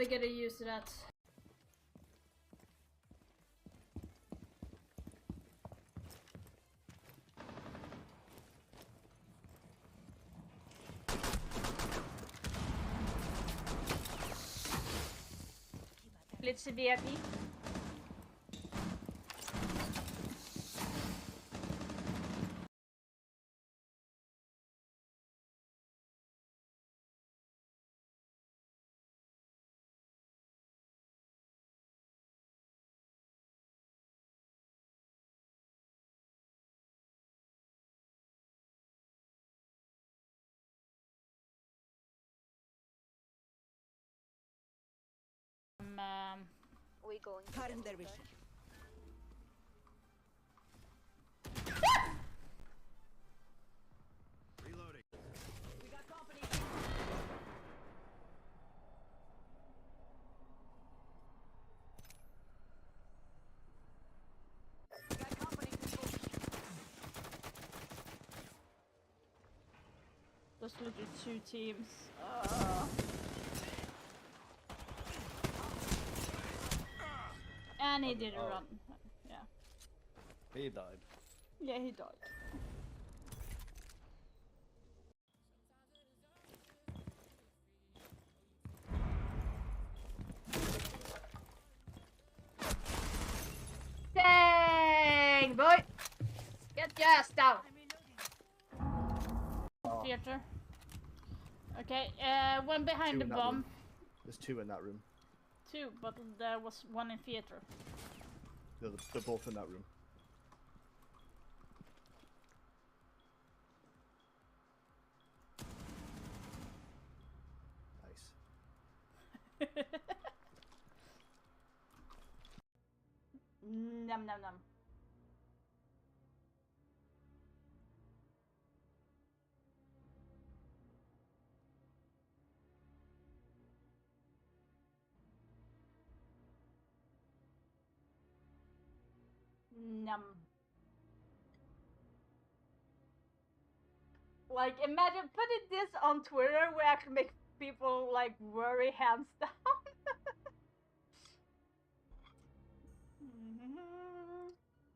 never get used to that. Blitz VIP. We going Cutting their vision. Reloading. We got company. We got company. Just look at 2 teams. And he didn't run. Yeah. He died. Yeah, he died. Dang, boy! Get your ass down! Theater. Okay, one behind Two the in that bomb. room. There's 2 in that room. 2, but there was 1 in theater. They're both in that room. Nice. Nom nom nom. Num. Like, imagine putting this on Twitter will actually make people like worry hands down.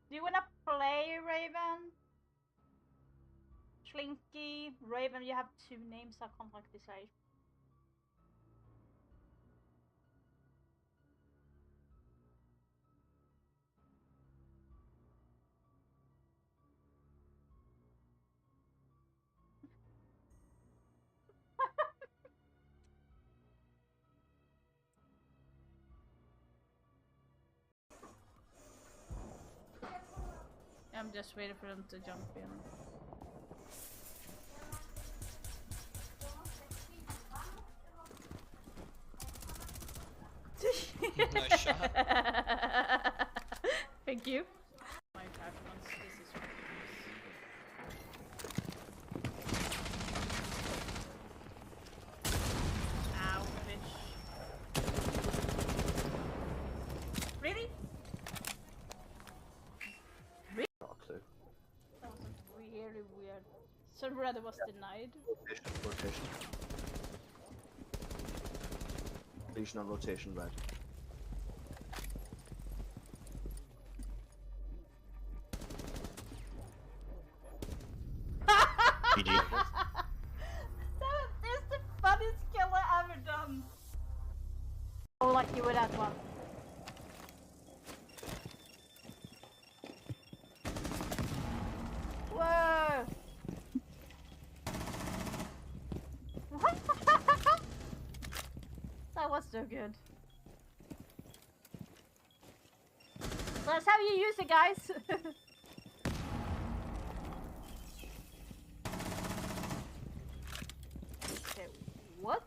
Do you wanna play, Raven? Schlinky, Raven, you have 2 names, I can't like decide. I'm just waiting for them to jump in. Nice shot. Thank you. My preference, this is ow, bitch. Really? Not a clue. That was really weird. So Red was denied. Rotation. Legion on rotation, red. GG. That is the funniest kill I ever done. Oh, lucky with that one. Whoa! What? That was so good. That's how you use it, guys. Okay, what?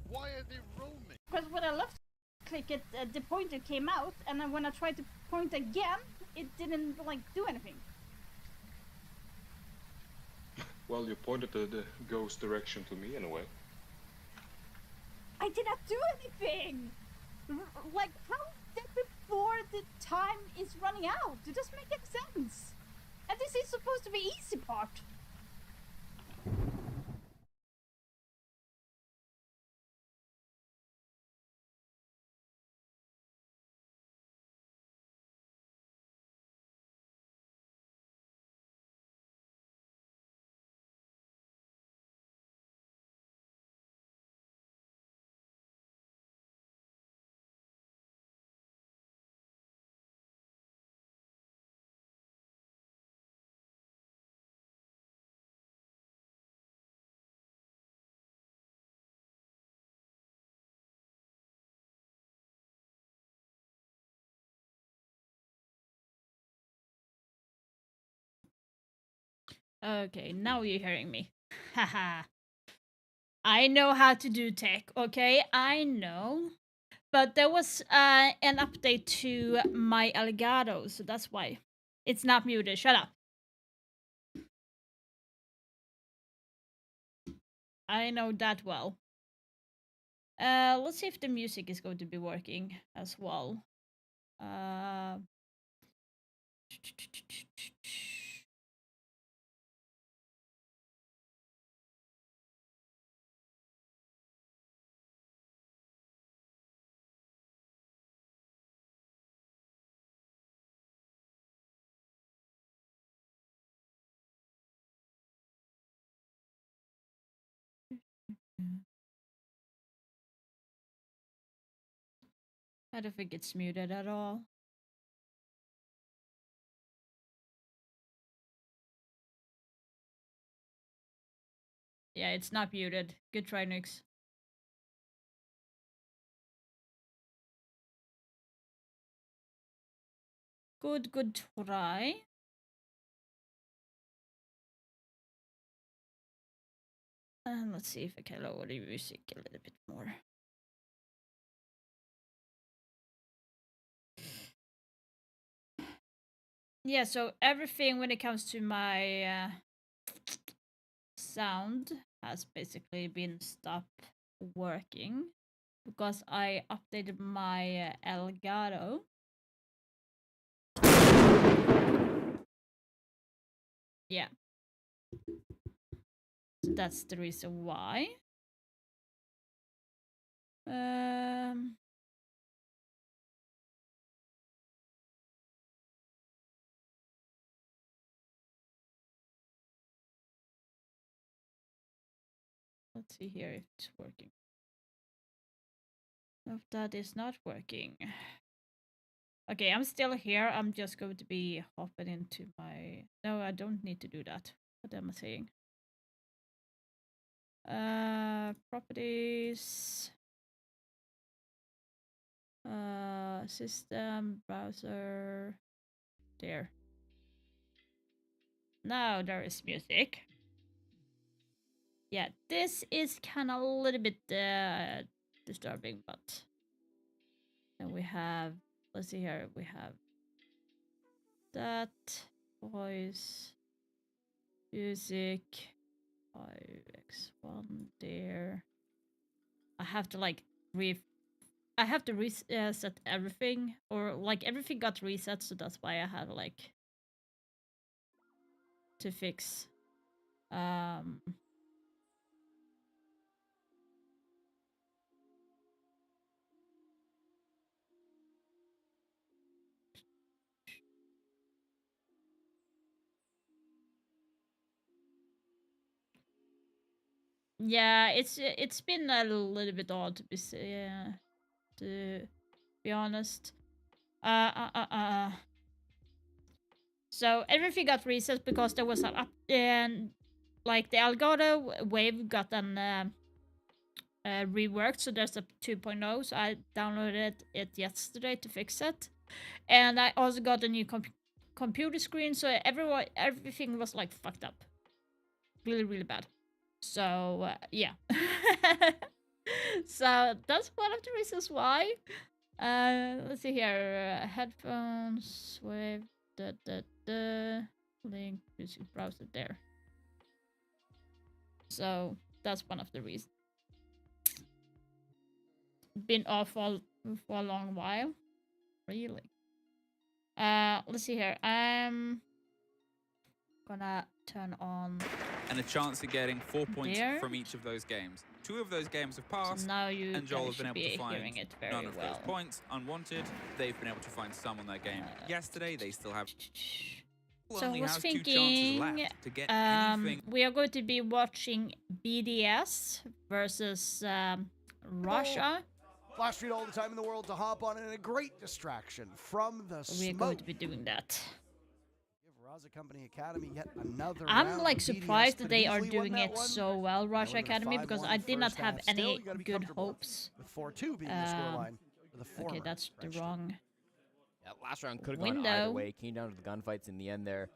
Why are they roaming? Because when I left click it, the pointer came out, and then when I tried to point again, it didn't like do anything. Well, you pointed the ghost direction to me anyway. I did not do anything! Like, how did before the time is running out? It doesn't make any sense! And this is supposed to be easy part. Okay, now you're hearing me. Haha. I know how to do tech, okay? I know. But there was an update to my Elgato, so that's why. It's not muted. Shut up. I know that well. Let's see if the music is going to be working as well. I don't think it's muted at all. Yeah, it's not muted. Good try, Nyx. Good try. And let's see if I can lower the music a little bit more. Yeah, so everything when it comes to my sound has basically been stopped working because I updated my Elgato. Yeah. So that's the reason why. Let's see here if it's working. If that is not working. Okay, I'm still here. I'm just going to be hopping into my... No, I don't need to do that. What am I saying? Properties. System, browser. There. Now there is music. Yeah, this is kind of a little bit disturbing, but then we have, let's see here, we have that, voice, music, 5x1 there. I have to like I have to reset everything, or like everything got reset, so that's why I had like to fix yeah, it's been a little bit odd to be honest. So everything got reset because there was an up and like the Elgato Wave got an reworked, so there's a 2.0. So I downloaded it yesterday to fix it, and I also got a new computer screen. So everything was like fucked up, really bad. So yeah. So that's one of the reasons why. Let's see here. Headphones, Wave, link, music browser there. So that's one of the reasons. Been off for a long while, really. Let's see here. I'm gonna turn on. And a chance at getting 4 points from each of those games. 2 of those games have passed, so now you and Joel have been able to find none of well. those points unwanted. They've been able to find some on their game yesterday. They still have. So I was thinking, we are going to be watching BDS versus Russia. Flash Street all the time in the world to hop on, and a great distraction from the smoke. We're going to be doing that. Raza Company Academy yet another I'm like surprised that they are doing it so well, Russia Academy, because I did not have any good hopes. With 4-2 being the scoreline for the former. Okay, that's the wrong Yeah, last round could have gone either way. Came down to the gunfights in the end there.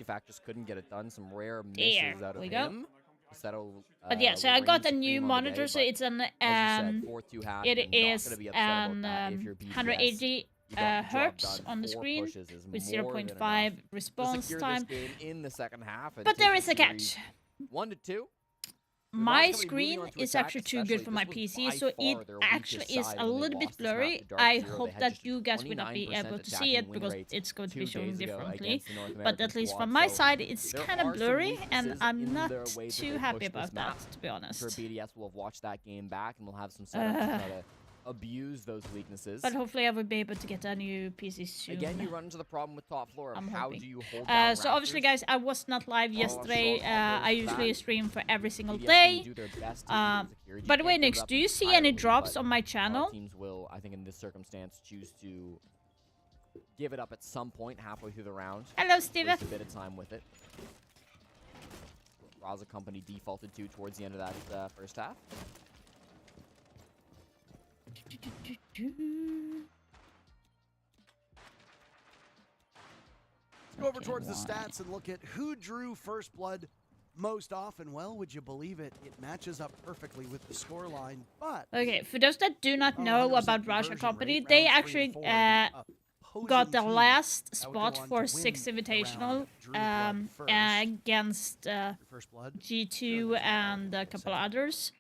Fact just couldn't get it done. Some rare There misses out of we go. him. Settle, But yeah, so I got a reigns new supreme on the monitor, day, so but it's an as you said, 4-2 hash, it you're not is gonna be upset about that if you're BDS. 180 You got the job hertz done. on the 4 screen pushes is with more than 0.5 enough to response secure time. this game in the second half. And But there take is a the series catch. 1-2. My Rock's gonna be moving screen on to is attack, actually too good for my especially. This PC, was so by it far their actually weakest is side a when they little bit lost this map blurry. to Dark I Zero. They hope had that just you guys will not be 29% able to see attacking it win because rate it's going to 2 be shown days ago differently. against the North But American at least squad, from my so side, it's there kind of are some blurry, and weaknesses I'm in not the way that too they happy push about this map. that, to be I'm honest. sure BDS will have watched that game back and will have some setups to try to abuse those weaknesses. But hopefully I will be able to get a new PC soon. Again, you run into the problem with top floor of I'm how hoping. do you hold down So obviously, Raptors? guys, I was not live yesterday. sure. I usually stream for every single BDS gonna day. do their best to secure. You By the way, can't give it Nix, up do you see entirely, any drops but on my a lot channel? of teams will, I think in this circumstance, choose to give it up at some point halfway through the round. Hello, Steven. Waste a bit of time with it. Raza Company defaulted to towards the end of that first half. Let's go over towards the stats and look at who drew first blood most often. Well, would you believe it? It matches up perfectly with the scoreline, but Okay, for those that do not know 100% about Russia conversion Company, rate, they rounds 3 actually and 4, the opposing got the team last that would go spot on for to 6 win the Invitational round drew blood first. against First blood. G2 and a couple others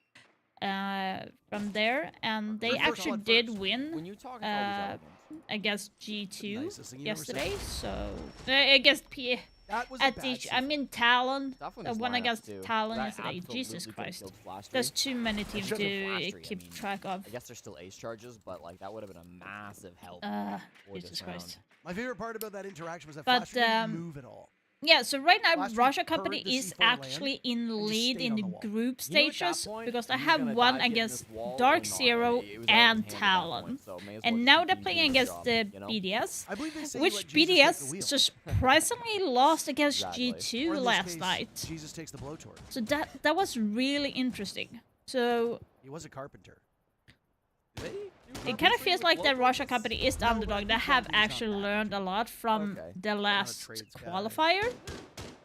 from there, and they First actually blood did first. win When you talk about all these elements, against G2 Nicest thing you ever said. yesterday. So against P That was a at bad each, I save. mean Talon, stuff when the this one lineup against too. Talon That yesterday. absolutely Jesus could've Christ, killed Flash there's Tree. too many teams should've to Flash Tree, I keep mean, track of. I guess there's still ace charges, but like that would have been a massive help. for Jesus this Christ. round. My favorite part about that interaction was that But, Flash didn't move at all. Yeah, so right now Last week, Russia heard Company the is C4 land actually in just lead stayed in on the the wall. group You know, at that stages point, because I he was have gonna won dive, get in against this wall or Dark not. Zero It was out of and his hand at that Talon. point, so may as well And just now keep they're doing playing his against job, the you know? BDS, I believe they say which let Jesus take the BDS wheel. surprisingly lost against Exactly. Or G2 in this last case, night. Jesus takes the blowtorch. So that was really interesting. So He was a carpenter. it kind of feels like the Russia Company is the No, underdog. but They he's have not bad. actually learned a lot from Okay. the last trades guy. qualifier.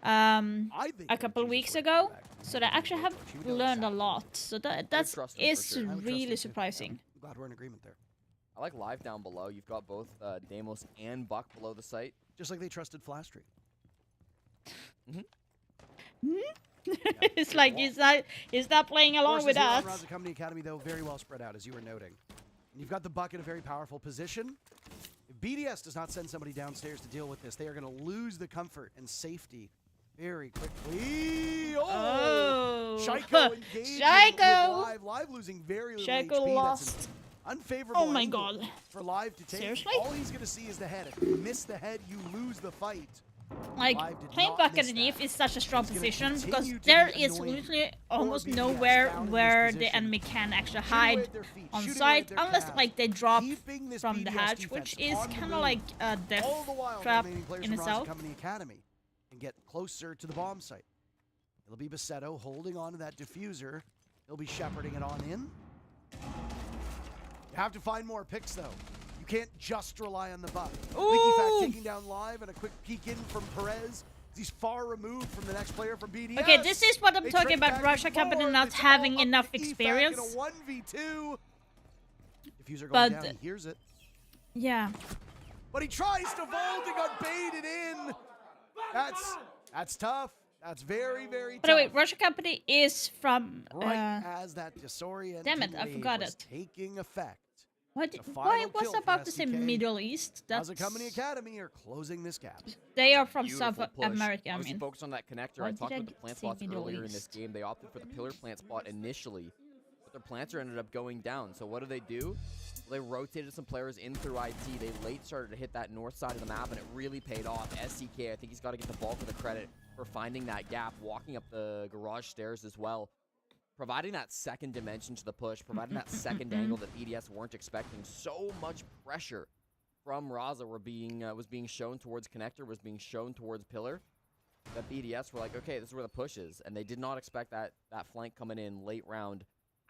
I think A that couple Jesus weeks would ago. come back. So they actually have He would go learned a south. lot. So that's trust him for is sure. I would trust him really too. surprising. I'm glad we're in agreement there. I like live down below. You've got both Deimos and Buck below the site. Just like they trusted Flash Tree. It's like he's not playing along with us. Raza Company Academy, though, very well spread out, as you were noting. And you've got the Buck in a very powerful position. If BDS does not send somebody downstairs to deal with this, they are going to lose the comfort and safety very quickly. Oh. Shaiko engaged Shaiko. with Live losing very little Shaiko HP. lost. That's an unfavorable Oh my angle God. for Live to take. Seriously? All he's going to see is the head. If you miss the head, you lose the fight. Like, Live did playing not Buck miss underneath that. is such a strong He's gonna position because continue to there be is annoying literally almost BDS nowhere down in this where the position. enemy can actually Shooting away hide at their feet, on shooting away site at their unless calves, like they drop keeping this from the BDS hatch, defense which is on the kind of move. like a death All the while, the trap remaining players in from Raza itself. Company Academy and get closer to the bomb site. It'll be Bassetto holding on to that diffuser. He'll be shepherding it on in. You have to find more picks, though. You can't just rely on the Buck. Leaky Fact taking down Live and a quick peek in from Perez. He's far removed from the next player from BDS. Okay, this is what I'm They talking trade about back Russia and Company forth. not It's all having up enough to EFAC experience. In a 1v2. Diffuser going But- down. He hears it. Yeah. But he tries to vault and got baited in. That's tough. That's very, very tough. By the way, Russia Company is from Right as that disorienting damn it, I wave forgot was it. taking effect. why the why final was kill I about for to say SDK. Middle East? That's Raza Company Academy are closing this gap. they are from Beautiful South push. America. I Obviously mean, focused on that connector. Why I did talked I about the plant say spots Middle earlier in this East? game. They opted for the pillar plant spot initially, but their planter ended up going down. So what do? They rotated some players in through IT. They late started to hit that north side of the map, and it really paid off. SCK, I think he's got to get the bulk of the credit for finding that gap, walking up the garage stairs as well, providing that second dimension to the push, providing that second angle that BDS weren't expecting. So much pressure from Raza was being shown towards connector, was being shown towards pillar, that BDS were like, okay, this is where the push is, and they did not expect that flank coming in late round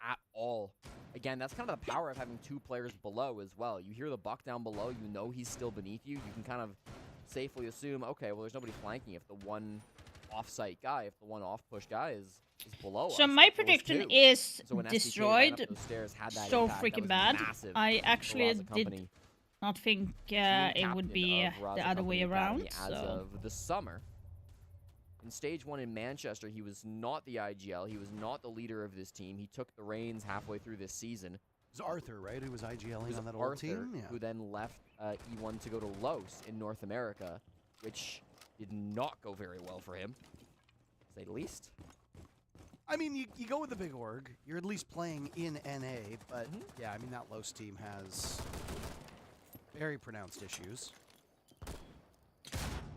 at all. Again, that's kind of the power of having two players below as well. You hear the Buck down below, you know he's still beneath you. You can kind of safely assume, okay, well, there's nobody flanking if the one off-site guy, if the one off-push guy is below us. So my There was prediction two. is So when SDK ran up destroyed those stairs, had that so impact, that freaking was bad. massive I for actually Raza did Company. not think Team it would captain be of Raza the other way Company around. Academy as So of the summer. In stage 1 in Manchester, he was not the IGL. He was not the leader of this team. He took the reins halfway through this season. It was Arthur, right? Who was IGLing It was on that old Arthur, team? Yeah. who then left E1 to go to Los in North America, which did not go very well for him, to say the least. I mean, you go with the big org. You're at least playing in NA, but yeah, I mean, that Los team has very pronounced issues.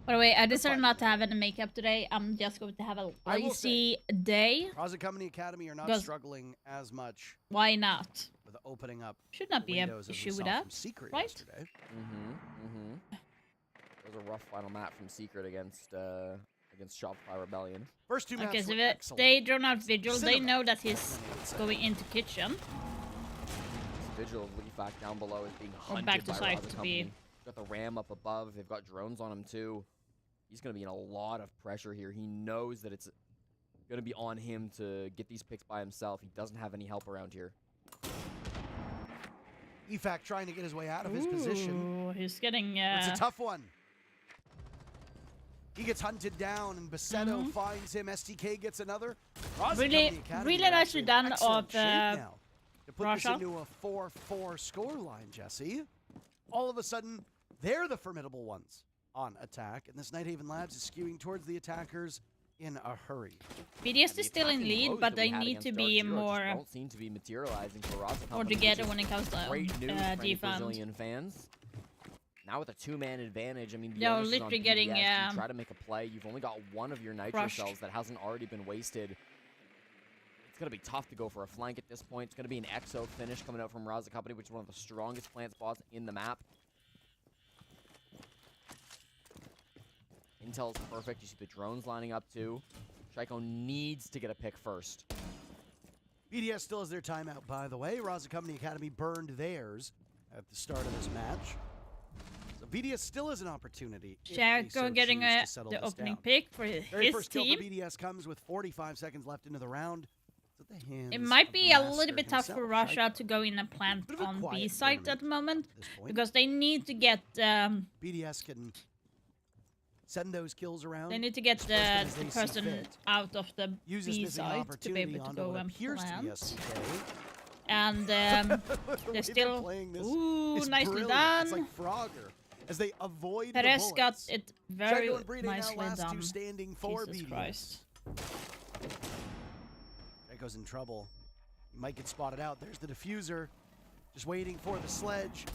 by the way, I decided not to have any makeup today. I'm just going to have a I will lazy day. Raza Company Academy are not Because- struggling as much Why not? with opening up Should not be an windows as we issue with saw that. from Secret right? yesterday. It was a rough final map from Secret against Shopify Rebellion. First two Okay, maps so were if excellent. they drawn out Vigil, they Cinema, know that he's as many would say. going into kitchen. This Vigil of Leafac down below is being Or hunted back to by site Raza to Company. be- Got the ram up above. They've got drones on him too. He's going to be in a lot of pressure here. He knows that it's going to be on him to get these picks by himself. He doesn't have any help around here. EFAC trying to get his way out of his position. Ooh, he's getting It's a tough one. He gets hunted down, and Bassetto finds him. STK gets another. Raza Really- Company Academy really are nicely actually in done excellent of, shape now to put this Russia. into a 4-4 scoreline, Jesse. All of a sudden, they're the formidable ones on attack, and this Nighthaven Labs is skewing towards the attackers in a hurry. BDS The is still in attacking lead, woes but that we they had need against to Dark be Zero just more don't seem to be materializing for Raza Company, or which together is when it comes to great news for any defense. Brazilian fans. Now with a two-man advantage, I mean, the They're onus is on literally getting, BDS. You try to make a play. You've only got one of your nitro crushed. cells that hasn't already been wasted. It's going to be tough to go for a flank at this point. It's going to be an EXO finish coming out from Raza Company, which is one of the strongest plant spots in the map. Intel's perfect. You see the drones lining up too. Shaiko needs to get a pick first. BDS still has their timeout, by the way. Raza Company Academy burned theirs at the start of this match. So BDS still has an opportunity. if they so Shaco getting choose to settle the this opening down. pick for Very his first kill team. for BDS comes with 45 seconds left into the round. It's at the hands It might of be the a master little bit tough himself, for Russia Shaiko. to go in and plant Bit of a on quiet B site at tournament the moment at this point. because they need to get BDS can send those kills around. they need to get as often as the they see person fit. out of the Use this B missing site to be opportunity able to onto go what and appears to be plant. STK. And The way they're they're still playing this ooh is nicely brilliant. done. It's like Frogger as they avoid Perez the got bullets. it very Shaco and Breeding now nicely last two done. standing for Jesus BDS. Christ. Shaco's in trouble. He might get spotted out. There's the diffuser. Just waiting for the sledge.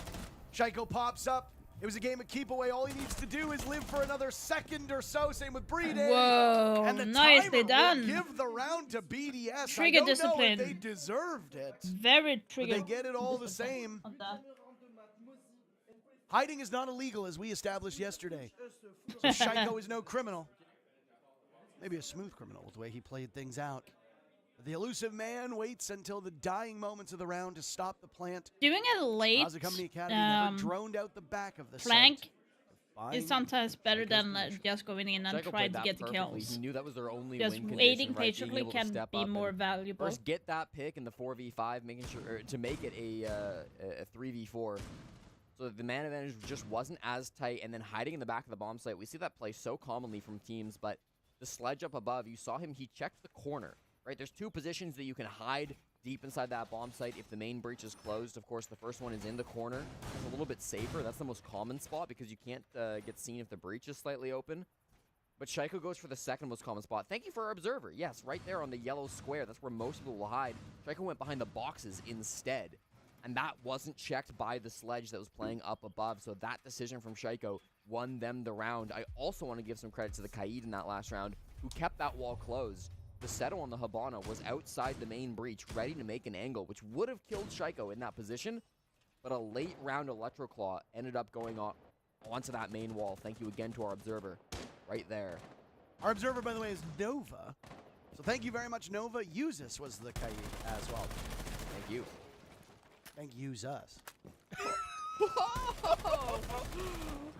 Shaco pops up. It was a game of keep away. All he needs to do is live for another second or so. Same with Breeding. Whoa, And the nicely timer will done. give the round to BDS. Trigger I don't know discipline. if they deserved it, Very but trigger. they get it all the same. of that. Hiding is not illegal, as we established yesterday. So Shaiko is no criminal. Maybe a smooth criminal with the way he played things out. The elusive man waits until the dying moments of the round to stop the plant. Doing a late Raza Company Academy never droned out the back of the flank site. is Find sometimes better Shaco's than position. just going in and Shaiko trying played to that get the perfectly. kills. He knew that was their only Just win waiting condition, right? Being patiently able to can step be up more and valuable. first get that pick in the 4v5, making sure or to make it a 3v4. So that the man advantage just wasn't as tight, and then hiding in the back of the bomb site. We see that play so commonly from teams, but the sledge up above, you saw him, he checked the corner, right? There's two positions that you can hide deep inside that bomb site if the main breach is closed. Of course, the first one is in the corner. It's a little bit safer. That's the most common spot because you can't get seen if the breach is slightly open. But Shaiko goes for the second most common spot. Thank you for our observer. Yes, right there on the yellow square. That's where most people will hide. Shaiko went behind the boxes instead. And that wasn't checked by the sledge that was playing up above. So that decision from Shaiko won them the round. I also want to give some credit to the Kaid in that last round, who kept that wall closed. The Seto on the Habana was outside the main breach, ready to make an angle, which would have killed Shaiko in that position. But a late round Electroclaw ended up going onto that main wall. Thank you again to our observer right there. Our observer, by the way, is Nova. So thank you very much, Nova. Usus was the Kaid as well. Thank you. Thank yous us.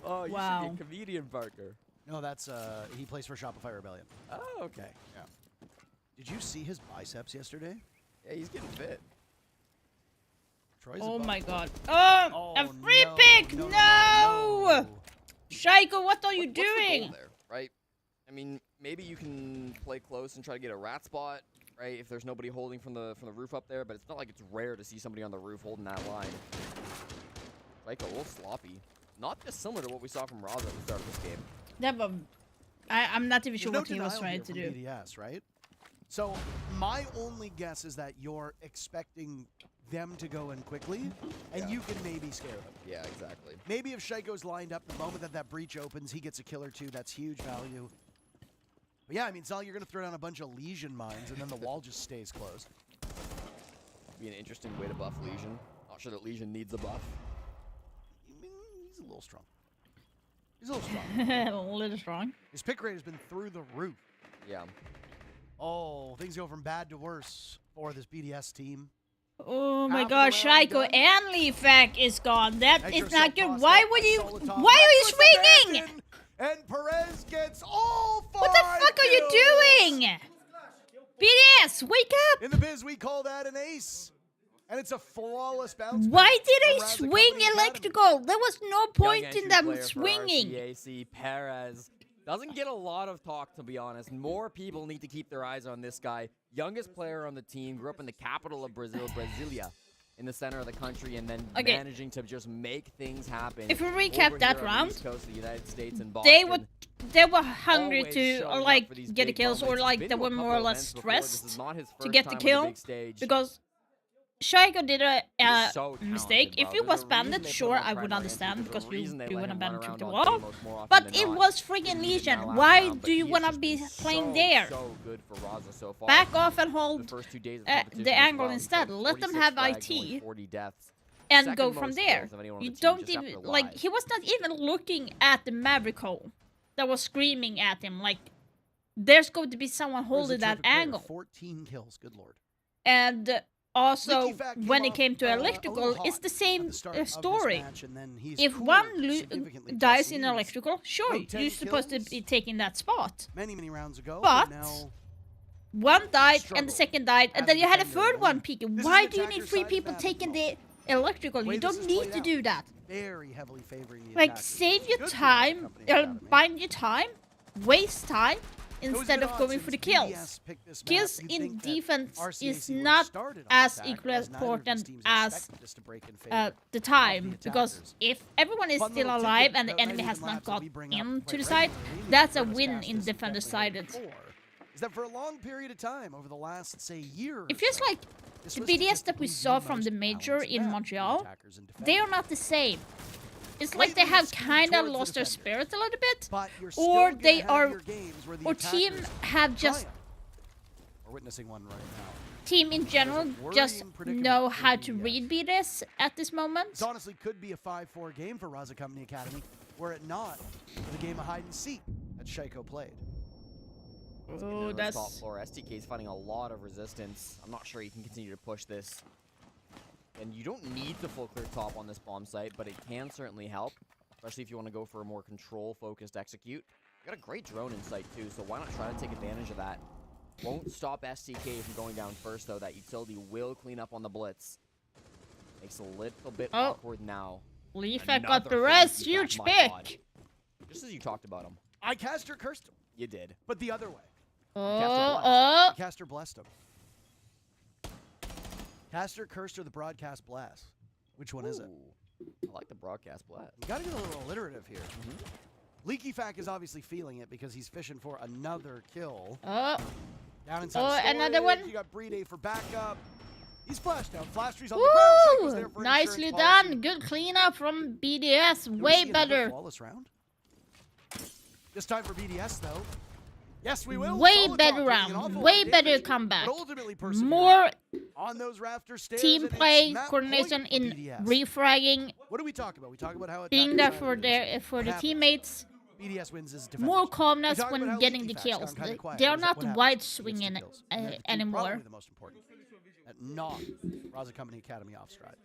Oh, you Wow. should be a comedian, Parker. No, that's he plays for Shopify Rebellion. Oh, okay. Did you see his biceps yesterday? Yeah, he's getting fit. Troy's Oh above- my god. Oh, a free no, pick! no, no, No! no. Shaiko, what are you What's the goal doing? there, right? I mean, maybe you can play close and try to get a rat spot, right? If there's nobody holding from the roof up there, but it's not like it's rare to see somebody on the roof holding that line. Like a little sloppy. Not dissimilar to what we saw from Raza at the start of this game. That was, I'm not even There's sure no what he was denial trying here to from do. BDS, right? So my only guess is that you're expecting them to go in quickly, and you can maybe scare them. Yeah, exactly. Maybe if Shaiko's lined up, the moment that breach opens, he gets a kill or two. That's huge value. But yeah, I mean, Zal, you're going to throw down a bunch of Legion mines, and then the wall just stays closed. Be an interesting way to buff Legion. Not sure that Legion needs a buff. He's a little strong. He's a little strong. A little strong. His pick rate has been through the roof. Yeah. Oh, things go from bad to worse for this BDS team. Oh my Half of god, the round Shaiko done. and Leafak is gone. That Extra is not good. self-toss Why back would by you? Solitov. Why are you Reckless swinging? abandon, and Perez gets all 5 What the fuck are you kills. doing? BDS, wake up! In the biz, we call that an ace. And it's a flawless bounce. Why back did I from Raza swing Company Academy. electrical? There was no point Young in entry them player for swinging. RCAC, Perez. Doesn't get a lot of talk, to be honest. More people need to keep their eyes on this guy. Youngest player on the team, grew up in the capital of Brazil, Brasilia, in the center of the country, and then Okay. managing to just make things happen. If we recap over that here on the round, East Coast of the United States and Boston. They were hungry Always to showing up like for these get the big kills, or moments. He's like been they to a were couple more or less events before. This is stressed not his to first get the time on kill big stage. because Shaiko did a He's so mistake. talented, If bro. it was There's a reason bandit, they put sure, him on I would primary understand entry. because There's a you reason they do let want to him ban run people around on off. Demos more often But than it not. was friggin' He's Legion. now out Why now, but do you he has want to just be been playing so, there? So good for Raza so far. Back off and The hold first 2 days of the competition as angle well. He's instead. got Let them 46 have frags, only IT 40 deaths. and Second go from most there. kills of anyone on You the team, don't just even after like. Live. He was not even looking at the Maverick hole that was screaming at him. Like, there's going to be someone Perez is a holding that terrific player. angle. 14 kills, good lord. And also, Leaky Fact came when it off, came to a electrical, little it's hot the at same the start of this story. match, and then he's If cooled one significantly dies plus in he's electrical, sure, wrote 10 you're supposed to kills. be taking that spot. many rounds ago. But now one died and struggled the second died, and as then a you had a defender, third one and peeking. this is Why the do you need attacker 3 side of people the taking basketball. the electrical? way You this don't is need played to out, do that. very heavily favoring the Like, attackers. save your Good for time, Company Academy. bind your time, waste time, It was instead good of going odds for the since kills. BDS picked this map. Kills You'd in think that defense RCAC is would have not started on as attack, equally as neither of these important teams as expected this to break in favor the of time, the because attackers. if everyone is Fun still little alive tidbit and the that enemy Night has Even not Labs that got we bring up into quite the side, regularly, that's a First win Cast in has defender definitely sided. before, is that for a long period of time over the last, say, year or It feels so, like this the was BDS that we statistically saw from most the major balanced in map for Montreal, attackers and they are defenders. not the same. It's like they Lately, have it's skewed kind of towards the lost their defender. spirit a little bit, But you're or still gonna they have are, your games where the or team attackers have just, triumph. We're witnessing one right now. team in general worrying just predicament know for how to BDS. read BDS at this moment. This honestly could be a 5-4 game for Raza Company Academy, were it not for the game of hide and seek that Shaiko played. Oh, Top that's floor. STK is finding a lot of resistance. I'm not sure he can continue to push this. And you don't need the full clear top on this bomb site, but it can certainly help, especially if you want to go for a more control-focused execute. You got a great drone in sight too, so why not try to take advantage of that? Won't stop STK from going down first, though. That utility will clean up on the blitz. Makes a little bit Oh. awkward now. Leafak got Another the free rest. Leafak, Huge my pick. God. Just as you talked about him. I cast her, cursed him, You did. but the other way. Oh, Caster blessed him. Caster, cursed, or the broadcast blast? Which one is it? Ooh, I like the broadcast blast. You gotta get a little alliterative here. Leaky Fack is obviously feeling it because he's fishing for another kill. oh, Down inside Oh, storage, another one. You got Brede for backup. He's flashed down. Flash trees on the ground. Shaiko's there woo! for an Nicely insurance policy. done. Good cleanup from BDS. Do we Way see another better. flawless round? This time for BDS though. Yes, we will. Way Solitov better taking an round. awful Way lot of better damage, comeback. but ultimately persevering. More On those rafter stairs, team and it's play, map coordination point for in BDS. refragging, What do we talk about? We talk about how being attackers there side for of their this. for What the happens? teammates. BDS wins as More defenders. calmness We talk about when how getting Leaky the Fack's gone kills. kinda quiet. They are What not happens? wide Gets the swinging kills. And the two anymore. Probably the most important. That knock Raza Company Academy off stride.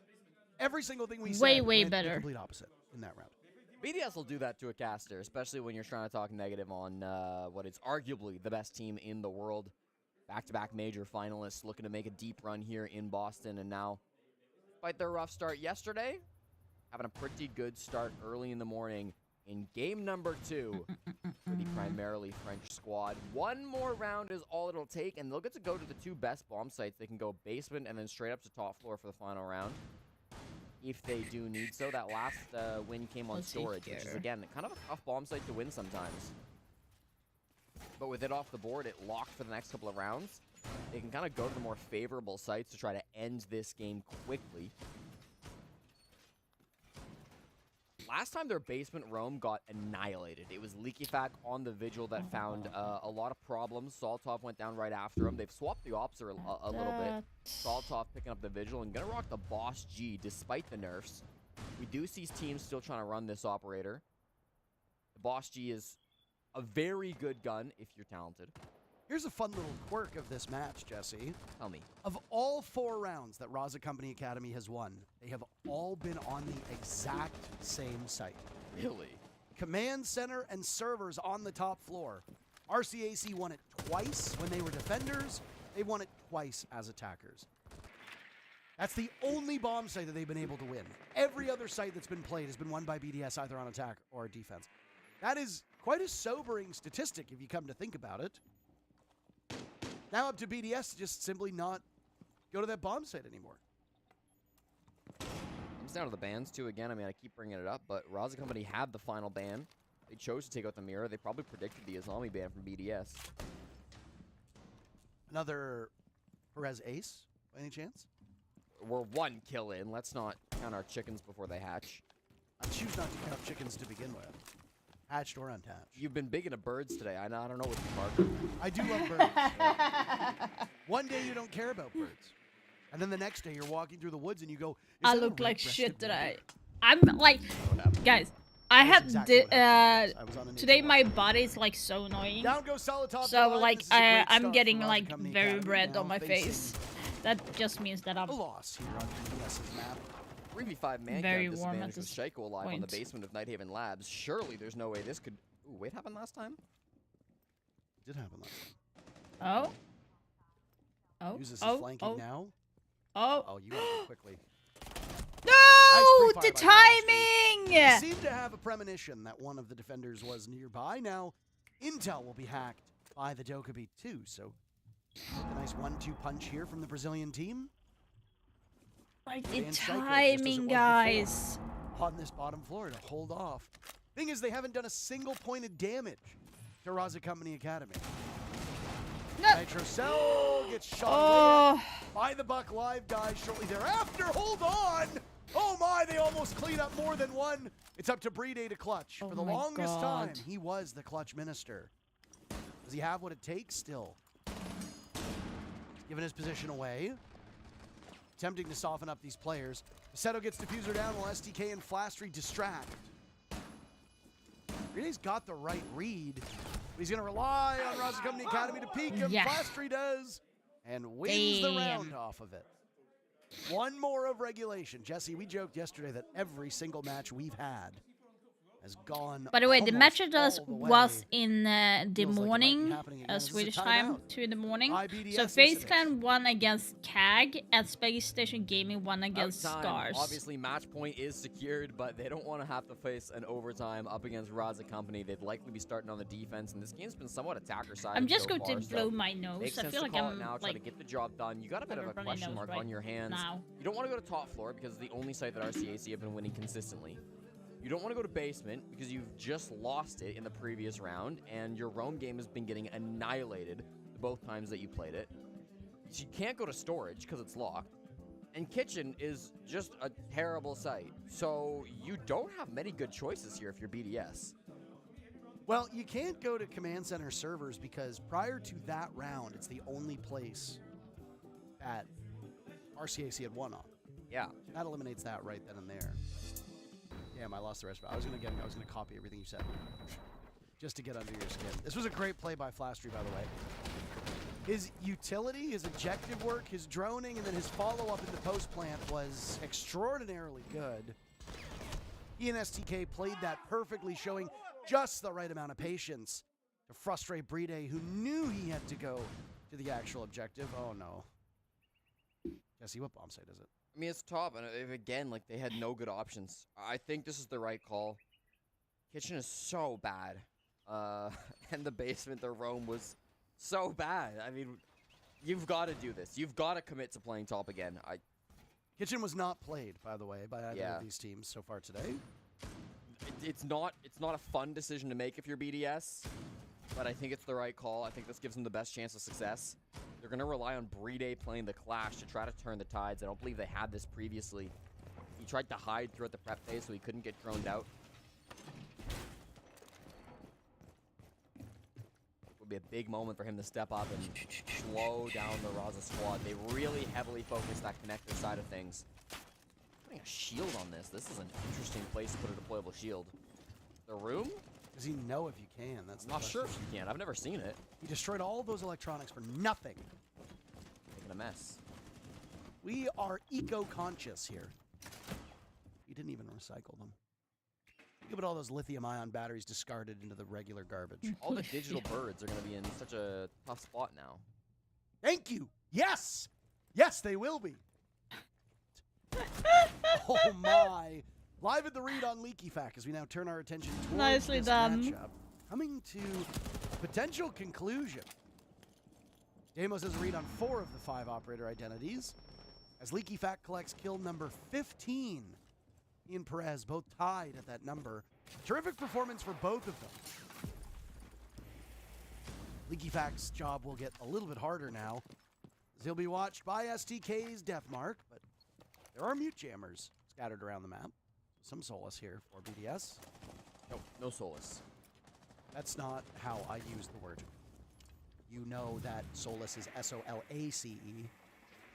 Every single thing we said Way went the better. complete opposite in that round. BDS will do that to a caster, especially when you're trying to talk negative on what is arguably the best team in the world. Back-to-back major finalists looking to make a deep run here in Boston, and now, despite their rough start yesterday, having a pretty good start early in the morning in game number 2 for the primarily French squad. One more round is all it'll take, and they'll get to go to the 2 best bomb sites. They can go basement and then straight up to top floor for the final round, if they do need so. That last win came on Let's see storage, which is, here. again, kind of a tough bomb site to win sometimes. But with it off the board, it locked for the next couple of rounds. They can kind of go to the more favorable sites to try to end this game quickly. Last time their basement roam got annihilated. It was LeakyFat on the Vigil that found a lot of problems. Saltov went down right after him. They've swapped the ops a little bit. Saltov picking up the Vigil and gonna rock the Boss G despite the nerfs. We do see teams still trying to run this operator. The Boss G is a very good gun if you're talented. Here's a fun little quirk of this match, Jesse. Tell me. Of all 4 rounds that Raza Company Academy has won, they have all been on the exact same site. Really? Command center and servers on the top floor. RCAC won it twice when they were defenders. They won it twice as attackers. That's the only bomb site that they've been able to win. Every other site that's been played has been won by BDS either on attack or defense. That is quite a sobering statistic if you come to think about it. Now up to BDS to just simply not go to that bomb site anymore. Comes down to the bans too again. I mean, I keep bringing it up, but Raza Company had the final ban. They chose to take out the mirror. They probably predicted the Islami ban from BDS. Another Perez ace, by any chance? We're 1 kill in. Let's not count our chickens before they hatch. I choose not to count chickens to begin with. Hatched or unthatched. You've been big into birds today. I don't know what you bark. I do love birds. One day you don't care about birds. And then the next day you're walking through the woods and you go, I "Is that a look like red-breasted shit today. warrior?" I'm like, guys, I That's had exactly what happened. I was on a nature today walk. my body is like so annoying. Down goes Solitov. So Live. like This is a great I'm start getting for Raza like Company very Academy, red now on my facing face. That just means that I'm a loss here on BDS's map. 3v5 man Very count warm at disadvantage with this Shaiko alive on the point. basement of Nighthaven Labs. Surely there's no way this could... Ooh, wait, happened last time? Did happen last time. oh Uses his oh flanking oh now. oh Oh, you gotta go quickly. no, pre-fire the by Fastry. timing. He seemed to have a premonition that one of the defenders was nearby. Now, Intel will be hacked by the Dokkaebi too, so a nice 1-2 punch here from the Brazilian team. Like Stay the in Shaiko, just as it timing, was guys. before, on this bottom floor to hold off. Thing is, they haven't done a single point of damage to Raza Company Academy. No. Nitro Cell gets shot Oh, away by the Buck Live guys shortly thereafter. Hold on! Oh my, they almost clean up more than one. It's up to Brede to clutch. Oh For the my longest time, God. he was the clutch minister. Does he have what it takes still? Giving his position away. Attempting to soften up these players. Seto gets Diffuser down while STK and Flastry distract. Brede's got the right read. But he's going to rely on Raza Company Academy to peek him. Yeah. Flastry does. And wins the Damn. round off of it. One more of regulation. Jesse, we joked yesterday that every single match we've had has gone. by the way, the almost match was all the way. in the Feels like it might be morning, happening again. This is a Swedish timeout. time, 2 in the morning. IBDS So incident. FaZe Clan won against CAG, and Space Station Gaming won against Overtime. Scars. Obviously, match point is secured, but they don't want to have to face an overtime up against Raza Company. They'd likely be starting on the defense, and this game's been somewhat attacker side. I'm just so going to far, blow so my nose. makes I sense feel to like call it I'm now, try to like get the job done. You got a bit of a runny question nose mark right on your hands. now. You don't want to go to top floor because it's the only site that RCAC have been winning consistently. You don't want to go to basement because you've just lost it in the previous round, and your roam game has been getting annihilated both times that you played it. So you can't go to storage because it's locked. And kitchen is just a terrible site. So you don't have many good choices here if you're BDS. Well, you can't go to command center servers because prior to that round, it's the only place that RCAC had won on. Yeah. That eliminates that right then and there. Damn, I lost the rest of it. I was gonna copy everything you said, just to get under your skin. This was a great play by Flastry, by the way. His utility, his objective work, his droning, and then his follow-up in the post plant was extraordinarily good. He and STK played that perfectly, showing just the right amount of patience to frustrate Bride, who knew he had to go to the actual objective. Oh no. Jesse, what bomb site is it? I mean, it's top, and if, again, like, they had no good options. I think this is the right call. Kitchen is so bad. And the basement, the roam was so bad. I mean, you've got to do this. You've got to commit to playing top again. Kitchen was not played, by the way, by either of these teams so far today. It's not a fun decision to make if you're BDS, but I think it's the right call. I think this gives them the best chance of success. They're going to rely on Bride playing the Clash to try to turn the tides. I don't believe they had this previously. He tried to hide throughout the prep phase so he couldn't get droned out. It would be a big moment for him to step up and slow down the Raza squad. They really heavily focus that connector side of things. Putting a shield on this. This is an interesting place to put a deployable shield. The room? Does he know if you can? That's the Not question. sure if you can. I've never seen it. He destroyed all those electronics for nothing. Making a mess. We are eco-conscious here. We didn't even recycle them. Think about all those lithium-ion batteries discarded into the regular garbage. All the digital birds are going to be in such a tough spot now. Thank you. Yes. Yes, they will be. Oh my. Live at the read on Leaky Fact as we now turn our attention towards Nicely this done. matchup. Coming to potential conclusion. Deimos has a read on 4 of the 5 operator identities as Leaky Fact collects kill number 15. He and Perez both tied at that number. Terrific performance for both of them. Leaky Fact's job will get a little bit harder now as he'll be watched by STK's Deathmark, but there are mute jammers scattered around the map. Some solace here for BDS. Nope, no solace. That's not how I use the word. You know that solace is S-O-L-A-C-E.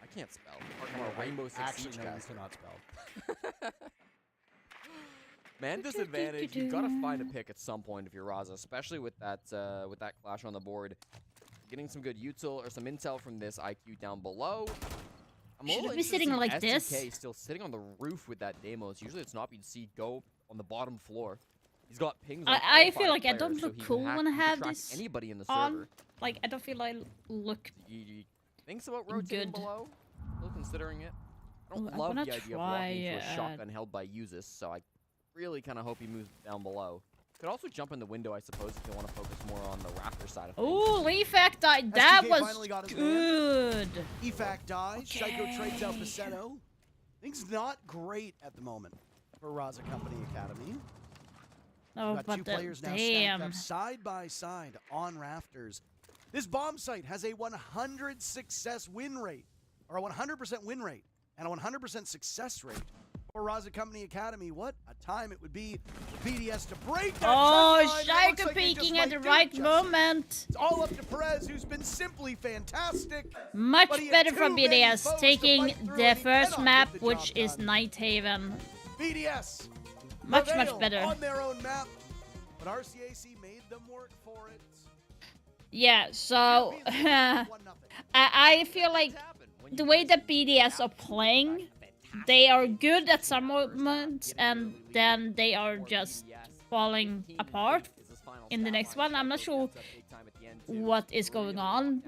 I can't spell. I'm a Rainbow Six Actually, Siege no, you caster. cannot spell. Man disadvantage. You've got to find a pick at some point if you're Raza, especially with that Clash on the board. Getting some good util or some intel from this IQ down below. I'm a Should little it be sitting interested like in this? STK still sitting on the roof with that Deimos. Usually it's not, but you'd see go on the bottom floor. He's got pings on I all feel 5 like I players, don't so look he can cool hack- when I he can have track this anybody in the on. server. Like, I don't feel like look. You thinks about rotating Good. below? Still considering it. I Ooh, don't I love wanna the idea of walking into a try, shotgun held by Usus, so I really kind of hope he moves down below. Could also jump in the window, I suppose, if you want to focus more on the Raptor side of things. Oh, Leafak died. That STK was finally got his good. EFAC dies. Shaiko trades out Okay. Baseto. Things not great at the moment for Raza Company Academy. Oh, We've got 2 but players now stacked damn. up side by side on rafters. This bomb site has a 100 success win rate, or a 100% win rate, and a 100% success rate for Raza Company Academy. What a time it would be for BDS to break that Oh, trend line. It looks Shaiko like they just peeking might at the do it, right Justin. moment. It's all up to Perez, who's been simply fantastic. Much But he had better too from many BDS, foes to taking fight through, the and he first cannot map, get the which job is done. Nighthaven. BDS Much prevail better. on their own map, but RCAC made them work for it. Yeah, so I feel like the way that BDS are playing, they are good at some moments, and then they are just falling apart in the next one. I'm not sure what is going on,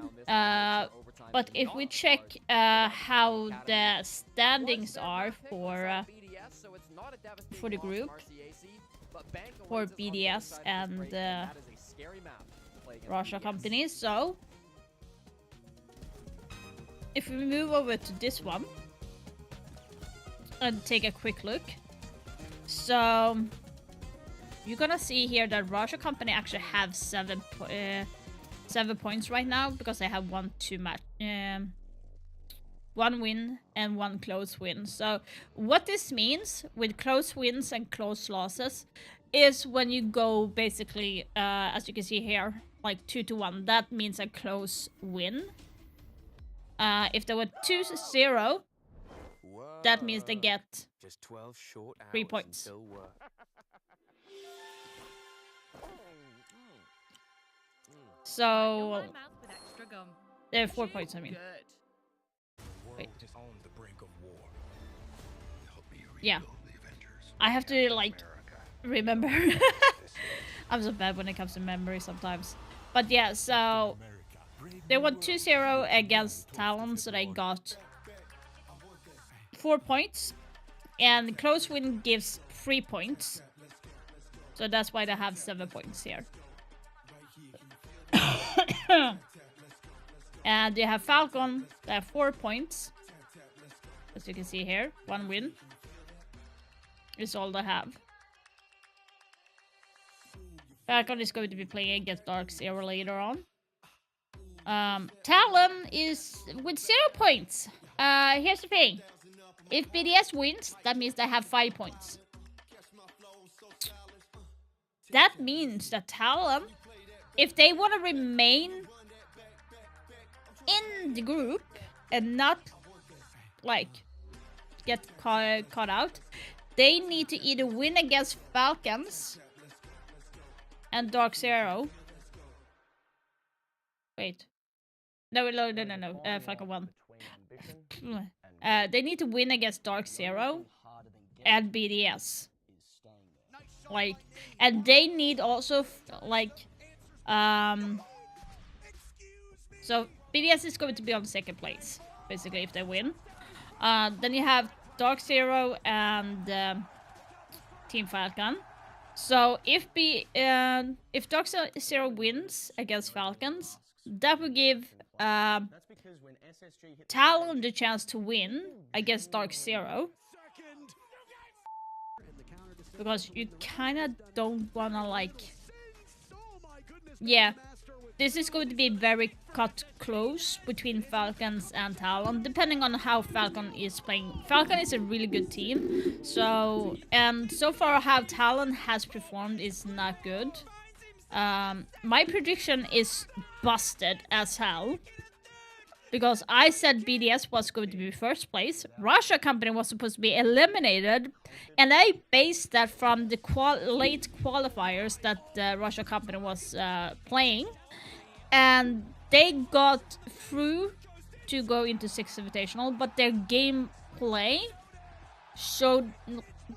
but if we check how the standings are for the group, for BDS and Russia Company, so if we move over to this one and take a quick look, so you're gonna see here that Russia Company actually have 7 points right now because they have 1 win and 1 close win. So what this means with close wins and close losses is when you go basically, as you can see here, like 2-1, that means a close win. If they were 2-0, that means they get just 12 short 3 points. So They're 4 points, I mean. Wait. Yeah. I have to, like, remember. I'm so bad when it comes to memory sometimes. But yeah, so they won 2-0 against Talon, so they got 4 points. And close win gives 3 points. So that's why they have 7 points here. And they have Falcon, they have 4 points. As you can see here, 1 win is all they have. Falcon is going to be playing against Dark Zero later on. Talon is with 0 points. Here's the thing. If BDS wins, that means they have 5 points. That means that Talon, if they want to remain in the group and not, like, get caught out, they need to either win against Falcons and Dark Zero. Wait. No, Falcon won. They need to win against Dark Zero and BDS. Like, and they need also, like, so BDS is going to be on 2nd place, basically, if they win. Then you have Dark Zero and Team Falcon. So if Dark Zero wins against Falcons, that will give Talon the chance to win against Dark Zero. Because you kind of don't want to, like... Yeah. This is going to be very cut close between Falcons and Talon, depending on how Falcon is playing. Falcon is a really good team, so... And so far how Talon has performed is not good. My prediction is busted as hell. Because I said BDS was going to be 1st place. Russia Company was supposed to be eliminated. And I based that from the late qualifiers that Russia Company was playing. And they got through to go into 6th Invitational. But their gameplay showed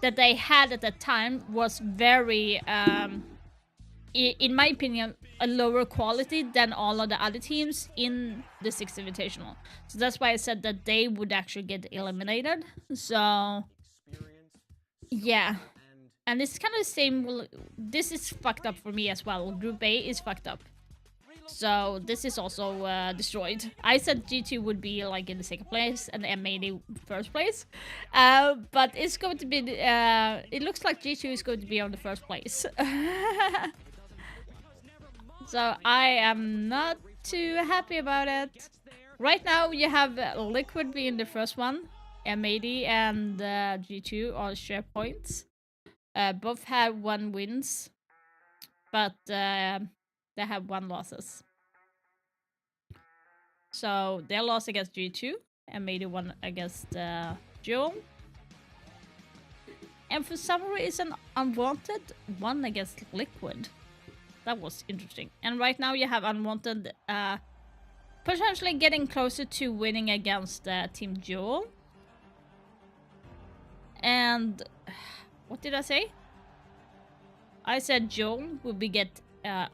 that they had at that time was very... in my opinion, a lower quality than all of the other teams in the 6th Invitational. So that's why I said that they would actually get eliminated. So, yeah. And it's kind of the same... This is fucked up for me as well. Group A is fucked up. So this is also destroyed. I said G2 would be like in the 2nd place and M80 1st place. But it's going to be... it looks like G2 is going to be on the 1st place. So I am not too happy about it. Right now you have Liquid being the first one. M80 and G2 all share points. Both have 1 wins. But they have 1 losses. So they lost against G2. M80 won against Jewel. And for some reason Unwanted won against Liquid. That was interesting. And right now you have Unwanted potentially getting closer to winning against Team Jewel. And what did I say? I said Jewel would get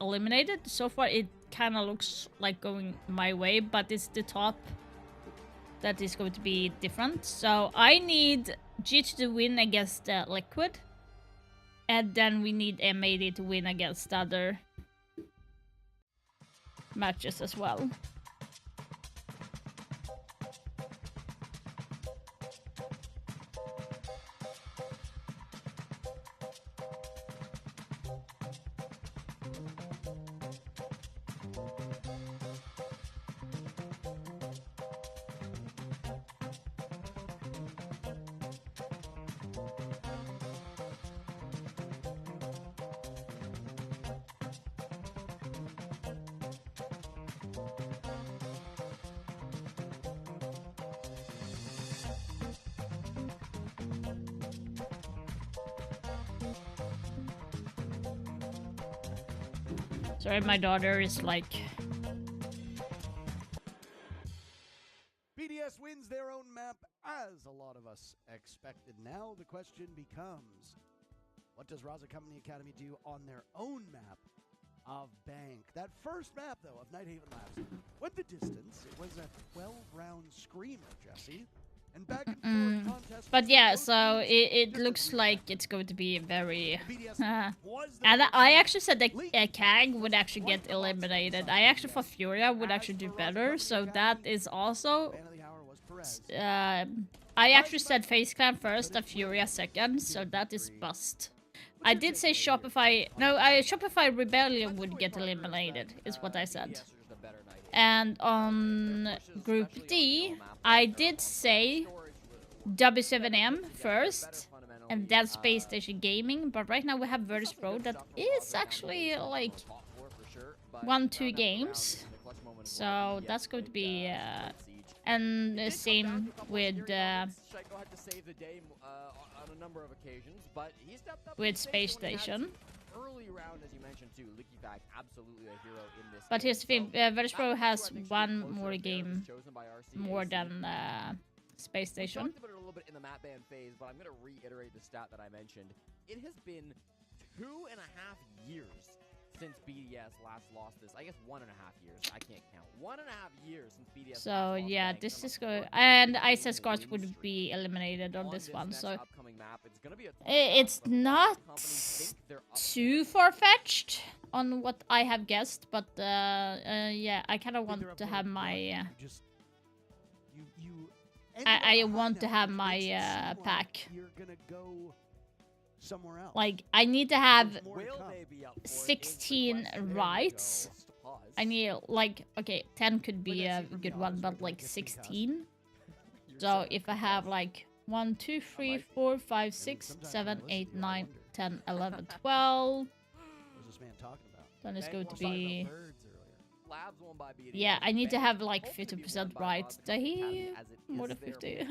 eliminated. So far it kind of looks like going my way, but it's the top that is going to be different. So I need G2 to win against Liquid. And then we need M80 to win against other matches as well. Sorry, my daughter is like BDS wins their own map, as a lot of us expected. Now the question becomes, what does Raza Company Academy do on their own map of Bank? That first map, though, of Nighthaven Labs went the distance. It was a 12-round screamer, Jesse. And back and forth contest. But yeah, so it looks like it's going to be very... BDS was the And first I actually said that Kang would actually get eliminated. I actually thought Furia would actually do better, so that is also... fan of the hour was Perez. I actually said FaZe Clan first and Furia second, so that is bust. I did say Shopify... No, Shopify Rebellion would get eliminated, is what I said. And on Group D, I did say W7M first, and then Space Station Gaming, but right now we have Virtus Pro that is actually like 1-2 games, so that's going to be and the same with Space Station. Early round, as you mentioned too, Lickyback, absolutely a hero in this But game. here's the thing, Virtus Pro has one more closer game chosen by RCAC. more than Space We Station. talked about it a little bit in the map ban phase, but I'm going to reiterate the stat that I mentioned. It has been 2.5 years since BDS last lost this. I guess 1.5 years. I can't count. 1.5 years since BDS So last lost yeah, Bank. this So is I'm going, looking and forward to ISS seeing Guards wins would be eliminated on this this one, next so upcoming map. It's going to be a tough it's map, but a lot of not companies think they're up too far-fetched on what I have guessed, but yeah, I kind of want to have my I want to have my pack. You're gonna go somewhere else. Like, I need to have More to Will come. they be up for it? Is the 16 question. rights. There we go. Pause. I need, like, okay, 10 could be a good one, but like 16. So if I have like 1, 2, 3, 4, 5, 6, 7, 8, 9, 10, 11, 12, What was this man talking about? then it's Ben going was to talking be... about Labs won by BDS. Yeah, I need to Ben have like hopefully be 50% won by right. Raza Did Academy he? as it More is than their 50. move.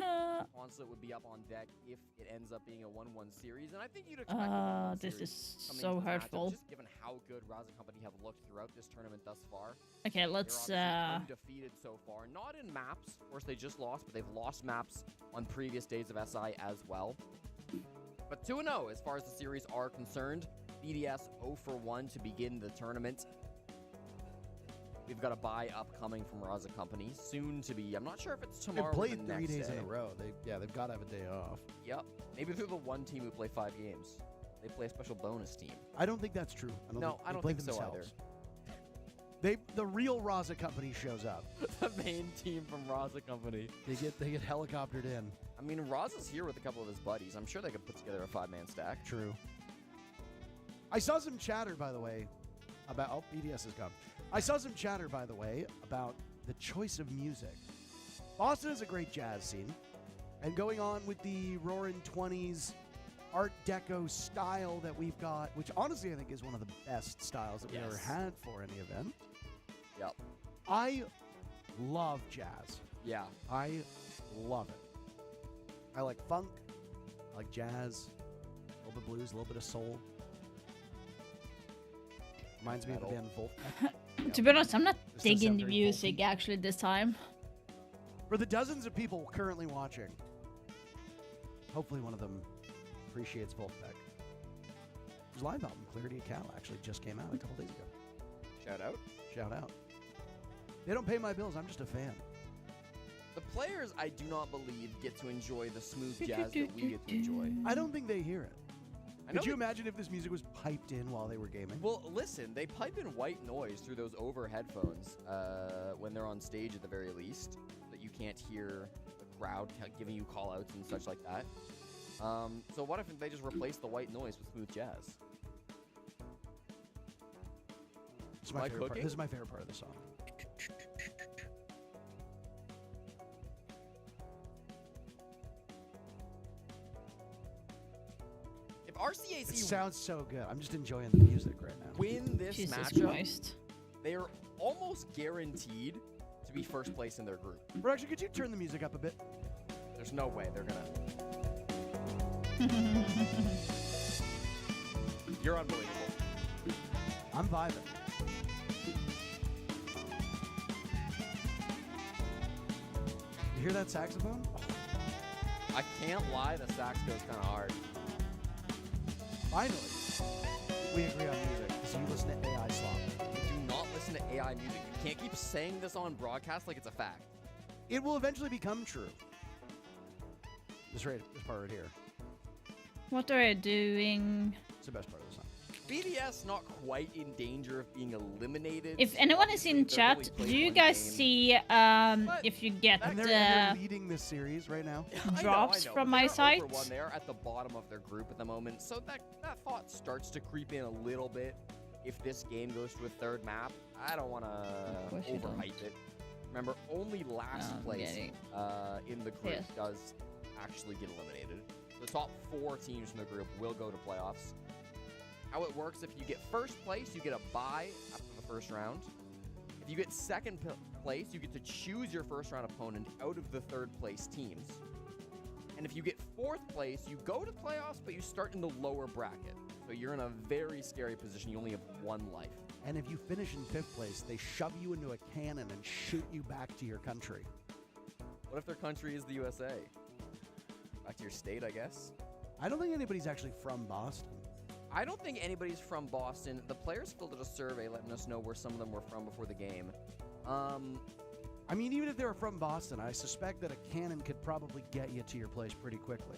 Consulate would be up on deck if it ends up being a 1-1 series, and I think you'd expect a 1-1 This series is coming so into this matchup, hurtful. just given how good Raza Company have looked throughout this tournament thus far. Okay, They're let's obviously undefeated so far, not in maps. Of course, they just lost, but they've lost maps on previous days of SI as well. But 2-0 as far as the series are concerned. BDS 0 for 1 to begin the tournament. We've got a bye upcoming from Raza Company, soon to be. I'm not sure if it's They've tomorrow or played the 3 next days day. in a row. They've got to have a day off. Yep. Maybe they're the one team who play 5 games. They play a special bonus team. I don't think that's true. I don't think they so play either. themselves. The real Raza Company shows up. The main team from Raza Company. They get helicoptered in. I mean, Raza's here with a couple of his buddies. I'm sure they could put together a 5-man stack. True. I saw some chatter, by the way, about... Oh, BDS is gone. I saw some chatter, by the way, about the choice of music. Boston has a great jazz scene. And going on with the Roaring 20s Art Deco style that we've got, which honestly I think is one of the best styles that we've ever had for any event. Yep. I love jazz. Yeah. I love it. I like funk. I like jazz. A little bit of blues, a little bit of soul. Reminds me of the band Wolfpack. To be honest, I'm not This does digging sound the very music folky. actually this time. For the dozens of people currently watching, hopefully one of them appreciates Wolfpack. His live album, Clarity of Cal, actually just came out a couple days ago. Shout out. Shout out. They don't pay my bills. I'm just a fan. The players, I do not believe, get to enjoy the smooth jazz that we get to enjoy. I don't think they hear it. I know Could you they- imagine if this music was piped in while they were gaming? Well, listen, they pipe in white noise through those over headphones when they're on stage at the very least, so that you can't hear the crowd giving you call-outs and such like that. So what if they just replace the white noise with smooth jazz? This is my Am I favorite part. cooking? This is my favorite part of the song. If RCAC It sounds so good. I'm just enjoying the music right now. win this Jesus matchup, Christ. they are almost guaranteed to be first place in their group. Roger, could you turn the music up a bit? There's no way they're gonna. You're unbelievable. I'm vibing. You hear that saxophone? I can't lie, the sax goes kind of hard. Finally, we agree on music because you listen to AI slop. Do not listen to AI music. You can't keep saying this on broadcast like it's a fact. It will eventually become true. This part right here. What are you doing? It's the best part of the song. BDS not quite in danger of being eliminated. If anyone is in Obviously, they've chat, only do played you one guys game. see if you get And they're leading this series right now. drops from my They're site? over one. They are at the bottom of their group at the moment, so that thought starts to creep in a little bit. If this game goes to a third map, I don't want course to you don't. overhype it. Remember, only last I'm place getting in the group pissed. does actually get eliminated. The top 4 teams in the group will go to playoffs. How it works, if you get first place, you get a bye after the first round. If you get second place, you get to choose your first round opponent out of the third place teams. And if you get fourth place, you go to playoffs, but you start in the lower bracket. So you're in a very scary position. You only have 1 life. And if you finish in 5th place, they shove you into a cannon and shoot you back to your country. What if their country is the USA? Back to your state, I guess. I don't think anybody's actually from Boston. I don't think anybody's from Boston. The players filled out a survey letting us know where some of them were from before the game. I mean, even if they were from Boston, I suspect that a cannon could probably get you to your place pretty quickly.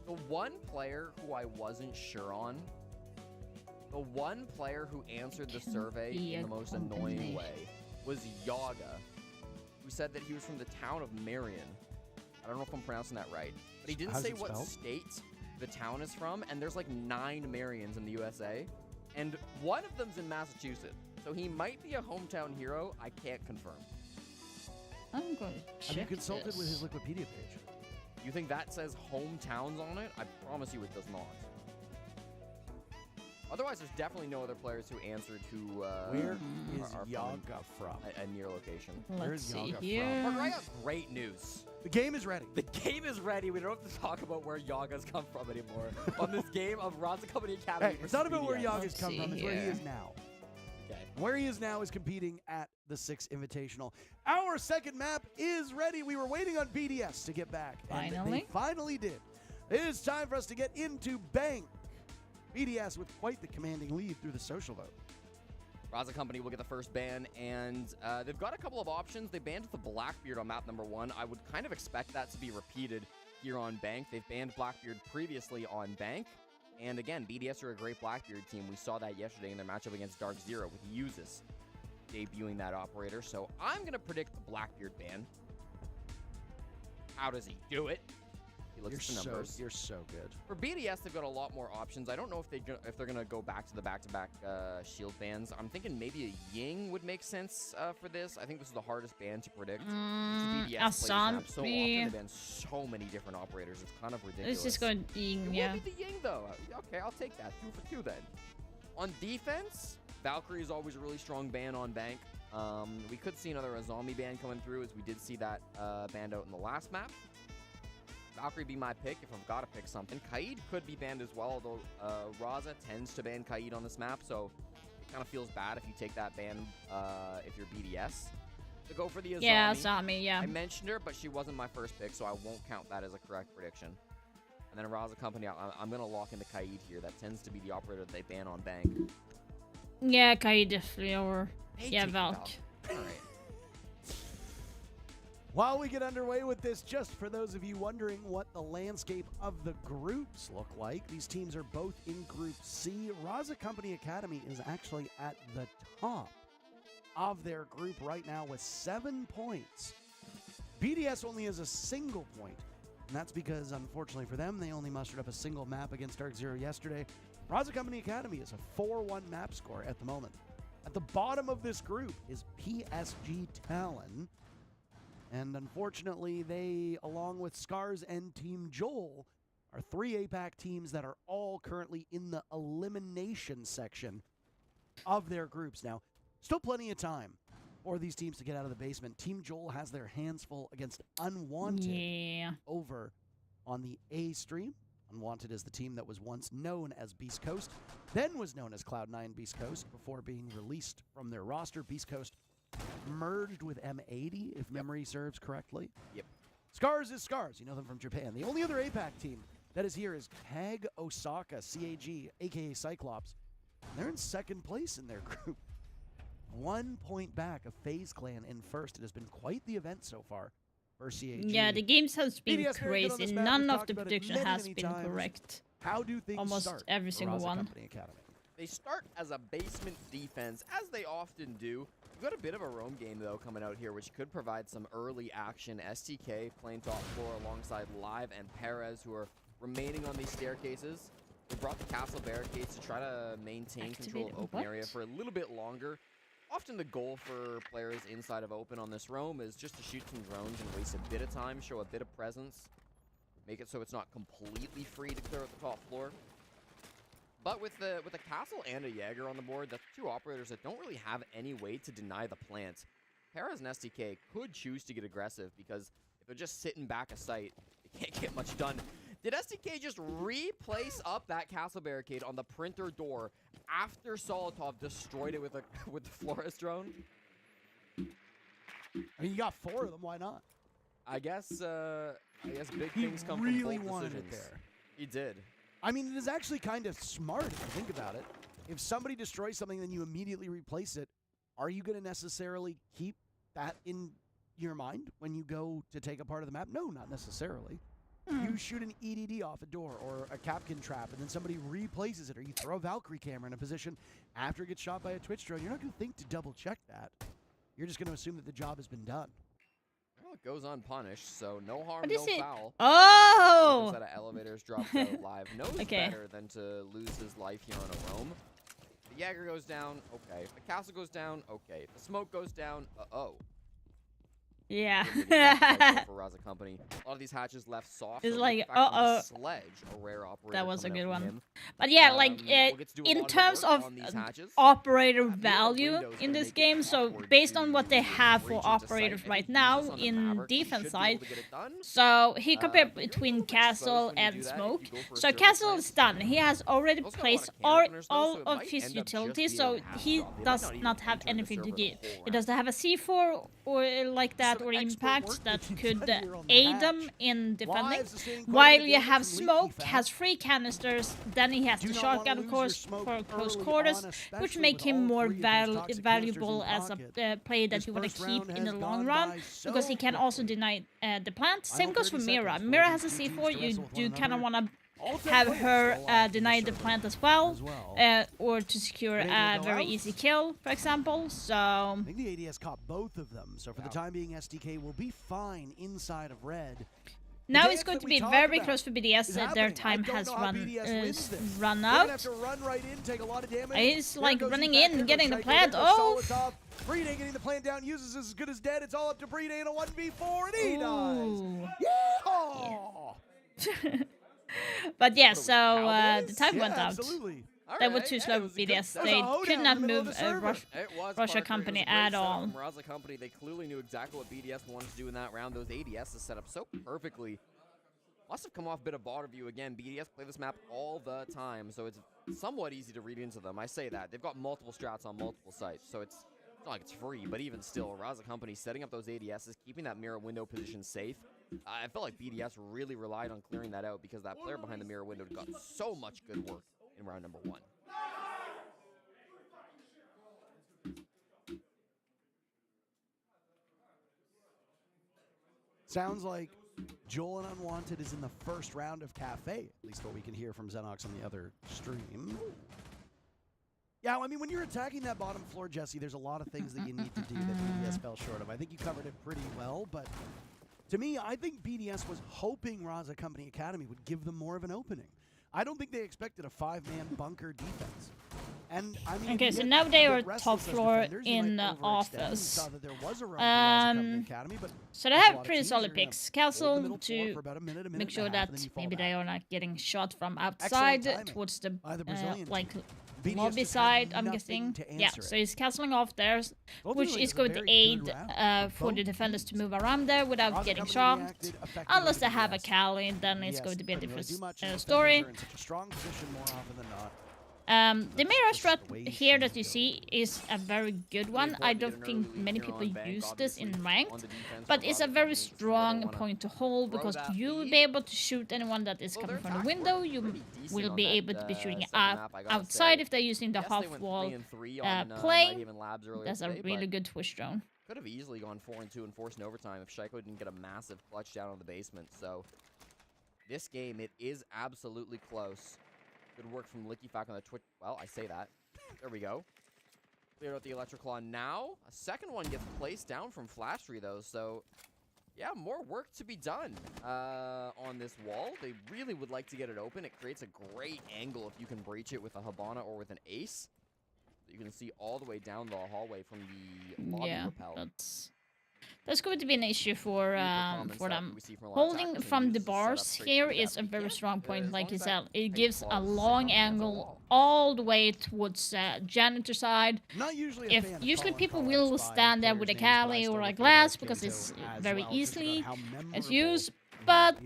The one player who I wasn't sure on, the one player who answered the survey be in a the most company. annoying way was Yaga, who said that he was from the town of Marion. I don't know if I'm pronouncing that right, but he didn't How's say it what spelled? state the town is from, and there's like 9 Marions in the USA, and one of them's in Massachusetts, so he might be a hometown hero. I can't confirm. I'm going to check Have you consulted this. with his Wikipedia page? You think that says hometowns on it? I promise you it does not. Otherwise, there's definitely no other players who answered who Where is are from Yaga from? a near location. Let's Where's see Yaga from? here. Parker, I got great news. The game is ready. The game is ready. We don't have to talk about where Yaga's come from anymore on this game of Raza Company Academy. Hey, it's not about where BDS. Yaga's Let's come from, see it's where he here. is now. Okay. Where he is now is competing at the 6th Invitational. Our second map is ready. We were waiting on BDS to get back. And they Finally. finally did. It is time for us to get into Bank. BDS with quite the commanding lead through the social vote. Raza Company will get the first ban, and they've got a couple of options. They banned the Blackbeard on map number 1. I would kind of expect that to be repeated here on Bank. They've banned Blackbeard previously on Bank. And again, BDS are a great Blackbeard team. We saw that yesterday in their matchup against Dark Zero with Usis debuting that operator. So I'm going to predict the Blackbeard ban. How does he do it? He looks at the numbers. You're so good. For BDS, they've got a lot more options. I don't know if they're gonna go back to the back-to-back shield bans. I'm thinking maybe a Ying would make sense for this. I think this is the hardest ban to predict. BDS plays this map so often. They ban so many different operators. It's kind of ridiculous. This is going to be, It yeah. will be the Ying though. Okay, I'll take that. 2 for 2 then. On defense, Valkyrie is always a really strong ban on Bank. We could see another zombie ban coming through, as we did see that banned out in the last map. Valkyrie be my pick if I've got to pick something. Kaid could be banned as well, although Raza tends to ban Kaid on this map, so it kind of feels bad if you take that ban if you're BDS. To go for the Azami. Yeah, Azami, yeah. I mentioned her, but she wasn't my first pick, so I won't count that as a correct prediction. And then Raza Company, I'm going to lock into Kaid here. That tends to be the operator that they ban on Bank. Yeah, Kai definitely, or They yeah, take Valk. All right. While we get underway with this, just for those of you wondering what the landscape of the groups look like, these teams are both in Group C. Raza Company Academy is actually at the top of their group right now with 7 points. BDS only has a single point, and that's because, unfortunately for them, they only mustered up a single map against Dark Zero yesterday. Raza Company Academy is a 4-1 map score at the moment. At the bottom of this group is PSG Talon. And unfortunately, they, along with Scars and Team Joel, are 3 APAC teams that are all currently in the elimination section of their groups. Now, still plenty of time for these teams to get out of the basement. Team Joel has their hands full against Unwanted Yeah. over on the A stream. Unwanted is the team that was once known as Beast Coast, then was known as Cloud9 Beast Coast before being released from their roster. Beast Coast merged with M80, if memory serves correctly. Yep. Scars is Scars. You know them from Japan. The only other APAC team that is here is CAG Osaka, CAG, a.k.a. Cyclops. They're in second place in their group. 1 point back of FaZe Clan in first. It has been quite the event so far for CAG. Yeah, the games has been BDS very good on crazy. this map. None We've of talked the about it prediction many, has many been times. correct. How do things Almost start every for single Raza one. Company Academy? They start as a basement defense, as they often do. We've got a bit of a roam game, though, coming out here, which could provide some early action. STK playing top floor alongside Live and Perez, who are remaining on these staircases. They brought the castle barricades to try to maintain control of open area for a little bit longer. Often the goal for players inside of open on this roam is just to shoot some drones and waste a bit of time, show a bit of presence, make it so it's not completely free to clear out the top floor. But with a castle and a Jaeger on the board, that's two operators that don't really have any way to deny the plant. Perez and STK could choose to get aggressive because if they're just sitting back a site, they can't get much done. Did STK just replace up that castle barricade on the printer door after Solotov destroyed it with the Flores drone? I mean, you got 4 of them. Why not? I guess big He things come really from bold wanted decisions. it there. He did. I mean, it is actually kind of smart if you think about it. If somebody destroys something, then you immediately replace it. Are you going to necessarily keep that in your mind when you go to take a part of the map? No, not necessarily. You shoot an EDD off a door or a Kapkan trap, and then somebody replaces it, or you throw a Valkyrie camera in a position after it gets shot by a Twitch drone. You're not going to think to double check that. You're just going to assume that the job has been done. Well, it goes unpunished, so no harm, What no is it? foul. Oh! A set of elevators dropped out live. Knows Okay. better than to lose his life here on a roam. The Jaeger goes down, okay. If the castle goes down, okay. If the smoke goes down, uh-oh. Yeah. For Raza Company. A lot of these hatches left soft. It's so like, in fact, on the uh-oh. Sledge, a rare operator That was a coming good out from one. him. But yeah, like, We'll get to do a in lot of terms work of on these hatches. operator Mirror value Window's in gonna this make it game, so awkward based to on what they have for breach into site. operators I think right Aegis now on the in Maverick defense should be able side, to get it done. so he compared but you're a between little bit exposed Castle when you and do that if Smoke. you go for a So circle Castle plant. is done. He has already Also got a lot placed of cannon openers, though, all so it of might his end up just utilities, being a so half he job. They might does not even not have enter the anything to server the give. whole He doesn't have a C4 or like that, Some or expert impact work that that you've could done here on the aid hatch. them in defending. Lives sustained quite a While bit of you damage have from leaky Smoke, fat. has 3 canisters, then he has Do the not wanna shotgun, of lose your course, smoke for close early quarters, on, which especially make with him all more 3 of these toxic valuable canisters as in a player that This you want to first round keep in the has long gone run, by because he so can also quickly. deny the plant. Same Final goes for 30 Mira. seconds Mira for has a these two teams C4, to you wrestle with do one kind of another. want to All 10 have players her still alive in deny the server plant as well, as well. or to secure Ready a to go very out? easy kill, for example. So I think the ADS caught both of them, so for the Wow. time being, SDK will be fine inside of red. now dance it's going that to we be talked very about close for BDS. is Their happening. time I don't has know how BDS wins this. run They're gonna out. have to run right in, take a lot of damage. He's There like goes running Evac, in, there getting goes the Psycho, plant. there goes Oh! Solotov. Brede getting the plant down, uses as good as dead. It's all up to Brede in a 1v4, and he Ooh. dies. Yeah! But yeah, so the Cowboys? time Yeah, went out. absolutely. They were Alright, too yeah, slow it with was a good BDS. start. That was They a hoedown could in not the middle of move the server. Rush. It was Russia Parker. Company It was a great at setup all. from Raza Company. They clearly knew exactly what BDS wanted to do in that round. Those ADS is set up so perfectly. Must have come off a bit of bottom view again. BDS play this map all the time, so it's somewhat easy to read into them. I say that. They've got multiple strats on multiple sites, so it's not like it's free, but even still, Raza Company setting up those ADSs, keeping that mirror window position safe. I felt like BDS really relied on clearing that out because that player behind the mirror window got so much good work in round number 1. Sounds like Joel and Unwanted is in the first round of Cafe, at least what we can hear from Xenox on the other stream. Yeah, I mean, when you're attacking that bottom floor, Jesse, there's a lot of things that you need to do that BDS fell short of. I think you covered it pretty well, but to me, I think BDS was hoping Raza Company Academy would give them more of an opening. I don't think they expected a 5-man bunker defense. And I mean, Okay, if you so get now they a are bit restless top as floor defenders, you in might overextend. We office. saw that there was a run for Raza Company Academy, but So they there's a have lot of pretty teams solid that are gonna picks. hold the Castle middle floor to for about a minute and make a sure half, that and then you fall maybe back. they are not getting shot from Excellent outside timing towards the by the Brazilian like team. BDS lobby just had side, I'm nothing guessing. to Yeah, answer so it. he's castling off there, Ultimately, which it is was a going to very aid good round for the both defenders to teams. move around there without Raza getting Company shocked. reacted effectively Unless to they have a BDS. Cali, then it's BDS going to be a couldn't really different do much, and defenders story. are in such a strong position more often than not. The mirror strat here that you see is a very good one. I don't think many people use this in ranked, but it's a very strong point to hold because you will be able to shoot anyone that is coming from the window. You will be able to be shooting outside if they're using the half wall play. That's a really good twitch drone. Could have easily gone 4-2 and forced an overtime if Shaiko didn't get a massive clutch down on the basement. So this game, it is absolutely close. Good work from LickyFac on the Twitch. Well, I say that. There we go. Cleared out the Electroclaw now. A second one gets placed down from Flashtree, though. So, yeah, more work to be done on this wall. They really would like to get it open. It creates a great angle if you can breach it with a Hibana or with an Ace. You can see all the way down the hallway from the lobby rappel. That's going to be an issue for them. Holding from the bars here is a very strong point, like you said. It gives a long angle all the way towards janitor side. Usually people will stand there with a Kali or a glass because it's very easily used. But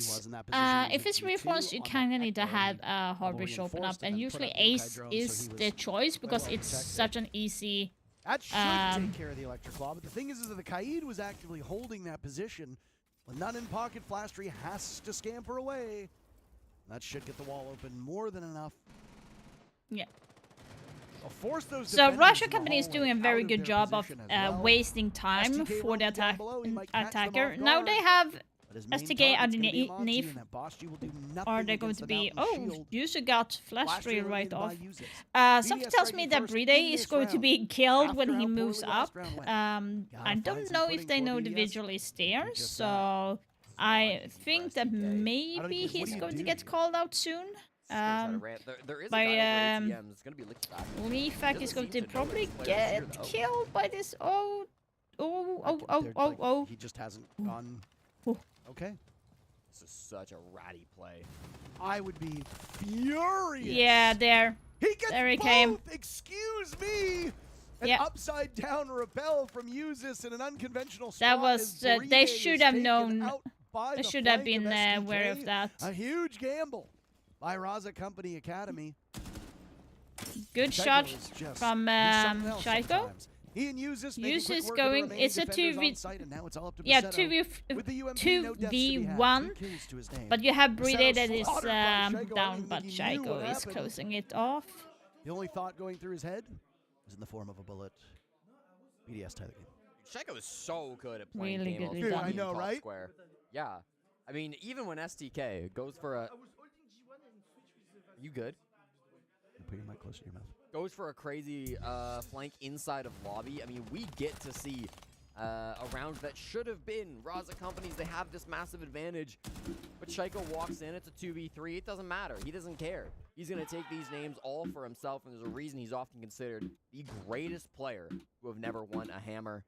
if it's reinforced, you kind of need to have a hard bridge open up, and usually Ace is the choice because it's such an easy. That should take care of the Electroclaw, but the thing is that the Kaid was actively holding that position. With none in pocket, Flashtree has to scamper away. That should get the wall open more than enough. Yeah. Force those so Russia Company is doing a very good job of wasting time for the attacker. Now they have STK underneath. Are they going to be... Oh, User got Flashtree right off. Something tells me that Bride is going to be killed when he moves up. I don't know if they know the vigil is there, so I think that maybe he's going to get called out soon. By LickyFac is going to probably get killed by this. Oh. He just hasn't gone. Okay. This is such a ratty play. I would be furious. Yeah, there. There he came. Excuse me. An upside down repel from Usis in an unconventional spot. That was. They should have known. They should have been aware of that. A huge gamble by Raza Company Academy. Good shot from Shaiko. He and Usis is going. It's a 2v1, but you have Bride that is down, but Shaiko is closing it off. The only thought going through his head is in the form of a bullet. BDS tie the game. Shaiko is so good at playing really game good. I know, right? Square. Yeah, I mean, even when STK goes for a. You good? Put your mic closer to your mouth. Goes for a crazy flank inside of lobby. I mean, we get to see a round that should have been Raza Company's. They have this massive advantage. But Shaiko walks in. It's a 2v3. It doesn't matter. He doesn't care. He's going to take these names all for himself, and there's a reason he's often considered the greatest player to have never won a hammer.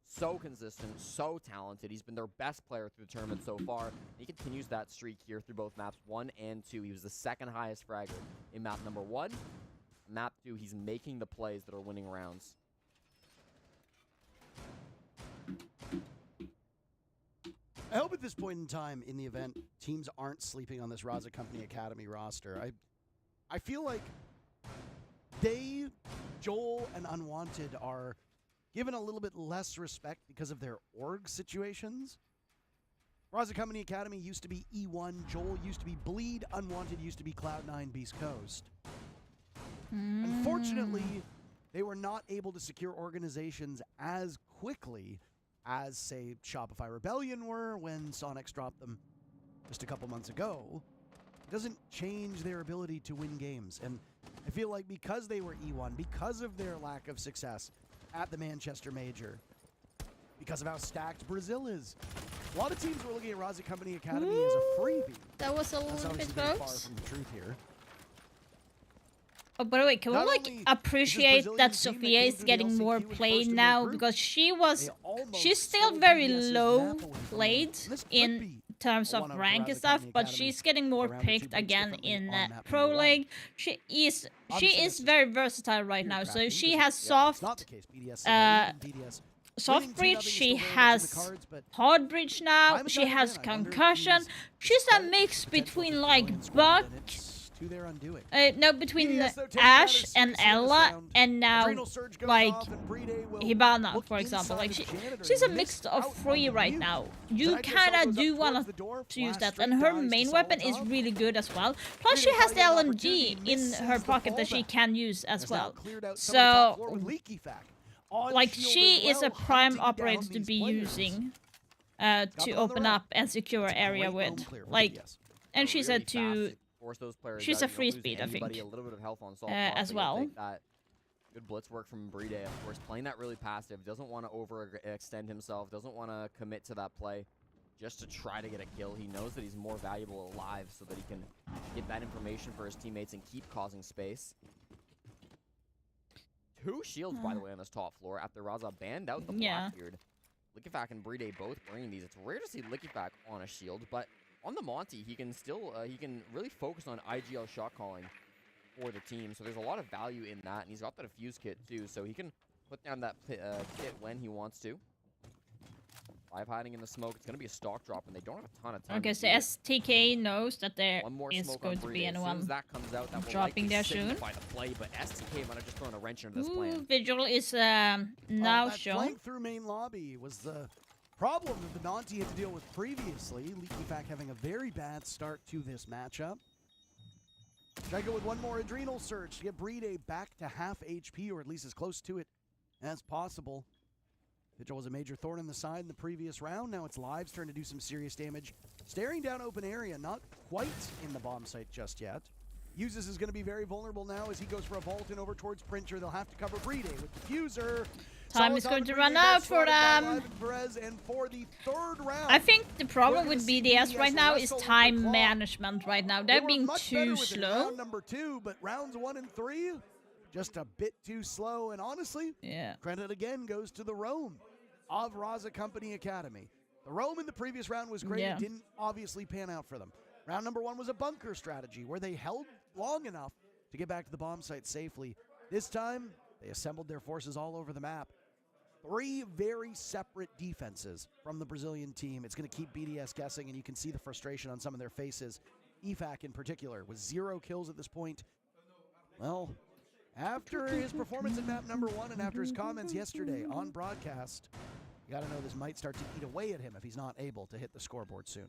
So consistent, so talented. He's been their best player through the tournament so far. He continues that streak here through both maps 1 and 2. He was the second highest fragger in map number 1. Map 2, he's making the plays that are winning rounds. I hope at this point in time in the event, teams aren't sleeping on this Raza Company Academy roster. I feel like they, Joel, and Unwanted are given a little bit less respect because of their org situations. Raza Company Academy used to be E1, Joel used to be Bleed, Unwanted used to be Cloud9 Beast Coast. Unfortunately, they were not able to secure organizations as quickly as, say, Shopify Rebellion were when Sonics dropped them just a couple months ago. It doesn't change their ability to win games. And I feel like because they were E1, because of their lack of success at the Manchester Major, because of how stacked Brazil is, a lot of teams were looking at Raza Company Academy as a freebie. That was a little bit far close. from the truth here. Oh, by the way, can we like appreciate that Sophia is getting more played now because she's still very low played in terms of rank and stuff, but she's getting more picked again in Pro League. She is very versatile right now. So she has soft bridge, she has hard bridge now, she has concussion. She's a mix between like Buck to their undoing. No, between BDS, though, taking Ash matters and seriously in this Ella, round. and now Adrenal surge goes like off, and Brede will Hibana, look for example. Like inside of Janitor. she's a He mix missed of out three on right mute. now. You Zanakiel kind goes of up do towards want the door, to use flash that, straight and her dives to main weapon is Solitov. really good as well. Plus, Brede she has the finding an LMG opportunity, in misses her the pocket that she fallback. can use as Has now well. cleared out some of the top floor So, with Leaky Fac. On like shield she as is a well, prime hunting down operator to these be players. using Got to them on the open run. up and secure It's a area great roam with. clear for Like, BDS. and she Really said fast to force those players she's out. a You don't free lose speed, I anybody, think, a little bit of health on Salt as Top, well. Take that. Good blitz work from Brede, of course, playing that really passive. Doesn't want to overextend himself. Doesn't want to commit to that play just to try to get a kill. He knows that he's more valuable alive so that he can get that information for his teammates and keep causing space. 2 shields, by the way, on this top floor after Raza banned out the Yeah. Blackbeard. Lickifak and Brede both bringing these. It's rare to see Lickifak on a shield, but on the Monty, he can still he can really focus on IGL shot calling for the team. So there's a lot of value in that, and he's got that Fuse kit too, so he can put down that kit when he wants to. 5 hiding in the smoke. It's going to be a stock drop, and they don't have a ton of time. okay, to so do it. STK knows that there One more is smoke going on to Brede. be As soon anyone as that comes out, that will dropping likely there soon. signify the play, but STK might have just thrown a wrench into this Ooh, plan. Vigil is now that shown. flank through main lobby was the problem that the Nanti had to deal with previously. Leaky Fac having a very bad start to this matchup. Shaiko with one more Adrenal Surge to get Brede back to half HP, or at least as close to it as possible. Vigil was a major thorn in the side in the previous round. Now it's Live's turn to do some serious damage. Staring down open area, not quite in the bomb site just yet. Uses is going to be very vulnerable now as he goes for a vault in over towards Printer. They'll have to cover Brede with Diffuser. Time is Solitov going and to Brede run both out for slotted by them. Live and Perez, and for the third round, I think the problem We're with gonna see BDS BDS right now is wrestle with the time clock. management right now. they They're were being much better too with it in slow. round number 2, but rounds 1 and 3, just a bit too slow. And honestly, Yeah. credit again goes to the Roam of Raza Company Academy. The Roam in the previous round was great. Yeah. It didn't obviously pan out for them. Round number 1 was a bunker strategy where they held long enough to get back to the bomb site safely. This time, they assembled their forces all over the map. 3 very separate defenses from the Brazilian team. It's going to keep BDS guessing, and you can see the frustration on some of their faces. EFAC in particular, with 0 kills at this point. Well, after his performance in map number 1 and after his comments yesterday on broadcast, you got to know this might start to eat away at him if he's not able to hit the scoreboard soon.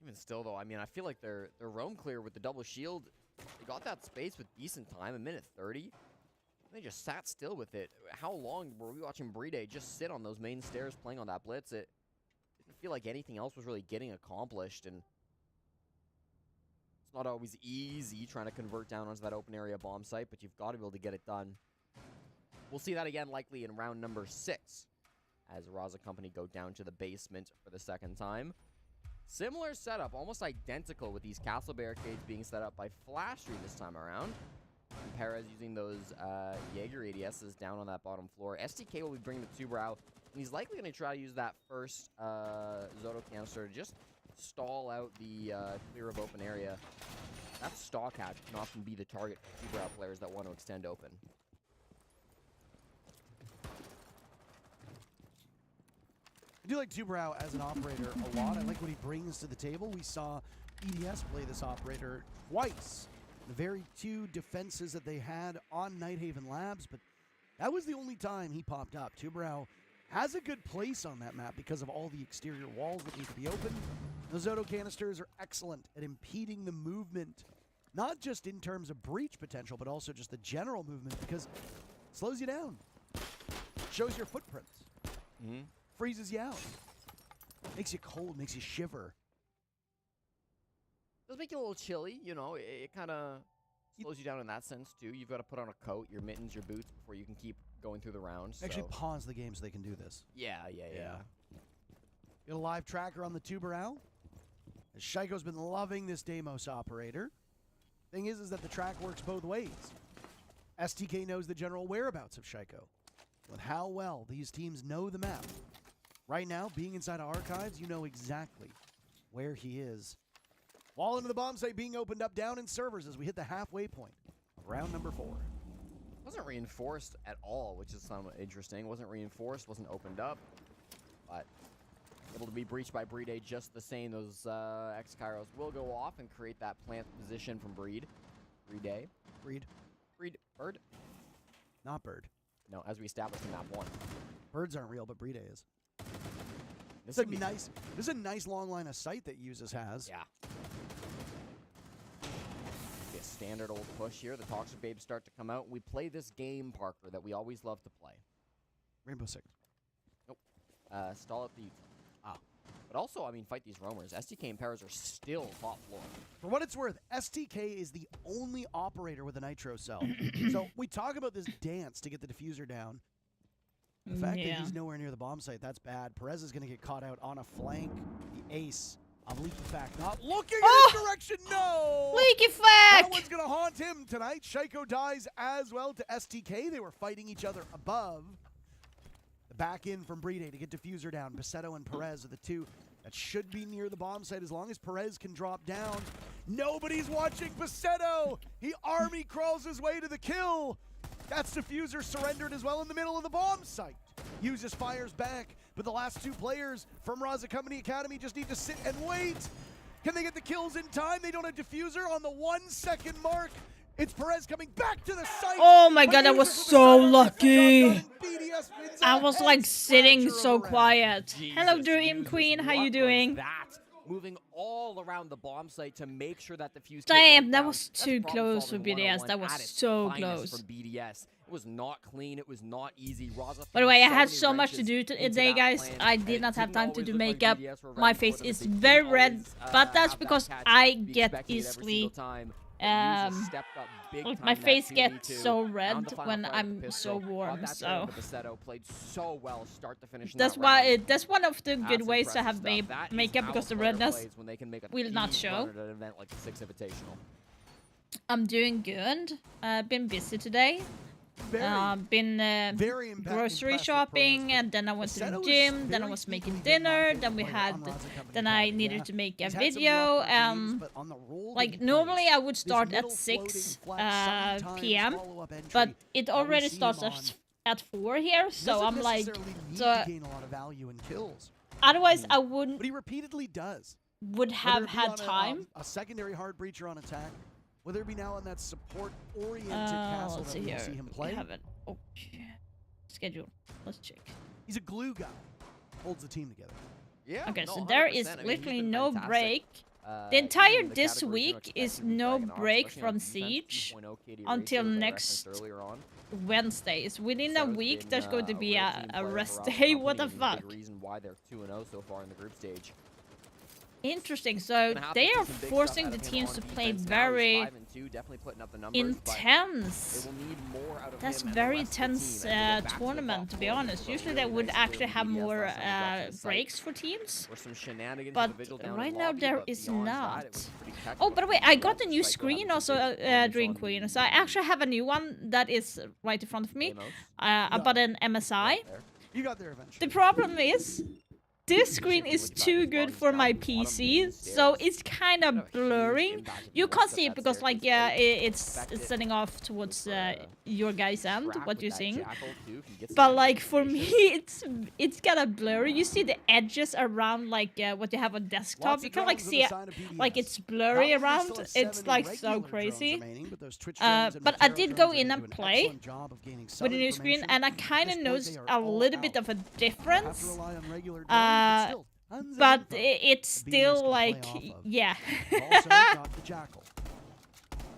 Even still, though, I mean, I feel like they're roam clear with the double shield. They got that space with decent time, 1:30. They just sat still with it. How long were we watching Brede just sit on those main stairs playing on that blitz? It didn't feel like anything else was really getting accomplished, and it's not always easy trying to convert down onto that open area bomb site, but you've got to be able to get it done. We'll see that again likely in round number 6 as Raza Company go down to the basement for the second time. Similar setup, almost identical with these castle barricades being set up by Flashtree this time around. And Perez using those Jaeger ADSs down on that bottom floor. STK will be bringing the Tubrow, and he's likely going to try to use that first Zoto canister to just stall out the clear of open area. That stock hatch can often be the target for Tubrow players that want to extend open. I do like Tubrow as an operator a lot. I like what he brings to the table. We saw EDS play this operator twice. The very 2 defenses that they had on Nighthaven Labs, but that was the only time he popped up. Tubrow has a good place on that map because of all the exterior walls that need to be open. Those Zoto canisters are excellent at impeding the movement, not just in terms of breach potential, but also just the general movement, because it slows you down, shows your footprints. Freezes you out. Makes you cold, makes you shiver. Does make you a little chilly, you know, it kind of slows you down in that sense too. You've got to put on a coat, your mittens, your boots before you can keep going through the round. Actually pause the game so they can do this. Yeah. Get a live tracker on the Tubrow. Shaiko's been loving this Deimos operator. Thing is that the track works both ways. STK knows the general whereabouts of Shaiko. With how well these teams know the map. Right now, being inside of Archives, you know exactly where he is. Wall into the bomb site being opened up down in servers as we hit the halfway point of round number 4. Wasn't reinforced at all, which is somewhat interesting. Wasn't reinforced, wasn't opened up. But able to be breached by Breed A just the same. Those X-Kairos will go off and create that plant position from Breed. Breed A. Breed. Bird? Not Bird. No, as we established in map 1. Birds aren't real, but Breed A is. This This would be is a nice long line of sight that Uses has. Yeah. Be a standard old push here. The Toxic Babes start to come out. We play this game, Parker, that we always love to play. Rainbow Six. Nope. Stall at the utility. But also, I mean, fight these roamers. STK and Paras are still top floor. For what it's worth, STK is the only operator with a nitro cell. So we talk about this dance to get the diffuser down. The fact that he's nowhere near the bomb site, that's bad. Perez is going to get caught out on a flank. The ace of Leaky Fact not looking in his direction. No! Leaky That Fact! one's going to haunt him tonight. Shaiko dies as well to STK. They were fighting each other above. The back in from Breed A to get diffuser down. Paceto and Perez are the two that should be near the bomb site as long as Perez can drop down. Nobody's watching Paceto. He army crawls his way to the kill. That's diffuser surrendered as well in the middle of the bomb site. Uses fires back, but the last two players from Raza Company Academy just need to sit and wait. Can they get the kills in time? They don't have diffuser on the 1 second mark. It's Perez coming back to the site. Oh my god, I User was for so Paceto. lucky. BDS wins I a was head like sitting scratcher so of a round. quiet. Hello, Jesus, Dream users, Queen. How you what was doing? That moving all around the bomb site to make sure that the fuse. Damn, that was too close for BDS. That was so close. From BDS, it was not clean. It was not easy. Raza By the way, I threw had many so much to wrenches do into today, that guys. plan, I and did it not have didn't time to always do look like makeup. BDS were ready My for face them. is They didn't very red, always, but that's have that because catch I be get expected every single easily time. But User um, stepped up big like time my in that face 2v2. gets so Found red the final when fire with I'm the so pistol. warm, Got that so turn, but Paceto played so well start to finish in that's that why round. that's one of the good That's ways to impressive have stuff. That is makeup how because the a player redness plays when they can make a will not clean show. run at an event like the Six Invitational. I'm doing good. Been busy today. Very, Been very grocery impressive shopping, Perez, and then I went to the Paceto is gym. Then I very was making equally good dinner. market Then we player had. on Raza Company Then I Academy, needed yeah. to make a He's had some video. rougher games, but on the roll that Like he normally plays, I would this start middle at 6 floating flat sometimes p.m. follow-up entry but it that we already see starts him at 4 here. So doesn't I'm like, necessarily need so to gain a lot of value in kills, otherwise I but wouldn't he repeatedly does. would Whether have it be had on time. a secondary hard breacher on attack, whether it be now on that support-oriented castle Let's that see we will here. see him We play. have it. Oh, schedule. Let's check. He's a glue guy, holds the team together. Yeah. Okay, no, so there 100%. is I mean, he's literally been no fantastic. break. The Even entire in the this categories you week don't is expect him to be no dragging off, break especially on from defense, Siege 2.0 KD until ratio, as I next referenced earlier on. Wednesdays. Within So a it's week, been, there's going to be real a team player rest for Raza day. What the Company, and fuck? the big reason why they're 2-0 so far in the group stage. Interesting. So Gonna have to they see are some big stuff forcing out the of him teams on to play defense now. He's very 5-2, definitely putting up the numbers, but intense. they will need more out of That's him and the very rest of the tense team as they get back to the tournament, top to be four. honest. But Usually really they would nice to actually hear have BDS more last time he got to the site. breaks for teams. Or some shenanigans But with Vigil down in right now lobby, there but is beyond that, not. it was pretty Oh, technical. by the way, I got a new Psycho screen having also, some big moments Dream on Queen. the So I actually have a new one that is right in front of me. Demos. I bought an MSI. There. You got there eventually. The problem is, this screen is too good for my PC, so it's kind of blurring. You can't see it because, like, yeah, it's setting off towards your guys' end, what you're seeing. But like for me, it's kind of blurry. You see the edges around like what you have on desktop. Lots You of can like drones see are it, the sign of BDS. like it's Not blurry only around. still have It's 7 like so regular drones crazy. remaining, but those Twitch drones and But I Matero did drones go are in gonna and do an play excellent job of gaining some with a new screen, information. and I At kind this of point, noticed they are a all little out. bit of a They'll have to difference. rely on regular drones, Uh, but still, tons of But info it's BDS still can play like, off of. yeah. Also got the Jackal.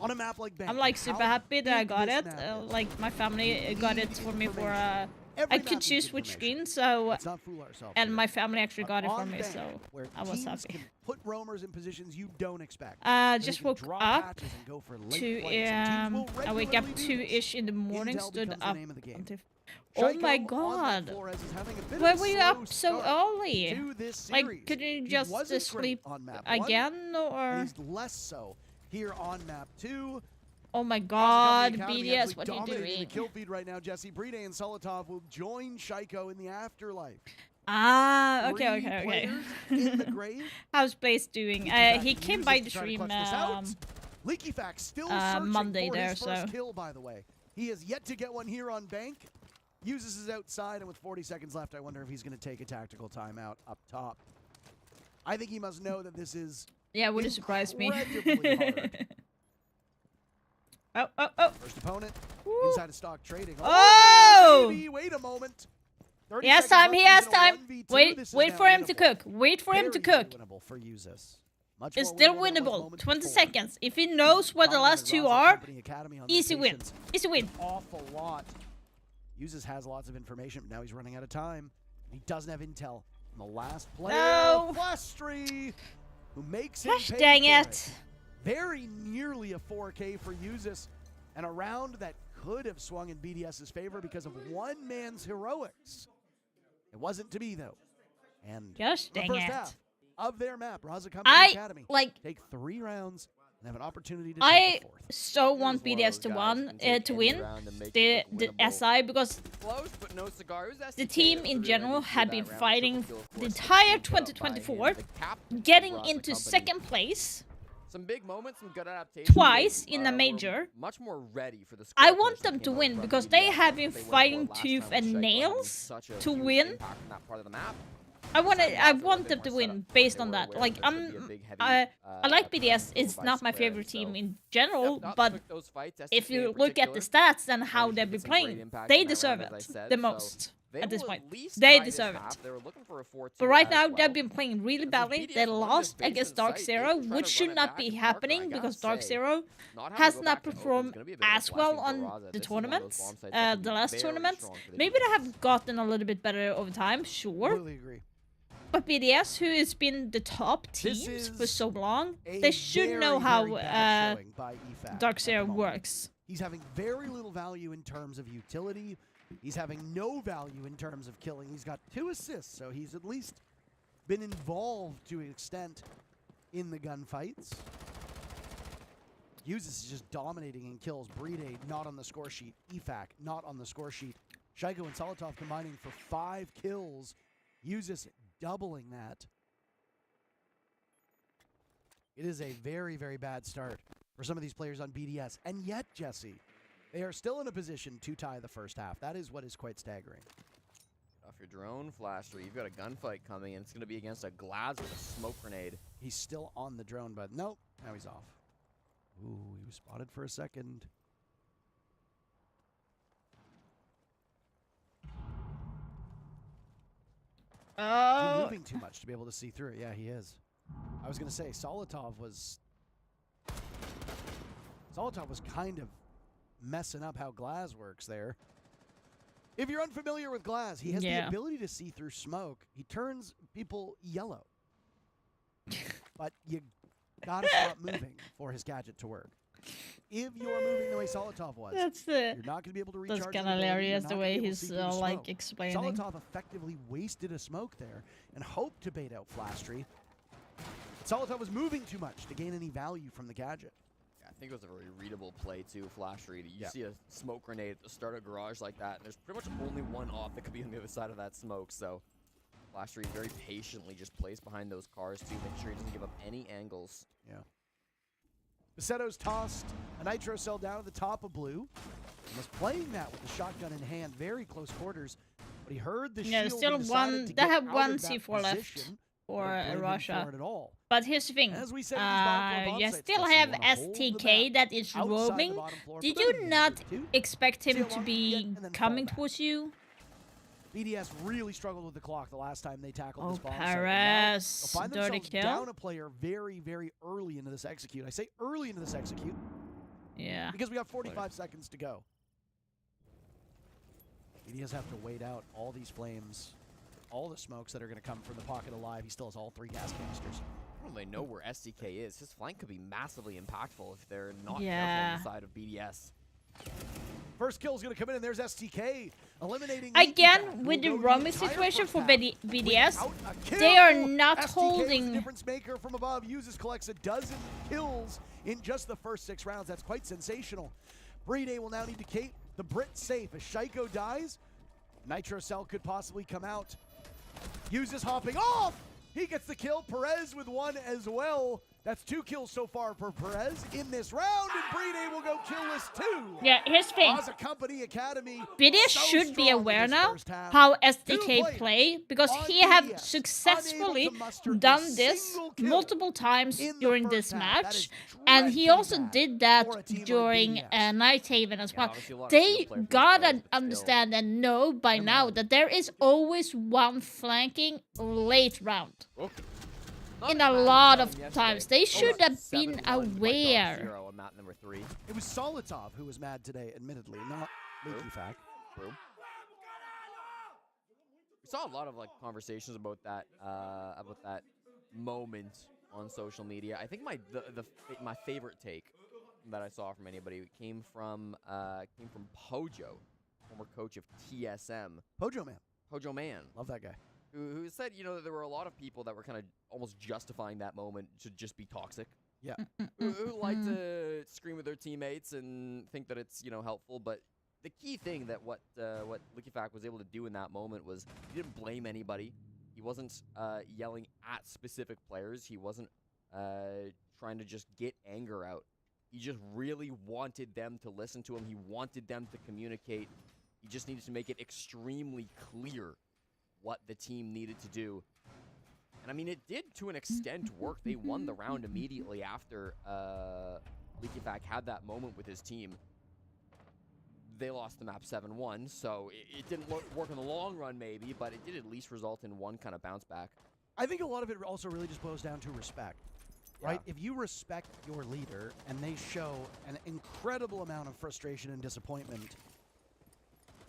On a map like Bank, I'm like super how happy that I big got this it. map is. Like my family got it for me for Every I map could needs choose which information. screen, so Let's not fool ourselves and here. my family actually But got it for on me, Bank, so where I was teams happy. can put roamers in positions you don't expect. where they Just can woke draw up. patches and go for late 2 flights, and teams will I wake up regularly do this. 2-ish in the morning, Intel stood becomes the up name of the game. until... Shaiko Oh my on that god! Flores is having a bit Why of a were you slow up so start early? to this Like, series. could you He just wasn't great sleep on map 1, again, and or... he's less so here on map 2. Oh my Raza god, Company Academy BDS, absolutely what are you dominating doing? the kill feed right now. Jesse Bride and Solotov will join Shaiko in the afterlife. Ah, okay, 3 okay, okay. players in the grave. How's Blaze doing? Leaky Fact He came by uses the to try to stream, clutch this out. Leaky Fact still searching Monday for there, his first so... kill, by the way. He has yet to get one here on Bank. Uses is outside, and with 40 seconds left, I wonder if he's going to take a tactical timeout up top. I think he must know that this is Yeah, would have surprised me. incredibly hard. Oh. First opponent, Woo. inside of stock trading. Oh! Baby, wait a moment. 30 He has seconds time, left, he he's has in a time. 1v2. Wait, This is wait now for him to winnable. cook. Wait for him to Very cook. winnable for Usus. Much It's more still winnable than it was winnable. moments 20 before. seconds. If he knows where the Combine last with two Raza are, Company Academy on their easy win. patience. Easy win. Awful lot. Usus has lots of information, but now he's running out of time. He doesn't have intel. And the last player, No. Flastry, who makes Gosh it. dang it. Very nearly a 4K for Usus, and a round that could have swung in BDS's favor because of one man's heroics. It wasn't to be, though. And Gosh the dang first it. half of their map, Raza Company I, Academy, like, take 3 rounds and have an opportunity to I take the 4th. so want Here's one of BDS those to guys who can take to any win round and make the it look winnable. SI because Close, but no cigar. It was the SDK team that in really general did had that been round. fighting Triple kill, of the course, entire put up by him. 2024, The captain of getting Raza into Company. second place. Some big moments, some good adaptations. Twice in a We're major. much more ready for the I squad want push that them to came out win from because BDS they than have been they went for fighting last tooth time with and Shaco having nails such a to huge win. impact on that part of the map. I Some want guys them were to a bit more win set up based for it. on They that. were aware Like that this would be a big, heavy, I like BDS. blow It's by not my Square, favorite team so- in general, Yep, Dots but took those fights, if SDK you in look at the particular. stats and how Managed to they've get been some great playing, impact they in that deserve round, as I it said, the so most they at this will point. at least They try this deserve half. it. They were looking for a 4-2 But right as now, well. they've been playing really Since badly. BDS They won lost this against basement Dark site, Zero, they could try which to should run it not back be to Parker, happening I because gotta Dark say. Zero Not having has to go not back to open is performed gonna be a bit of a as well blessing for on Raza. the This is one of those tournaments, bomb sites that can the be last very tournaments. strong for the Maybe they have gotten a little bit better over time, sure. Completely agree. But BDS, who has been the top This teams for is so long, A they should very, know how very bad showing by EFAC Dark at the Zero moment. works. He's having very little value in terms of utility. He's having no value in terms of killing. He's got 2 assists, so he's at least been involved to an extent in the gunfights. Usus is just dominating in kills. Brede not on the score sheet. EFAC not on the score sheet. Shaiko and Solotov combining for 5 kills. Usus doubling that. It is a very, very bad start for some of these players on BDS. And yet, Jesse, they are still in a position to tie the first half. That is what is quite staggering. Off your drone, Flasher. You've got a gunfight coming, and it's going to be against a Glaz with a smoke grenade. He's still on the drone, but nope, now he's off. Ooh, he was spotted for a second. Is he Oh, moving too much to be able to see through it? Yeah, he is. I was going to say, Solotov was kind of messing up how Glaz works there. If you're unfamiliar with Glaz, he has the ability to see through smoke. He turns people yellow. But you gotta stop moving for his gadget to work. If you're moving the way Solotov was, that's you're not going to be able to recharge. that's kind his of ability, you're hilarious not the gonna way be able to he's see through the like smoke. explaining. Solotov effectively wasted a smoke there and hoped to bait out Flastry. Solotov was moving too much to gain any value from the gadget. Yeah, I think it was a very readable play, too, Flasher. You Yeah. see a smoke grenade at the start of a garage like that, and there's pretty much only one op that could be on the other side of that smoke, so Flasher very patiently just plays behind those cars, too, making sure he doesn't give up any angles. Yeah. Bassetto's tossed a nitro cell down at the top of blue. And was playing that with the shotgun in hand, very close quarters. But he heard the shield still and decided one. to They get have out one of that C4 left position. for Don't blame him Russia. for it at all. But here's the thing. As we said, these bottom floor bomb You sites, still Jesse, have wanna hold the STK map that is outside the roaming. bottom floor Did for you them not to expect see him how to long he be can get and then fall coming back. towards you? BDS really struggled with the clock the last time they tackled Oh, this bomb site. And now Perez. they'll find Dirty themselves kill. down a player very, very early into this execute. I say early into this execute Yeah. because we got 45 seconds to go. BDS have to wait out all these flames, all the smokes that are going to come from the pocket alive. He still has all 3 gas canisters. I don't really know where SDK is. His flank could be massively impactful if they're not careful Yeah. on the side of BDS. First kill is going to come in, and there's STK eliminating. Again, with the roaming situation for BDS, they are not STK holding. Was the difference maker from above. Uses, collects a dozen kills in just the first 6 rounds. That's quite sensational. Brede will now need to keep the Brit safe. As Shaiko dies, Nitro Cell could possibly come out. Uses hopping off. He gets the kill. Perez with one as well. That's 2 kills so far for Perez in this round, and Brede will go killless too. Yeah, here's the thing. Raza Company Academy. BDS so should be strong in aware this now first half. how 2 SDK players play, because on he have BDS, successfully unable to muster a done this single kill multiple times in the during first this half. That match, is and he dreadfully also bad did that for a team like during BDS. Nighthaven as Yeah, well. obviously a lot of They skill player for gotta players, but still. understand and know by now that there is always one flanking late round. Okay. In Not a bad lot time of yesterday. times. They should have 7-1 been by Dog aware. Zero on map number 3. It was Solitov who was mad today, admittedly, not Leaky Fact. True. We saw a lot of like conversations about that moment on social media. I think my favorite take that I saw from anybody came from Pojo, former coach of TSM. Pojo Man. Pojo Man, Love that guy. who said, you know, there were a lot of people that were kind of almost justifying that moment to just be toxic. Yeah. who like to scream with their teammates and think that it's, you know, helpful, but the key thing that what LickyFac was able to do in that moment was he didn't blame anybody. He wasn't yelling at specific players. He wasn't trying to just get anger out. He just really wanted them to listen to him. He wanted them to communicate. He just needed to make it extremely clear what the team needed to do. And I mean, it did to an extent work. They won the round immediately after LickyFac had that moment with his team. They lost the map 7-1, so it didn't work in the long run maybe, but it did at least result in one kind of bounce back. I think a lot of it also really just boils down to respect, right? If you respect your leader and they show an incredible amount of frustration and disappointment,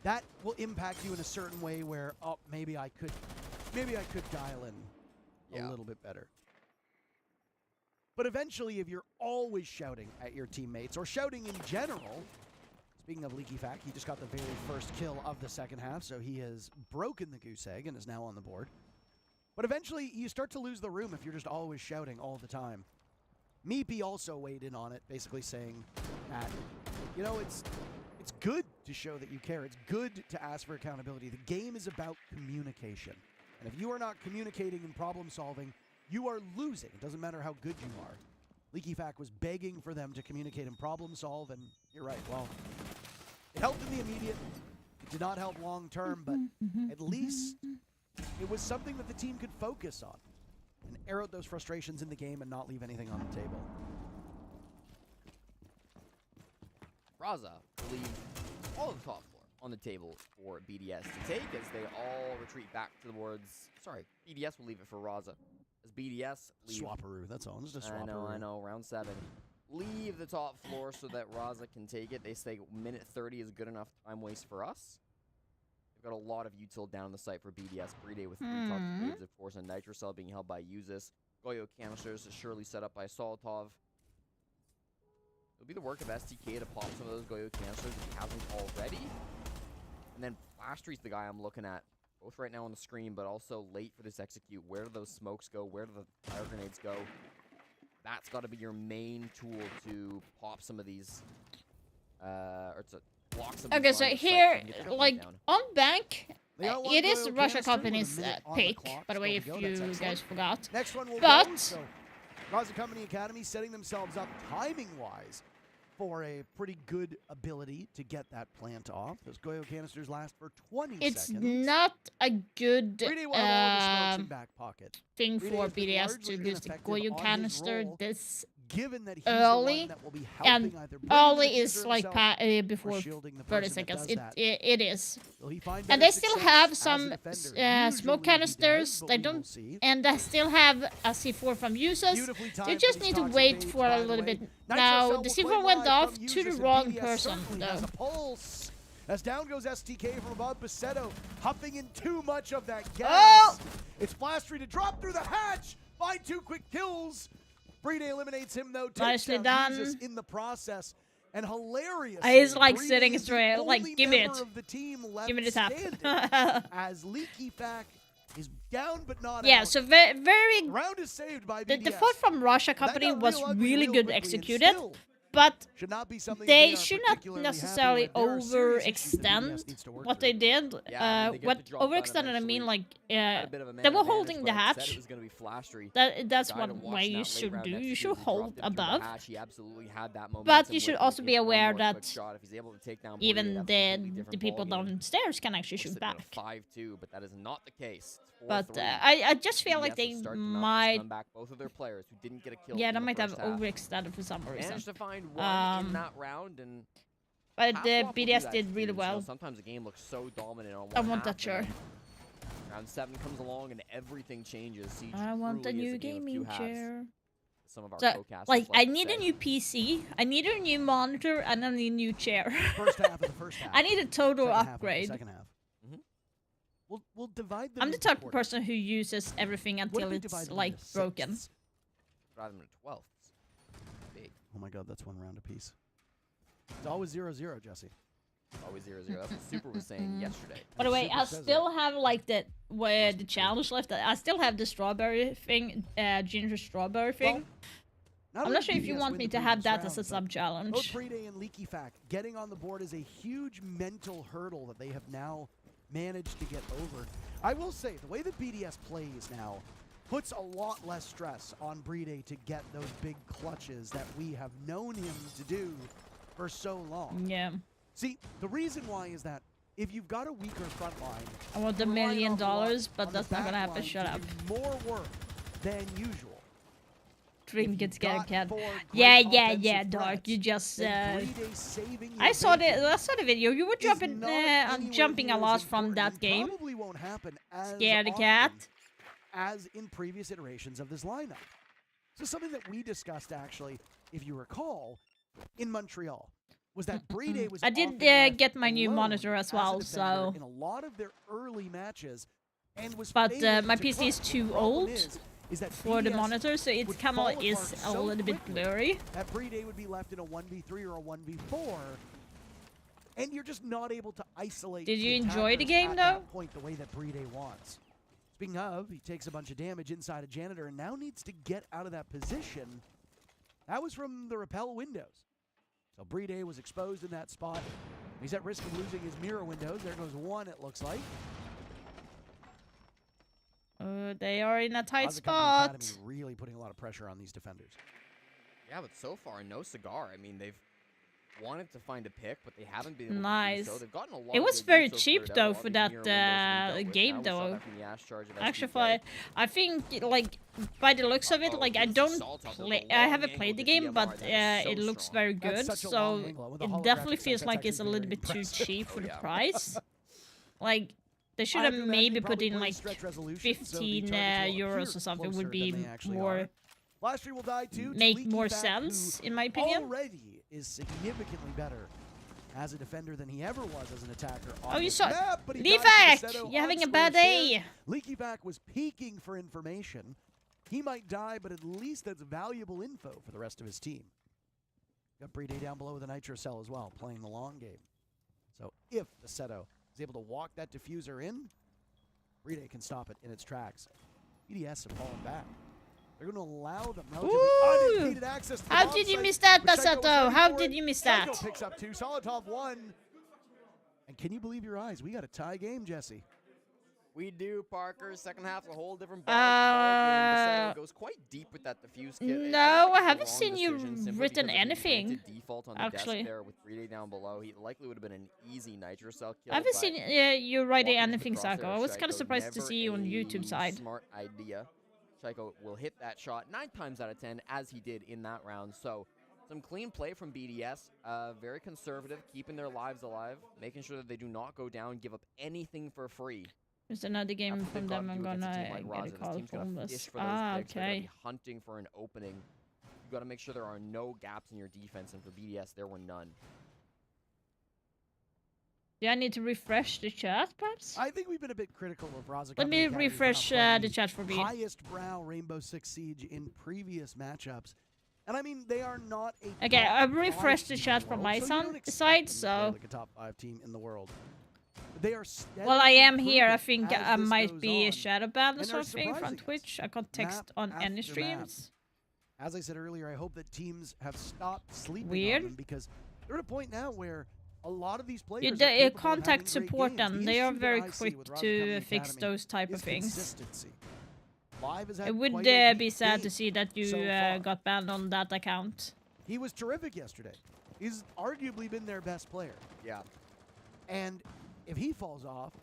that will impact you in a certain way where, oh, maybe I could dial in a little bit better. But eventually, if you're always shouting at your teammates or shouting in general, speaking of Leaky Fact, he just got the very first kill of the second half, so he has broken the goose egg and is now on the board. But eventually, you start to lose the room if you're just always shouting all the time. Meepy also weighed in on it, basically saying that, you know, it's good to show that you care. It's good to ask for accountability. The game is about communication. And if you are not communicating and problem solving, you are losing. It doesn't matter how good you are. Leaky Fact was begging for them to communicate and problem solve, and you're right, well, it helped in the immediate. It did not help long term, but at least it was something that the team could focus on and air out those frustrations in the game and not leave anything on the table. Raza will leave all of the top floor on the table for BDS to take as they all retreat back towards... Sorry, BDS will leave it for Raza. As BDS leave... Swapperoo, that's all. It's just Swapperoo. I know, round 7. Leave the top floor so that Raza can take it. They say minute 30 is good enough time waste for us. They've got a lot of util down the site for BDS. Brede with 3 top waves, of course, and Nitrocell being held by Uzis. Goyo canisters is surely set up by Solitov. It'll be the work of STK to pop some of those Goyo canisters if he hasn't already. And then Flastree's the guy I'm looking at, both right now on the screen, but also late for this execute. Where do those smokes go? Where do the fire grenades go? That's got to be your main tool to pop some of these, or to block some of Okay, these so lines of sight here, and get the company like, down. on bank, They got one it is Goyo Russia canister with a Company's minute on the pick, clock by the way, if still to go. That's you excellent. guys forgot. Next one will But- go. So, Raza Company Academy setting themselves up timing-wise for a pretty good ability to get that plant off. Those Goyo canisters last for 20 It's seconds. not a good Brede will have all the smokes in back pocket. thing Brede for has been BDS largely to use the ineffective on Goyo his canister role, this given that he's early, the one that will be and helping either bring the early diffuser is like himself or before shielding the 30 person that seconds. does It, that. it is. Will he find And better they still success have as a some defender? smoke Usually he canisters. does, but They we will don't, see. and they still have a C4 from users. Beautifully They timed just for need these to toxic wait baits, for by a the little way. bit. Nitro Now Cell the will C4 play went live off from to the Uzis, and wrong BDS person certainly has though. a pulse. As down goes STK from above, Basetto huffing in too much of that gas. Oh! It's Flastry to drop through the hatch, find 2 quick kills. Brede eliminates him though. Takes Nicely down done. Uzis in the process. And hilarious. He's like Brede sitting is the straight, like, only give me member it. of the team left Give me the tap. standing as Leaky Fact is down but not Yeah, out. so very The round is saved by the BDS. default from Russia That Company got was real ugly really real good quickly, and executed. still, but should not be something they are should not particularly happy necessarily with. There are serious issues that BDS overextend needs to work what through. they did. Yeah, I mean, they get What the drop down overextended, I mean, eventually. like, Had a bit of a man they were advantage, holding the but it said hatch. It was going to be flashery. That's Guy to one watch way in you that late should round do. next You to should he dropped hold it through the above. hatch. He absolutely had that momentum But you with should him. also He be gets one aware more quick that shot. If he's able to take down Brady, even that's a then, completely the different people ballgame. downstairs can actually We're shoot sitting at back. a 5-2, but that is not the case. It's But 4-3. I just feel like BDS they will start to mount this might, comeback. Both of their players who didn't get a kill yeah, in they the might have first half overextended for some reason. managed to find one in that round, and But half flop will do BDS that did to really teams. You know, well. sometimes a game looks so dominant on one I want half, that and chair. then round 7 comes along and everything changes. Siege I want a truly is new game of two gaming halves. chair. Some of our So, co-casters like, I to need say. a new PC, I need a new monitor, and I need a new chair. First half of the first half. I need a total second half of the upgrade. second half. Mhm. We'll divide them I'm the into type of quarters. person who uses everything What if until we it's divide them like into broken. sixths? Rather than a 12th. Big. Oh my god, that's one round apiece. It's always 0-0, Jesse. Always 0-0. That's what Super was saying yesterday. By the way, Super I says still have like the challenge left. I still have the strawberry thing, ginger strawberry thing. I'm not sure if you want me to have that as a sub Both challenge. Brede and Leaky Fact getting on the board is a huge mental hurdle that they have now managed to get over. I will say, the way that BDS plays now puts a lot less stress on Brede to get those big clutches that we have known him to do for so long. Yeah, See, the reason why is that if you've got a weaker front line, I want the $1 relying million, an awful lot but on the that's not gonna back happen. line Shut to up. do more work than usual. Trinkets get a cat. four Yeah, great yeah, offensive Dark. threats, You just. then Brede's saving I your saw bacon I saw the video. You were is jumping, not anywhere jumping a near lot as from important that and game. Probably won't happen as Scared the often cat. as in previous iterations of this lineup. So something that we discussed actually, if you recall, in Montreal, was that Brede was. I did often left get my new alone monitor as well, a defender so. in a lot of their early matches, and was But failing my to PC is clutch. too The problem old is that for the BDS monitor, so it would kind fall of is apart a so little bit quickly blurry. that Brede would be left in a 1v3 or a 1v4, and you're just not able to isolate. Did the you enjoy the attackers game, at though? that point, the way that Brede wants. Speaking of, he takes a bunch of damage inside a janitor and now needs to get out of that position. That was from the rappel windows. So Brede was exposed in that spot. He's at risk of losing his mirror windows. There goes one, it looks like. They are in a tight Ozzy Company spot. Academy really putting a lot of pressure on these defenders. Yeah, but so far, no cigar. I mean, they've wanted to find a pick, but they haven't been able Nice. to do so. They've gotten a lot It of was good very use, so cheap, cleared though, out. for All these that, mirror windows have been dealt with. game, Now we saw though. that from the Ash charge of Actually, SDK. I think, like, by the looks of it, Uh-oh, like, I this is don't Assault Hub, play. the I long haven't angle played the to game, DMR, but that is so it looks strong. very That's good. such a So long angle, and with the it holographic definitely sight, feels that's like it's a actually little very bit too impressive. cheap for Oh, the yeah. price. Like, they should have I'd imagine maybe they put probably in put like stretch resolution, so the 15 targets will appear euros or something closer would be than they actually more are. Last will die too, to make Leaky more Fact, sense, who in my opinion. already is significantly better as a defender than he ever was as an attacker on Oh, you this saw map, but he Leaky died to Fact, Seto you're on having a square bad share. day. Leaky Fact was peeking for information. He might die, but at least that's valuable info for the rest of his team. Got Brede down below with a Nitro Cell as well, playing the long game. So if the Seto is able to walk that diffuser in, Brede can stop it in its tracks. BDS have fallen back. They're going to allow them relatively Ooh. unimpeded access to the How bomb did you site, miss that, but Shaiko was Basato? ready How for did it. you miss Shaiko that? picks up two. Solitov one. And can you believe your eyes? We got a tie game, Jesse. We do, Parker. Second half's a whole different ballgame. Uh, Goes quite deep with that diffuse kit. no, I haven't seen you written anything, Default on the actually. desk there with Brede down below. He likely would have been an easy Nitro Cell kill. I haven't but seen you writing walking into anything, the Psycho. I crosshair, was kind of Shaiko, surprised to never see you on a YouTube side. Smart idea. Shaiko will hit that shot 9 times out of 10, as he did in that round. So, some clean play from BDS. Very conservative, keeping their lives alive, making sure that they do not go down, give up anything for free. There's another game After from they've got them. to I'm do against a gonna team like get Raza, a this call team's gonna from fish this. for those Ah, picks. They're gonna okay. be hunting for an opening. You've got to make sure there are no gaps in your defense, and for BDS, there were none. Do I need to refresh the chat, perhaps? I think we've been a bit critical of Raza. Let me refresh the chat for me. Highest brow Rainbow Six Siege in previous matchups. And I mean, they are not a Okay, top I've 5 refreshed the team chat in from world, my so you side, don't expect side, them to play so... like a top 5 team in the world. They are Well, I am steadily here. I improving think as I this might goes be on. shadow banned or and are something surprising from us. Twitch. I can't text Map on after any map. streams. As I said earlier, I hope that teams have stopped sleeping Weird. on them because they're at a point now where a lot of these players You are capable of contact having great support games. them. The They are issue that very I see quick with Rocket to Company fix Academy those type is of things. consistency. Live has had It would quite a weak be sad to game see that you so far. got banned on that account. He was terrific yesterday. He's arguably been their best player. Yeah. And if he falls off,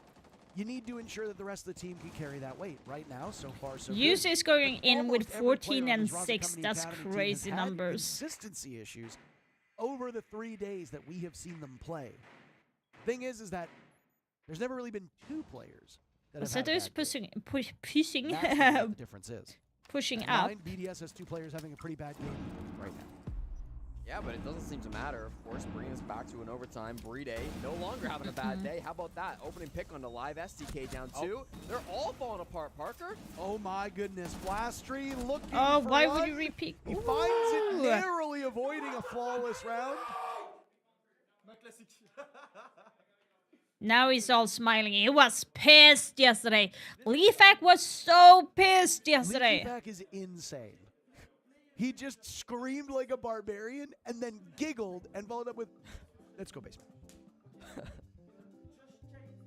you need to ensure that the rest of the team can carry that weight. Right now, so far, so Yuse good. is going But in with almost every 14 player on and this Rocket 6. Company That's Academy team has crazy had numbers. Consistency issues over the 3 days that we have seen them play. Thing is that there's never really been 2 players that have So had there's bad games. pushing That's what the difference is. pushing At up. 9, BDS has 2 players having a pretty bad game right now. Yeah, but it doesn't seem to matter. Of course, bringing us back to an overtime. Brede no longer having a bad day. How about that? Opening pick on the live STK down 2. They're all falling apart, Parker. Oh my goodness, Blastry looking Oh, for why one. would you repeat? He finds it Ooh. narrowly avoiding a flawless round. Now he's all smiling. He was pissed yesterday. Leafak was so pissed yesterday. Leaky Back is insane. He just screamed like a barbarian and then giggled and followed up with, "Let's go basement."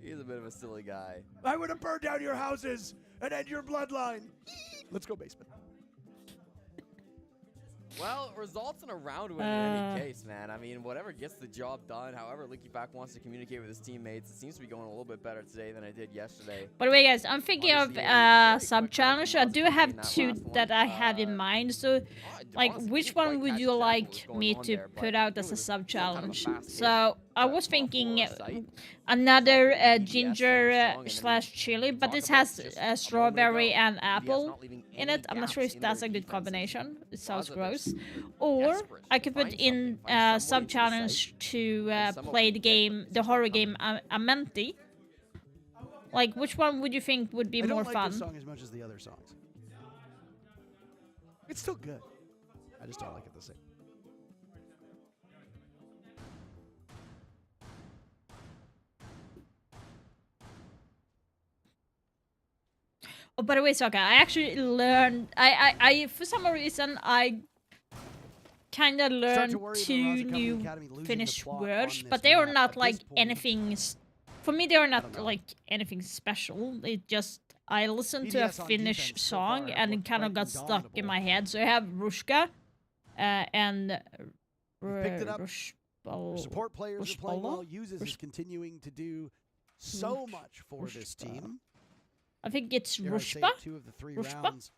He's a bit of a silly guy. "I would have burned down your houses and end your bloodline." Let's go basement. Well, results in a round win in any case, man. I mean, whatever gets the job done, however Leaky Back wants to communicate with his teammates, it seems to be going a little bit better today than it did yesterday. By the way, guys, I'm thinking of Obviously, sub challenge. I do have in that 2 last one. that I have in mind. So, like, Honestly, which didn't quite one would catch you exactly what like was going me on to there, but put out it as a was sub kind of a challenge? fast hit. So I was Off thinking the site. another BDS ginger song, and then slash chili, but talk this about has just a moment ago, strawberry and BDS apple not leaving in any it. I'm not sure gaps if in that's their a good defenses. combination. It sounds Brothers gross. Or desperate I to could put find in something, find some way sub to challenge to some play of the them get game, the some horror stuff. game Amenti. Like, which one would you think would be I more don't like fun? this song as much as the other songs. It's still good. I just don't like it the same. Oh, by the way, Sokka, I actually learned. I for some reason I kind of Start to learned worry about 2 Rocket Company new Academy losing the Finnish plot words, on but this they are map. not At like this point, anything. For me, they are don't not know. like anything special. It just I listened to a BDS on Finnish defense so song far have and it looked kind of quite got stuck in indomitable. my head. So I have Rushka, and picked it up. Rushbal. Our support players are playing Rushbala? well. Uses is continuing to do so much for this Rushba. team. I think it's Dare I say, Rushba, 2 of the 3 Rushba? rounds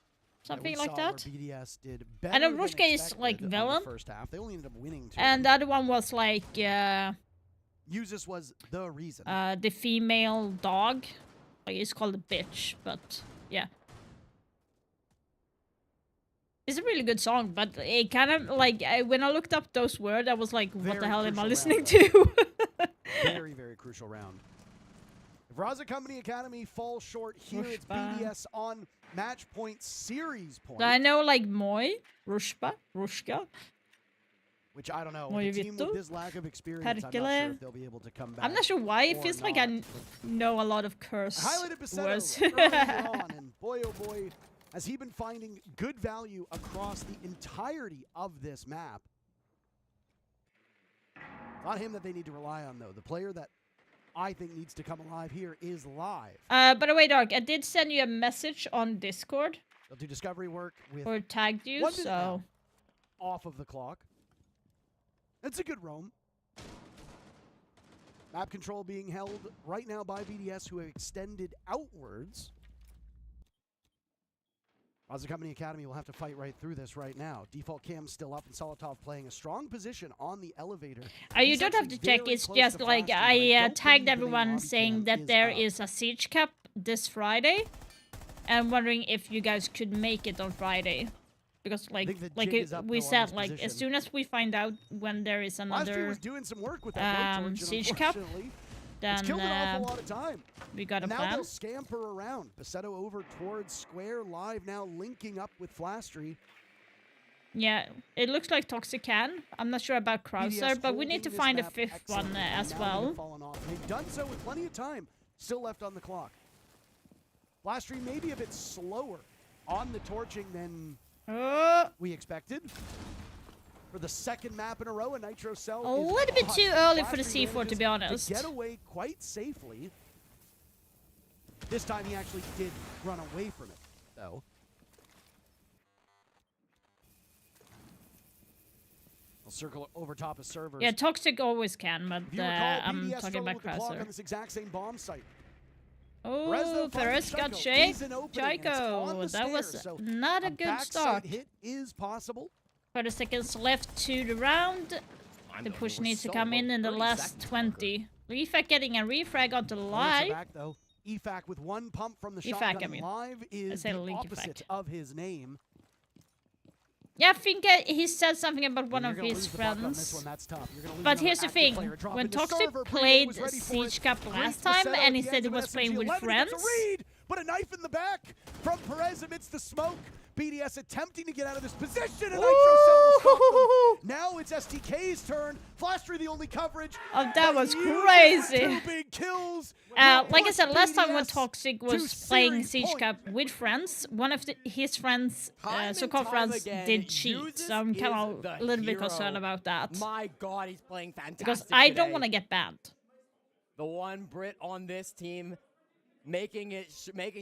something we like saw that. where BDS did I know better than Rushka is, expected like, on the villain. first half. They only ended up winning 2. And the other one was like Uses was the reason. the female dog. Like, it's called a bitch, but yeah. It's a really good song, but it kind of like when I looked up those words, I was like, "What Very the hell am I crucial listening round, to?" Very, very crucial round. If Raza Company Academy falls short here, it's Rushba. BDS on match point series point. So I know like Moi, Rushba, Rushka. Which I don't know. Moi With a team with vittu. this lack of experience, I'm not Perkele. sure if they'll be able to come back. I'm not sure why it or feels like I not. know a lot of curse I highlighted Basetto words. earlier on, and boy oh boy, has he been finding good value across the entirety of this map. Not him that they need to rely on, though. The player that I think needs to come alive here is Live. By the way, Dark, I did send you a message on Discord They'll do discovery work with or tagged you, 1 minute so now off of the clock. That's a good roam. Map control being held right now by BDS, who have extended outwards. Raza Company Academy will have to fight right through this right now. Default cam still up, and Solotov playing a strong position on the elevator. you He's don't have actually to check. very It's close just to like Flash, but I don't tagged believe the everyone lobby saying cam that is there up. is a Siege Cup this Friday, and wondering if you guys could make it on Friday, because like think the jig is up, we though, on said, this like position. as soon as we find out when there is Last year another, was doing some work with that blowtorch, and Siege Cup, unfortunately, it's then killed an awful lot of time. we got a And now plan. they'll scamper around. Basetto over towards Square. Live now linking up with Flastry. Yeah, it looks like Toxic can. I'm not sure about Krauser, BDS but we need to holding this find a map 5th one excellently, as and now they have well. fallen off. And they've done so with plenty of time still left on the clock. Flastry may be a bit slower on the torching than we expected. For the second map in a row, a Nitro Cell A is little bit caught. too early for the Flashy C4, to be manages honest. To get away quite safely. This time he actually did run away from it, though. I'll circle over top of servers. Yeah, Toxic always can, but If you recall, I'm BDS talking struggled about with the clock Krauser. on this exact same bomb site. Oh, Perez got shaked. Chaiko, that was not a good start. Hit is possible. 30 seconds left to the round. The push needs to come in the last 20. Refag getting a refrag onto live. Back, though. EFAC with one pump from the EFAC, shotgun. I mean. Live is said the Link opposite EFAC. of his name. Yeah, I think he said something about one You're of gonna his lose the buck on this friends. one, that's tough. You're gonna lose But another here's the active thing, player. Drop when into Toxic server, Preview played was ready for it. Siege Cup Great last to time set out and he at the said end he of was playing SMG with 11. He gets friends, a read, but a knife in the back from Perez amidst the smoke. BDS attempting to get out of this position, and Nitro Cell will stop them. Now it's STK's turn. Flashry the only coverage. Oh, that was Uses crazy. Two big kills. Like I said, last time when BDS Toxic to was playing series Siege point. Cup with friends, one of his friends, so-called friends, did cheat. So I'm kind of a little bit concerned about that. My God, he's playing fantastic Because I don't today. want to get banned. The one Brit on this team, making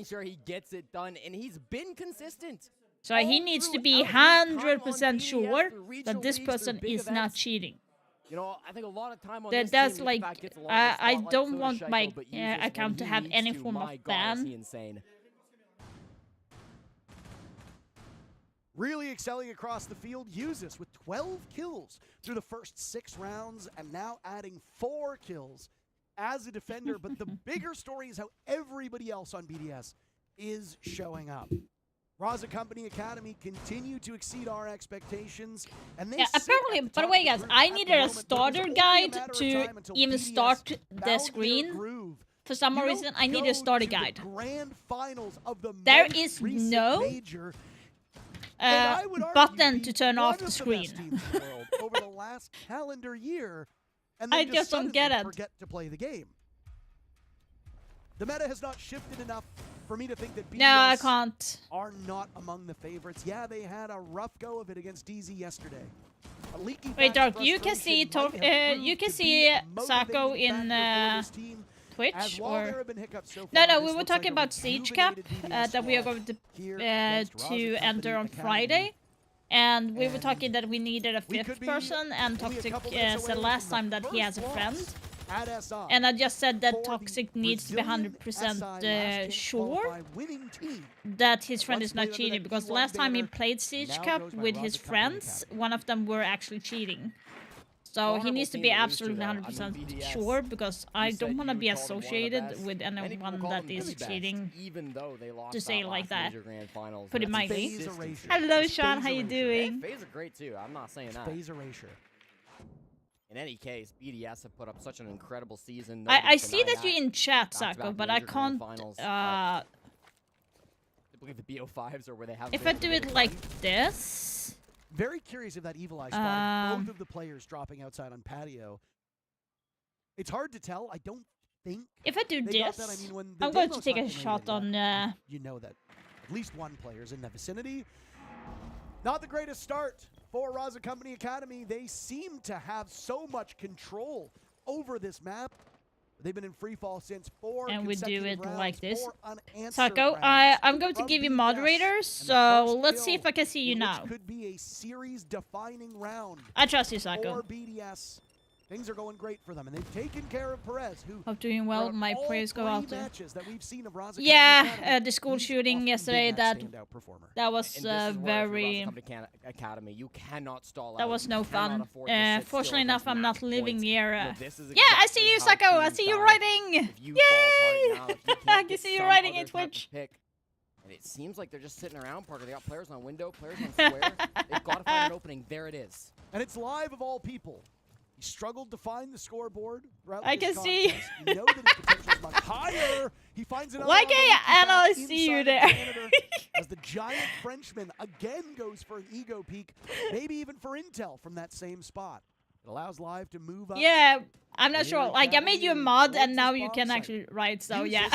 sure he gets it done, and he's been consistent. So he needs to be 100% sure that this person is not cheating. You know, I think a lot of time on this That's team, like, EFAC gets a lot of the I spotlight, don't so does want Shaiko, my but uses account when to he have needs any to. form of My God, is ban. he insane. Really excelling across the field, Uses with 12 kills through the first 6 rounds and now adding 4 kills as a defender. But the bigger story is how everybody else on BDS is showing up. Raza Company Academy continue to exceed our expectations. And they Yeah, sit apparently, at the by the top way, of the guys, group I at the needed a moment, but it was starter only a guide matter of to time until even BDS start the found their screen. groove. For some You don't reason, I needed go a starter to the guide. grand finals of the There most is recent no major, and I would argue button be to turn one off of the best screen. teams in the world over the last calendar year, and then I just don't get suddenly it. forget to play the game. The meta has not shifted enough for me to think that BDS No, I can't. are not among the favorites. Yeah, they had a rough go of it against DZ yesterday. A leaky Wait, back Dark, you can see frustration might have you proved can to see be a Sako motivating in factor for this team. As Twitch, while there or have been hiccups so no, far, we this were looks talking like a about Siege Cup rejuvenated BDS that we are squad going to here against Raza enter Company on Academy. Friday. And we were And talking that we needed a we could fifth be person, and only a Toxic couple minutes said away last from time the that he has a first friend. loss at SI. And I just said that for the Toxic needs to be Brazilian 100% SI last chance sure qualify winning team. that his friend Once is not played under cheating, that because P1 last time he banner, played Siege now Cup goes by with Raza his Company friends, Academy. one of them were actually cheating. So he Honorable needs to team be to lose to, absolutely though. I mean, 100% BDS, sure, because I said don't want to you be called them one of the associated best. with Many people anyone call that them is the best, cheating. even though they lost to say it that like last that. major grand finals. Put it That's mildly. Phase consistency. erasure. Hello, It's Sean. phase How you erasure. doing? Phase are great too. I'm not saying that. Phase erasure. In any case, BDS have put up such an incredible season. I Nobody see deny that you're in chat, Back-to-back Sako, but I major grand can't. finals. Uh, I believe the BO5s are where they have. if I do it like this, Very curious if that Evil Eye spot, Um, both of the players dropping outside on patio. It's hard to tell. I don't think if I do they got this, that. I mean, when the I'm going to demo's take not a been shot rated on. yet, you know that at least one player's in the vicinity. Not the greatest start for Raza Company Academy. They seem to have so much control over this map. They've been in free fall since 4 And we do consecutive it rounds, like this. 4 unanswered Sako, rounds I'm going to from give you BDS, moderators, and the so first let's see kill if I can see you in now. which could be a series-defining round I trust you, for Sako. BDS. Things are going great for them, and they've taken care of Perez, who Hope doing well. throughout My all prayers go 3 out to. matches that we've seen of Raza Company Yeah, Academy, the school he's shooting often yesterday, been that standout performer. that was And this is where if you're very. Raza Company Academy, you cannot stall That out. was You no cannot fun. afford to sit still Fortunately against enough, I'm not match living points. near. You know, this is Yeah, I see exactly you, how Sako. I teams see you die. writing. If you Yay! fall apart now, if you I can't can get see you some writing in other type of Twitch. pick, and it seems like they're just sitting around, Parker. They got players on window, players on square. They've got to find an opening. There it is. And it's live of all people. He struggled to find the scoreboard throughout I this can see. contest. You know that his potential is much higher. He finds another Like one, I- but and I inside see you of there. Canada as the giant Frenchman again goes for an ego peek, maybe even for intel from that same spot. It allows Live to move up. Yeah, I'm not Here sure. Like, I made you a mod, and now you can actually write. So Uses yeah.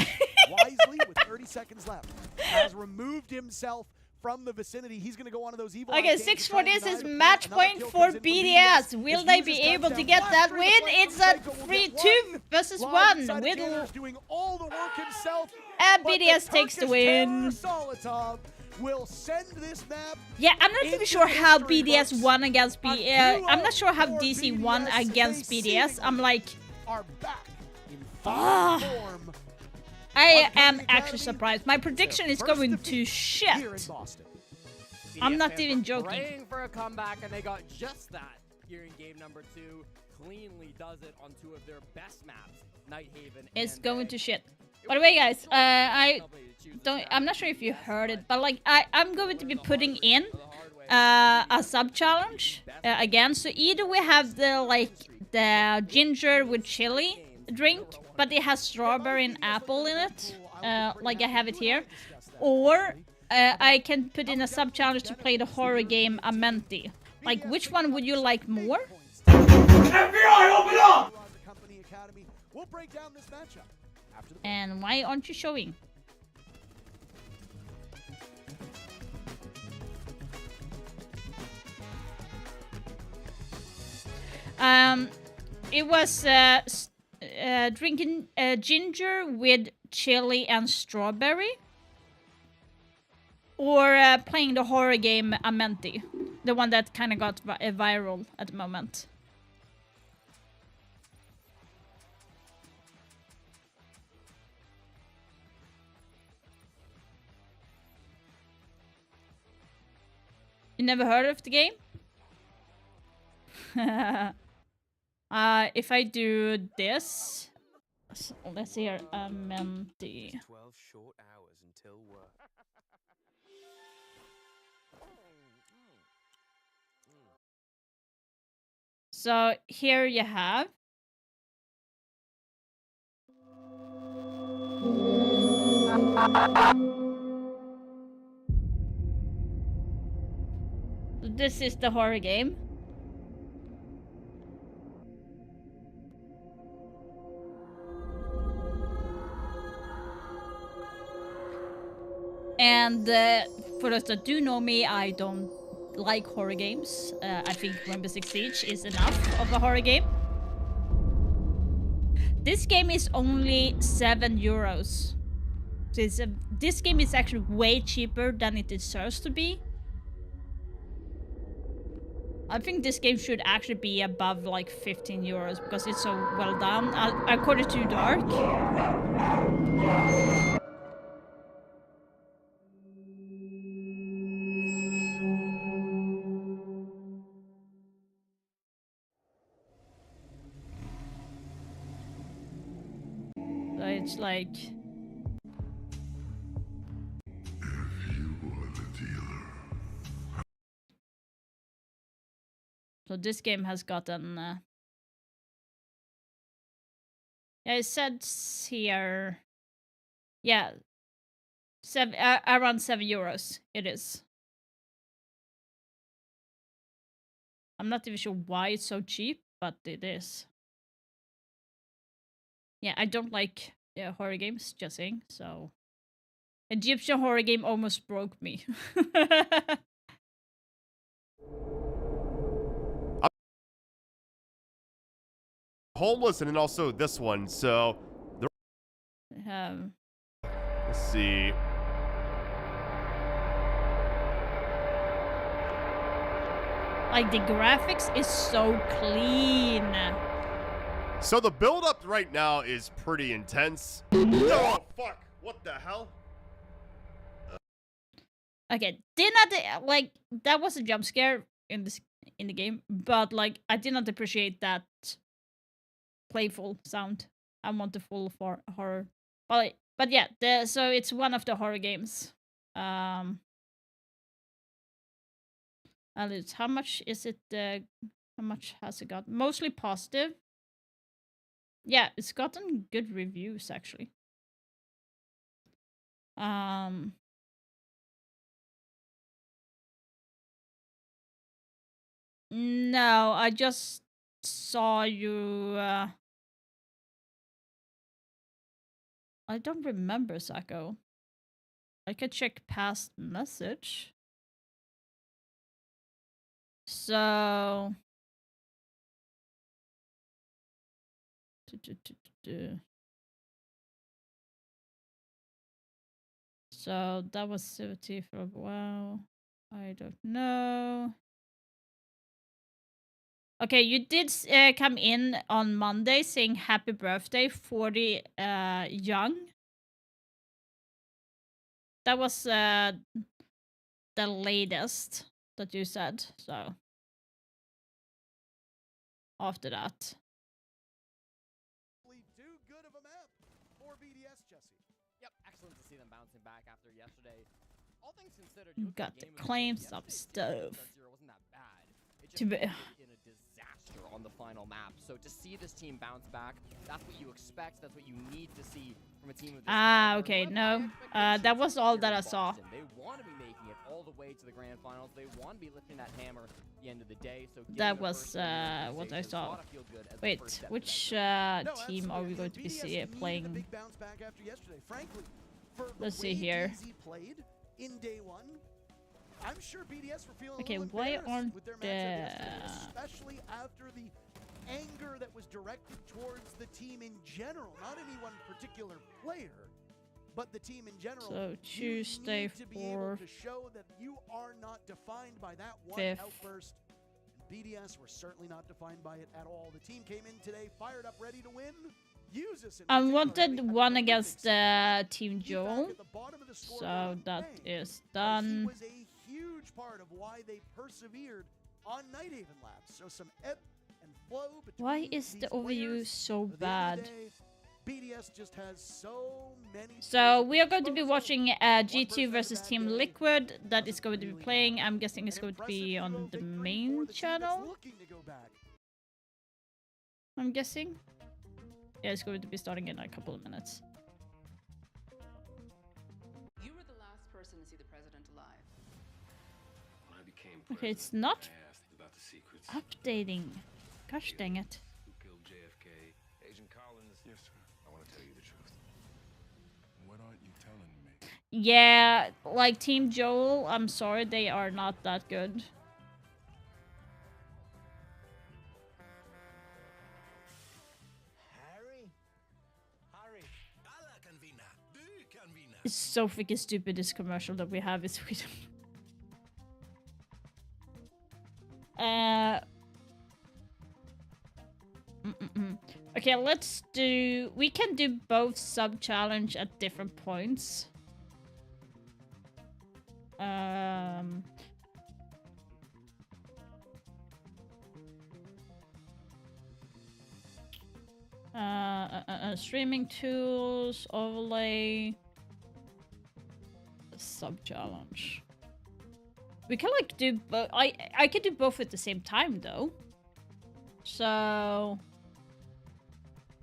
wisely with 30 seconds left. Has removed himself from the vicinity. He's going to go on to those evil. Okay, 6-4. This is match point for BDS. Will they be able to get that win? It's a 3-2 versus 1. Whittle doing all the work himself. and but BDS the takes the Turkish terror win. Solotov will send this map. Yeah, I'm not even into sure how history BDS books. won against A I'm not sure how 2-0 DC won BDS, against they BDS. I'm like, Are back in Ah. fine form. I am Academy actually surprised. My prediction is First going to defeat shit. here in Boston. I'm BDS not fans even were joking. Praying for a comeback, and they got just that here in game number 2. Cleanly does it on 2 of their best maps, Nighthaven. It's and going Bay. to shit. It By the was way, guys, a I lovely to choose this don't. map I'm not sure if you BDS, heard it, but but like I'm going to be putting in the hard way. a sub challenge again. So either we have the ginger with chili drink, but it has strawberry and apple in it, like I have it here, or I can put in a sub challenge to play the horror game Amenti. Like, which one would you like more? FBI, open up! We'll break down this matchup after the And why aren't you showing? It was drinking ginger with chili and strawberry, or playing the horror game Amenti, the one that kind of got viral at the moment. You never heard of the game? If I do this, so let's see here, Amenti. 12 short hours until work. So here you have. This is the horror game. And for those that do know me, I don't like horror games. I think Rainbow Six Siege is enough of a horror game. This game is only €7. So this game is actually way cheaper than it deserves to be. I think this game should actually be above like €15 because it's so well done. According to Dark. So it's like... So this game has gotten... yeah, it says here... Yeah. Around €7 it is. I'm not even sure why it's so cheap, but it is. Yeah, I don't like horror games, just saying, so... Egyptian horror game almost broke me. Homeless, and then also this one, so... Let's see... Like, the graphics is so clean. So the build-up right now is pretty intense. Oh, fuck! What the hell? Okay, did not like that was a jump scare in the game, but like I did not appreciate that playful sound. I want the full horror, but yeah, so it's one of the horror games. And how much is it? How much has it got? Mostly positive. Yeah, it's gotten good reviews actually. No, I just saw you. I don't remember Sacco. I could check past message. So... So that was 70 for a while. I don't know. Okay, you did come in on Monday saying happy birthday, 40 young. That was the latest that you said, so. After that. Too good of a map for BDS, Jesse. Yep, excellent to see them bouncing back after yesterday. All things considered, you Got look the at the game claims yesterday, of yesterday's stuff. 0 wasn't that bad. It To just be- ended in a disaster on the final map. So to see this team bounce back, that's what you expect. That's what you need to see from a team of this Ah, caliber. okay, But no. high expectations That was all here that in I saw. Boston. They want to be making it all the way to the grand finals. They want to be lifting that hammer at the end of the day. So That getting a was first win in the what I organization saw. gotta feel good as the first Wait, step to which that No, team are we absolutely. going to be BDS needed a playing? big bounce back after yesterday. Frankly, for the Let's see way here. DZ played in day one, I'm sure BDS were feeling Okay, a little why embarrassed aren't with their matchup yesterday, the- especially after the anger that was directed towards the team in general, not any one particular player, but the team in general. So, Tuesday, you need to be able 4th, to show that you are not defined by that one 5th. outburst. And BDS were certainly not defined by it at all. The team came in today fired up, ready to win. Use this in Unwanted particular, one having a against terrific Team He's back Joel. at the bottom of the So scoreboard that today. is He done. was a huge part of why they persevered on Nighthaven Labs. So some ebb and flow between Why is these the overview players. so At the end of bad? the day, BDS just has so many. So tools we at are their going to be disposal. watching One G2 person has a versus bad Team day, Liquid. That is doesn't going to be really playing. matter. I'm guessing it's An going to impressive be on duo the victory for main the team that's channel. looking to go back. I'm guessing. Yeah, it's going to be starting in a couple of minutes. You were the last person to see the president alive. When I became Okay, it's president, not I asked about the secrets. updating. Gosh dang it. Who killed JFK? Agent Collins. Yes, sir. I want to tell you the truth. What aren't you telling me? Yeah, like Team Joel, I'm sorry, they are not that good. It's so freaking stupid, this commercial that we have in Sweden. Okay, let's do... We can do both sub-challenge at different points. Streaming tools, overlay, sub-challenge. We can like do both. I could do both at the same time though. So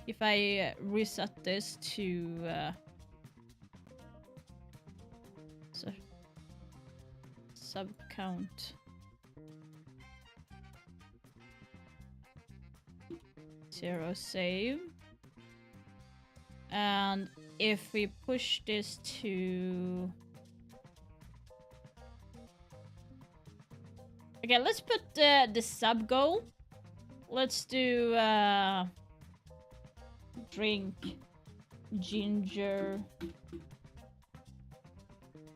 if I reset this to sub count 0 save, and if we push this to okay, let's put the sub goal. Let's do drink ginger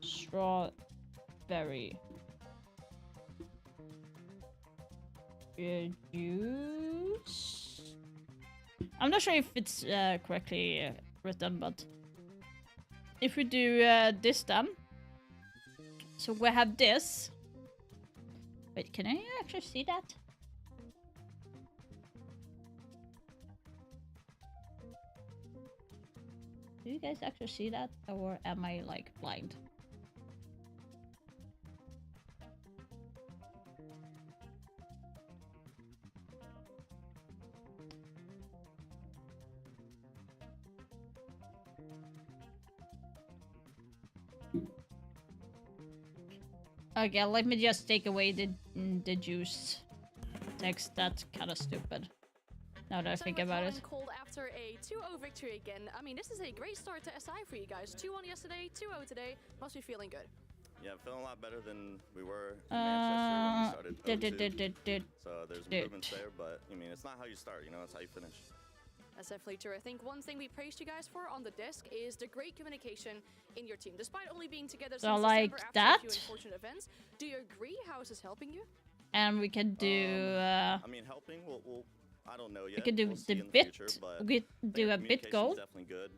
strawberry juice. I'm not sure if it's correctly written, but if we do this then, so we have this. Wait, can I actually see that? Do you guys actually see that, or am I like blind? Okay, let me just take away the juice text. That's kind of stupid. Now that I think about it. Cold after a 2-0 victory again. I mean, this is a great start to SI for you guys. 2-1 yesterday, 2-0 today. Must be feeling good. Yeah, feeling a lot better than we were in Manchester when we started. So there's improvements there, but I mean, it's not how you start, you know, it's how you finish. That's definitely true. I think one thing we praised you guys for on the disc is the great communication in your team. Despite only being together since like December that. after a few unfortunate events, do you agree how is this helping you? And we can do. I mean, helping. We'll I don't know yet. We can do we'll see the in the bit. future, but We do a bit goal. Definitely good.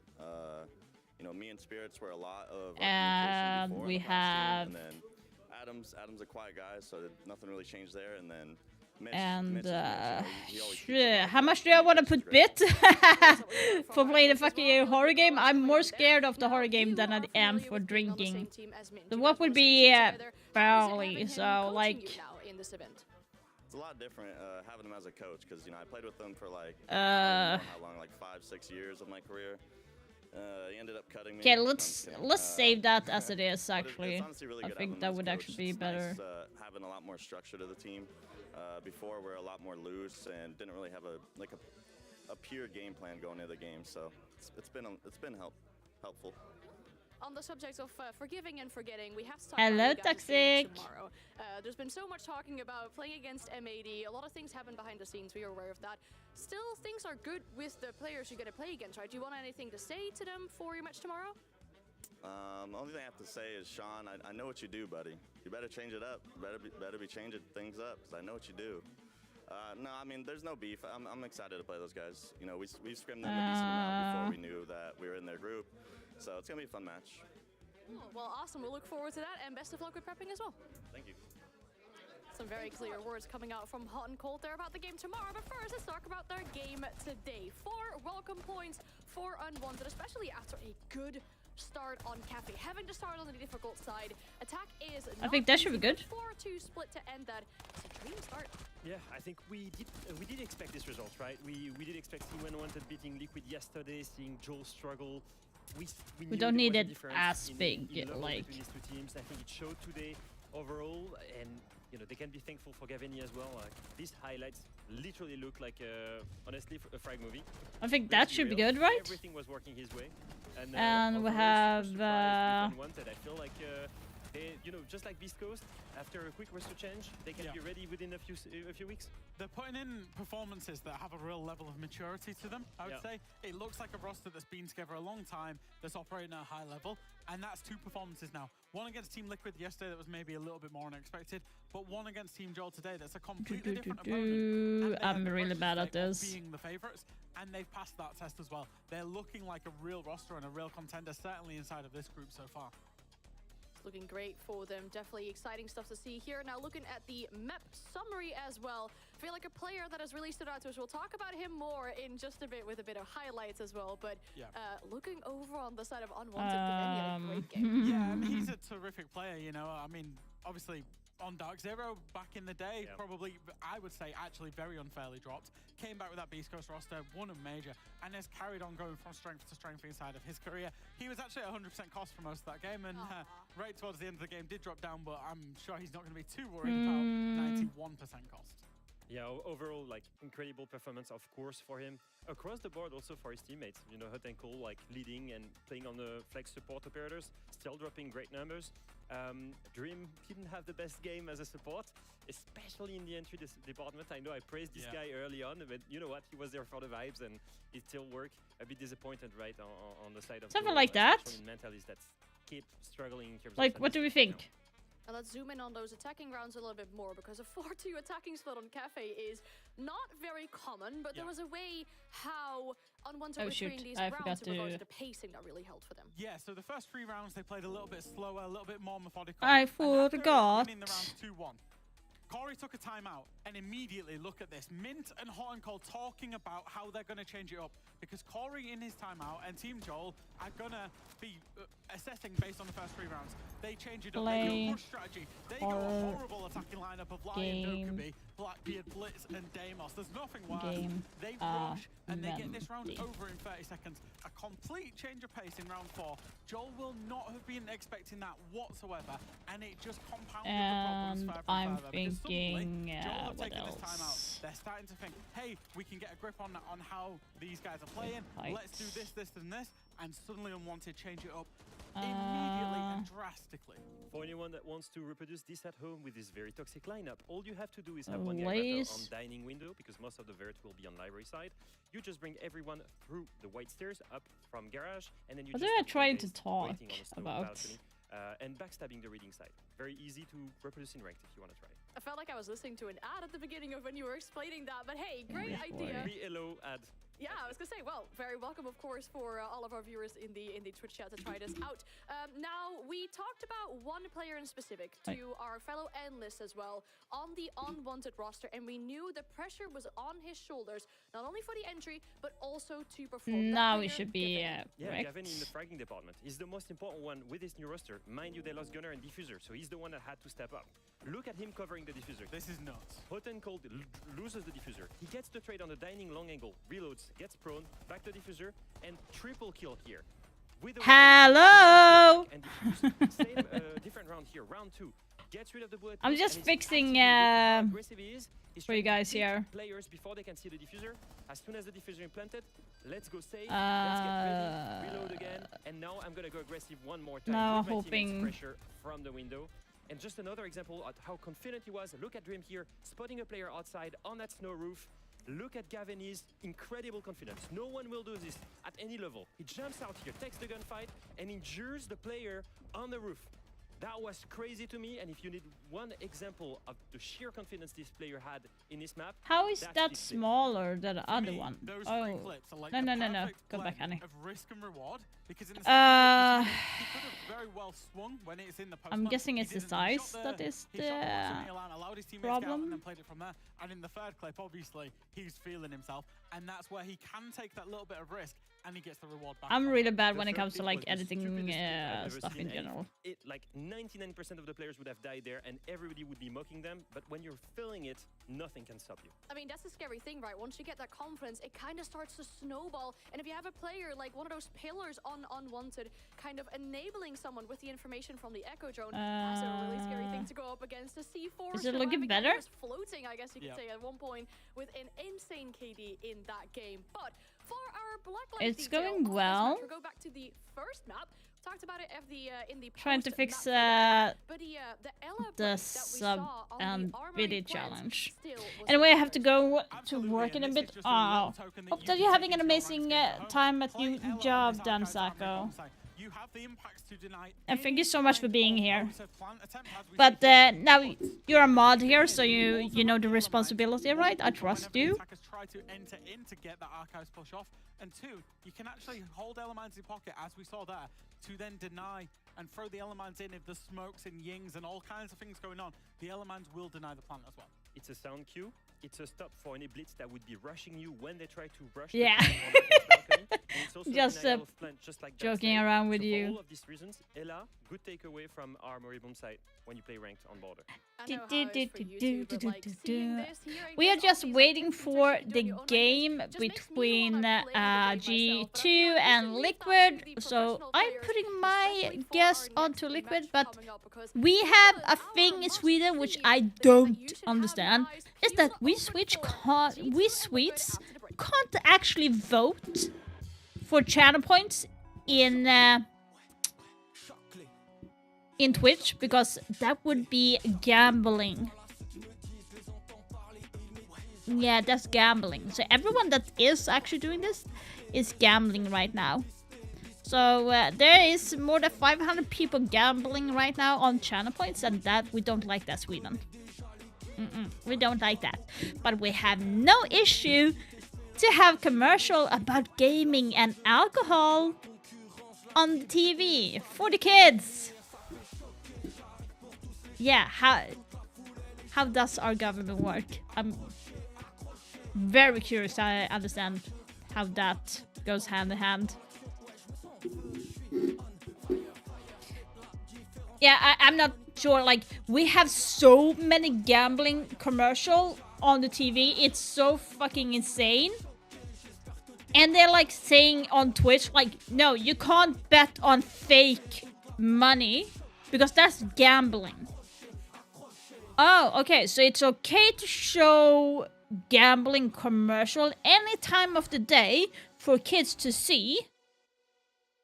You know, me and Spirits were a lot of. And before we in the past have. year, and then Adam's a quiet guy, so nothing really changed there. And then. Mitch, And Mitch is Mitch, you know, shit, how much do I want to put bit for playing a fucking horror game? I'm more scared of the horror game than I am for drinking. So what would be barley? So like. It's a lot different having him as a coach because, you know, I played with him for like I don't know how long, like 5-6 years of my career. He ended up cutting me. Okay, let's save that as it is. But Actually, it's honestly really I good think having that him as would coach. actually be It's better. Nice, having a lot more structure to the team. Before we're a lot more loose and didn't really have a pure game plan going into the game. So it's been helpful. On the subject of forgiving and forgetting, we have to talk Hello, about you guys' game Toxic. tomorrow. There's been so much talking about playing against M80. A lot of things happen behind the scenes. We are aware of that. Still, things are good with the players you're going to play against, right? Do you want anything to say to them for your match tomorrow? Only thing I have to say is, Sean, I know what you do, buddy. You better change it up. Better be changing things up, because I know what you do. No, I mean, there's no beef. I'm excited to play those guys. You know, we scrimmed them a decent amount before we knew that we were in their group. So it's going to be a fun match. Oh, well, awesome. We'll look forward to that, and best of luck with prepping as well. Thank you. Some very clear words coming out from Hot and Cold there about the game tomorrow. But first, let's talk about their game today. 4 welcome points for Unwanted, especially after a good start on Cafe. Having to start on the difficult side. Attack is I think that should be good. 4-2 split to end that. It's a dream start. Yeah, I think we did expect this result, right? We did expect seeing Unwanted beating Liquid yesterday, seeing Joel struggle. We don't need there was a it difference as in big, level like. between these two teams. I think it showed today overall, and you know they can be thankful for Gavini as well. These highlights literally look like honestly a frag movie. I think that should be good, right? Everything was working his way, and And we overall, have. super surprised with Unwanted. I feel like they, you know, just like Beast Coast, after a quick roster change, they can be ready within a few weeks. They're putting in performances that have a real level of maturity to them, I would say. It looks like a roster that's been together a long time, that's operating at a high level, and that's 2 performances now. One against Team Liquid yesterday that was maybe a little bit more unexpected, but one against Team Joel today that's a completely different opponent. I'm really bad at this. Being the favorites, and they've passed that test as well. They're looking like a real roster and a real contender, certainly inside of this group so far. Looking great for them. Definitely exciting stuff to see here. Now looking at the map summary as well. I feel like a player that has really stood out to us. We'll talk about him more in just a bit with a bit of highlights as well. But looking over on the side of Unwanted, Gavini had a great game. Yeah, and he's a terrific player, you know. I mean, obviously on Dark Zero back in the day, probably, I would say, actually very unfairly dropped. Came back with that Beast Coast roster, won a major, and has carried on going from strength to strength inside of his career. He was actually at 100% cost for most of that game, and right towards the end of the game did drop down, but I'm sure he's not going to be too worried about 91% cost. Yeah, overall, like, incredible performance, of course, for him. Across the board, also for his teammates. You know, Hot and Cold, like, leading and playing on the flex support operators, still dropping great numbers. Dream didn't have the best game as a support, especially in the entry department. I know I praised this guy early on, but you know what? He was there for the vibes, and it still worked. A bit disappointed, right, on the side of something Joel, like that. Mentalists that keep struggling in terms like, of what do we think? Now let's zoom in on those attacking rounds a little bit more, because a 4-2 attacking split on Cafe is not very common, but there was a way how Unwanted were playing these rounds in regards to the pacing that really helped for them. Yeah, so the first 3 rounds they played a little bit slower, a little bit more methodical. I forgot. Winning the round 2-1. Corey took a timeout, and immediately, look at this, Mint and Hot and Cold talking about how they're going to change it up, because Corey in his timeout and Team Joel are going to be assessing based on the first 3 rounds. They change it up, they go push strategy, they go a horrible attacking lineup of Lion, Dokubi, Blackbeard, Blitz, and Deimos. There's nothing worse. They rush, and they get this round over in 30 seconds. A complete change of pace in round 4. Joel will not have been expecting that whatsoever, and it just compounded the problems further and further. thinking, Joel have what taken this time out. else? They're starting to think, hey, we can get a grip on how these guys are playing. Let's do this, this, and this. And suddenly Unwanted change it up immediately and drastically. For anyone that wants to reproduce this at home with this very toxic lineup, all you have to do is have one guy battle on dining window, because most of the vert will be on library side. You just bring everyone through the white stairs up from garage, and then you What just are have they trying to base talk waiting on a snow about? balcony, and backstabbing the reading side. Very easy to reproduce in ranked if you want to try. I felt like I was listening to an ad at the beginning of when you were explaining that, but hey, great idea. Hello ad. Yeah, I was gonna say, well, very welcome, of course, for all of our viewers in the Twitch chat to try this out. Now, we talked about one player in specific to our fellow analysts as well on the Unwanted roster, and we knew the pressure was on his shoulders, not only for the entry, but also to perform. Now we should be Yeah, correct. Gavin in the fragging department. He's the most important one with his new roster. Mind you, they lost Gunner and Diffuser, so he's the one that had to step up. Look at him covering the Diffuser. This is nuts. Hot and Cold loses the Diffuser. He gets the trade on the dining long angle, reloads, gets prone, back to Diffuser, and triple kill here. With Hello! And diffuse. Same different round here, round 2. Gets rid of the bullet. I'm just fixing for you guys here. Players before they can see the Diffuser. As soon as the Diffuser implanted, let's go save, let's get ready, reload again, and now I'm gonna go aggressive one more time. Now With my teammates' hoping- pressure from the window. And just another example of how confident he was. Look at Dream here, spotting a player outside on that snow roof. Look at Gavin's incredible confidence. No one will do this at any level. He jumps out here, takes the gunfight, and injures the player on the roof. That was crazy to me, and if you need one example of the sheer confidence this player had in this map, How is that's that this clip. smaller than the other one? Those Oh, three clips are like no, the no, no, no. perfect Go back, blend Annie. of risk and reward, because in the Uh, he could have very well swung when it's in the post. I'm guessing it's the size that is the allowed his teammates to get out and then problem. played it from there. And in the third clip, obviously, he's feeling himself, and that's where he can take that little bit of risk, and he gets the reward back. I'm from really it. bad The when it third comes to clip like was the editing stupidest clip I've ever stuff seen, in and general. like 99% of the players would have died there, and everybody would be mocking them. But when you're feeling it, nothing can stop you. I mean, that's the scary thing, right? Once you get that confidence, it kind of starts to snowball. And if you have a player like one of those pillars on Unwanted, kind of enabling someone with the information from the Echo drone, that's a really scary thing to go up against. The C4 Is it looking Ceramic better? was floating, I guess you could Yep. say, at one point with an insane KD in that game. But for our Blacklight It's detail going on this match, well. we'll go back to the first map. Talked about it in the Trying to post fix map feedback, but the Ella break the that we sub saw on and the Armory video plant challenge. still was Anyway, I really have to good. go to Absolutely, work in a and bit. this is just a little Oh, token that hope you that can you're having take an into your amazing ranks at home. time at Play your Ella on job, this Dan archive armory Sacco. bombsite. You have the impacts to deny And thank any you so much for kind being of here. outer plant attempt, as we But see here. now you're a mod here, so you know the responsibility, right? I trust Whenever the you. attackers try to enter in to get that archives push off, and 2, you can actually hold elements in pocket, as we saw there, to then deny and throw the elements in if there's smokes and yings and all kinds of things going on. The elements will deny the plant as well. It's a sound cue. It's a stop for any blitz that would be rushing you when they try to rush. Yeah. The plant on the balcony. And it's also Just, denial of plant, just like that joking side. around with So you. For all of these reasons, Ella, good takeaway from Armory Bomb site when you play ranked on border. I know how it is for you too, but, like, seeing this, hearing We are this, all just these, like, waiting teams for actually the doing your own game rankings, just makes me between wanna play the game myself, but I feel G2 like and this is Liquid. really So professional I'm players, putting my especially for guess our onto next Liquid, match but coming up, because we this have is a our thing in must Sweden which see I that you don't should have your understand. eyes Is that peeled we open Switch for can't, G2 we and Liquid Swedes after the break. can't actually vote for channel points in Twitch because that would be gambling. Yeah, that's gambling. So everyone that is actually doing this is gambling right now. So there is more than 500 people gambling right now on channel points, and that we don't like that, Sweden. We don't like that. But we have no issue to have commercial about gaming and alcohol on the TV for the kids. Yeah, how does our government work? I'm very curious. I understand how that goes hand in hand. Yeah, I'm not sure. Like, we have so many gambling commercial on the TV. It's so fucking insane. And they're like saying on Twitch, like, no, you can't bet on fake money because that's gambling. Oh, okay. So it's okay to show gambling commercial any time of the day for kids to see.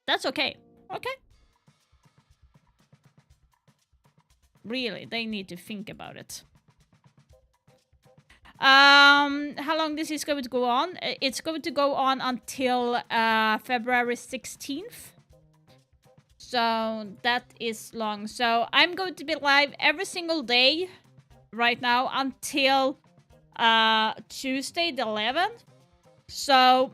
That's okay. Okay. Really, they need to think about it. How long this is going to go on? It's going to go on until February 16th. So that is long. So I'm going to be live every single day right now until Tuesday the 11th. So,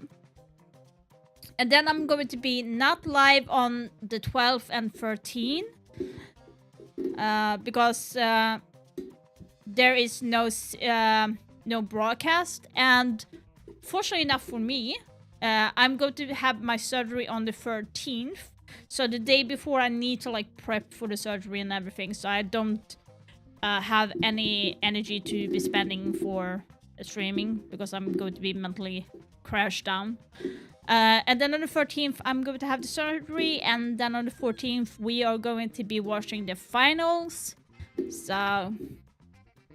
and then I'm going to be not live on the 12th and 13th. Because there is no broadcast, and fortunately enough for me, I'm going to have my surgery on the 13th. So the day before, I need to like prep for the surgery and everything, so I don't have any energy to be spending for streaming because I'm going to be mentally crashed down. And then on the 13th, I'm going to have the surgery, and then on the 14th, we are going to be watching the finals. So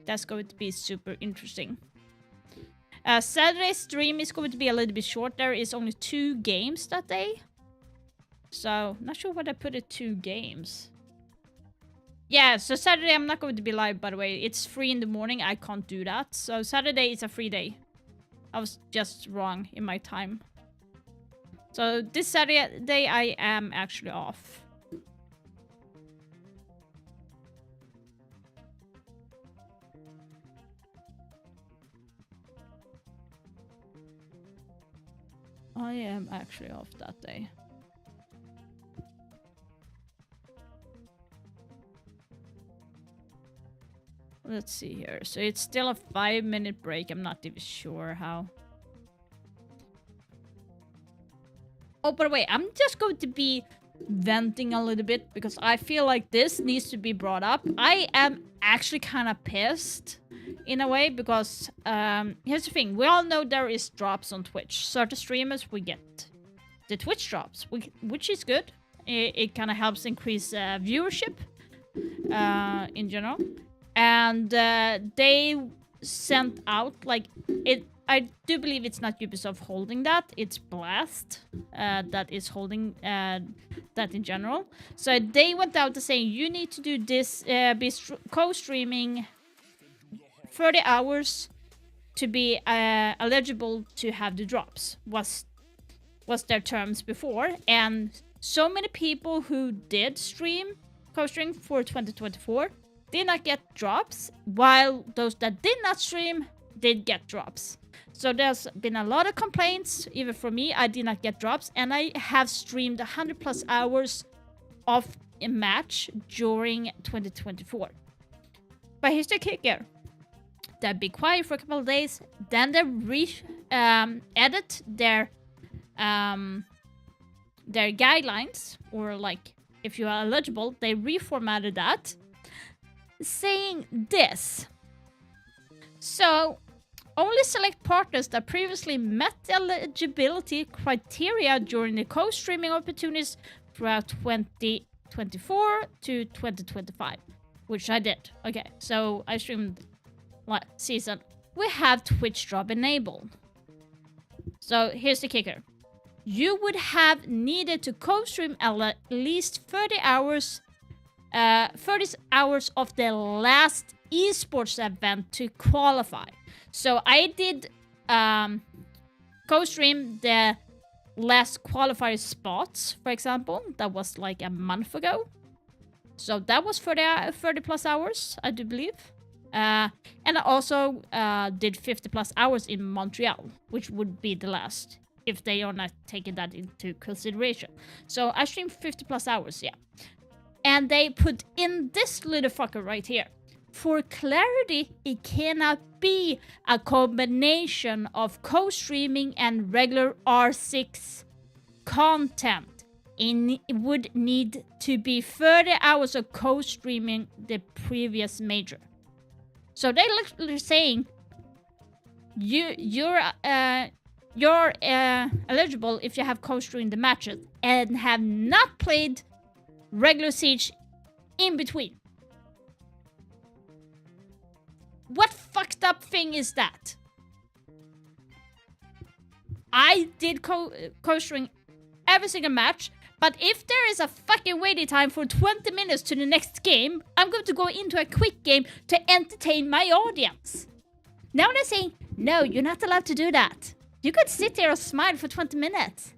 that's going to be super interesting. Saturday's stream is going to be a little bit short. There is only 2 games that day. So, not sure what I put at 2 games. Yeah, so Saturday I'm not going to be live, by the way. It's 3 in the morning. I can't do that. So Saturday is a free day. I was just wrong in my time. So this Saturday I am actually off. I am actually off that day. Let's see here. So it's still a 5-minute break. I'm not even sure how. Oh, by the way, I'm just going to be venting a little bit because I feel like this needs to be brought up. I am actually kind of pissed in a way because here's the thing. We all know there is drops on Twitch. Certain streamers, we get the Twitch drops, which is good. It kind of helps increase viewership in general. And they sent out like it. I do believe it's not Ubisoft holding that. It's Blast that is holding that in general. So they went out to saying you need to do this, be co-streaming 30 hours to be eligible to have the drops. Was their terms before, and so many people who did stream co-stream for 2024 did not get drops, while those that did not stream did get drops. So there's been a lot of complaints, even for me. I did not get drops, and I have streamed 100+ hours of a match during 2024. But here's the kicker. They'll be quiet for a couple of days, then they edit their guidelines, or like if you are eligible, they reformatted that, saying this. So only select partners that previously met the eligibility criteria during the co-streaming opportunities throughout 2024 to 2025, which I did. Okay, so I streamed last season. We have Twitch drop enabled. So here's the kicker. You would have needed to co-stream at least 30 hours of the last esports event to qualify. So I did co-stream the last qualifier spots, for example. That was like a month ago. So that was 30+ hours, I do believe. And I also did 50+ hours in Montreal, which would be the last, if they are not taking that into consideration. So I streamed 50+ hours, yeah. And they put in this little fucker right here. For clarity, it cannot be a combination of co-streaming and regular R6 content. It would need to be 30 hours of co-streaming the previous major. So they're literally saying you're eligible if you have co-streamed the matches and have not played regular Siege in between. What fucked up thing is that? I did co-string every single match, but if there is a fucking waiting time for 20 minutes to the next game, I'm going to go into a quick game to entertain my audience. Now they're saying, no, you're not allowed to do that. You could sit there and smile for 20 minutes.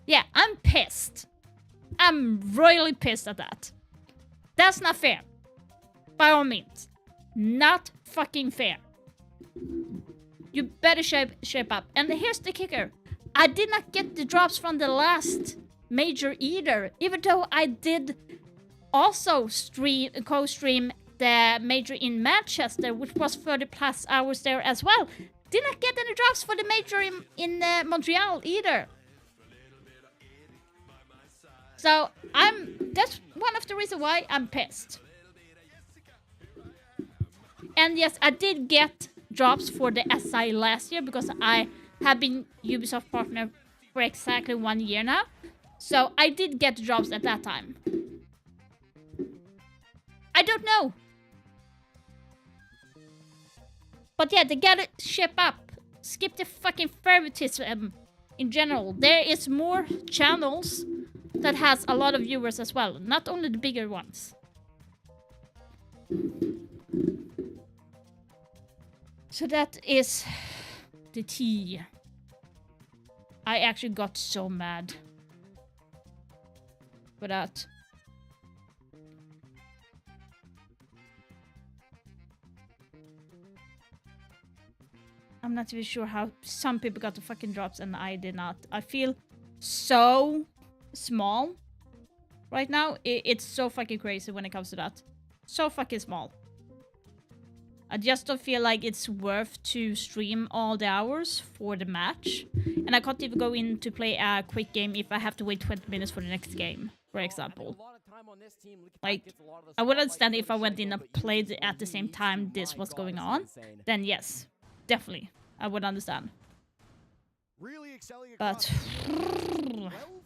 Yeah, I'm pissed. I'm royally pissed at that. That's not fair. By all means. Not fucking fair. You better shape up. And here's the kicker. I did not get the drops from the last major either. Even though I did also co-stream the major in Manchester, which was 30 plus hours there as well. Did not get any drops for the major in Montreal either. So that's one of the reasons why I'm pissed. And yes, I did get drops for the SI last year because I have been Ubisoft partner for exactly 1 year now. So I did get drops at that time. I don't know. But yeah, they gotta shape up. Skip the fucking favoritism in general. There is more channels that has a lot of viewers as well. Not only the bigger ones. So that is the tea. I actually got so mad for that. I'm not even sure how some people got the fucking drops and I did not. I feel so small right now. It's so fucking crazy when it comes to that. So fucking small. I just don't feel like it's worth to stream all the hours for the match. And I can't even go in to play a quick game if I have to wait 20 minutes for the next game, for example. Like, I would understand if I went in and played at the same time this was going on. Then yes, definitely, I would understand. But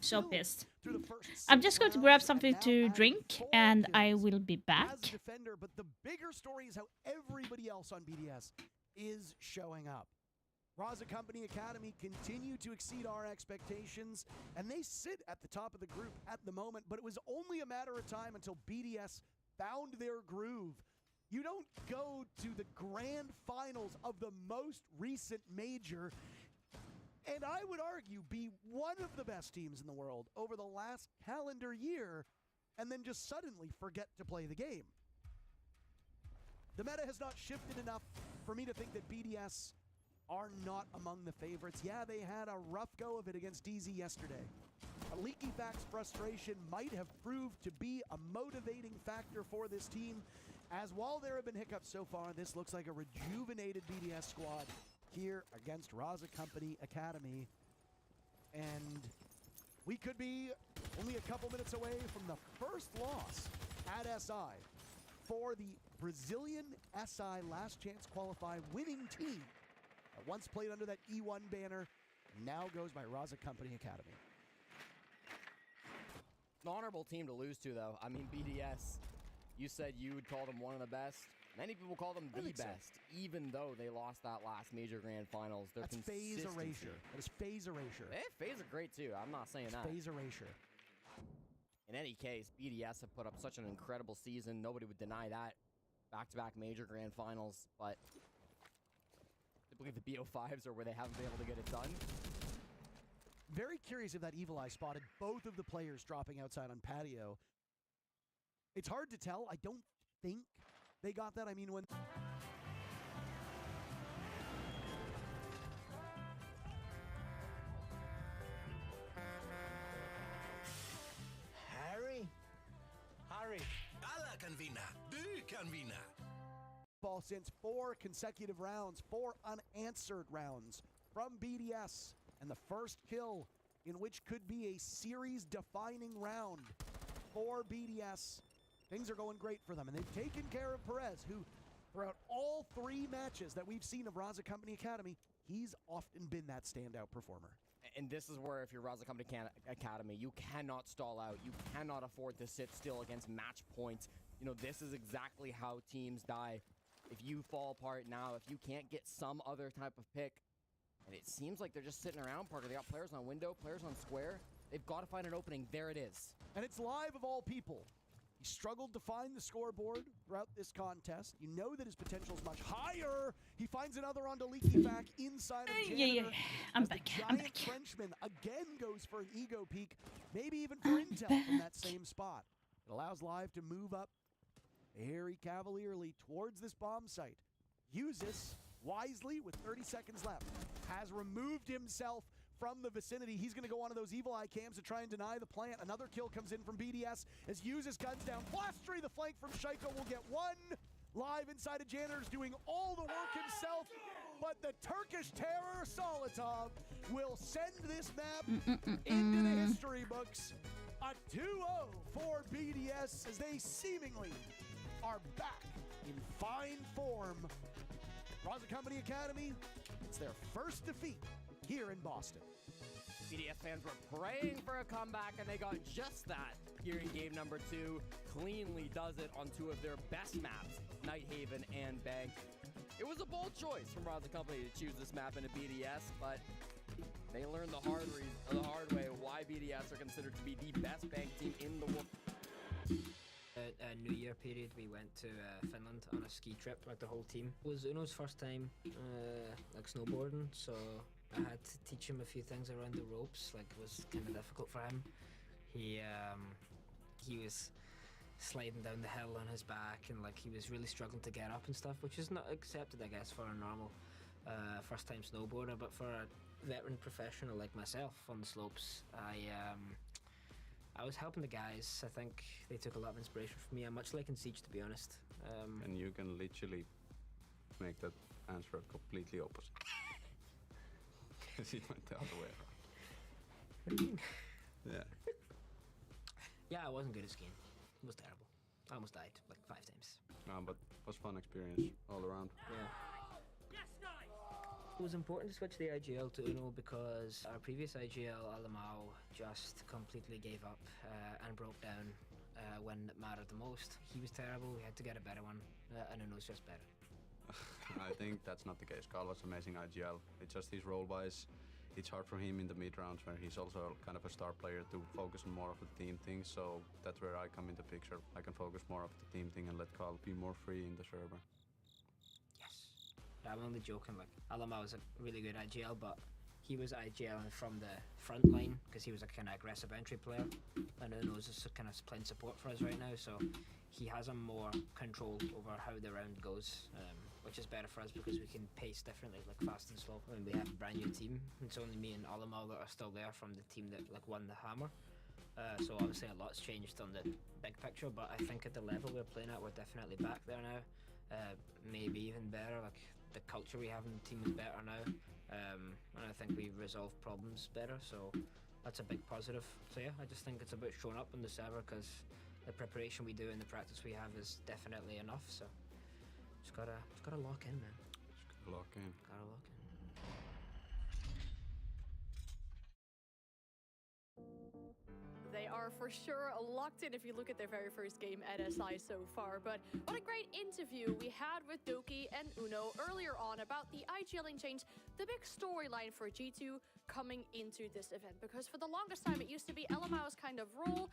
so pissed. I'm just going to grab something to drink and I will be back. Defender, but the bigger story is how everybody else on BDS is showing up. Raza Company Academy continue to exceed our expectations, and they sit at the top of the group at the moment, but it was only a matter of time until BDS found their groove. You don't go to the grand finals of the most recent major and I would argue be one of the best teams in the world over the last calendar year, and then just suddenly forget to play the game. The meta has not shifted enough for me to think that BDS are not among the favorites. Yeah, they had a rough go of it against DZ yesterday. A Leaky Facts frustration might have proved to be a motivating factor for this team, as while there have been hiccups so far, this looks like a rejuvenated BDS squad here against Raza Company Academy. And we could be only a couple minutes away from the first loss at SI for the Brazilian SI Last Chance Qualify winning team that once played under that E1 banner, now goes by Raza Company Academy. An honorable team to lose to, though. I mean, BDS, you said you would call them one of the best. Many people call them the best, even though they lost that last major grand finals. That's phase erasure. That is phase erasure. Phase are great, too. I'm not saying that. Phase erasure. In any case, BDS have put up such an incredible season. Nobody would deny that. Back-to-back major grand finals, but I believe the BO5s are where they haven't been able to get it done. Very curious if that Evil Eye spotted both of the players dropping outside on patio. It's hard to tell. I don't think they got that. I mean, when... Harry, alla kan vinna. Du kan vinna. Ball since 4 consecutive rounds, 4 unanswered rounds from BDS, and the first kill in which could be a series-defining round for BDS. Things are going great for them, and they've taken care of Perez, who, throughout all 3 matches that we've seen of Raza Company Academy, he's often been that standout performer. And this is where, if you're Raza Company Academy, you cannot stall out. You cannot afford to sit still against match points. You know, this is exactly how teams die if you fall apart now, if you can't get some other type of pick, and it seems like they're just sitting around, Parker. They got players on window, players on square. They've got to find an opening. There it is. And it's live of all people. He struggled to find the scoreboard throughout this contest. You know that his potential is much higher. He finds another onto Leaky back inside of Janitor. I'm back. I'm back. Frenchman again goes for an ego peek, maybe even for intel from that same spot. It allows Live to move up very cavalierly towards this bomb site. Uses wisely with 30 seconds left. Has removed himself from the vicinity. He's going to go onto those evil eye cams to try and deny the plant. Another kill comes in from BDS as uses guns down. Blastery the flank from Shaiko will get one. Live inside of Janitor's doing all the work himself, but the Turkish terror Solitov will send this map into the history books. A 2-0 for BDS as they seemingly are back in fine form. Raza Company Academy, it's their first defeat here in Boston. BDS fans were praying for a comeback, and they got just that here in game number 2. Cleanly does it on 2 of their best maps, Nighthaven and Bank. It was a bold choice from Raza Company to choose this map into BDS, but they learned the hard way why BDS are considered to be the best Bank team in the world. New Year period, we went to Finland on a ski trip, like the whole team. It was Uno's first time like snowboarding, so I had to teach him a few things around the ropes. Like, it was kind of difficult for him. He was sliding down the hill on his back, and like he was really struggling to get up and stuff, which is not accepted, I guess, for a normal first time snowboarder. But for a veteran professional like myself on the slopes, I was helping the guys. I think they took a lot of inspiration from me. I'm much like in Siege, to be honest. And you can literally make that answer completely opposite. Because he went the other way around. What do you mean? Yeah. Yeah, I wasn't good at skiing. It was terrible. I almost died like 5 times. No, but it was fun experience all around. Yeah. It was important to switch the IGL to Uno because our previous IGL, Alamau, just completely gave up and broke down when it mattered the most. He was terrible, we had to get a better one, and Uno's just better. I think that's not the case. Carl was amazing IGL. It's just his role-wise, it's hard for him in the mid-rounds where he's also kind of a star player to focus on more of the team thing, so that's where I come into picture. I can focus more of the team thing and let Carl be more free in the server. I'm only joking, like, Alamau was a really good IGL, but he was IGLing from the front line because he was a kind of aggressive entry player, and Uno's is kind of playing support for us right now, so he has a more control over how the round goes, which is better for us because we can pace differently, like fast and slow. I mean, we have a brand new team. It's only me and Alamau that are still there from the team that like won the Hammer. So obviously a lot's changed on the big picture, but I think at the level we're playing at, we're definitely back there now. Maybe even better, like the culture we have in the team is better now, and I think we resolve problems better, so that's a big positive. So yeah, I just think it's about showing up on the server because the preparation we do and the practice we have is definitely enough, so just gotta lock in, man. Just gotta lock in. Gotta lock in. They are for sure locked in if you look at their very first game at SI so far. But what a great interview we had with Doki and Uno earlier on about the IGLing change, the big storyline for G2 coming into this event. Because for the longest time, it used to be Alamau's kind of role.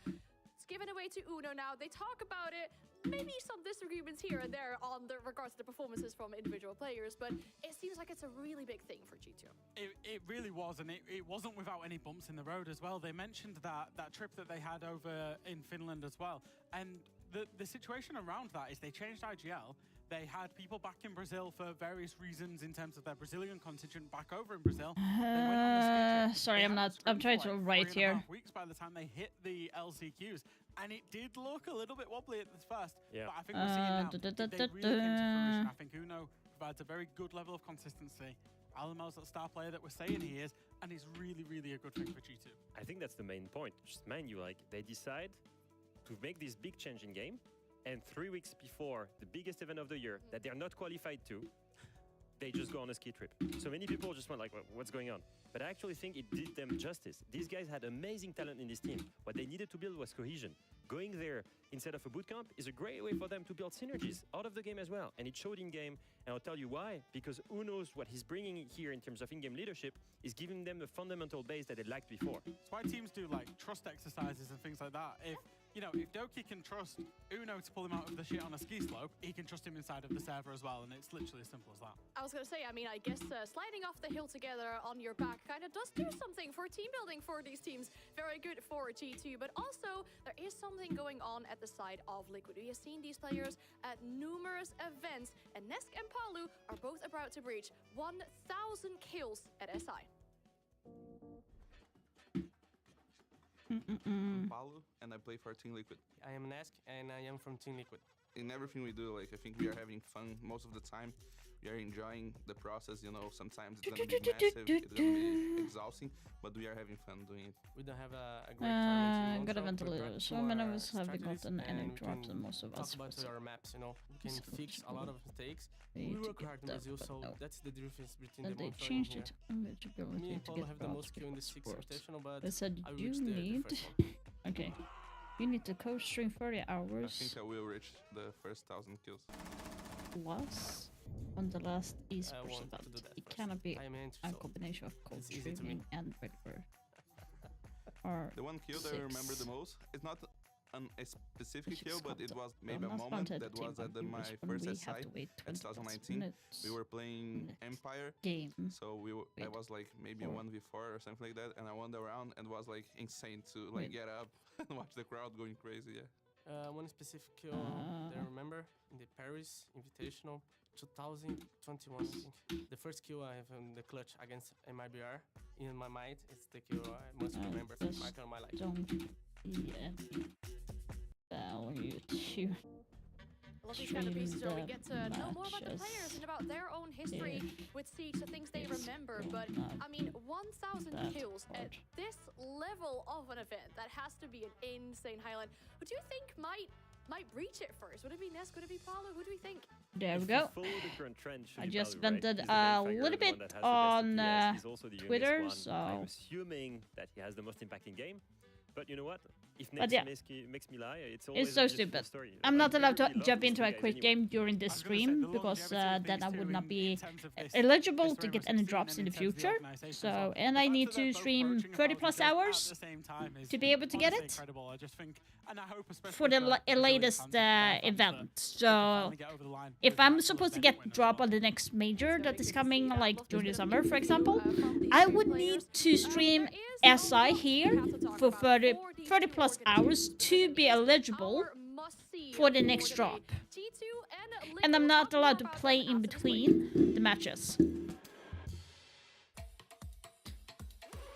It's given away to Uno now. They talk about it. Maybe some disagreements here and there on the regards to the performances from individual players, but it seems like it's a really big thing for G2. It really was, and it wasn't without any bumps in the road as well. They mentioned that trip that they had over in Finland as well, and the situation around that is they changed IGL. They had people back in Brazil for various reasons in terms of their Brazilian contingent back over in Brazil. Sorry, I'm trying to write here. 3.5 weeks by the time they hit the LCQs. And it did look a little bit wobbly at the first, but I think we're seeing now they really came to fruition. I think Uno provides a very good level of consistency. Alamau's that star player that we're saying he is, and it's really, really a good thing for G2. I think that's the main point. Just mind you, like, they decide to make this big change in game, and 3 weeks before the biggest event of the year that they're not qualified to, they just go on a ski trip. So many people just went like, what's going on? But I actually think it did them justice. These guys had amazing talent in this team. What they needed to build was cohesion. going there instead of a bootcamp is a great way for them to build synergies out of the game as well. And it showed in game, and I'll tell you why. Because Uno's what he's bringing here in terms of in-game leadership is giving them the fundamental base that they lacked before. That's why teams do like trust exercises and things like that. If if Doki can trust Uno to pull him out of the shit on a ski slope, he can trust him inside of the server as well, and it's literally as simple as that. I was going to say, I mean, I guess sliding off the hill together on your back kind of does do something for team building for these teams. Very good for G2, but also there is something going on at the side of Liquid. We have seen these players at numerous events, and Nesk and Palu are both about to breach 1,000 kills at SI. I'm Paulo, and I play for Team Liquid. I am Nesk, and I am from Team Liquid. In everything we do, like, I think we are having fun most of the time. We are enjoying the process, sometimes it's gonna be massive, it's gonna be exhausting, but we are having fun doing it. We don't have a great tournament in got a Montreal. ventilator, so More, many of us have strategies, gotten any and we drops, can and most of talk us about was our maps, we can so fix a lot of mistakes. we We need to work get hard in that, Brazil, but so no. that's the difference between And the they Montreal changed and it. here. Eligibility Me and to Paulo get have the most bronze kill in the because 6 sports. invitational, but They said I you reached the need. first one. Okay. You need to coach stream 30 I hours think I will reach the first 1,000 kills. plus on the last esports want to event. do that It first. cannot be I am an a so combination of coach it's easy to streaming and regular. Or The one kill that I remember the most, it's not a specific Which kill, is but it content. was Well, maybe a not moment content, that team was at viewers, my when first we have SI to wait at 20 plus 2019. minutes We were playing next Empire, game. so I was like maybe Or- 1v4 or something like that, and I won the round and was like insane to like Wait. get up and watch the crowd going crazy. Yeah. One specific kill that I remember in the Paris Invitational 2021, I think. The first kill I have in the clutch against MIBR in my mind, it's the kill I must remember, just mark on my life. don't see any value to I love these kind of pieces where we stream get to the know more about the matches. players and about their own history with Siege, the things they is remember. But not I mean, 1,000 that kills at hard. this level of an event, that has to be an insane highlight. Who do you think might reach it first? Would it be Nesk? Would it be Paulo? Who do we think? There we If go. you follow the current trend, should I be just Palu, right? vented He's the a main little figure, the bit one that has the best on DPS. He's also the youngest Twitter, one. I'm so assuming that he has the most impact in game. But you know what? If But next yeah. makes me lie, it's always It's so a beautiful stupid. story. I'm not allowed to really love jump these into two a guys quick anyway. game during the I was gonna say, stream the because longevity of then I these would two not in be terms of this eligible is to very get much any seen drops in in the terms of the future. organisation as So, well. and The I fact need that they're to both stream approaching 30 1,000 plus kills at hours the same time is to be able to get honestly it incredible. I just think, and I hope especially for the Brazilian latest fans, Portugal fans, event. that So, finally get over the line if with I'm an supposed to actual event get win as drop well. on the next major that is coming like during the summer, for Interview, example, from these I two would players. need to stream There is SI a lot here we have to talk for about 30 for these 30 two plus hours organizations. to It be is eligible our must-see for the for next today. drop. G2 and And I'm Liquid. not Talk more allowed to about play them in after this break. between the matches.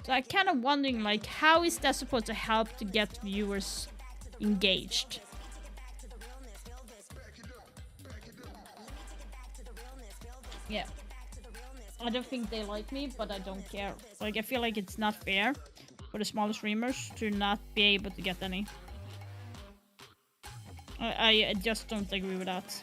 So I'm kind of wondering, like, how is that supposed to help to get viewers engaged? Yeah. I don't think they like me, but I don't care. Like, I feel like it's not fair for the smaller streamers to not be able to get any. I just don't agree with that.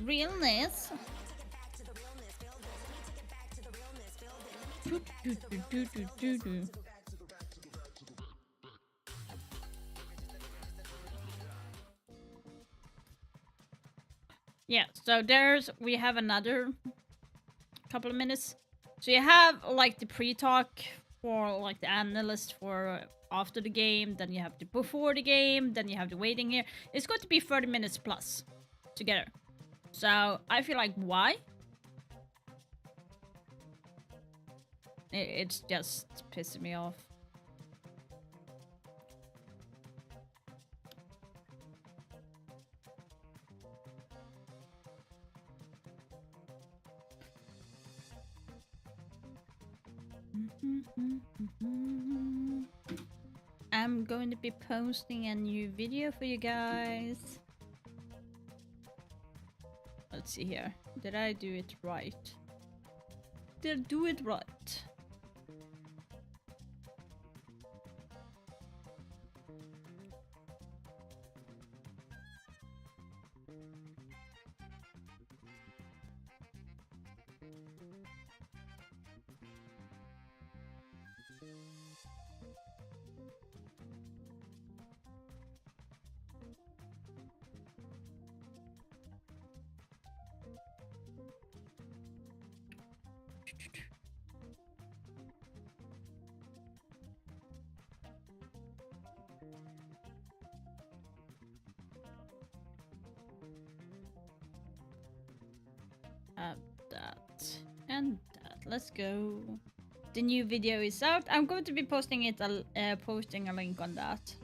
Realness. Yeah, so we have another couple of minutes. So you have like the pre-talk for like the analyst for after the game, then you have the before the game, then you have the waiting here. It's going to be 30 minutes plus together. So I feel like why? It's just pissing me off. I'm going to be posting a new video for you guys. Let's see here. Did I do it right? Did I do it right? That and that. Let's go. The new video is out. I'm going to be posting it. Posting a link on that.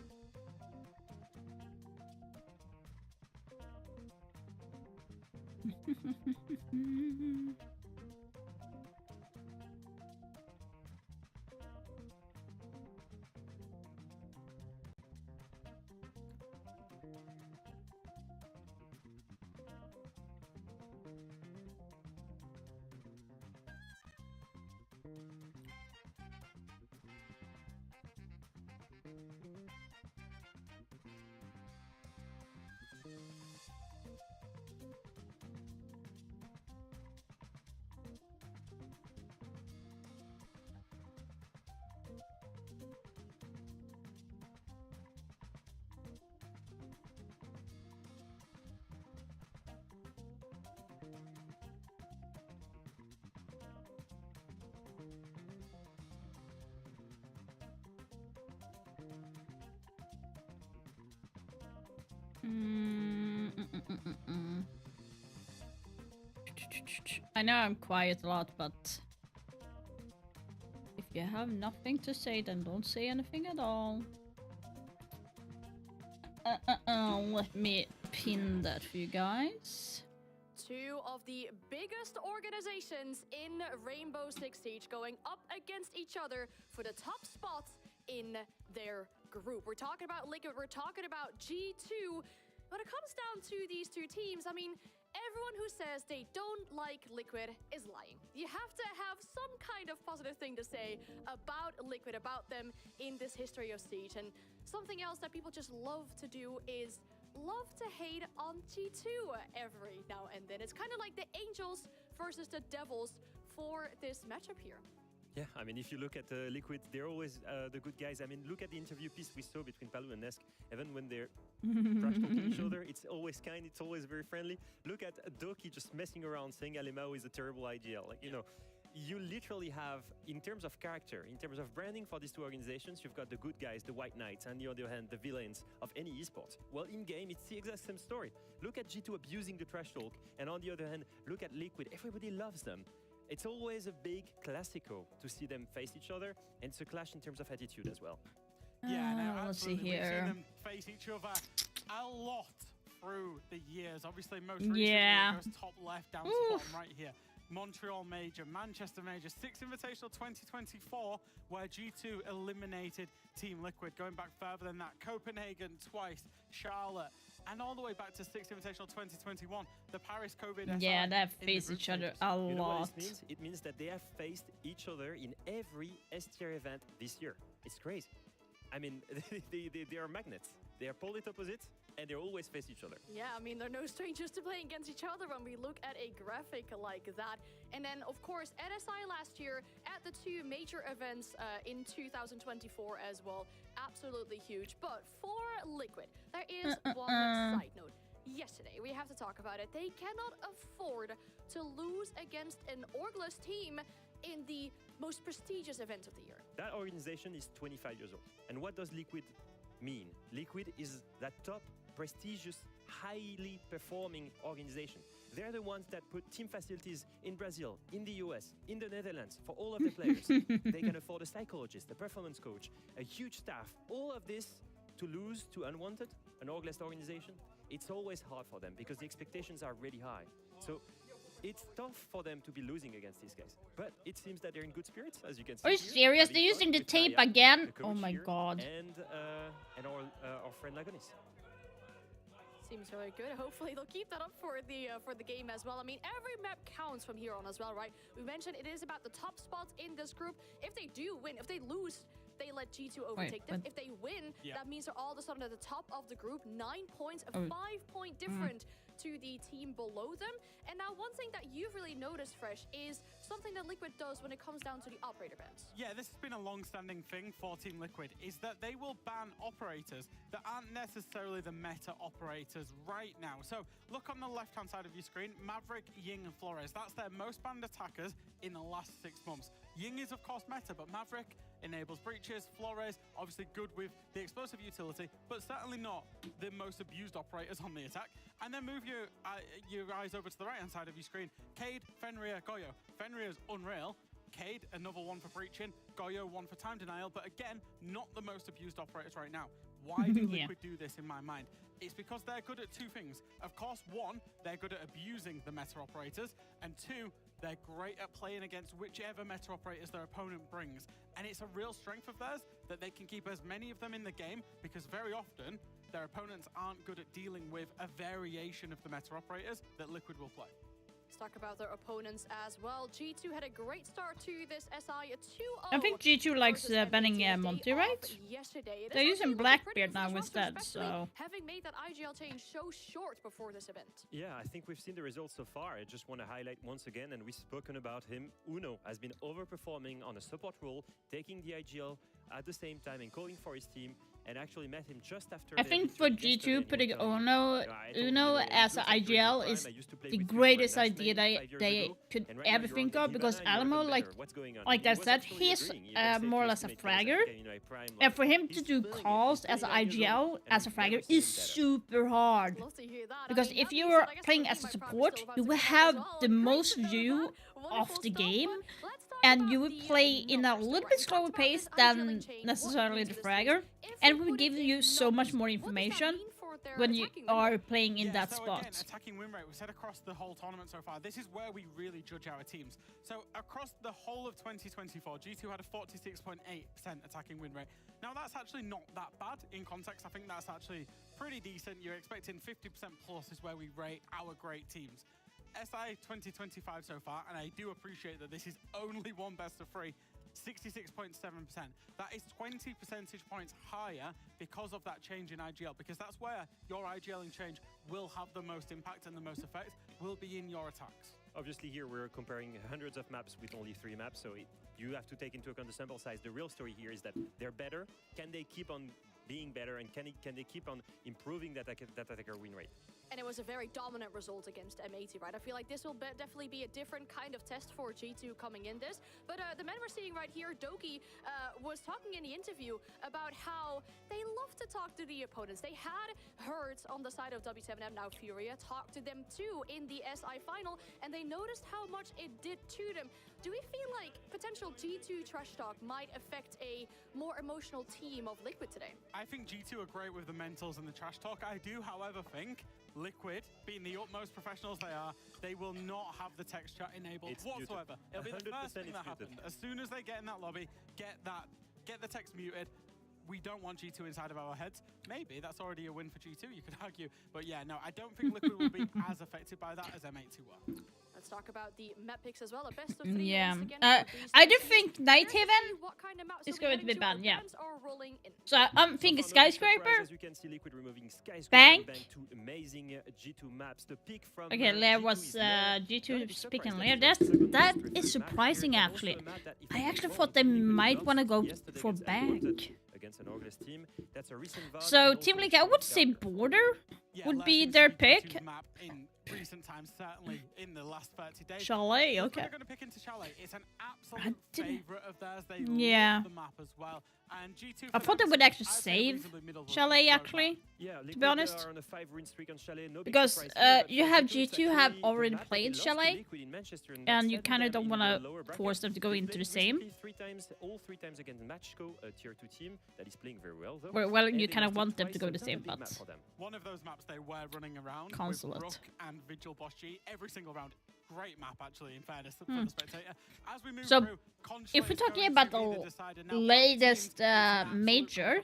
I know I'm quiet a lot, but if you have nothing to say, then don't say anything at all. Let me pin that for you guys. Two of the biggest organizations in Rainbow Six Siege going up against each other for the top spots in their group. We're talking about Liquid, we're talking about G2. When it comes down to these two teams, I mean, everyone who says they don't like Liquid is lying. You have to have some kind of positive thing to say about Liquid, about them in this history of Siege. And something else that people just love to do is love to hate on G2 every now and then. It's kind of like the Angels versus the Devils for this matchup here. Yeah, I mean, if you look at Liquid, they're always the good guys. I mean, look at the interview piece we saw between Palu and Nesk. Even when they're trash talking each other, it's always kind, it's always very friendly. Look at Doki just messing around saying Alemao is a terrible IGL. Like, you know, you literally have, in terms of character, in terms of branding for these two organizations, you've got the good guys, the White Knights, and on the other hand, the villains of any esports. Well, in-game, it's the exact same story. Look at G2 abusing the trash talk, and on the other hand, look at Liquid. Everybody loves them. It's always a big classico to see them face each other, and it's a clash in terms of attitude as well. Yeah, no, let's see absolutely. We've here. seen them face each other a lot through the years. Obviously, most recently, Yeah. it goes top left down to bottom right here. Montreal Major, Manchester Major, 6th Invitational 2024, where G2 eliminated Team Liquid. Going back further than that, Copenhagen twice, Charlotte, and all the way back to 6th Invitational 2021, the Paris COVID. Yeah, SI they in the face group each other stages. a You know lot. what this means? It means that they have faced each other in every S-tier event this year. It's crazy. I mean, they are magnets. They are polar opposites, and they always face each other. Yeah, I mean, they're no strangers to playing against each other when we look at a graphic like that. And then, of course, NSI last year at the two major events in 2024 as well. Absolutely huge. But for Liquid, there is one side note. Yesterday, we have to talk about it. They cannot afford to lose against an Orgless team in the most prestigious event of the year. That organization is 25 years old. And what does Liquid mean? Liquid is that top, prestigious, highly performing organization. They're the ones that put team facilities in Brazil, in the US, in the Netherlands for all of the players. They can afford a psychologist, a performance coach, a huge staff. All of this to lose to Unwanted, an Orgless organization, it's always hard for them because the expectations are really high. So it's tough for them to be losing against these guys. But it seems that they're in good spirits, as you can see. Are you here, serious? having They're fun using the with tape Naya, again? the coach Oh my here, god. And our friend Lagonis. Seems very good. Hopefully they'll keep that up for the game as well. I mean, every map counts from here on as well, right? We mentioned it is about the top spots in this group. If they do win, if they lose, they let G2 overtake them. If they win, that means they're all of a sudden at the top of the group. 9 points, a 5-point difference to the team below them. And now one thing that you've really noticed, Fresh, is something that Liquid does when it comes down to the operator bans. Yeah, this has been a long-standing thing for Team Liquid, is that they will ban operators that aren't necessarily the meta operators right now. So look on the left-hand side of your screen, Maverick, Ying, and Flores. That's their most banned attackers in the last 6 months. Ying is, of course, meta, but Maverick enables breaches. Flores, obviously good with the explosive utility, but certainly not the most abused operators on the attack. And then move your eyes over to the right-hand side of your screen. Cade, Fenrir, Goyo. Fenrir's unreal. Cade, another one for breaching. Goyo, one for time denial. But again, not the most abused operators right now. Why do Liquid do this in my mind? It's because they're good at 2 things. Of course, 1, they're good at abusing the meta operators. And 2, they're great at playing against whichever meta operators their opponent brings. And it's a real strength of theirs that they can keep as many of them in the game, because very often their opponents aren't good at dealing with a variation of the meta operators that Liquid will play. Let's talk about their opponents as well. G2 had a great start to this SI, a 2-0. I think G2 likes banning Monty, right? They're using Blackbeard now instead, so... Having made that IGL change so short before this event. Yeah, I think we've seen the results so far. I just want to highlight once again, and we've spoken about him, Uno has been overperforming on a support role, taking the IGL at the same time and calling for his team, and actually met him just after. I think for G2, putting Uno as an IGL is the greatest idea they could ever think of, because Alamo, like I said, he's more or less a fragger, and for him to do calls as an IGL as a fragger is super hard, because if you are playing as a support, you will have the most view of the game, and you will play in a little bit slower pace than necessarily the fragger, and it will give you so much more information when you are playing in that spot. Again, attacking win rate, we've said across the whole tournament so far, this is where we really judge our teams. So across the whole of 2024, G2 had a 46.8% attacking win rate. Now that's actually not that bad in context. I think that's actually pretty decent. You're expecting 50% plus is where we rate our great teams. SI 2025 so far, and I do appreciate that this is only one best of 3, 66.7%. That is 20 percentage points higher because of that change in IGL, because that's where your IGLing change will have the most impact and the most effect will be in your attacks. Obviously here we're comparing hundreds of maps with only 3 maps, so you have to take into account the sample size. The real story here is that they're better. Can they keep on being better, and can they keep on improving that attacker win rate? And it was a very dominant result against M80, right? I feel like this will definitely be a different kind of test for G2 coming in this. But the man we're seeing right here, Doki, was talking in the interview about how they love to talk to the opponents. They had heard on the side of W7M, now Furia, talk to them too in the SI final, and they noticed how much it did to them. Do we feel like potential G2 trash talk might affect a more emotional team of Liquid today? I think G2 are great with the mentals and the trash talk. I do, however, think Liquid, being the utmost professionals they are, they will not have the text chat enabled whatsoever. It'll be the first thing that happens. As soon as they get in that lobby, get the text muted. We don't want G2 inside of our heads. Maybe that's already a win for G2, you could argue. But yeah, no, I don't think Liquid will be as affected by that as M82 were. Let's talk about the map picks as well. A best of 3. Yeah. I do think Night Haven is going to be banned, yeah. So I'm thinking Skyscraper. As you can see, Liquid removing Skyscraper, Bank. 2 amazing G2 maps. The pick from Okay, Lair was G2 speaking Lair. That is surprising, actually. I actually thought they might want to go for Bank. Against an Orgles team. That's a recent So Team Liquid, I would say Border would be their pick. Recent times, certainly in the last 30 days. Chalet, okay. They're going to pick into Chalet. It's an absolute favorite of theirs. They love the map as well. And G2 I thought they would actually save Chalet, actually, to be honest. Because you have G2 have already played Chalet, and you kind of don't want to force them to go into the same. All three times against Matchco, a tier 2 team that is playing very well, though. Well, you kind of want them to go the same, but... One of those maps they were running around Consulate. with Rook and Vigil Boss G every single round. great map, actually, in fairness, for the spectator. As we move So, through, if we're Consulate talking is about going to be the the decider. Now, latest major,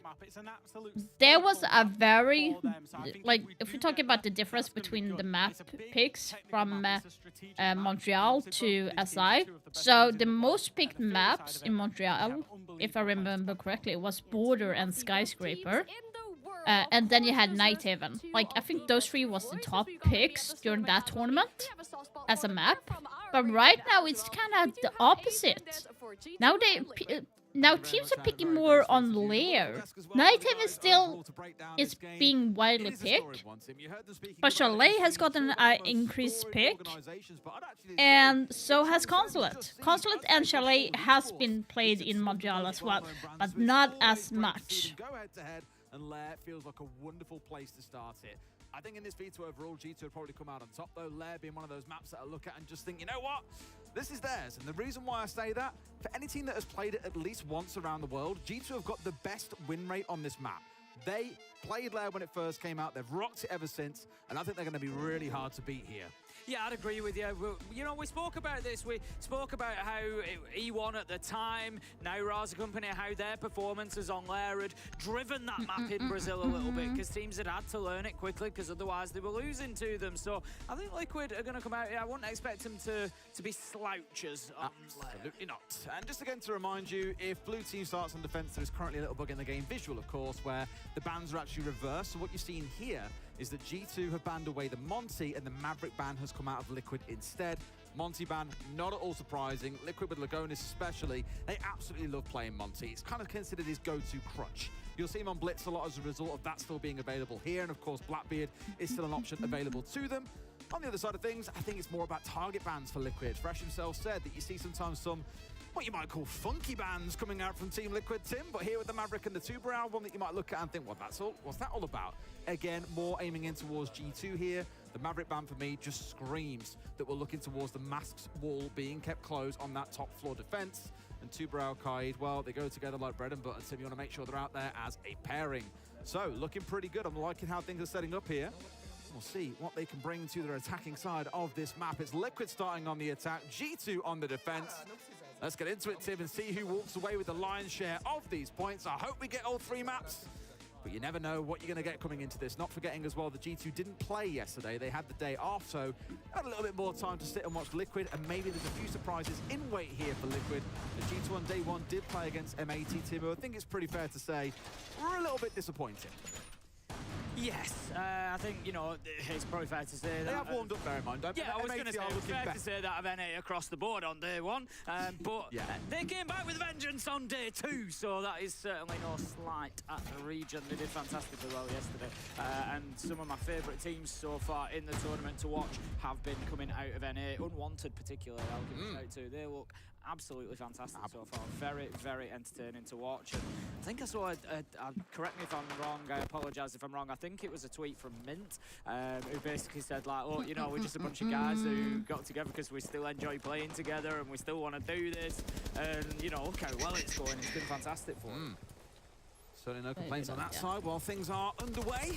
there was a very, like, if we talk about the difference between the map picks from Montreal to SI, so the most picked maps in Montreal, if I remember correctly, was Border and Skyscraper. And then you had Nighthaven. Like, I think those three was the top picks during that tournament as a map. But right now, it's kind of the opposite. Now teams are picking more on Lair. Nighthaven still is being widely picked, but Chalet has gotten an increased pick, and so has Consulate. Consulate and Chalet has been played in Montreal as well, but not as much. And Lair feels like a wonderful place to start it. I think in this V2 overall, G2 will probably come out on top, though. Lair being one of those maps that I look at and just think, you know what? This is theirs. And the reason why I say that, for any team that has played it at least once around the world, G2 have got the best win rate on this map. They played Lair when it first came out. They've rocked it ever since. And I think they're going to be really hard to beat here. Yeah, I'd agree with you. You know, we spoke about this. We spoke about how E1 at the time, now Raza Company, how their performances on Lair had driven that map in Brazil a little bit, because teams had to learn it quickly, because otherwise they were losing to them. So I think Liquid are going to come out here. I wouldn't expect them to be slouchers on Lair. Absolutely not. And just again to remind you, if blue team starts on defense, there is currently a little bug in the game visual, of course, where the bans are actually reversed. So what you're seeing here is that G2 have banned away the Monty, and the Maverick ban has come out of Liquid instead. Monty ban, not at all surprising. Liquid with Lagonis especially, they absolutely love playing Monty. It's kind of considered his go-to crutch. You'll see him on Blitz a lot as a result of that still being available here, and of course Blackbeard is still an option available to them. On the other side of things, I think it's more about target bans for Liquid. Fresh himself said that you see sometimes some what you might call funky bands coming out from Team Liquid, Tim, but here with the Maverick and the Tuber, one that you might look at and think, well, what's that all about? Again, more aiming in towards G2 here. The Maverick ban for me just screams that we're looking towards the Masks wall being kept closed on that top floor defense. And Tuber Kaid, well, they go together like bread and butter, Tim. You want to make sure they're out there as a pairing. So, looking pretty good. I'm liking how things are setting up here. We'll see what they can bring to their attacking side of this map. It's Liquid starting on the attack, G2 on the defense. Let's get into it, Tim, and see who walks away with the lion's share of these points. I hope we get all three maps, but you never know what you're going to get coming into this. Not forgetting as well, the G2 didn't play yesterday. They had the day off, so had a little bit more time to sit and watch Liquid, and maybe there's a few surprises in wait here for Liquid. The G2 on day one did play against M80, Tim, who I think it's pretty fair to say we're a little bit disappointed. Yes, I think, you know, it's probably fair to say that. They have warmed up, bear in mind. Yeah, I was going to say, it's fair to say that of NA across the board on day one. But they came back with vengeance on day two, so that is certainly no slight at the region. They did fantastically well yesterday. And some of my favourite teams so far in the tournament to watch have been coming out of NA. Unwanted, particularly, I'll give it out to. They look absolutely fantastic so far. Very, very entertaining to watch. And I think I saw, correct me if I'm wrong, I apologise if I'm wrong, I think it was a tweet from Mint who basically said like, oh, you know, we're just a bunch of guys who got together because we still enjoy playing together and we still want to do this. And, you know, look how well it's going. It's been fantastic for them. Certainly no complaints on that side while things are underway.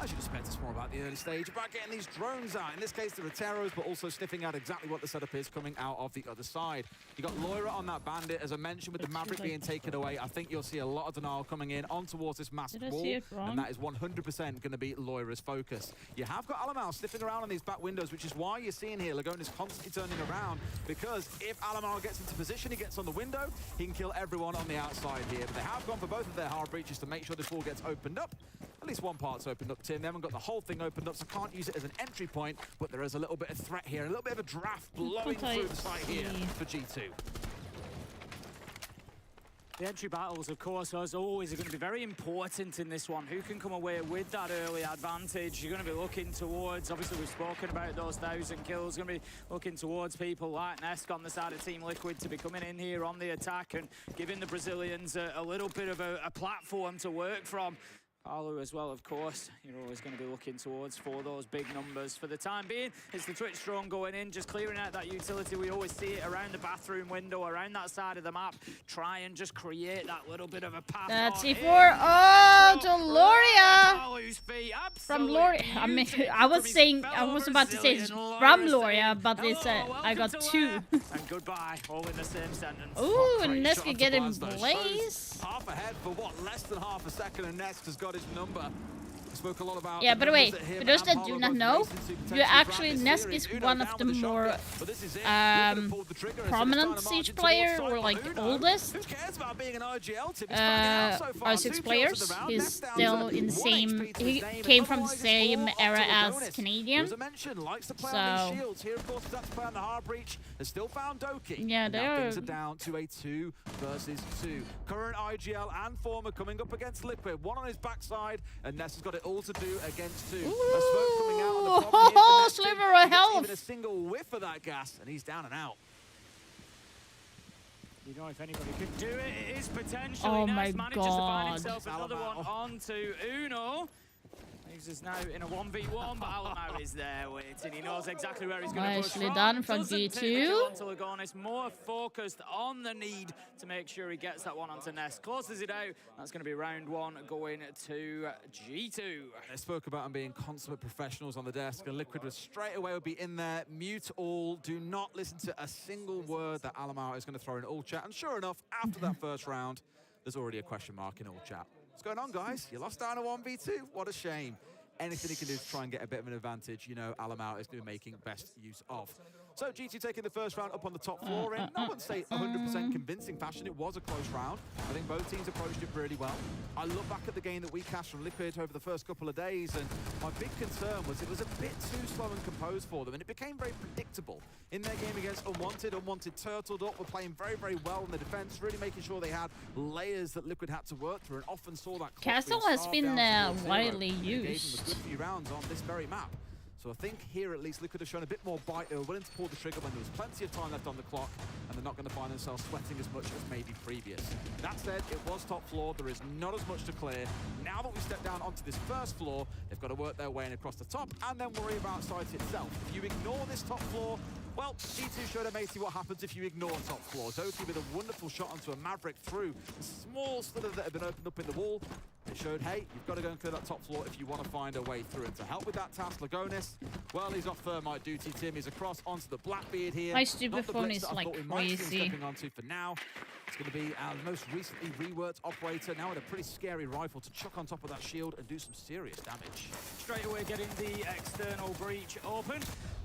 As you'd expect, it's more about the early stage, about getting these drones out. In this case, the Roteros, but also sniffing out exactly what the setup is coming out of the other side. You got Loira on that Bandit, as I mentioned, with the Maverick being taken away. I think you'll see a lot of denial coming in on towards this massive wall, and that is 100% going to be Loira's focus. You have got Alamar sniffing around on these back windows, which is why you're seeing here Lagonis constantly turning around, because if Alamar gets into position, he gets on the window, he can kill everyone on the outside here. But they have gone for both of their hard breaches to make sure this wall gets opened up. At least one part's opened up, Tim. They haven't got the whole thing opened up, so can't use it as an entry point, but there is a little bit of threat here, a little bit of a draft blowing through the site here for G2. The entry battles, of course, as always, are going to be very important in this one. Who can come away with that early advantage? You're going to be looking towards, obviously we've spoken about those 1,000 kills, going to be looking towards people like Nesk on the side of Team Liquid to be coming in here on the attack and giving the Brazilians a little bit of a platform to work from. Palu as well, of course. You're always going to be looking towards for those big numbers. For the time being, it's the Twitch drone going in, just clearing out that utility. We always see it around the bathroom window, around that side of the map. Try and just create that little bit of a path. That's C4. Oh, to Loria! From Loria. I mean, I was about to say it's from Loria, but it's I got 2. And goodbye, all in the same sentence. Ooh, and Nesk getting Blaze. Half ahead for what? Less than half a second, and Nesk has got his number. Spoke a lot about yeah, by the way, for those that do not know, Nesk is one of the more prominent Siege player, or like oldest R6 players. He's still in the same, he came from the same era as Canadian. So yeah, things are down to a 2 versus 2. Current IGL and former coming up against Liquid. One on his backside, and Ness has got it all to do against 2. A smoke coming out on the top here. Sliver of health. Even a single whiff of that gas, and he's down and out. You know, if anybody could do it, it is potentially. Oh Ness my manages to find God. himself another one onto Uno. Leaves us now in a 1v1, but Alamau is there waiting. He knows exactly where he's going to push Nicely from. done from Doesn't take the G2. kill onto Lagonis, more focused on the need to make sure he gets that one onto Ness. Closes it out. That's going to be round 1 going to G2. I spoke about them being consummate professionals on the desk, and Liquid was straight away would be in there. Mute all. Do not listen to a single word that Alamau is going to throw in all chat. And sure enough, after that first round, there's already a question mark in all chat. What's going on, guys? You lost down to 1v2? What a shame. Anything he can do to try and get a bit of an advantage, you know, Alamau is going to be making best use of. So G2 taking the first round up on the top floor in, I wouldn't say 100% convincing fashion. It was a close round. I think both teams approached it really well. I look back at the game that we cast from Liquid over the first couple of days, and my big concern was it was a bit too slow and composed for them, and it became very predictable. In their game against Unwanted turtled up, were playing very, very well in the defense, really making sure they had layers that Liquid had to work through, and often saw that Castle has been widely used. Good few rounds on this very map. So I think here at least Liquid have shown a bit more bite. They were willing to pull the trigger when there was plenty of time left on the clock, and they're not going to find themselves sweating as much as maybe previous. That said, it was top floor. There is not as much to clear. Now that we step down onto this first floor, they've got to work their way in across the top and then worry about site itself. If you ignore this top floor, well, G2 showed Amazing what happens if you ignore top floor. Zoki with a wonderful shot onto a Maverick through a small sliver that had been opened up in the wall. It showed, hey, you've got to go and clear that top floor if you want to find a way through. And to help with that task, Lagonis, well, he's off thermite duty. Tim is across onto the Blackbeard here. My stupid phone is like crazy. Stepping onto for now. It's going to be our most recently reworked operator, now with a pretty scary rifle to chuck on top of that shield and do some serious damage. Straight away getting the external breach open.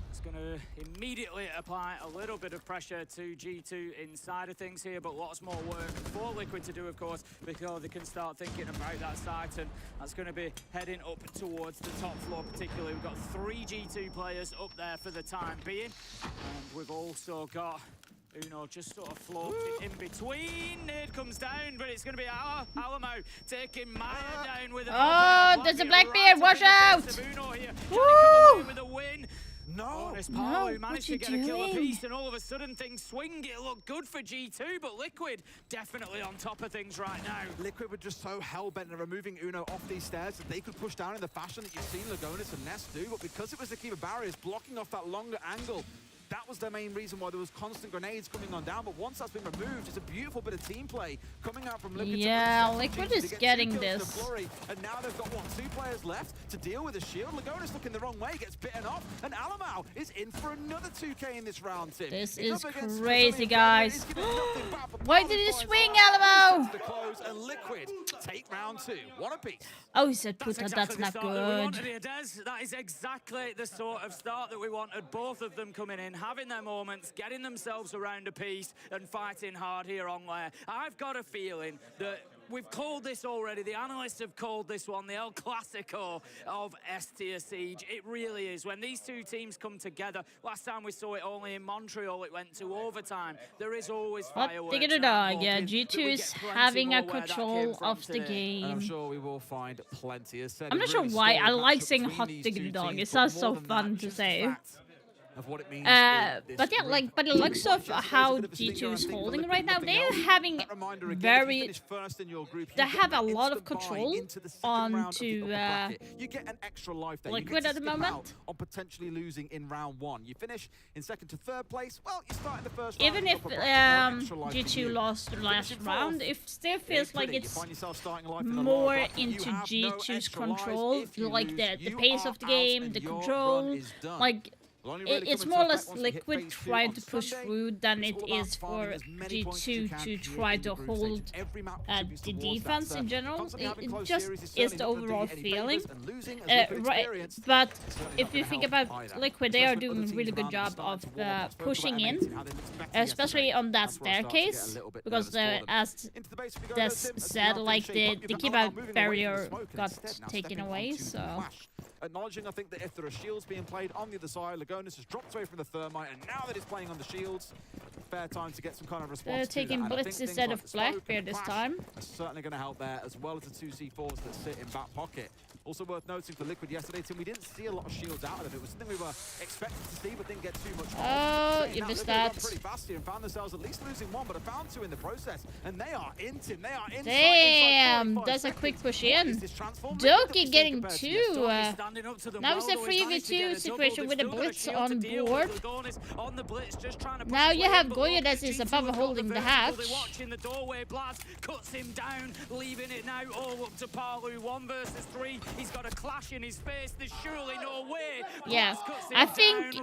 It's going to immediately apply a little bit of pressure to G2 inside of things here, but lots more work for Liquid to do, of course, before they can start thinking about that site, and that's going to be heading up towards the top floor particularly. We've got 3 G2 players up there for the time being, and we've also got Uno just sort of floating in between. Nade comes down, but it's going to be Alamau taking Maya down with an there's a Blackbeard, watch out! Uno here, Woo! with a win. No, Palu managed to get a killer piece, and all of a sudden things swing. It looked good for G2, but Liquid definitely on top of things right now. Liquid were just so hell-bent on removing Uno off these stairs that they could push down in the fashion that you've seen Lagonis and Ness do, but because it was the Kiva barriers blocking off that longer angle, that was the main reason why there was constant grenades coming on down. But once that's been removed, it's a beautiful bit of team play coming out from Liquid. Yeah, Liquid is getting this. And now they've got, what, 2 players left to deal with the shield. Lagonis looking the wrong way, gets bitten off, and Alamau is in for another 2K in this round, Tim. This is crazy, guys. Why did it swing, Alamau? And Liquid take round 2. One apiece. Oh, he said Puta, that's not good. That is exactly the sort of start that we wanted. Both of them coming in, having their moments, getting themselves around a piece and fighting hard here on Lair. I've got a feeling that we've called this already. The analysts have called this one the El Clasico of S-tier Siege. It really is. When these two teams come together, last time we saw it only in Montreal, it went to overtime. There is always fireworks. Dig it a dog. Yeah, G2 is having a control of the game. And I'm sure we will find plenty. As said, I'm not sure why. I like saying hot diggity dog. It sounds so fun to say. of what it means. But yeah, like by the looks of how G2 is holding right now, they're having very, they have a lot of control onto you get an extra life there. Liquid at the moment. On potentially losing in round 1. You finish in 2nd to 3rd place. Well, you start in the first even round. If G2 lost the last round, it still feels like it's more into G2's control, like the pace of the game, the control, like it's more or less Liquid trying to push through than it is for G2 to try to hold the defense in general. It just is the overall feeling. Right, but if you think about Liquid, they are doing a really good job of pushing in, especially on that staircase, because as Des said, like the keep out barrier got taken away, so... Acknowledging, I think, that if there are shields being played on the other side, Lagonis has dropped away from the Thermite, and now that he's playing on the shields, fair time to get some kind of response. They're taking Blitz instead of Blackbeard this time. Are certainly going to help there, as well as the 2 C4s that sit in back pocket. Also worth noting for Liquid yesterday, Tim, we didn't see a lot of shields out of it. It was something we were expecting to see, but didn't get too much. Oh, you missed that. Pretty fast here and found themselves at least losing 1, but have found 2 in the process, and they are in, Tim. They are inside. Damn, that's a quick push in. Doki getting 2. Now it's a 3v2 situation with a Blitz on board. Now you have Goyo that is above holding the hatch. Watching the doorway, Blast cuts him down, leaving it now all up to Palu. 1 versus 3. He's got a clash in his face. There's surely no way. Yeah, I think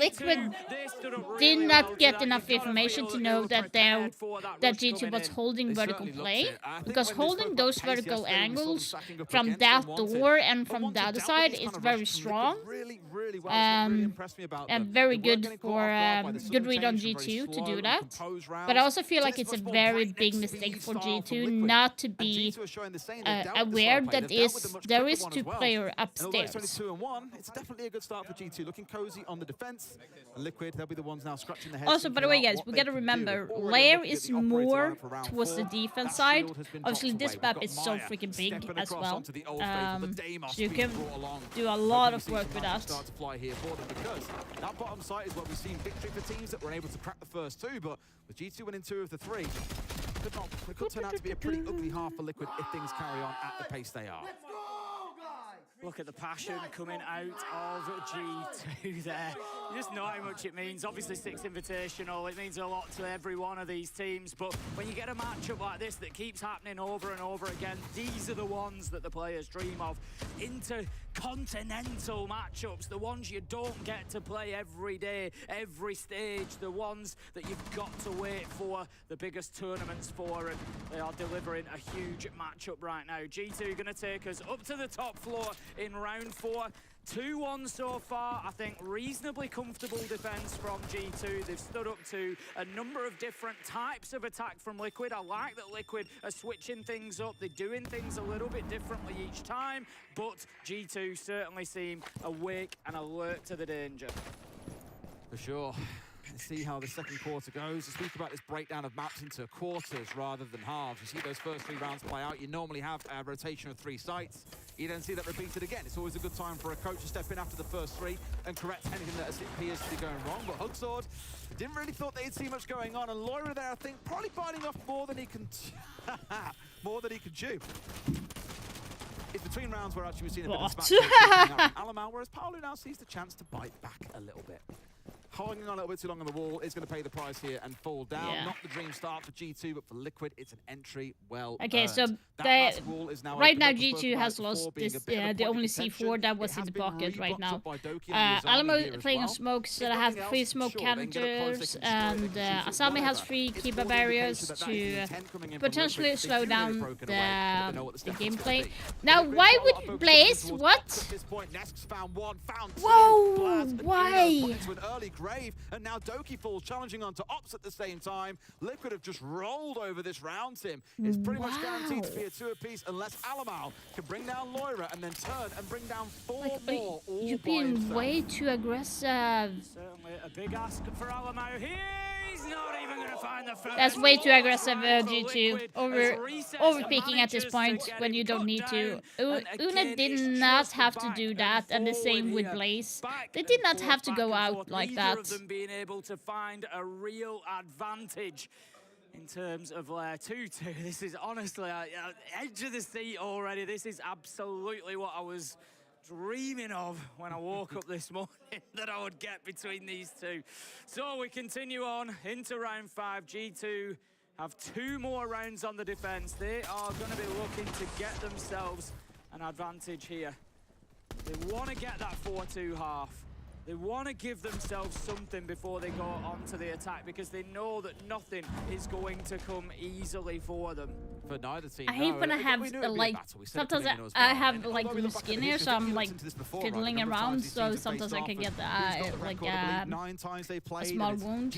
Liquid did not get enough information to know that G2 was holding vertical play, because holding those vertical angles from that door and from the other side is very strong, and very good for good read on G2 to do that. But I also feel like it's a very big mistake for G2 not to be aware that there is 2 players upstairs. It's definitely a good start for G2, looking cozy on the defense. Liquid, they'll be the ones now scratching their heads. Also, by the way, guys, we gotta remember, Lair is more towards the defense side. Obviously, this map is so freaking big as well, so you can do a lot of work with that. Start to fly here for them, because that bottom side is what we've seen victory for teams that were able to crack the first 2, but with G2 winning 2 of the 3, it could turn out to be a pretty ugly half for Liquid if things carry on at the pace they are. Look at the passion coming out of G2 there. You just know how much it means. Obviously, 6 Invitational, it means a lot to every one of these teams. But when you get a matchup like this that keeps happening over and over again, these are the ones that the players dream of. Intercontinental matchups, the ones you don't get to play every day, every stage, the ones that you've got to wait for the biggest tournaments for, and they are delivering a huge matchup right now. G2 going to take us up to the top floor in round 4. 2-1 so far. I think reasonably comfortable defense from G2. They've stood up to a number of different types of attack from Liquid. I like that Liquid are switching things up. They're doing things a little bit differently each time, but G2 certainly seem awake and alert to the danger. For sure. Let's see how the second quarter goes. To speak about this breakdown of maps into quarters rather than halves. You see those first 3 rounds play out. You normally have a rotation of 3 sites. You don't see that repeated again. It's always a good time for a coach to step in after the first 3 and correct anything that appears to be going wrong. But Hugsword didn't really thought they'd see much going on. And Loira there, I think, probably biting off more than he can chew. It's between rounds where actually we've seen a bit of smack Alamau, whereas Paolo now sees the chance to bite back a little bit. Holding on a little bit too long on the wall is going to pay the price here and fall down. Yeah. Not the dream start for G2, but for Liquid, it's an entry well Okay, so right now G2 has lost this, the only C4 that was in the pocket right now. Alamo playing on smokes that have 3 smoke counters, and Asami has 3 Kiba barriers to potentially slow down the gameplay. Now, why would Blaze? What? Whoa! Why? Grave, and now Doki falls challenging onto Ops at the same time. Liquid have just rolled over this round, Tim. It's pretty much guaranteed to be a 2 apiece unless Alamau can bring down Loira and then turn and bring down 4 more. You're being way too aggressive. Certainly a big ask for Alamau here. He's not even going to find the first. That's way too ball. aggressive, Triangle G2. Liquid Over has reset peaking at this manages point to get when it you don't put need to. down, and Una again, did it's not just have to back do and that, and the same forward with here. Blaze. Back They did and not forth, have to back go and out forth. like Neither that. of them being able to find a real advantage in terms of layer 2-2. This is honestly edge of the seat already. This is absolutely what I was dreaming of when I woke up this morning, that I would get between these two. So we continue on into round 5. G2 have 2 more rounds on the defense. They are going to be looking to get themselves an advantage here. They want to get that 4-2 half. They want to give themselves something before they go on to the attack, because they know that nothing is going to come easily for them. For neither team. I hate when I have like sometimes I have like loose skin here, so I'm like fiddling around. So sometimes I can get like a small wound.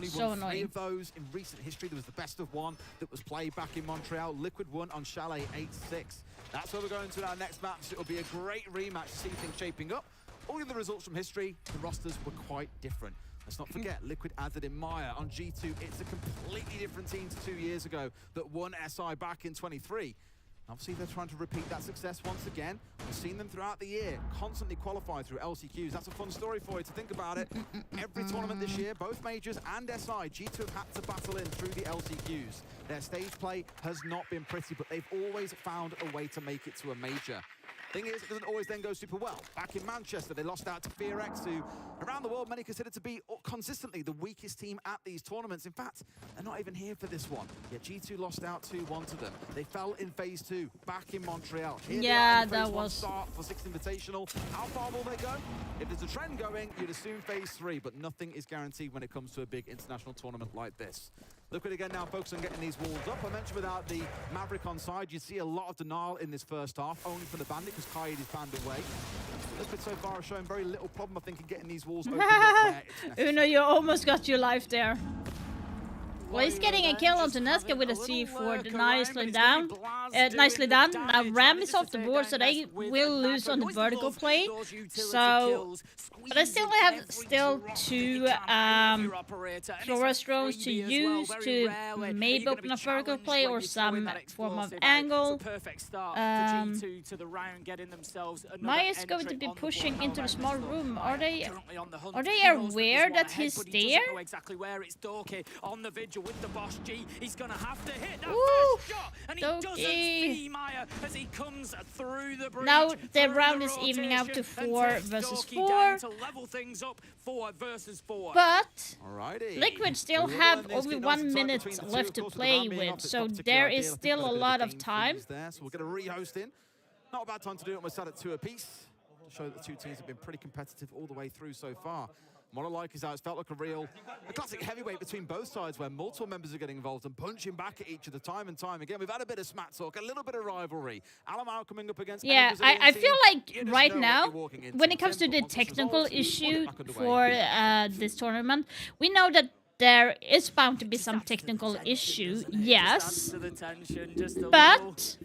So annoying. Of those in recent history, there was the best of 1 that was played back in Montreal. Liquid won on Chalet 8-6. That's where we're going to our next match. It'll be a great rematch to see things shaping up. All of the results from history, the rosters were quite different. Let's not forget, Liquid added in Maya on G2. It's a completely different team to 2 years ago that won SI back in 23. Obviously, they're trying to repeat that success once again. We've seen them throughout the year, constantly qualify through LCQs. That's a fun story for you to think about it. Every tournament this year, both majors and SI, G2 have had to battle in through the LCQs. Their stage play has not been pretty, but they've always found a way to make it to a major. Thing is, it doesn't always then go super well. Back in Manchester, they lost out to FearX, who around the world many consider to be consistently the weakest team at these tournaments. In fact, they're not even here for this one. Yet G2 lost out 2-1 to them. They fell in phase 2 back in Montreal. Here yeah, they are in phase that 1 was start for 6th Invitational. How far will they go? If there's a trend going, you'd assume phase 3, but nothing is guaranteed when it comes to a big international tournament like this. Liquid again now focus on getting these walls up. I mentioned without the Maverick on side, you see a lot of denial in this first half, only for the Bandit because Kaid is banned away. Liquid so far are showing very little problem, I think, in getting these walls open up. Uno, you almost got your life there. Well, he's getting a kill onto Nesca with a C4, nicely done. Now Ram is off the board, so they will lose on the vertical play. So, but I still have 2 Flores drones to use to maybe open a vertical play or some form of angle. Maya's going to be pushing into the small room. Are they aware that he's there? With the Boss G, he's gonna have to hit that first shot, and he doesn't see Maya as he comes through the breach. Now the round is evening out to 4 versus 4. To level things up, 4 versus 4. But Liquid still have only 1 minute left to play with, so there is still a lot of time. So we'll get a rehost in. Not a bad time to do it. We're sat at 2 apiece. To show that the 2 teams have been pretty competitive all the way through so far. What I like is how it's felt like a classic heavyweight between both sides where multiple members are getting involved and punching back at each other time and time again. We've had a bit of smack talk, a little bit of rivalry. Alamau coming up against I feel like right now, when it comes to the technical issue for this tournament, we know that there is bound to be some technical issue, yes, but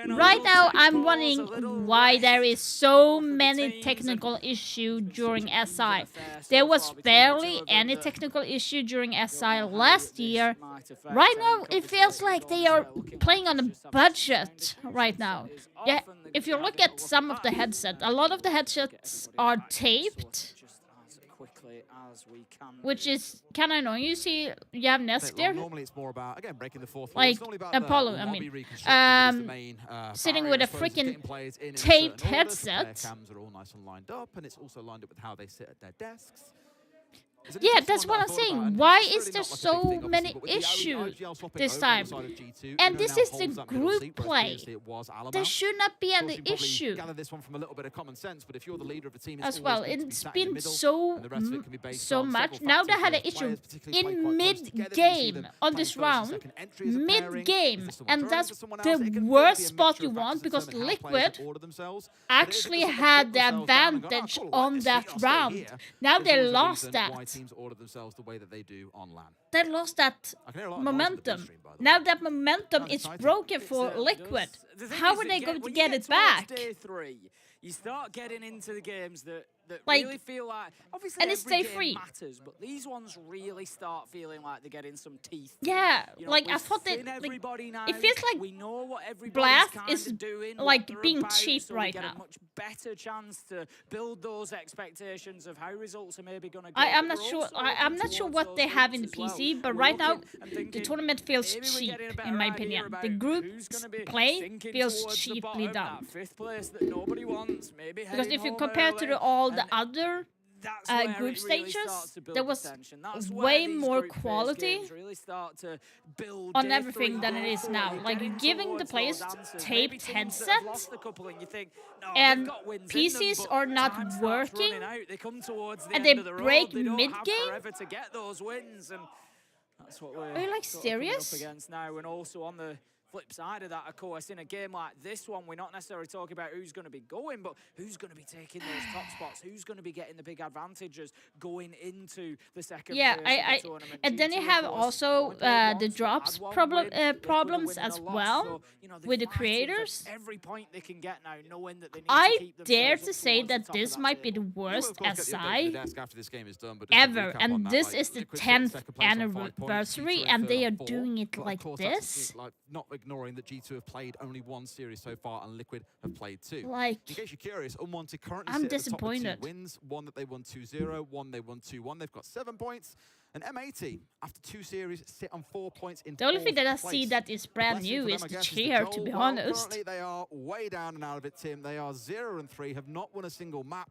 right now I'm wondering why there is so many technical issues during SI. There was barely any technical issue during SI last year. Right now it feels like they are playing on a budget right now. Yeah, if you look at some of the headsets, a lot of the headsets are taped, which is kind of annoying. You see, you have Nesk there. Normally it's more about, again, breaking the fourth wall. Like Apollo, I mean, sitting with a freaking taped headset. Cams are all nice and lined up, and it's also lined up with how they sit at their desks. Yeah, that's what I'm saying. Why is there so many issues this time? And this is the group play. There should not be any issue. This one from a little bit of common sense, but if you're the leader of a team, as well, it's been so much. Now they had an issue in mid-game on this round, mid-game, and that's the worst spot you want because Liquid actually had the advantage on that round. Now they lost that. Teams order themselves the way that they do on LAN. They lost that momentum. Now that momentum is broken for Liquid. How are they going to get it back? Day 3, you start getting into the games that that Like, really feel like, obviously and it's every stay game free. matters, but these ones really start feeling like they're getting some teeth. Yeah, You know, like I we've thought that seen like, everybody now. it feels like we know what everybody's Blast kind is of doing, what like they're being about, cheap so right we get now. a much better chance to build those expectations of how results are maybe going to go. I'm but not we're sure. also I'm looking not sure towards what those they have in the wins as well. PC, but We're right now looking and thinking, the tournament feels maybe we're cheap getting a better in my idea opinion. about The group who's gonna be play sinking feels towards the cheaply bottom, done. that 5th place that nobody wants, maybe Because heading if you home compare to early, all the and other that's where group it really stages, starts to build there was tension. That's where way these more group phase quality games really start to build on day everything 3, than it day is 4. now. You're Like getting giving the towards players those answers. taped Maybe teams that have headset lost a couple and you think, no, and they've got wins in them, PCs but are not time starts working running out. They come towards the and end they of the road. break They don't have mid-game. forever to get those wins, and that's what we're Are you like sort of coming up serious? against now. And also on the flip side of that, of course, in a game like this one, we're not necessarily talking about who's going to be going, but who's going to be taking those top spots, who's going to be getting the big advantages going into the second Yeah, phase of I the tournament. and then you G2, have of course, also going day the ones, drops had one problem win, they could have problems won and as a loss, well so, you know, they're with the fighting for creators. every point they can get now, knowing that they need I to keep dare themselves to up say towards the that top of this that might be table. the worst Of course, get the update to the SI desk after this game is done, but just to ever, recap on and that, this like, is the Liquid sit in 10th second place on 5 points, anniversary, G2 in and third they on are 4. doing it But of like course, that's this. like not ignoring that G2 have played only one series so far, and Liquid have played 2. Like, in case you're curious, Unwanted currently I'm sit at the top with 2 disappointed. wins. One that they won 2-0, one they won 2-1. They've got 7 points. And M80, after 2 series, sit on 4 points in The only thing that I 4th see place. that is brand Blessing new for them, is I the guess, chair, goal. to be Well, honest. currently they are way down and out of it, Tim. They are 0-3, have not won a single map.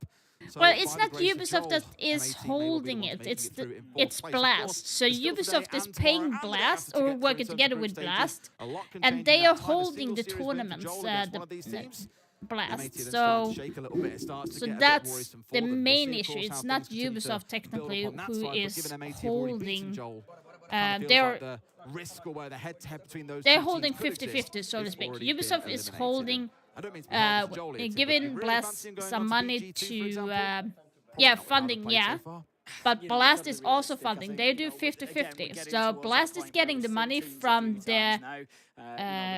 So Well, by it's the not grace of Ubisoft that Joel, is M80 may well be the holding ones it. making It's through the in 4th it's place. Of Blast. course, So there's still Ubisoft today is and paying tomorrow and the day Blast after to or get through working in terms of together group with stages. Blast, A lot can and change they in that are time. A holding the single series win for tournaments. Joel against one of these teams. Blast. M80 then starting So, to shake a little bit. It starts to so get a bit that's worrisome for the them. We'll main see, of issue. course, It's how not things continue to Ubisoft build technically upon that who side, but is given M80 have already beaten holding. Joel, kind of feels They're like the risk or where the head-to-head between those they're two holding teams could 50-50, exist so to is speak. already been Ubisoft is eliminated. holding, I don't mean to be harsh to Joel here, Tim, but giving you really Blast fancy him going some on to money beat G2, for to, example? yeah, Probably not with how funding, they've played yeah. so far. But You know, Blast we've got is to be also realistic. I funding. think, They do again, we're 50-50. getting So towards that Blast is point getting where the we've money seen teams a from few the times now,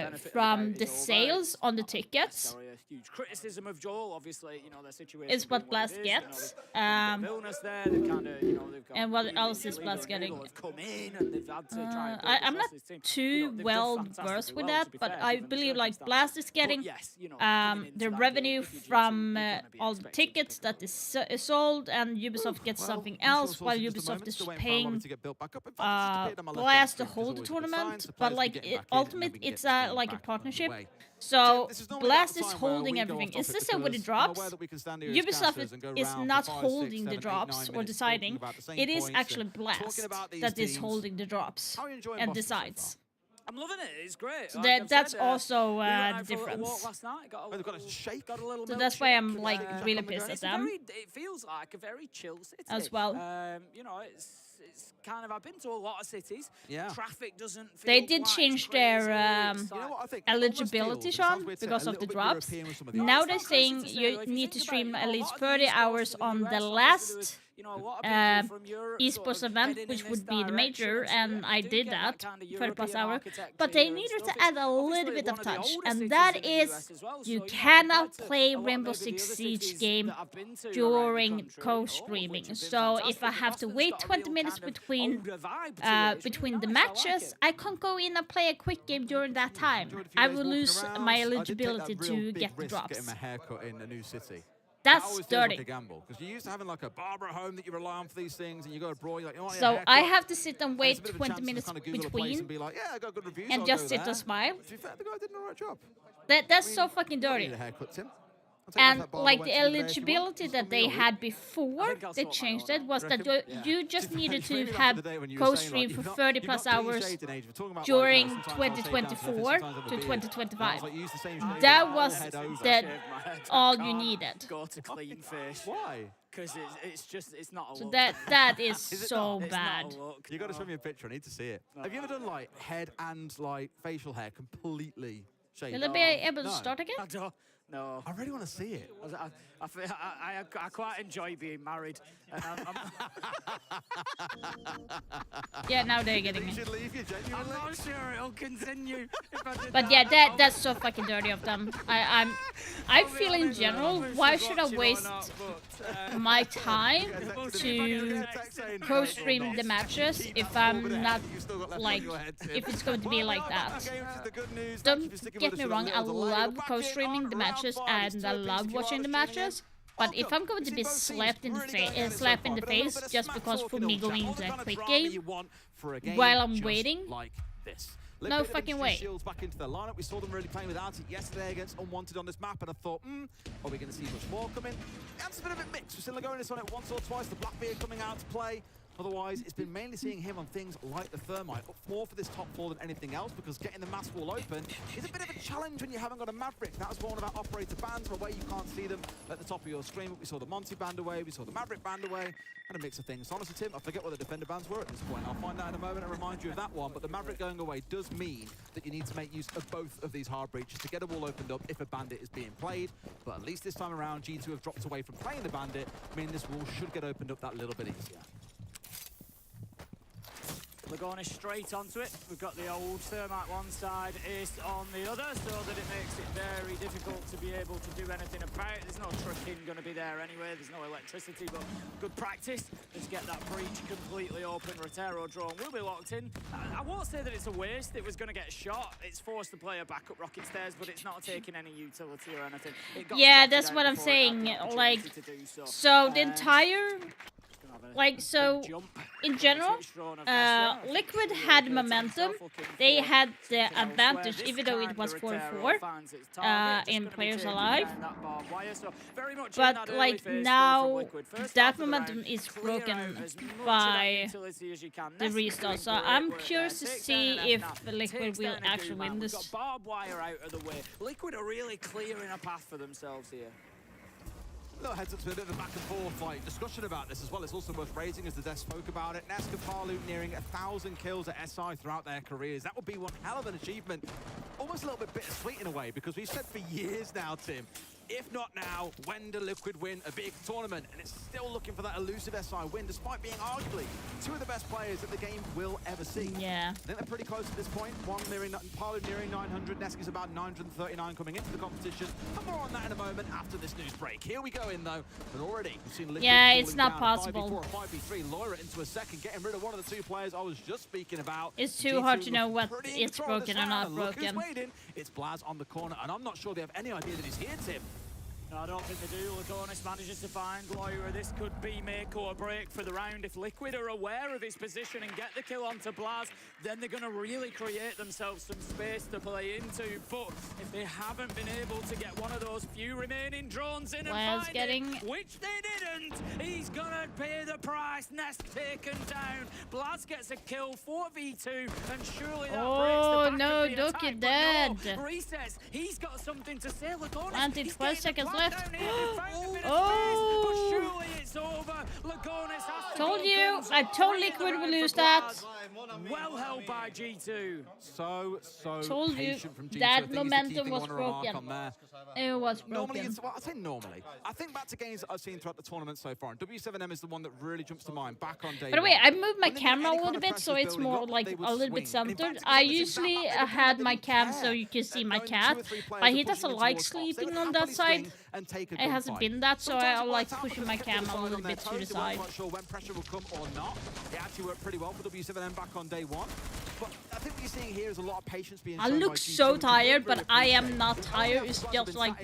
benefit of from doubt the is over. sales It's on the not tickets. necessarily a huge criticism of Joel. Obviously, you know, their situation Is what being Blast it is, you know, gets. there's a bit of illness there. They've kind of, you know, they've got And what really else is legal Blast and getting? legal have come in and they've had to try and build I'm this not Celtics team. too You know, they've done well fantastically versed with well, that, to be but fair, I given the believe like circumstances. Blast is But getting yes, you know, coming into the that revenue game, if you're G2, from you're gonna be all the expected to tickets pick up that is sold, and Ubisoft gets something else, while Ubisoft is paying Blast to hold the tournament. But like ultimate, it's like a partnership. So Blast is holding everything. Is this with the drops? Ubisoft is not holding the drops or deciding. It is actually Blast that is holding the drops and decides. I'm loving it. It's great. So Like I've that's said, also we went the out for a little walk difference. last night. Got a shake. Got a little So that's why I'm milkshake, like really pissed at it's a them. it feels like a very chill city. As well. You know, it's kind of. I've been to a lot of cities. Yeah. Traffic doesn't. Feel They did quite change as their crazy. It's You know what I think? eligibility, Sean, because of the drops. Now they're saying you need to stream at least 30 hours on the last esports event, which would be the major, and I did that, 30 plus hour. But they needed to add a little bit of touch, and that is you cannot play Rainbow Six Siege game during co-streaming. So if I have to wait 20 minutes between the matches, I can't go in and play a quick game during that time. I will lose my eligibility to get the drops. Getting my haircut in a new city. That's dirty. Like a gamble because you're used to having like a barber at home that you rely on for these things, and you go abroad. You're like, oh, So I have to sit and wait 20 minutes kind of Google a place between and be like, yeah, I got good reviews. and I'll just go sit there. and smile. To be fair, the guy did an alright job. That's so fucking You dirty. need a haircut, Tim. And like the eligibility that they had before they changed it was that you just needed to have co-stream for 30 plus hours during 2024 to 2025. That was all you needed. Go to clean fish. Why? Because it's not a So look. that is Is it so not? bad. You got to show me a picture. I need to see it. Have you ever done like head and like facial hair completely shaved? Will I be able to No. start again? No. I really want to see it. I quite enjoy being married. And Yeah, now they're getting me. I'm not sure it'll continue. If I did But that. yeah, that's so fucking dirty of them. I feel in general, why should I waste my time to co-stream the matches if I'm not like, if it's going to be like that? Don't get me wrong, I love co-streaming the matches and I love watching the matches. But if I'm going to be slapped in the face just because for me going into a quick game while I'm waiting, no fucking way. Shields back into their lineup. We saw them really playing without it yesterday against Unwanted on this map, and I thought, are we going to see much more coming? And it's a bit of a mix. We're still going this on it once or twice. The Blackbeard coming out to play. Otherwise, it's been mainly seeing him on things like the Thermite, but more for this top four than anything else, because getting the mass wall open is a bit of a challenge when you haven't got a Maverick. That was one of our operator bands, where you can't see them at the top of your screen. But we saw the Monty band away, we saw the Maverick band away, and a mix of things. Honestly, Tim, I forget what the defender bands were at this point. I'll find out in a moment and remind you of that one. But the Maverick going away does mean that you need to make use of both of these hard breaches to get a wall opened up if a bandit is being played. But at least this time around, G2 have dropped away from playing the bandit, meaning this wall should get opened up that little bit easier. Lagonis straight onto it. We've got the old Thermite one side, Ace on the other, so that it makes it very difficult to be able to do anything about it. There's no tricking going to be there anyway. There's no electricity, but good practice. Just get that breach completely open. Rotero drone will be locked in. I won't say that it's a waste. It was going to get shot. It's forced the player back up rocket stairs, but it's not taking any utility or anything. Yeah, that's what I'm saying. Like, so the entire... Like, so, in general, Liquid had momentum. They had the advantage, even though it was 4-4 in players alive. But, like, now that momentum is broken by the restart. So I'm curious to see if Liquid will actually win this. Barbed wire out of the way. Liquid are really clearing a path for themselves here. Little heads up to a bit of a back and forth like discussion about this as well. It's also worth raising, as the Death spoke about it. Nesk and Palu nearing 1,000 kills at SI throughout their careers. That would be one hell of an achievement. Almost a little bit bittersweet in a way, because we've said for years now, Tim, if not now, when do Liquid win a big tournament? And it's still looking for that elusive SI win, despite being arguably two of the best players that the game will ever see. Yeah. I think they're pretty close at this point. Palu nearing 900, Nesk is about 939 coming into the competition. And more on that in a moment after this news break. Here we go in though, but already we've seen Liquid it's not possible. 5v4 or 5v3. Loira into a second, getting rid of one of the two players I was just speaking about. It's too hard to know what it's broken or not broken. It's Blaz on the corner, and I'm not sure they have any idea that he's here, Tim. No, I don't think they do. Lagonis manages to find Loira. This could be make or break for the round. If Liquid are aware of his position and get the kill onto Blaz, then they're going to really create themselves some space to play into. But if they haven't been able to get one of those few remaining drones in and find it, which they didn't, he's going to pay the price. Nesk taken down. Blaz gets a kill, 4v2, and surely that breaks the back no, of the Duck attack. is dead. No, resets. He's got something to say. Lagonis, Planted, 12 seconds left. Oh! Surely it's over. Lagonis has to told you, I told Liquid will lose that. Well held by G2. So told you patient from G2. that momentum was broken. It was broken. Normally, well, I'd say normally. I think back to games that I've seen throughout the tournament so far, and W7M is the one that really jumps to mind back on day By the way, one. I moved my camera a little bit so it's more like a little bit centered. I usually had my cam so you can see my cat, but he doesn't like sleeping on that side. It hasn't been that, so I like pushing my camera a little bit to the side. I'm not sure when pressure will come or not. It actually worked pretty well for W7M back on day one. But I think what you're seeing here is a lot of patience being I shown look by so G2. tired, but I am not tired. It's just like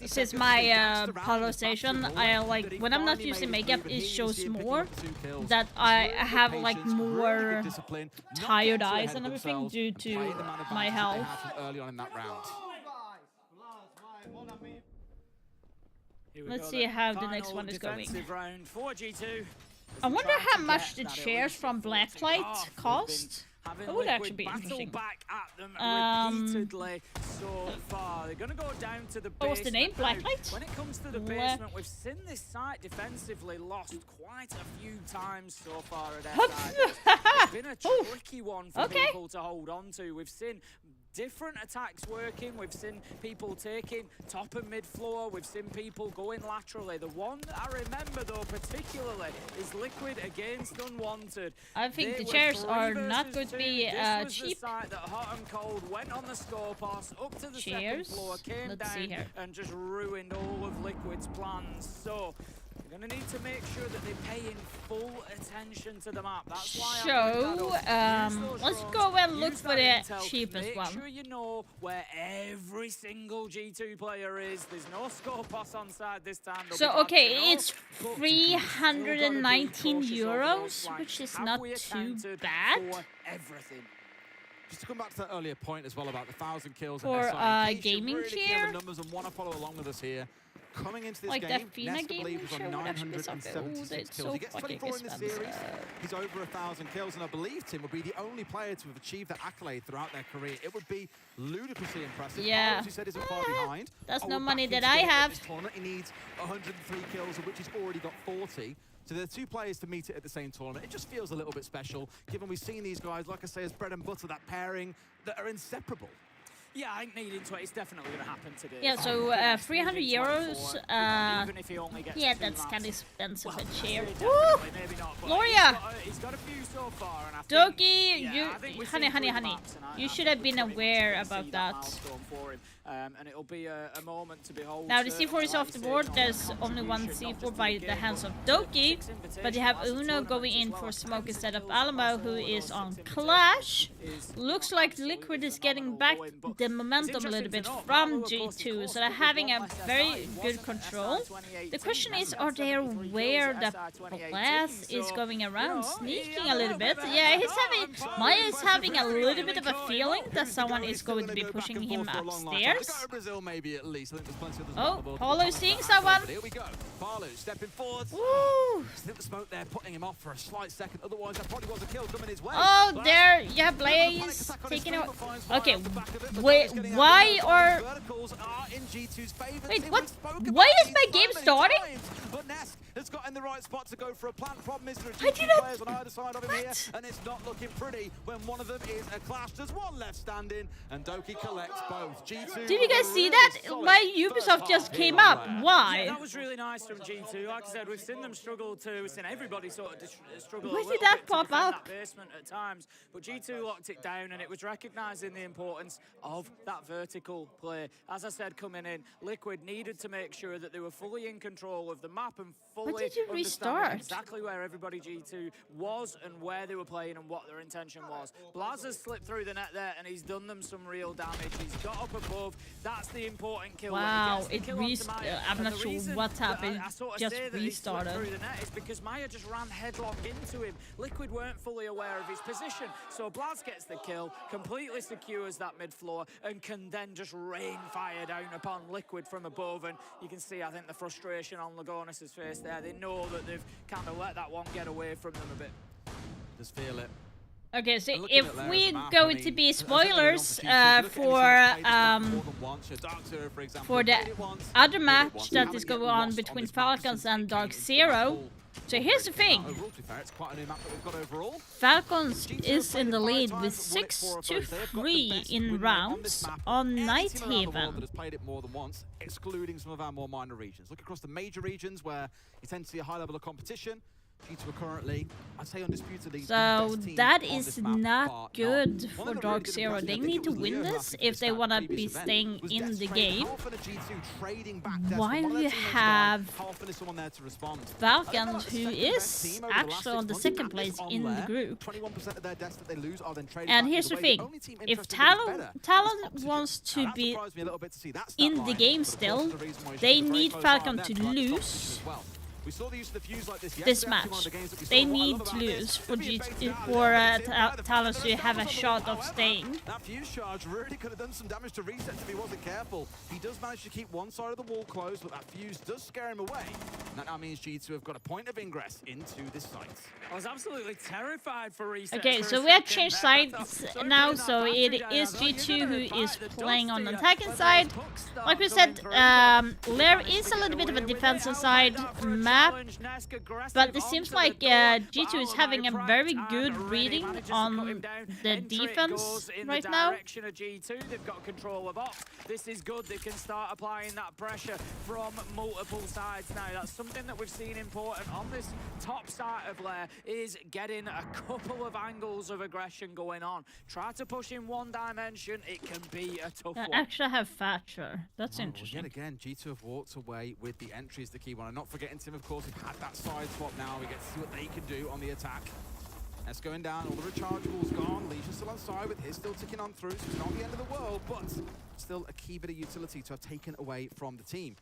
since my Palo station, I like when I'm not using makeup, it shows more that I have like more tired eyes and everything due to my health. Early on in that round. Let's see how the next one is going. Round for G2. I wonder how much the shares from Blacklight cost. That would actually be interesting. Back at them repeatedly so far. They're going to go down to the basement. What was the name? Blacklight? When it comes to the basement, we've seen this site defensively lost quite a few times so far at SI. It's been a tricky one for people to hold on to. We've seen different attacks working. We've seen people taking top and mid floor. We've seen people going laterally. The one that I remember, though, particularly, is Liquid against Unwanted. I think They the were chairs 3 are not versus going to 2. be This was cheap. the site that Hot and Cold went on the score pass up to the Cheers. second floor, came Let's see down here. and just ruined all of Liquid's plans. So we're going to need to make sure that they're paying full attention to the map. That's why Let's go and look for the cheapest one. Make sure you know where every single G2 player is. There's no score pass on side this time. So, okay, it's 319 euros, which is not too bad. Everything. Just to come back to that earlier point as well about the 1,000 kills For and a gaming really keen on chair. the numbers and want to follow along with us here. Coming into this Like game, that Fina Nest, I gaming believe, was chair on would actually be something. 976 It's kills. so He gets fucking 24 in the series. expensive. He's over 1,000 kills, and I believe Tim would be the only player to have achieved that accolade throughout their career. It would be ludicrously impressive. Yeah. Carlos, who said isn't far behind. That's no Old money back that into I it at have. this tournament. He needs 103 kills, of which he's already got 40. So there are 2 players to meet it at the same tournament. It just feels a little bit special, given we've seen these guys, like I say, as bread and butter, that pairing that are inseparable. Yeah, I think needing to. It's definitely going to happen today. Yeah, so 300 euros. Even if he only gets Yeah, 2 that's maps. kind of expensive a chair. Definitely, Woo! maybe not, but Gloria! He's got a few so far, and I think, Doki, yeah, I think we've honey, seen honey, 3 honey. maps, and You I should think have we're been pretty much aware gonna see about that. milestone for him, and it'll be a moment to behold. Now the certainly, C4 is like off you the say, board. on There's that only one contribution, not C4 just by in the game, hands of but Doki, six but they have invitational as the Uno going tournament in as well. for I smoke think instead of kills across Alamo, who all of is those on six Clash. is, Looks like Liquid is getting back the momentum a little bit from G2, so they're having a very good control. The question is, are they aware that Blaz is going around sneaking a little bit? Yeah, Maya is having a little bit of a feeling that someone is going to be pushing him upstairs. Brazil, maybe at least. I think there's plenty of others Oh, on the board. Paulo seeing someone. Here we go. Paulo stepping forwards. Woo! Still the smoke there, putting him off for a slight second. Otherwise, that probably was a kill coming his way. Oh, But there, yeah, Blaze taking it. Okay, wait, why are... verticals are in G2's favor. Wait, Tim, what? we spoke Why about is these my so game many starting? times, But Nest has got in the right spot to go for a plant. Problem is there are I G2 did not- players on either side of him here, and it's not looking pretty when one of them is a Clash. There's one left standing, and Doki collects both. G2. Did you guys with a see really that? solid My first Ubisoft just half came here on up. there. Why? Yeah, that was really nice from G2. Like I said, we've seen them struggle to, we've seen everybody sort of struggle Why a did little that bit to pop defend up? that basement at times, but G2 locked it down, and it was recognising the importance of that vertical play. As I said, coming in, Liquid needed to make sure that they were fully in control of the map and fully did you understanding restart? exactly where everybody G2 was and where they were playing and what their intention was. Blaz has slipped through the net there, and he's done them some real damage. He's got up above. That's the important kill. When he Wow, gets the it kill onto Maya. I'm And not the sure reason what that happened, I sort of just say that he slipped restarted. through the net is because Maya just ran headlong into him. Liquid weren't fully aware of his position, so Blaz gets the kill, completely secures that mid floor, and can then just rain fire down upon Liquid from above. And you can see, I think, the frustration on Lagonis' face there. They know that they've kind of let that one get away from them a bit. Just feel it. Okay, so And looking if at there we as a map, go I to mean, be as I said earlier on spoilers for G2, look at for anything that's played this map more than once. So Dark Zero, for example, for the played it once, other played it match once. that Haven't is yet going on lost between this map Falcons since and it Dark came into Zero. full So here's the thing. Overall, to be fair, it's quite a new map that we've got overall. Falcons G2 is have in the played it lead 5 with times, won it 4 of those. They've got the 6-3 best in win rate on rounds this map on of any Night team around the world that Haven. has played it more than once, excluding some of our more minor regions. Look across the major regions where you tend to see a high level of competition. G2 are currently, I'd say undisputedly, the So best team that on is this map, bar not good none. One for that got Dark really good Zero. impression, They I think need it to was win Leo who this actually if they finished want to that be previous event, staying was in Death's the trading. game. How often are G2 trading back Deaths? While One of their you teammates have died, how often is someone there to respond? Falcons, who second is best team over the last actually 6 on the months, second and place it's on in the there. group. 21% of their deaths that they lose are then traded And back here's the the way. thing, only team if interested in this Talon better wants to Now, that be surprised me a little bit to see that stat in the line, game but of course still, the reason why they she's very need close behind Falcon them to to like stop lose as well. We saw the use of the fuse like this this yesterday, match. one of the games that we saw. They What I need love to about this, lose for they're being baited out Talons to have a shot of staying. That fuse charge really could have done some damage to Reset if he wasn't careful. He does manage to keep one side of the wall closed, but that fuse does scare him away. And that now means G2 have got a point of ingress into this site. I was absolutely terrified for Reset. Okay, for so a we have second changed there. I sides thought, now, sorry, so putting it that battery is down. I thought, G2 you're who gonna is fight the playing on the dust attacking here, side. but those pucks start Like we coming said, through. Lair is a little bit of a defensive side. Matt map, challenge. Nesk aggressive but it onto seems the like door, G2 but is having a Alamo very prepped good and reading manages to cut on him down. the Entry defense goes in right the now. direction of G2. They've got control of ops. This is good. They can start applying that pressure from multiple sides now. That's something that we've seen important on this top side of Lair, is getting a couple of angles of aggression going on. Try to push in one dimension, it can be a tough I one. actually have Thatcher. That's Well, interesting. yet again, G2 have walked away with the entry is the key one. And not forgetting Tim, of course, we've had that side swap now. We get to see what they can do on the attack. That's going down, all the rechargeables gone. Leisure still on side with his still ticking on through, so it's not the end of the world, but still a key bit of utility to have taken away from the team.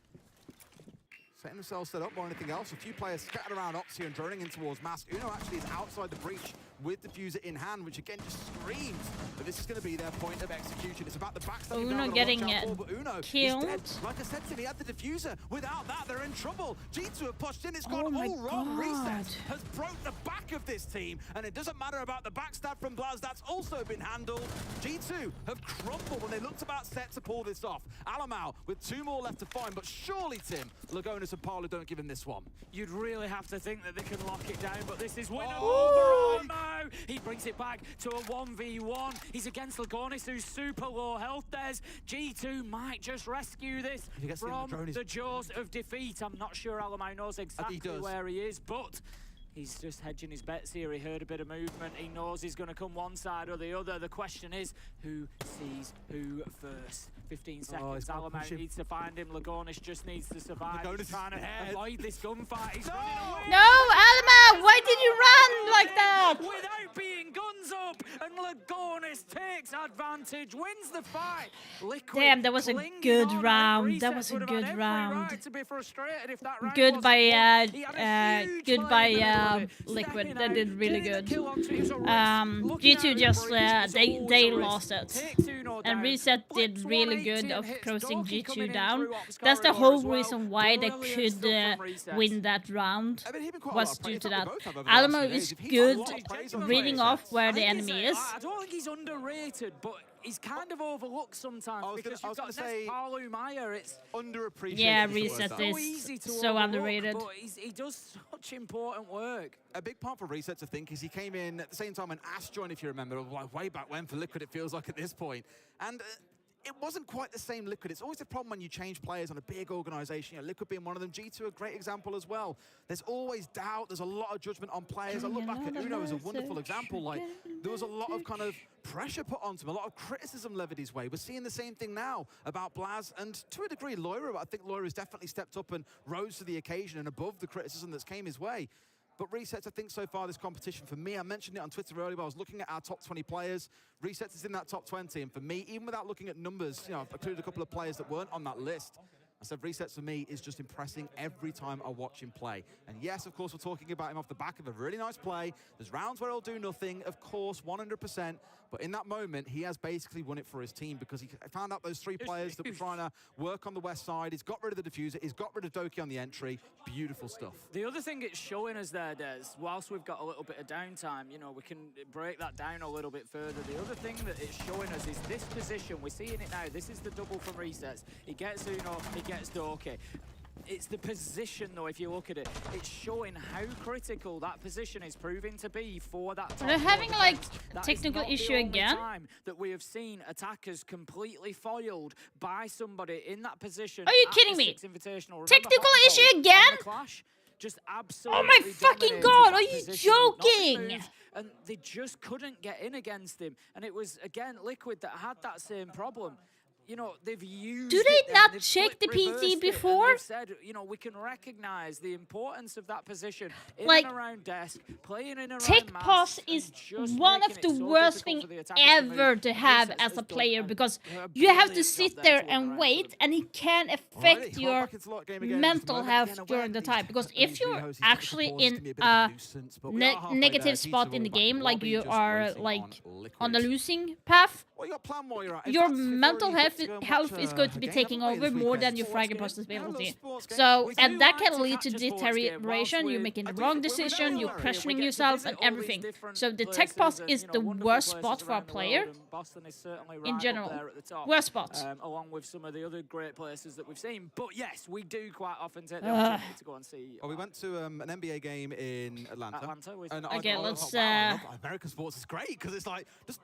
Setting themselves set up or anything else. A few players scattered around Ops here and droning in towards Mask. Uno actually is outside the breach with diffuser in hand, which again just screams that this is going to be their point of execution. It's about the backstab. Uno getting killed. Dead. Like I said, Tim, he had the diffuser. Without that, they're in trouble. G2 have pushed in. It's gone Oh my all wrong. God. Reset has broke the back of this team, and it doesn't matter about the backstab from Blaz. That's also been handled. G2 have crumbled when they looked about set to pull this off. Alamau with 2 more left to find, but surely, Tim, Lagonis and Parlo don't give him this one. You'd really have to think that they can lock it down, but this is winner over. Oh! Oh no! He brings it back to a 1v1. He's against Lagonis, who's super low health. There's G2 might just rescue this from the jaws of defeat. I'm not sure Alamau knows exactly where he is, but he's just hedging his bets here. He heard a bit of movement. He knows he's going to come one side or the other. The question is, who sees who first? 15 seconds. Alamau needs to find him. Lagonis just needs to survive. He's trying to avoid this gunfight. He's running away. No, Alamau, why did you run like that? Without being guns up, and Lagonis takes advantage, wins the fight. Liquid Damn, that was a good on. round. That Reset was a would have good had every round. right to be frustrated if that round Good wasn't by won. He had a huge good play in the middle by of it, Liquid. stepping They out, did really getting the good. kill onto his arrest, looking G2 out just for it. It's they always they a risk. lost it, Takes Uno and down. Reset did Blitz really 180 good of hits. closing Doki coming G2 in down. through Ops That's the corridor whole as well. reason why they Brilliant could stuff from Reset. win that round, I've been hitting quite a was lot of due praise to that that. we both have over the last Alamo few days. is If he's good got a lot of praise on reading Reset. off where the I think enemy he's- is. I don't think he's underrated, but he's kind of overlooked sometimes because you've got Palu Maya. It's underappreciated. Yeah, is the word Reset there. so easy to so overlook, underrated. but he does such important work. A big part for Reset to think is he came in at the same time when Ash joined, if you remember, like way back when for Liquid, it feels like at this point. And it wasn't quite the same Liquid. It's always a problem when you change players on a big organization. You know, Liquid being one of them, G2 a great example as well. There's always doubt. There's a lot of judgment on players. I look back at Uno as a wonderful example. Like, there was a lot of kind of pressure put onto him, a lot of criticism levied his way. We're seeing the same thing now about Blaz and to a degree Loira, but I think Loira's definitely stepped up and rose to the occasion and above the criticism that's came his way. But Resets, I think so far this competition, for me, I mentioned it on Twitter earlier, but I was looking at our top 20 players. Resets is in that top 20, and for me, even without looking at numbers, you know, I've included a couple of players that weren't on that list. I said Resets for me is just impressing every time I watch him play. And yes, of course, we're talking about him off the back of a really nice play. There's rounds where he'll do nothing, of course, 100%. But in that moment, he has basically won it for his team because he found out those 3 players that were trying to work on the west side. He's got rid of the diffuser. He's got rid of Doki on the entry. Beautiful stuff. The other thing it's showing us there, Des, whilst we've got a little bit of downtime, you know, we can break that down a little bit further. The other thing that it's showing us is this position. We're seeing it now. This is the double from Resets. He gets Uno, he gets Doki. It's the position, though, if you look at it. It's showing how critical that position is proving to be for that top They're having, four like, defense. That is technical not the issue only again? time that we have seen attackers completely foiled by somebody in that position. Are you at kidding the me? Six Invitational. Remember Technical Hotspot issue on again? the Clash? Just absolutely Oh my fucking dominated god, that are you position, would not be joking? moved, and they just couldn't get in against him. And it was, again, Liquid that had that same problem. You know, they've used Do it they then, not they've check flip the PT reversed it, and before? they've said, you know, we can recognize the importance of that position in Like, and around desk, playing in around Tech mass, pause and is just one making of the it so worst difficult things for the attackers to move. ever to have Resets as has a done player a because you have to brilliant sit job there to work and around wait, and it can Alrighty, affect hop your back into lot game again in just a mental moment. health Again, during the these time. Because if these you're rehosts, these actually technical pauses in can be a bit of a a nuisance, but we are halfway there. negative G2 spot will in the be back in game, like lobby, you just are waiting like Liquid. on the losing path, Well, you got plan while you're at. In your fact, if you're mental already health health is going to be taking over more than your frag possibility. So, and that can lead to deterioration, you're making the wrong decision, you're questioning yourself and everything. So the tech pass is the worst spot for a player in general. Worst spot. Along with some of the other great places that we've seen. But yes, we do quite often take the opportunity to go and see. Well, we went to an NBA game in Atlanta. Okay, let's... American sports is great because it's like... Just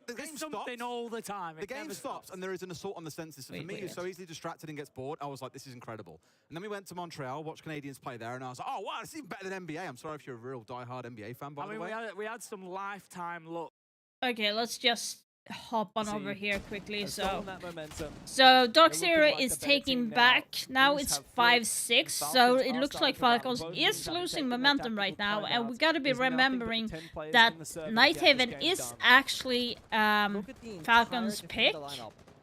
the game something stops. All the time. The game stops and there is an assault on the senses. So for me, who's so easily distracted and gets bored, I was like, this is incredible. And then we went to Montreal, watched Canadians play there, and I was like, oh, wow, this is even better than NBA. I'm sorry if you're a real diehard NBA fan, by the way. We had some lifetime look. Okay, let's just hop on over here quickly. So Dark Zero is taking back. Now it's 5-6. So it looks like Falcons is losing momentum right now, and we gotta be remembering that Nighthaven is actually Falcons' pick.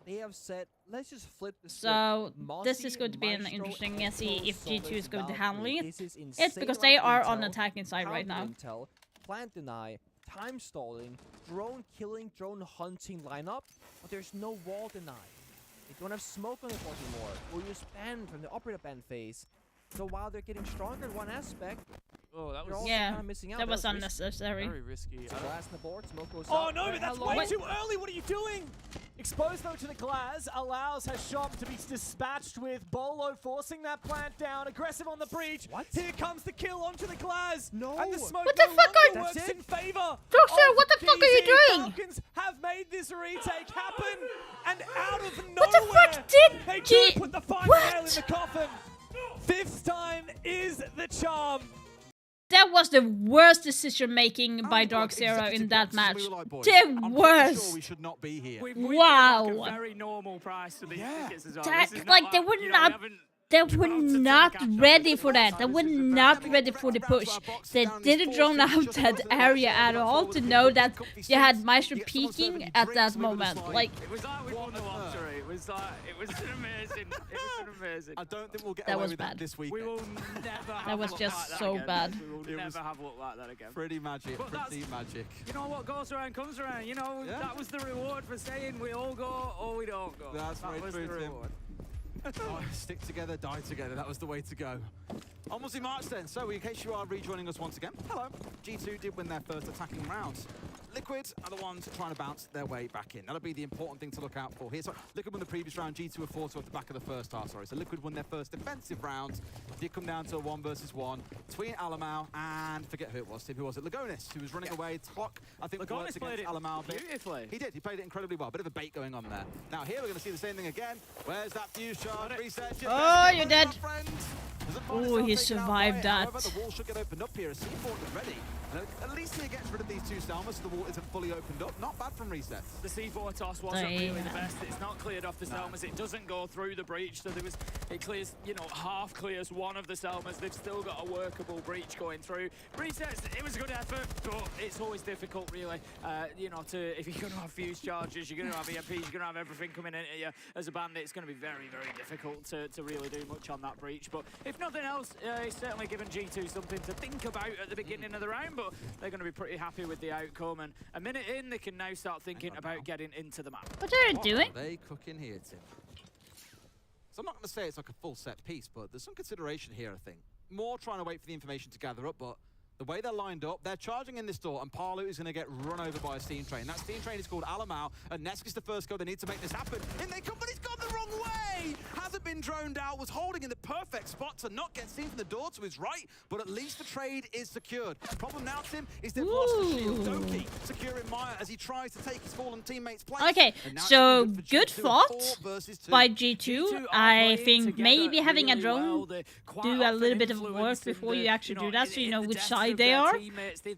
They have said, let's just flip the so this is going to be an interesting to see if G2 is going to handle it. It's because they are on the attacking side right now. Plant deny, time stalling, drone killing, drone hunting lineup, but there's no wall deny. They don't have smoke on the board anymore. We'll use ban from the operator ban phase. So while they're getting stronger in one aspect, that was yeah, missing out. that was unnecessary. Very risky. Glass in the board, smoke goes oh up. no, but that's way too early. What are you doing? Exposed though to the glass allows Hasham to be dispatched with Bolo forcing that plant down. Aggressive on the breach. What? Here comes the kill onto the glass. No. And the smoke what the fuck are you works in favor. Doctor, what the fuck are you doing? Falcons have made this retake happen, and out of nowhere, what the fuck did they do put the final nail in the coffin. 5th time is the charm. That was the worst decision making by Dark Zero in that match. The worst. We should not be here. Wow. Like a very normal price for these tickets as well. Like they were not. They were not ready for that. They were not ready for the push. They didn't drone out that area at all to know that you had Maestro peeking at that moment. Like it was like we won the lottery. It was amazing. It was amazing. I don't think we'll get that away was with bad. that this week. We will never have that was luck just like so that bad. We will never have luck like that again. Pretty magic. Pretty magic. You know what goes around comes around. You know that was the reward for saying we all go or we don't go. That's that was the reward. Stick together, die together. That was the way to go. Onwards we march then. So in case you are rejoining us once again, hello. G2 did win their first attacking round. Liquid are the ones trying to bounce their way back in. That'll be the important thing to look out for here. So Liquid won the previous round, G2 were 4-2 off the back of the first half, sorry. So Liquid won their first defensive round. Did come down to a 1 versus 1 between Alamau and, forget who it was, Tim, who was it? Lagonis, who was running away. Clock, I think, worked against Alamau. Beautifully. He did, he played it incredibly well. Bit of a bait going on there. Now here we're going to see the same thing again. Where's that fuse charge? Reset. Oh, you're dead. Oh, he survived that. However, the wall should get opened up here. A C4 is ready. And at least he gets rid of these two Selmas so the wall isn't fully opened up. Not bad from Reset. The C4 toss wasn't really the best. It's not cleared off the Selmas. It doesn't go through the breach. So it clears, half clears one of the Selmas. They've still got a workable breach going through. Reset, it was a good effort, but it's always difficult, really. If you're going to have fuse charges, you're going to have EMPs, you're going to have everything coming into you. As a bandit, it's going to be very, very difficult to really do much on that breach. But if nothing else, it's certainly given G2 something to think about at the beginning of the round, but they're going to be pretty happy with the outcome. And a minute in, they can now start thinking about getting into the map. What are they doing? What are they cooking here, Tim? So I'm not going to say it's like a full set piece, but there's some consideration here, I think. More trying to wait for the information to gather up, but the way they're lined up, they're charging in this door, and Parlu is going to get run over by a steam train. That steam train is called Alamau, and Nesk is the first go. They need to make this happen. In they come, but he's gone the wrong way! Hasn't been droned out, was holding in the perfect spot to not get seen from the door to his right, but at least the trade is secured. Problem now, Tim, is they've lost the shield. Doki securing Maya as he tries to take his fallen teammate's place. Okay, so good fought by G2. I think maybe having a drone do a little bit of work before you actually do that, so you know which side they are,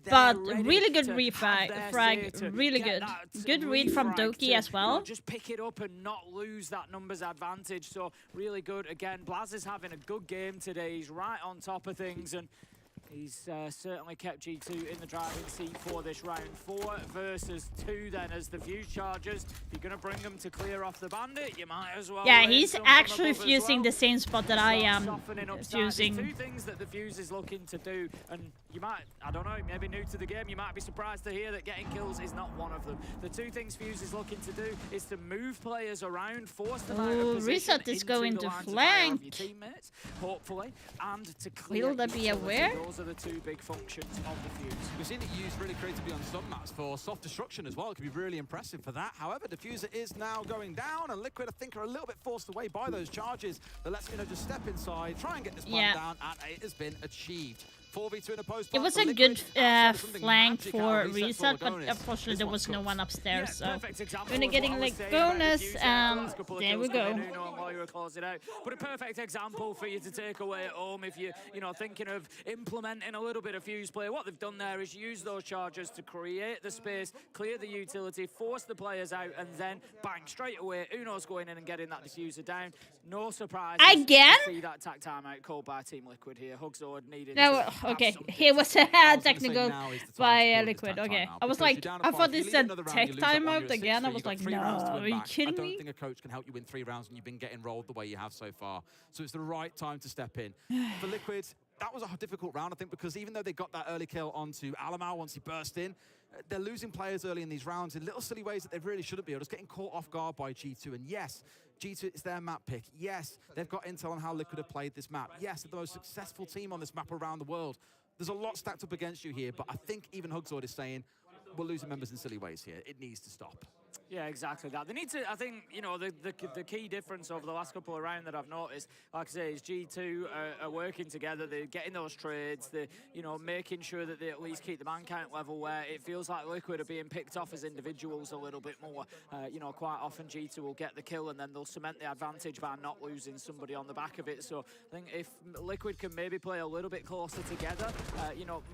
but really good frag, really good. Good read from Doki as well. Just pick it up and not lose that numbers advantage, so really good. Again, Blaz is having a good game today. He's right on top of things, and He's certainly kept G2 in the driving seat for this round. 4 versus 2 then as the Fuse charges. If you're going to bring them to clear off the Bandit, you might as well. Yeah, he's actually fusing the same spot that I am fusing. There's 2 things that the Fuse is looking to do, and you might, I don't know, maybe new to the game, you might be surprised to hear that getting kills is not one of them. The 2 things Fuse is looking to do is to move players around, force them out of position. Reset is going to flank. Your teammates, hopefully, and to clear. Will they be aware? Those are the 2 big functions of the Fuse. We've seen it used really creatively on some maps for soft destruction as well. It could be really impressive for that. However, Diffuser is now going down, and Liquid, I think, are a little bit forced away by those charges. That lets Uno just step inside, try and get this one down, and it has been achieved. 4v2 in a post. It was a good flank for Reset, but unfortunately there was no one upstairs, so Uno getting like bonus, and there we go. But a perfect example for you to take away at home if you're thinking of implementing a little bit of Fuse play. What they've done there is use those charges to create the space, clear the utility, force the players out, and then bang, straight away, Uno's going in and getting that diffuser down. No surprise. Again? To see that tack timeout called by Team Liquid here. Hugzord needed. Okay, here was a technical by Liquid. Okay, I was like, I thought this said tech timeout again. I was like, no, are you kidding me? I don't think a coach can help you win 3 rounds when you've been getting rolled the way you have so far. So it's the right time to step in. For Liquid, that was a difficult round, I think, because even though they got that early kill onto Alamau once he burst in, they're losing players early in these rounds in little silly ways that they really shouldn't be, or just getting caught off guard by G2. And yes, G2 is their map pick. Yes, they've got intel on how Liquid have played this map. Yes, they're the most successful team on this map around the world. There's a lot stacked up against you here, but I think even Hugzord is saying, we're losing members in silly ways here. It needs to stop. Yeah, exactly that. They need to, I think, the key difference over the last couple of rounds that I've noticed, like I say, is G2 are working together. They're getting those trades. They're, making sure that they at least keep the man count level where it feels like Liquid are being picked off as individuals a little bit more. Quite often G2 will get the kill and then they'll cement the advantage by not losing somebody on the back of it. So I think if Liquid can maybe play a little bit closer together,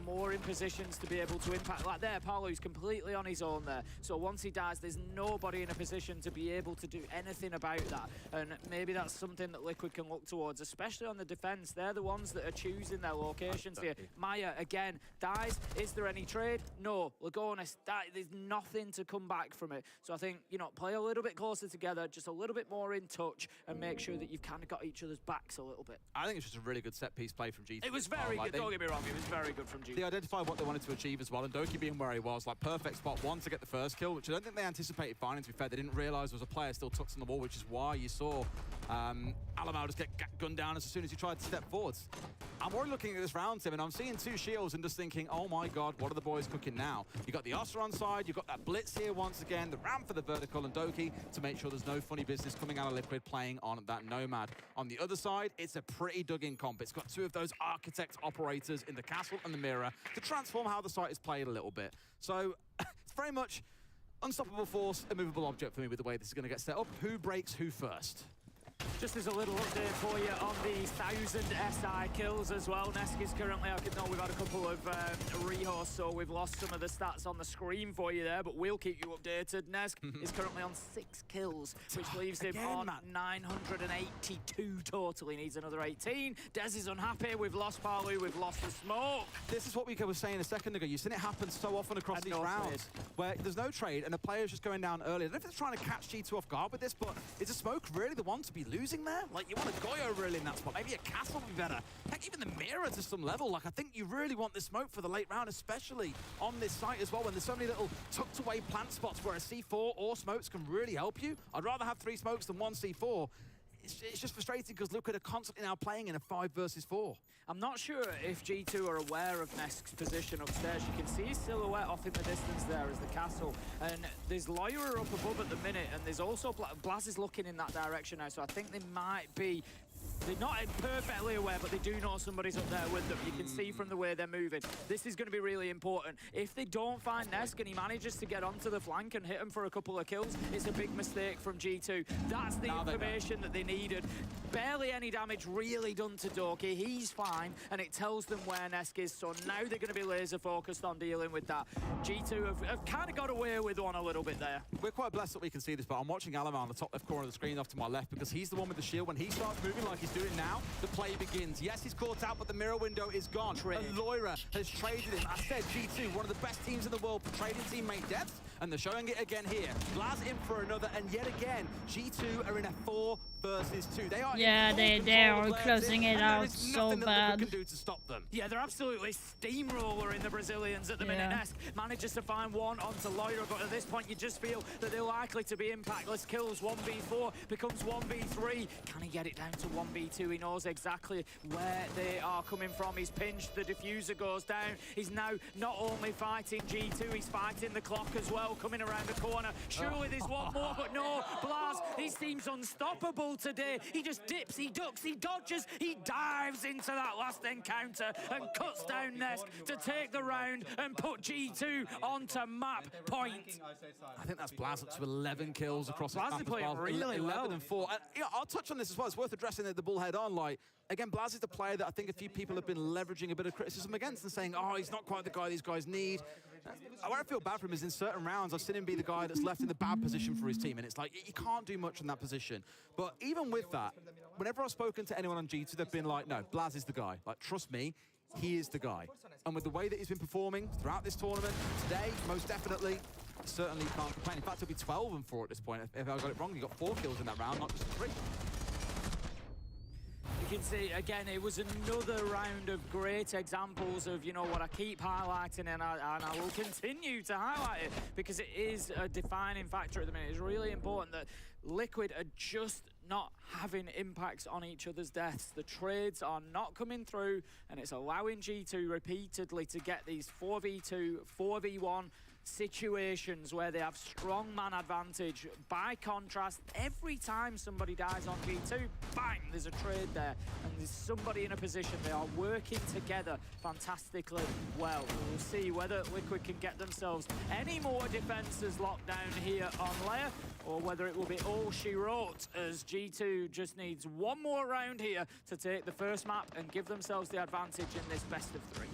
more in positions to be able to impact. Like there, Paolu's completely on his own there. So once he dies, there's nobody in a position to be able to do anything about that, and maybe that's something that Liquid can look towards, especially on the defense. They're the ones that are choosing their locations here. Maya again dies. Is there any trade? No. Lagonis, there's nothing to come back from it. So I think play a little bit closer together, just a little bit more in touch, and make sure that you've kind of got each other's backs a little bit. I think it's just a really good set piece play from G2. It was very good. Don't get me wrong, it was very good from G2. They identified what they wanted to achieve as well, and Doki being where he was, like perfect spot 1 to get the first kill, which I don't think they anticipated finding. To be fair, they didn't realise there was a player still tucked on the wall, which is why you saw Alamau just get gunned down as soon as he tried to step forwards. I'm already looking at this round, Tim, and I'm seeing 2 shields and just thinking, oh my god, what are the boys cooking now? You got the Oster on side, you've got that Blitz here once again, the Ram for the vertical, and Doki to make sure there's no funny business coming out of Liquid playing on that Nomad. On the other side, it's a pretty dug-in comp. It's got 2 of those Architect operators in the Castle and the Mirror to transform how the site is played a little bit. So it's very much unstoppable force, immovable object for me with the way this is going to get set up. Who breaks who first? Just as a little update for you on the 1,000 SI kills as well. Nesk is currently, we've had a couple of rehosts, so we've lost some of the stats on the screen for you there, but we'll keep you updated. Nesk is currently on 6 kills, which leaves him on 982 total. He needs another 18. Dez is unhappy. We've lost Palu. We've lost the smoke. This is what we were saying a second ago. You've seen it happen so often across these rounds, where there's no trade and a player's just going down early. I don't know if they're trying to catch G2 off guard with this, but is a smoke really the one to be losing there? Like, you want a Goyo really in that spot. Maybe a Castle would be better. Heck, even the Mirror to some level. Like, I think you really want this smoke for the late round, especially on this site as well, when there's so many little tucked away plant spots where a C4 or smokes can really help you. I'd rather have 3 smokes than 1 C4. It's just frustrating because Liquid are constantly now playing in a 5 versus 4. I'm not sure if G2 are aware of Nesk's position upstairs. You can see his silhouette off in the distance there as the Castle. And there's Lawyer up above at the minute, and there's also Blaz is looking in that direction now, so I think they might be... They're not perfectly aware, but they do know somebody's up there with them. You can see from the way they're moving. This is going to be really important. If they don't find Nesk and he manages to get onto the flank and hit him for a couple of kills, it's a big mistake from G2. That's the information that they needed. Barely any damage really done to Doki. He's fine, and it tells them where Nesk is. So now they're going to be laser focused on dealing with that. G2 have kind of got away with one a little bit there. We're quite blessed that we can see this, but I'm watching Alamau on the top left corner of the screen off to my left because he's the one with the shield. When he starts moving like he's doing now. The play begins. Yes, he's caught out, but the mirror window is gone. And Loira has traded him. I said G2, one of the best teams in the world for trading teammate deaths, and they're showing it again here. Blaz in for another, and yet again, G2 are in a 4 versus 2. They are they are closing it out so bad. Can do to stop them. Yeah, they're absolutely steamrolling the Brazilians at the minute. Nesk manages to find one onto Loira, but at this point you just feel that they're likely to be impactless kills. 1v4 becomes 1v3. Can he get it down to 1v2? He knows exactly where they are coming from. He's pinched, the diffuser goes down. He's now not only fighting G2, he's fighting the clock as well, coming around the corner. Surely there's one more, but no. Blaz, he seems unstoppable today. He just dips, he ducks, he dodges, he dives into that last encounter and cuts down Nesk to take the round and put G2 onto map point. I think that's Blaz up to 11 kills across the map. Playing really 11 well. and 4. I'll touch on this as well. It's worth addressing the bull head on. Like, again, Blaz is the player that I think a few people have been leveraging a bit of criticism against and saying, oh, he's not quite the guy these guys need. Where I feel bad for him is in certain rounds, I've seen him be the guy that's left in the bad position for his team, and it's like, he can't do much in that position. But even with that, whenever I've spoken to anyone on G2, they've been like, no, Blaz is the guy. Like, trust me, he is the guy. And with the way that he's been performing throughout this tournament, today, most definitely, certainly can't complain. In fact, it'll be 12 and 4 at this point. If I got it wrong, he got 4 kills in that round, not just 3. You can see, again, it was another round of great examples of, you know, what I keep highlighting, and I will continue to highlight it because it is a defining factor at the minute. It's really important that Liquid are just not having impacts on each other's deaths. The trades are not coming through, and it's allowing G2 repeatedly to get these 4v2, 4v1 situations where they have strong man advantage. By contrast, every time somebody dies on G2, bang, there's a trade there, and there's somebody in a position. They are working together fantastically well. We'll see whether Liquid can get themselves any more defenses locked down here on Leia, or whether it will be all she wrote, as G2 just needs one more round here to take the first map and give themselves the advantage in this best of 3.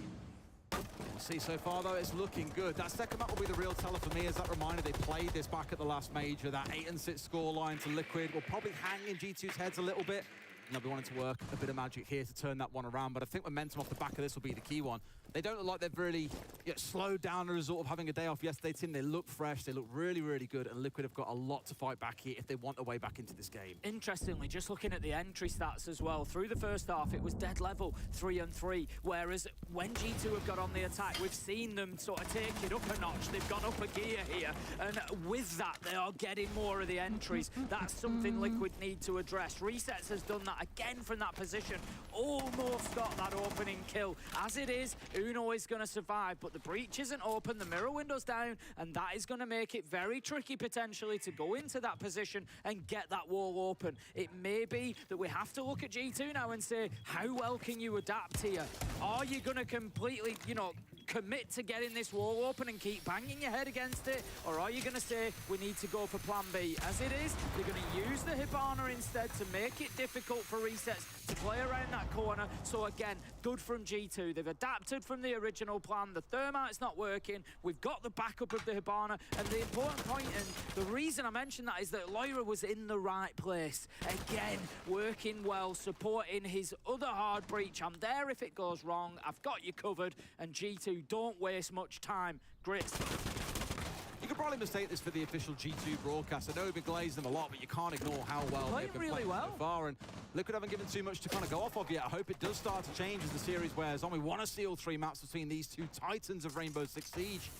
We'll see so far, though, it's looking good. That second map will be the real teller for me, as that reminder they played this back at the last major. That 8-6 scoreline to Liquid will probably hang in G2's heads a little bit. And they'll be wanting to work a bit of magic here to turn that one around. But I think momentum off the back of this will be the key one. They don't look like they've really slowed down the result of having a day off yesterday, Tim. They look fresh, they look really, really good, and Liquid have got a lot to fight back here if they want a way back into this game. Interestingly, just looking at the entry stats as well, through the first half, it was dead level, 3-3, whereas when G2 have got on the attack, we've seen them sort of take it up a notch. They've gone up a gear here, and with that, they are getting more of the entries. That's something Liquid need to address. Resets has done that again from that position, almost got that opening kill. As it is, Uno is going to survive, but the breach isn't open, the mirror window's down, and that is going to make it very tricky potentially to go into that position and get that wall open. It may be that we have to look at G2 now and say, how well can you adapt here? Are you going to completely, you know, commit to getting this wall open and keep banging your head against it? Or are you going to say, we need to go for plan B? As it is, they're going to use the Hibana instead to make it difficult for Resets to play around that corner. So again, good from G2. They've adapted from the original plan. The Thermite's not working. We've got the backup of the Hibana. And the important point, and the reason I mentioned that, is that Loira was in the right place. Again, working well, supporting his other hard breach. I'm there if it goes wrong. I've got you covered. And G2, don't waste much time. Great stuff. You could probably mistake this for the official G2 broadcast. I know we've been glazing them a lot, but you can't ignore how well they've been playing so far. And Liquid haven't given too much to kind of go off of yet. I hope it does start to change as the series wears on. We want to see all 3 maps between these 2 titans of Rainbow Six Siege.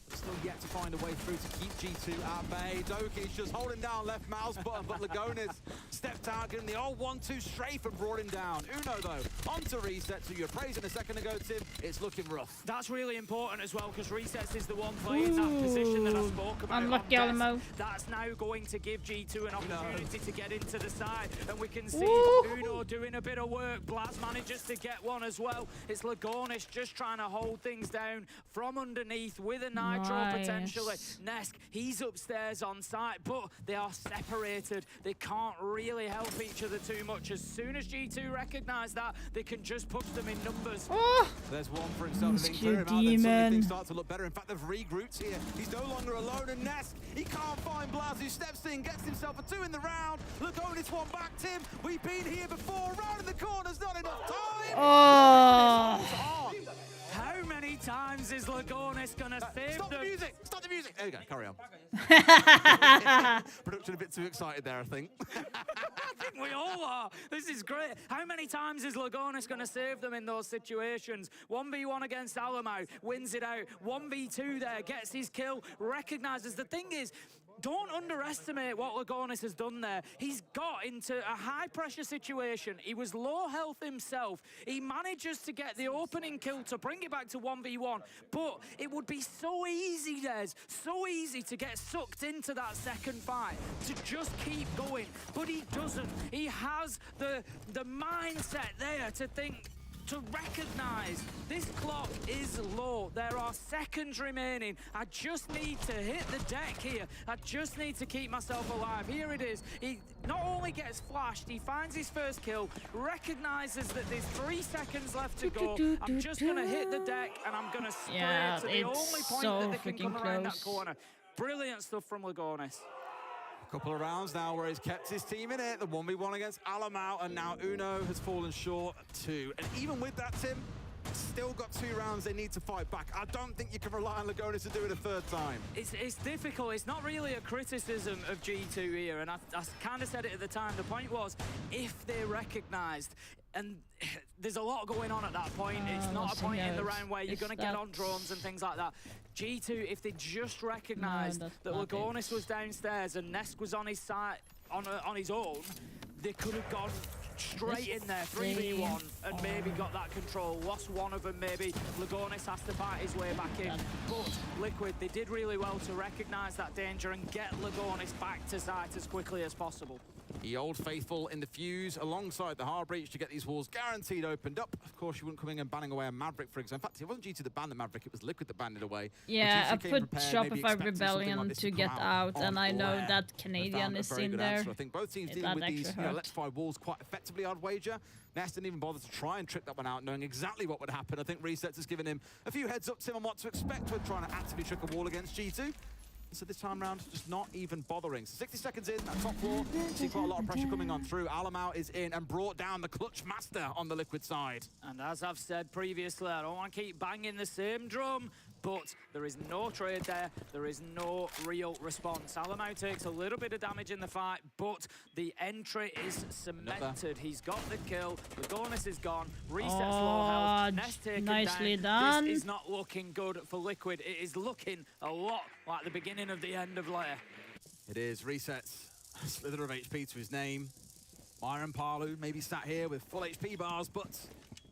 But still yet to find a way through to keep G2 at bay. Doki's just holding down left mouse button, but Lagonis stepped out, getting the old 1-2 strafe and brought him down. Uno, though, onto Resets, who you were praising a second ago, Tim. It's looking rough. That's really important as well, because Resets is the one playing that position that I spoke about. Unlucky Alamo. That's now going to give G2 an opportunity to get into the side, and we can see Uno doing a bit of work. Blaz manages to get one as well. It's Lagonis just trying to hold things down from underneath with a nice Nitro potentially. Nice. Nesk, he's upstairs on site, but they are separated. They can't really help each other too much. As soon as G2 recognize that, they can just push them in numbers. There's one for himself to think Rescue through him out, then suddenly demon. things start to look better. In fact, they've regrouped here. He's no longer alone, and Nesk, he can't find Blaz, who steps in, gets himself a 2 in the round. Lagonis one back, Tim. We've been here before. Round in the corner's not enough time. Oh. How many times is Lagonis gonna save Stop them? the music! Stop the music! There you go, carry on. Production a bit too excited there, I think. I think we all are. This is great. How many times is Lagonis going to save them in those situations? 1v1 against Alamo, wins it out. 1v2 there, gets his kill, recognizes. The thing is, don't underestimate what Lagonis has done there. He's got into a high-pressure situation. He was low health himself. He manages to get the opening kill to bring it back to 1v1. But it would be so easy, Des, so easy to get sucked into that second fight, to just keep going. But he doesn't. He has the mindset there to think, to recognize this clock is low. There are seconds remaining. I just need to hit the deck here. I just need to keep myself alive. Here it is. He not only gets flashed, he finds his first kill, recognizes that there's 3 seconds left to go. I'm just gonna hit the deck and I'm gonna spray it to the only point that they can come around that corner. Brilliant stuff from Lagonis. Couple of rounds now where he's kept his team in it. The 1v1 against Alamau, and now Uno has fallen short 2. And even with that, Tim, still got 2 rounds they need to fight back. I don't think you can rely on Lagonis to do it a 3rd time. It's difficult. It's not really a criticism of G2 here, and I kind of said it at the time. The point was, if they recognized, and there's a lot going on at that point. It's not a point in the round where you're going to get on drones and things like that. G2, if they just recognized that Lagonis was downstairs and Nesk was on his side, on his own, they could have gone straight in there, 3v1, and maybe got that control. Lost one of them, maybe. Lagonis has to fight his way back in. But Liquid, they did really well to recognize that danger and get Lagonis back to site as quickly as possible. The Old Faithful in the fuse alongside the Hard Breach to get these walls guaranteed opened up. Of course, you wouldn't come in and banning away a Maverick, for example. In fact, it wasn't G2 that banned the Maverick, it was Liquid that banned it away. Yeah, I put Shopify Rebellion to get out, and I know that Canadian is in there. I think both teams dealing with these electrified walls quite effectively, I'd wager. Nest didn't even bother to try and trick that one out, knowing exactly what would happen. I think Resets has given him a few heads up, Tim, on what to expect when trying to actively trick a wall against G2. So this time round, just not even bothering. 60 seconds in, that top floor, see quite a lot of pressure coming on through. Alamau is in and brought down the Clutch Master on the Liquid side. And as I've said previously, I don't want to keep banging the same drum, but there is no trade there. There is no real response. Alamau takes a little bit of damage in the fight, but the entry is cemented. He's got the kill. Lagonis is gone. Resets low health. Nest taken nicely down. done. This is not looking good for Liquid. It is looking a lot like the beginning of the end of Lair. It is. Resets. Slither of HP to his name. Myron Palu maybe sat here with full HP bars, but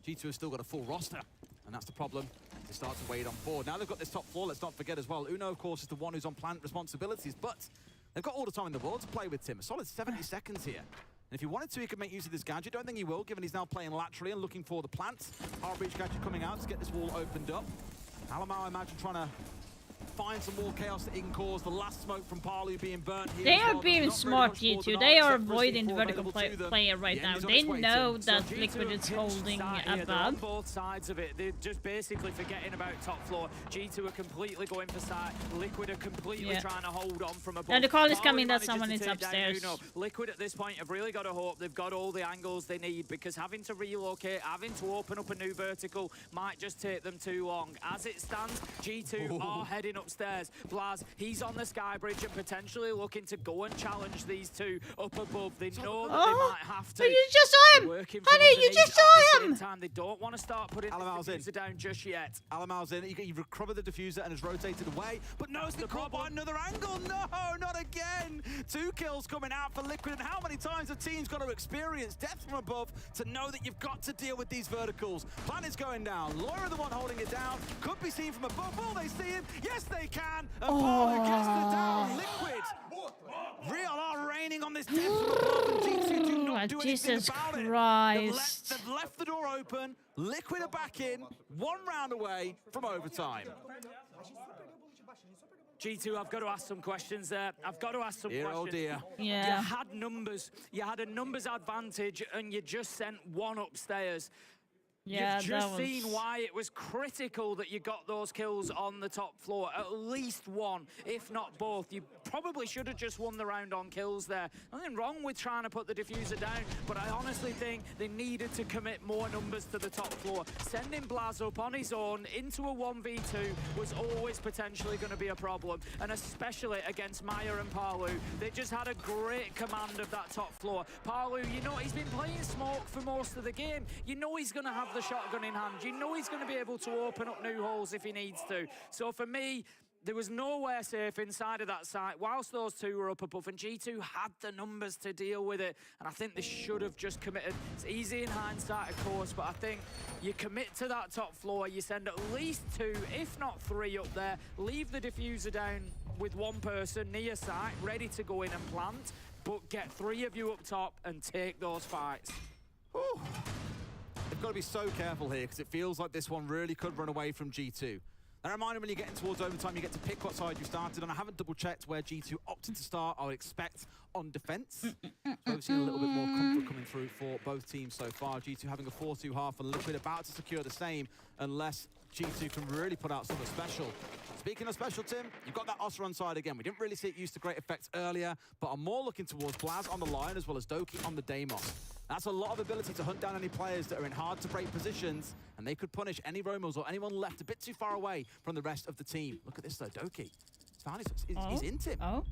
G2 has still got a full roster, and that's the problem. They start to wade on forward. Now they've got this top floor, let's not forget as well. Uno, of course, is the one who's on plant responsibilities, but they've got all the time in the world to play with Tim. A solid 70 seconds here. And if he wanted to, he could make use of this gadget. Don't think he will, given he's now playing laterally and looking for the plant. Hard Breach gadget coming out to get this wall opened up. Alamau, I imagine, trying to find some more chaos that he can cause. The last smoke from Palu being burnt here. They are being smart, G2. They are avoiding the vertical player right now. They know that Liquid is holding a They're on bad. both sides of it. They're just basically forgetting about top floor. G2 are completely going for side. Liquid are completely trying to hold on from above. And the call is Palu coming that manages someone to is take down upstairs. Uno. Liquid at this point have really got to hope they've got all the angles they need, because having to relocate, having to open up a new vertical might just take them too long. As it stands, G2 are heading upstairs. Blaz, he's on the sky bridge and potentially looking to go and challenge these two up above. They know that they might have to. But you just saw him! Honey, you just saw him! Time. They don't want to start putting the diffuser down just yet. Alamau's in. You've recovered the diffuser and has rotated away, but no, it's the caught by another angle. No, not again. 2 kills coming out for Liquid, and how many times have teams got to experience death from above to know that you've got to deal with these verticals? Plan is going down. Laura, the one holding it down, could be seen from above. Will they see him? Yes, they can. And Palu gets the down. Liquid. Real are raining on this death from above, and G2 do not do anything Jesus about it. Christ. They've left the door open. Liquid are back in. 1 round away from overtime. G2, I've got to ask some questions there. I've got to ask some Dear, questions. oh dear. Yeah. You had numbers. You had a numbers advantage, and you just sent one upstairs. Yeah, You've just that was... seen why it was critical that you got those kills on the top floor. At least one, if not both. You probably should have just won the round on kills there. Nothing wrong with trying to put the diffuser down, but I honestly think they needed to commit more numbers to the top floor. Sending Blaz up on his own into a 1v2 was always potentially going to be a problem, and especially against Maya and Palu. They just had a great command of that top floor. Palu, you know, he's been playing smoke for most of the game. You know he's going to have the shotgun in hand. You know he's going to be able to open up new holes if he needs to. So for me, there was nowhere safe inside of that site. Whilst those two were up above, and G2 had the numbers to deal with it, and I think they should have just committed. It's easy in hindsight, of course, but I think you commit to that top floor, you send at least 2, if not 3 up there, leave the diffuser down with one person near site, ready to go in and plant, but get 3 of you up top and take those fights. Whew. They've got to be so careful here, because it feels like this one really could run away from G2. A reminder, when you're getting towards overtime, you get to pick what side you started on. I haven't double-checked where G2 opted to start. I would expect on defense. So we've seen a little bit more comfort coming through for both teams so far. G2 having a 4-2 half, and Liquid about to secure the same, unless G2 can really put out something special. Speaking of special, Tim, you've got that Osa on side again. We didn't really see it used to great effect earlier, but I'm more looking towards Blaz on the line as well as Doki on the Deimos. That's a lot of ability to hunt down any players that are in hard-to-break positions, and they could punish any Romals or anyone left a bit too far away from the rest of the team. Look at this, though. Doki. He's in, Tim. Oh.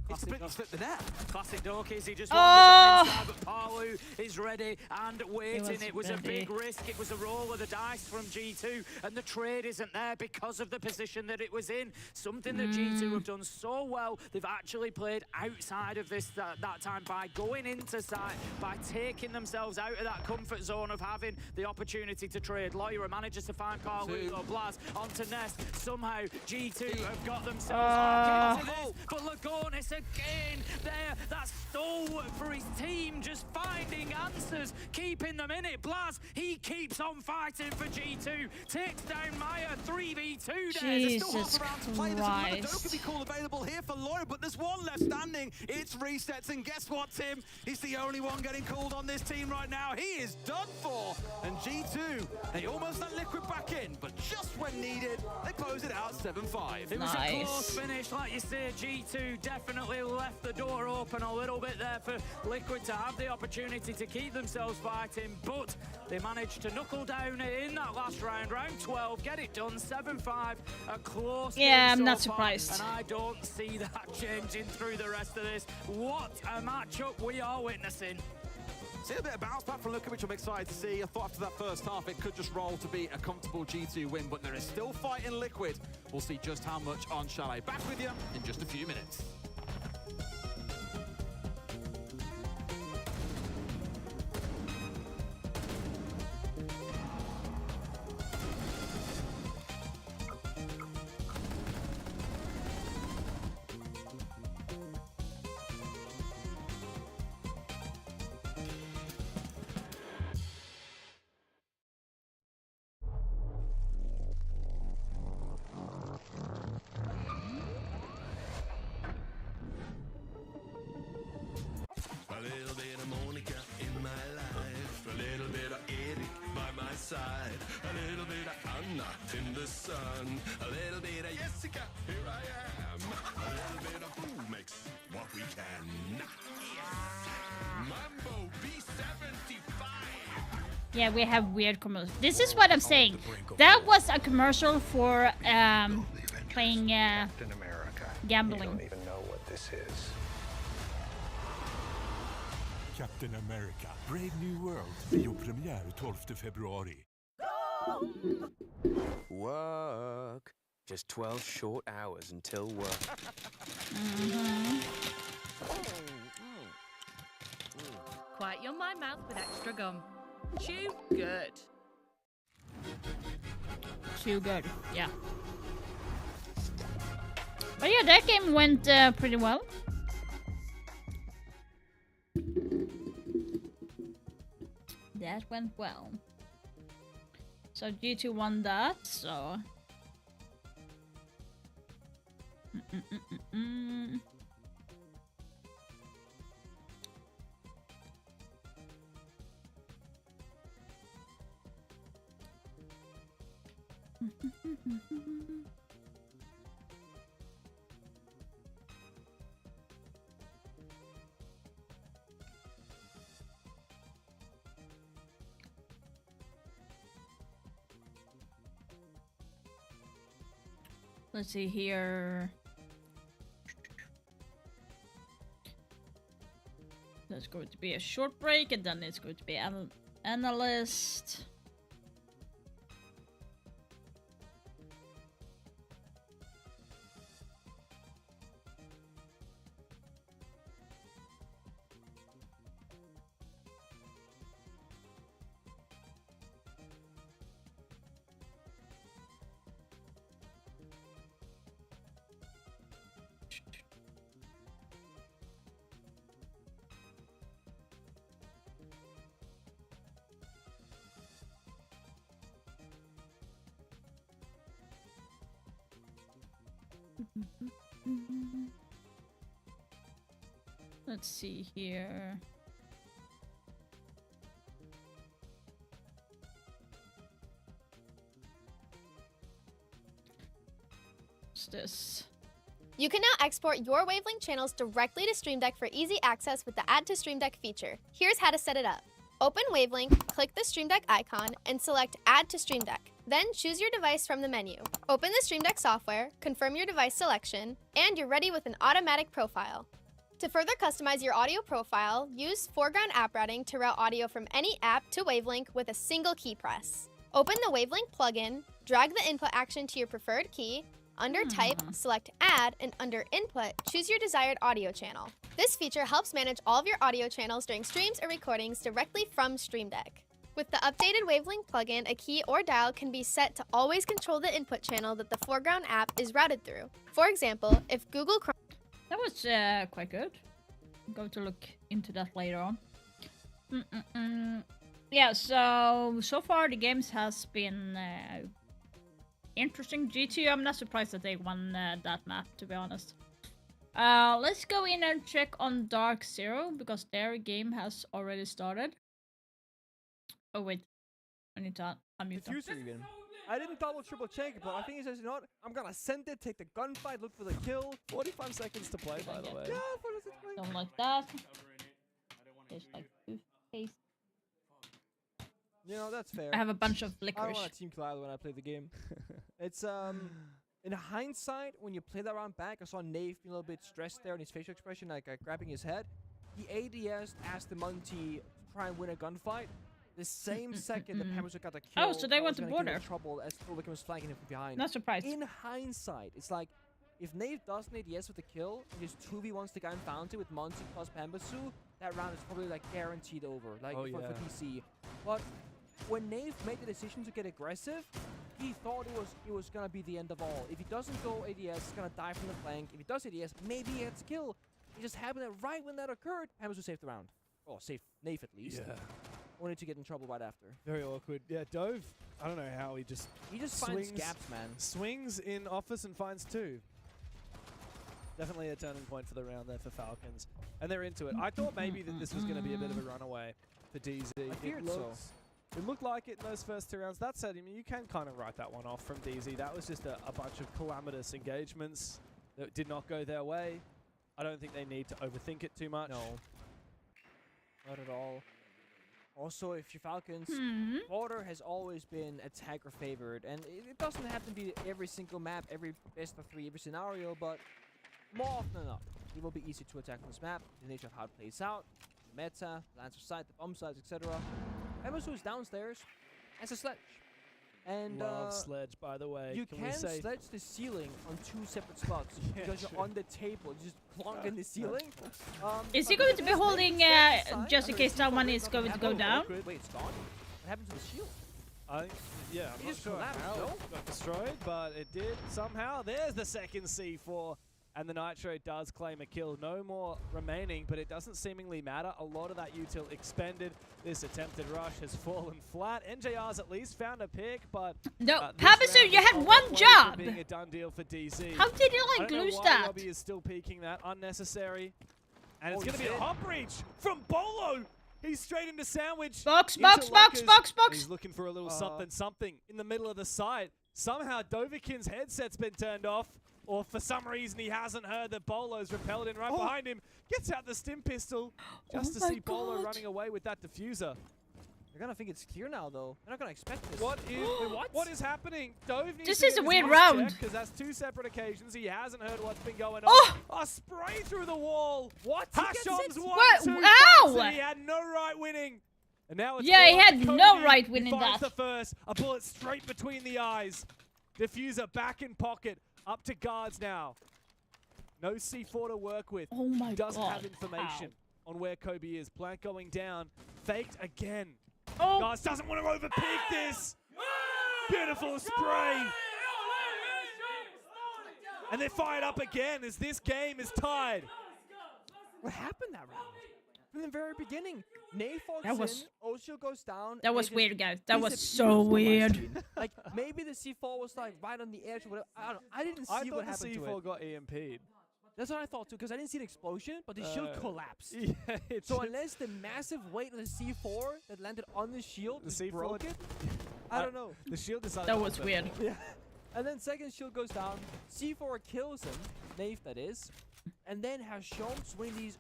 He's slipped the net. Classic Dokis, he just won inside, but Palu is ready and waiting. It was a big risk. It was a roll of the dice from G2, and the trade isn't there because of the position that it was in. Something that G2 have done so well. They've actually played outside of this that time by going into site, by taking themselves out of that comfort zone of having the opportunity to trade. Lyra manages to find Palu or Blaz onto Nest. Somehow G2 have got themselves into this, but Lagonis again there, that stalwart for his team, just finding answers, keeping them in it. Blaz, he keeps on fighting for G2, takes down Maya, 3v2 there. There's still half around to play. There's another Dokkaebi call available here for Lyra, but there's one left standing. It's resets, and guess what, Tim? He's the only one getting called on this team right now. He is done for, and G2, they almost let Liquid back in, but just when needed, they close it out 7-5. It was a close finish, like you said. G2 definitely left the door open a little bit there for Liquid to have the opportunity to keep themselves fighting, but they managed to knuckle down in that last round, round 12, get it done, 7-5, a close yeah, I'm so not far, surprised. and I don't see that changing through the rest of this. What a matchup we are witnessing. See a bit of bounce back from Liquid, which I'm excited to see. I thought after that first half it could just roll to be a comfortable G2 win, but there is still fight in Liquid. We'll see just how much on Chalet. Back with you in just a few minutes. A little bit of Monica in my life, a little bit of Eric by my side, a little bit of Anna in the sun, a little bit of Jessica, here I am, a little bit of who makes what we can. Mambo B75. Yeah, we have weird commercials. This is what I'm saying. That was a commercial for playing Captain America. gambling. You don't even know what this is. Captain America, Brave New World, biopremiär 12 februari. Work. Just 12 short hours until work. Quiet your mind mouth with extra gum. Chew good. Too good, yeah. But yeah, that game went pretty well. That went well. So G2 won that, so... Let's see here. There's going to be a short break, and then it's going to be analyst. Let's see here. What's this? You can now export your Wavelink channels directly to Stream Deck for easy access with the Add to Stream Deck feature. Here's how to set it up. Open Wavelink, click the Stream Deck icon, and select Add to Stream Deck. Then choose your device from the menu. Open the Stream Deck software, confirm your device selection, and you're ready with an automatic profile. To further customize your audio profile, use Foreground App Routing to route audio from any app to Wavelink with a single key press. Open the Wavelink plugin, drag the input action to your preferred key. Under Type, select Add, and under Input, choose your desired audio channel. This feature helps manage all of your audio channels during streams or recordings directly from Stream Deck. With the updated Wavelink plugin, a key or dial can be set to always control the input channel that the Foreground app is routed through. For example, if Google Chrome... That was quite good. I'm going to look into that later on. Yeah, so far the games has been interesting. G2, I'm not surprised that they won that map, to be honest. Let's go in and check on Dark Zero, because their game has already started. Oh wait, I need to unmute them. Diffuser even. I didn't double triple check, but I think he says, you know what, I'm gonna send it, take the gunfight, look for the kill. 45 seconds to play, by the way. Yeah, 46 seconds. Something like that. There's like toothpaste. You know, that's fair. I have a bunch of I licorice. don't want to team kill either when I play the game. It's, in hindsight, when you play that round back, I saw Nave being a little bit stressed there in his facial expression, like grabbing his head. He ADS asked the Monty to try and win a gunfight. The same second that Pamazou got the kill. Oh, so they went to border. Trouble as Fulican was flanking him from behind. Not surprised. In hindsight, it's like, if Nave does an ADS with the kill, and just 2v1s the guy in Fountain with Monty plus Pamazou, that round is probably like guaranteed over, like for DC. But when Nave made the decision to get aggressive, he thought it was gonna be the end of all. If he doesn't go ADS, he's gonna die from the flank. If he does ADS, maybe he gets a kill. It just happened that right when that occurred, Pamazou saved the round. Or saved Nave at least. Yeah. Only to get in trouble right after. Very awkward. Yeah, Dove, I don't know how he just finds gaps, man. Swings in office and finds two. Definitely a turning point for the round there for Falcons. And they're into it. I thought maybe that this was going to be a bit of a runaway for DZ. I feared so. It looked like it in those first two rounds. That said, I mean, you can kind of write that one off from DZ. That was just a bunch of calamitous engagements that did not go their way. I don't think they need to overthink it too much. No. Not at all. Also, if you're Falcons, border has always been attacker favored, and it doesn't have to be every single map, every best of 3, every scenario, but more often than not, it will be easy to attack on this map, the nature of how it plays out, the meta, the Lancer site, the bomb sites, etc. Pamazou is downstairs as a sledge. And love sledge, by the way. You can sledge the ceiling on 2 separate spots because you're on the table. You just plonk in the ceiling. Is he going to be holding just in case someone is going to go down? Wait, it's gone? What happened to the shield? Yeah, I'm not sure how it got destroyed, but it did somehow. There's the second C for and the Nitro does claim a kill. No more remaining, but it doesn't seemingly matter. A lot of that util expended. This attempted rush has fallen flat. NJR's at least found a pick, but No, this Papasu, round you is had a one long way from job. being a done deal for DZ. How did you, like, I don't know lose why that? Robbie is still peeking that. Unnecessary. And it's Oh, going to be a shit. hop reach from Bolo. He's straight into sandwich. Box, into box, box, Luckers. box, box. He's looking for a little something in the middle of the site. Somehow Dovahkiin's headset's been turned off, or for some reason he hasn't heard that Bolo's repelled in right behind him. Gets out the stim pistol just to my see Bolo God. running away with that diffuser. They're gonna think it's clear now, though. They're not gonna expect this. What is Wait, what is happening? Dove needs This to is get a his weird eyes round. checked, 'cause that's two separate occasions. He hasn't heard what's been going on. Oh! A spray through the wall. What? Hashom's What? 1-2 Ow! and he had no right winning. And now it's Yeah, he all up to had no Kobe. right He winning finds that. the first. A bullet straight between the eyes. Diffuser back in pocket. Up to guards now. No C4 to work with. Oh my Doesn't God. have information on where Kobe is. Plant going down. Faked again. Oh. Guys doesn't want to overpeak this. Beautiful spray. And they're fired up again as this game is tied. What happened that round? From the very beginning, Nate falls That was- in, Oshio goes down. That and was it weird, guys. That just was disappears so from my weird. screen. Like, maybe the C4 was like right on the edge or whatever. I don't know. I didn't see I what thought the happened to C4 it. got EMP'd. That's what I thought too, because I didn't see an explosion, but the shield collapsed. Yeah, it So just- unless the massive weight of the C4 that landed on the shield The just C4 broke it, I don't know. The shield decided That to was open. weird. Yeah. And then second shield goes down, C4 kills him, Nave that is, and then has shown winning these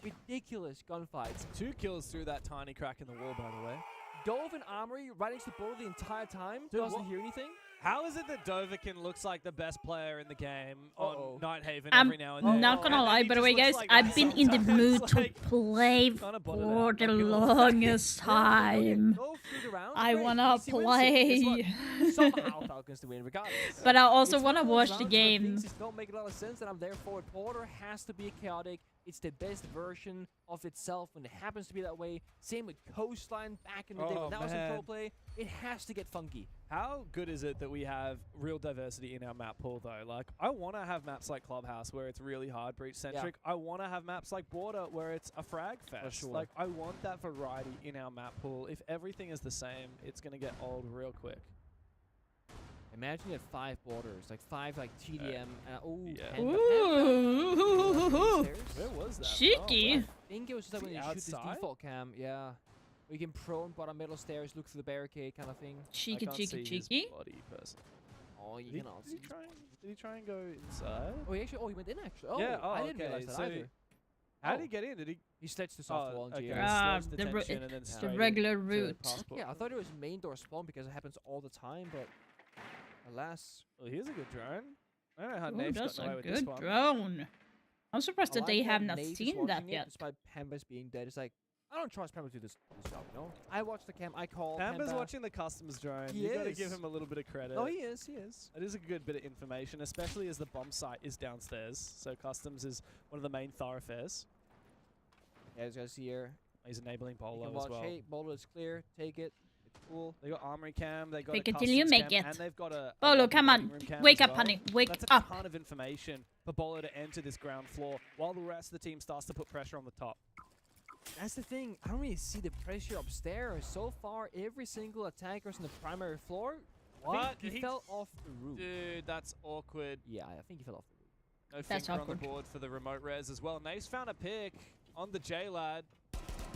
ridiculous gunfights. 2 kills through that tiny crack in the wall, by the way. Dove and Armory right next to Bolo the entire time, Dude, doesn't what- hear anything. How is it that Dovahkiin looks like the best player in the game Uh-oh. on Nighthaven I'm every now and then? not gonna And then lie, he by the just way, looks guys, like I've that been in the sometimes, mood to like, play kinda butted for out, the not gonna lie. longest time. Go through the round, I great, wanna easy wins it. Guess play. what? Somehow Falcons to win regardless. But I also It's wanna one of those watch the rounds where game. things just don't make a lot of sense, and I'm there for it. Porter has to be chaotic. It's the best version of itself when it happens to be that way. Same with Coastline back in the day Oh, when that was in pro man. play. It has to get funky. How good is it that we have real diversity in our map pool, though? Like, I want to have maps like Clubhouse where it's really hard breach-centric. I want to have maps like Border where it's a frag fest. sure. Like, I want that variety in our map pool. If everything is the same, it's going to get old real quick. Imagine you had 5 borders, like 5 like TDM. yeah. Ooh. Where was that? Cheeky. I think it was just like Was when he you shoot this outside? default cam, yeah. We can prone bottom middle stairs, look through the barricade kind of thing. Cheeky, I can't cheeky, see his cheeky. body personally. Oh, you Did he, cannot did, see. he try and go inside? Oh, he actually. Oh, he went in actually. Oh, Yeah, I oh, didn't okay, realize that so either. How did Oh. he get in? Did he? He sledged the soft wall on okay, GM. Ah, sledged the ru- detention and then the straight regular into route. passport. Yeah, I thought it was main door spawn because it happens all the time, but alas. Well, here's a good drone. I don't know how Ooh, Nave's that's got away a with this good one. drone. I'm surprised I that they like have not Nate is seen that watching it yet. Despite Pambas being dead, it's like I don't trust Pambas to do this job. You know, I watch the cam. I call. Pamba's Pamba. watching the customs drone. He You gotta give is. him a little bit of credit. Oh, he is. He is. It is a good bit of information, especially as the bomb site is downstairs. So customs is one of the main thoroughfares. Yeah, as you guys see here, He's enabling you Bolo can as watch. well. Hey, Bolo is clear. Take it. It's cool. They got armory cam. They got Fake a it till you customs make cam, it. and they've got a Bolo, modern come waiting on. room cam Wake as up, well. honey. Wake That's up. a ton of information for Bolo to enter this ground floor while the rest of the team starts to put pressure on the top. That's the thing. I don't really see the pressure upstairs. So far, every single attacker's on the primary floor. I What? think Did he he fell off the roof. Dude, that's awkward. Yeah, I think he fell off the roof. No That's finger awkward. on the board for the remote res as well. Nave's found a pick on the J-Lad.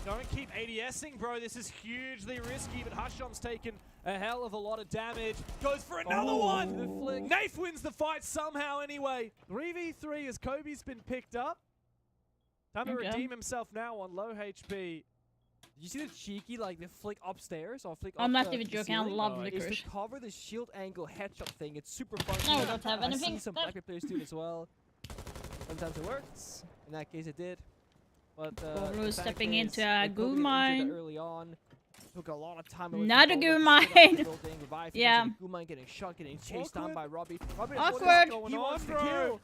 Don't keep ADSing, bro. This is hugely risky, but Hashom's taken a hell of a lot of damage. Goes for another one. The flick. Nafe wins the fight somehow anyway. 3v3 as Kobe's been picked up. Time to Okay. redeem himself now on low HP. Did you see the cheeky, like the flick upstairs or flick I'm up not the even joking, I ceiling? love Is Licorice. to cover the shield angle headshot thing. It's super fun. No, we don't have I anything. see some Blackbeard players do it as well. Sometimes it works. In that case, it did. But Bolo the fact stepping is, into they a Kobe goo did injure mine. that early on. Took a lot of time away. Not from a Bolo goo to get out of the mine. building, revive him, Yeah. into the goo mine, getting shot, getting chased down Awkward. by Robbie. Robbie Awkward. Going He on, wants the bro. kill.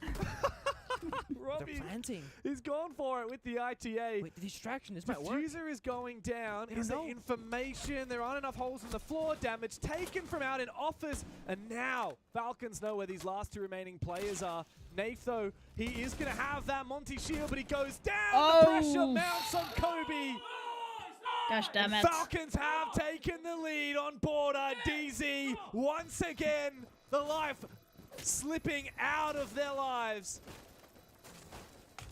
Robbie, They're planting. he's gone for it with the ITA. Wait, the distraction. This might work. Diffuser is going down. They Is don't there know. information? There aren't enough holes in the floor. Damage taken from out in office. And now Falcons know where these last 2 remaining players are. Nath, though, he is going to have that Monty shield, but he goes down. Oh. The pressure mounts on Kobe. Gosh damn it. Falcons have taken the lead on border. DZ, once again, the life slipping out of their lives.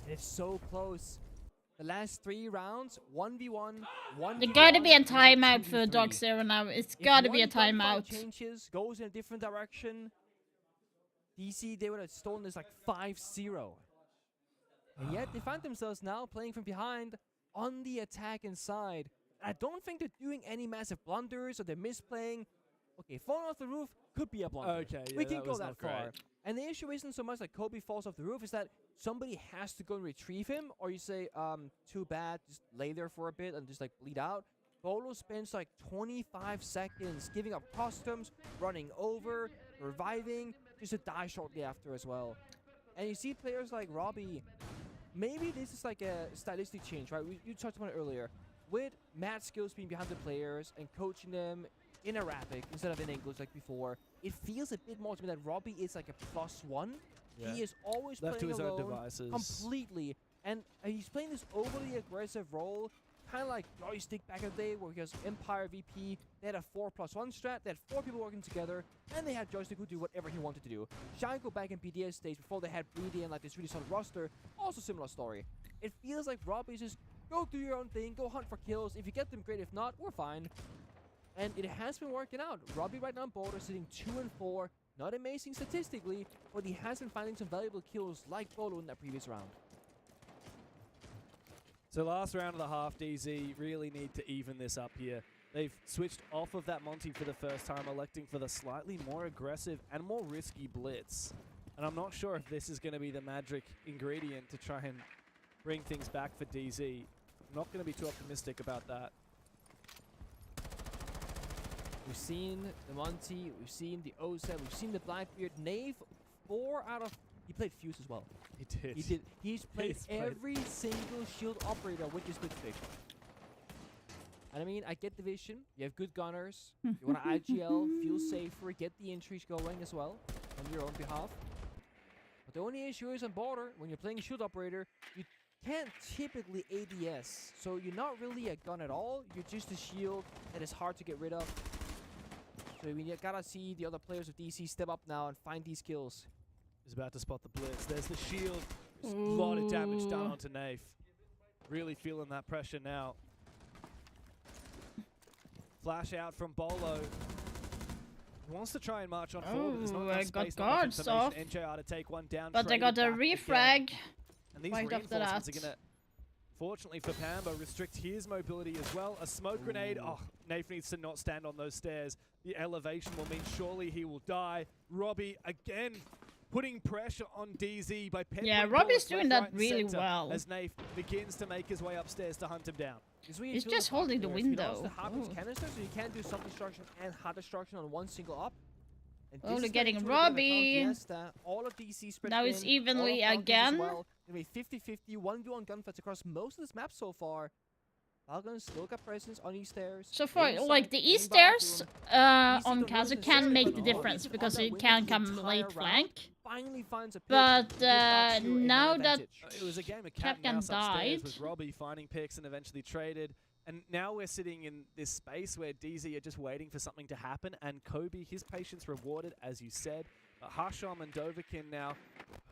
It's so close. The last 3 rounds, 1v1, 1v1. There gotta be a timeout for 2v3. Dark Zero now. It's gotta be a If one gunfight timeout. changes, goes in a different direction, DC, they would have stolen this like 5-0. And yet they find themselves now playing from behind on the attack inside. I don't think they're doing any massive blunders or they're misplaying. Okay, falling off the roof could be a blunder. Okay, yeah, we can that go was that not far. great. And the issue isn't so much that Kobe falls off the roof, is that somebody has to go and retrieve him, or you say, too bad, just lay there for a bit and just like bleed out. Bolo spends like 25 seconds giving up customs, running over, reviving, just to die shortly after as well. And you see players like Robbie, maybe this is like a stylistic change, right? You touched on it earlier. With Matt Skills being behind the players and coaching them in Arabic instead of in English like before, it feels a bit more to me that Robbie is like a +1. Yeah. He is always Left to playing his own alone devices. completely. And he's playing this overly aggressive role, kind of like Joystick back in the day where he has Empire VP. They had a 4+1 strat, they had 4 people working together, and they had Joystick who do whatever he wanted to do. Shanko back in BDS stage before they had Breedy and like this really solid roster, also similar story. It feels like Robbie's just go do your own thing, go hunt for kills. If you get them, great. If not, we're fine. And it has been working out. Robbie right now on border sitting 2-4. Not amazing statistically, but he has been finding some valuable kills like Bolo in that previous round. So last round of the half, DZ really need to even this up here. They've switched off of that Monty for the first time, electing for the slightly more aggressive and more risky blitz. And I'm not sure if this is going to be the magic ingredient to try and bring things back for DZ. I'm not going to be too optimistic about that. We've seen the Monty, we've seen the Osa, we've seen the Blackbeard. Nave, 4 out of... He played Fuse as well. He did. He did. He's played He's played. every single shield operator with your split stick. And I mean, I get the vision. You have good gunners. You want to IGL, feel safer, get the entries going as well on your own behalf. But the only issue is on border, when you're playing shield operator, you can't typically ADS. So you're not really a gun at all. You're just a shield that is hard to get rid of. So I mean, you gotta see the other players of DC step up now and find these kills. He's about to spot the blitz. There's the shield. Just a lot of damage done onto Nath. Really feeling that pressure now. Flash out from Bolo. He wants to try and march on forward, but there's not enough got space, not enough guards information. off. NJR to take one down. But they got a traded back refrag again. And these right after reinforcements that. are going to, fortunately for Pambo, restrict his mobility as well. A smoke grenade. Oh, Nath needs to not stand on those stairs. The elevation will mean surely he will die. Robbie again putting pressure on DZ by peppering Yeah, bullets Robbie's doing left, that right, and really center well. as Nath begins to make his way upstairs to hunt him down. He's just holding the You know, window. it's the hard Ooh. canister, so you can't do self-destruction and hard destruction on one single op. And Oh, this they're is getting like two of the Robbie. account Fiesta, all of DC spread Now it's thin, evenly all of Falcons as again. well. Gonna be 50-50, 1v1 gunfights across most of this map so far. Falcons still got presence on these stairs. So for Inside, like the in east stairs bathroom. on DC Kazu don't can lose make the necessarily, difference but because on it that can wing, come the late entire flank. round Finally finds a pick, But gives Dark Zero now an that advantage. It was a game of cat and Kapkan mouse upstairs died. with Robbie finding picks and eventually traded. And now we're sitting in this space where DZ are just waiting for something to happen. And Kobe, his patience rewarded, as you said. But Hasham and Dovahkiin now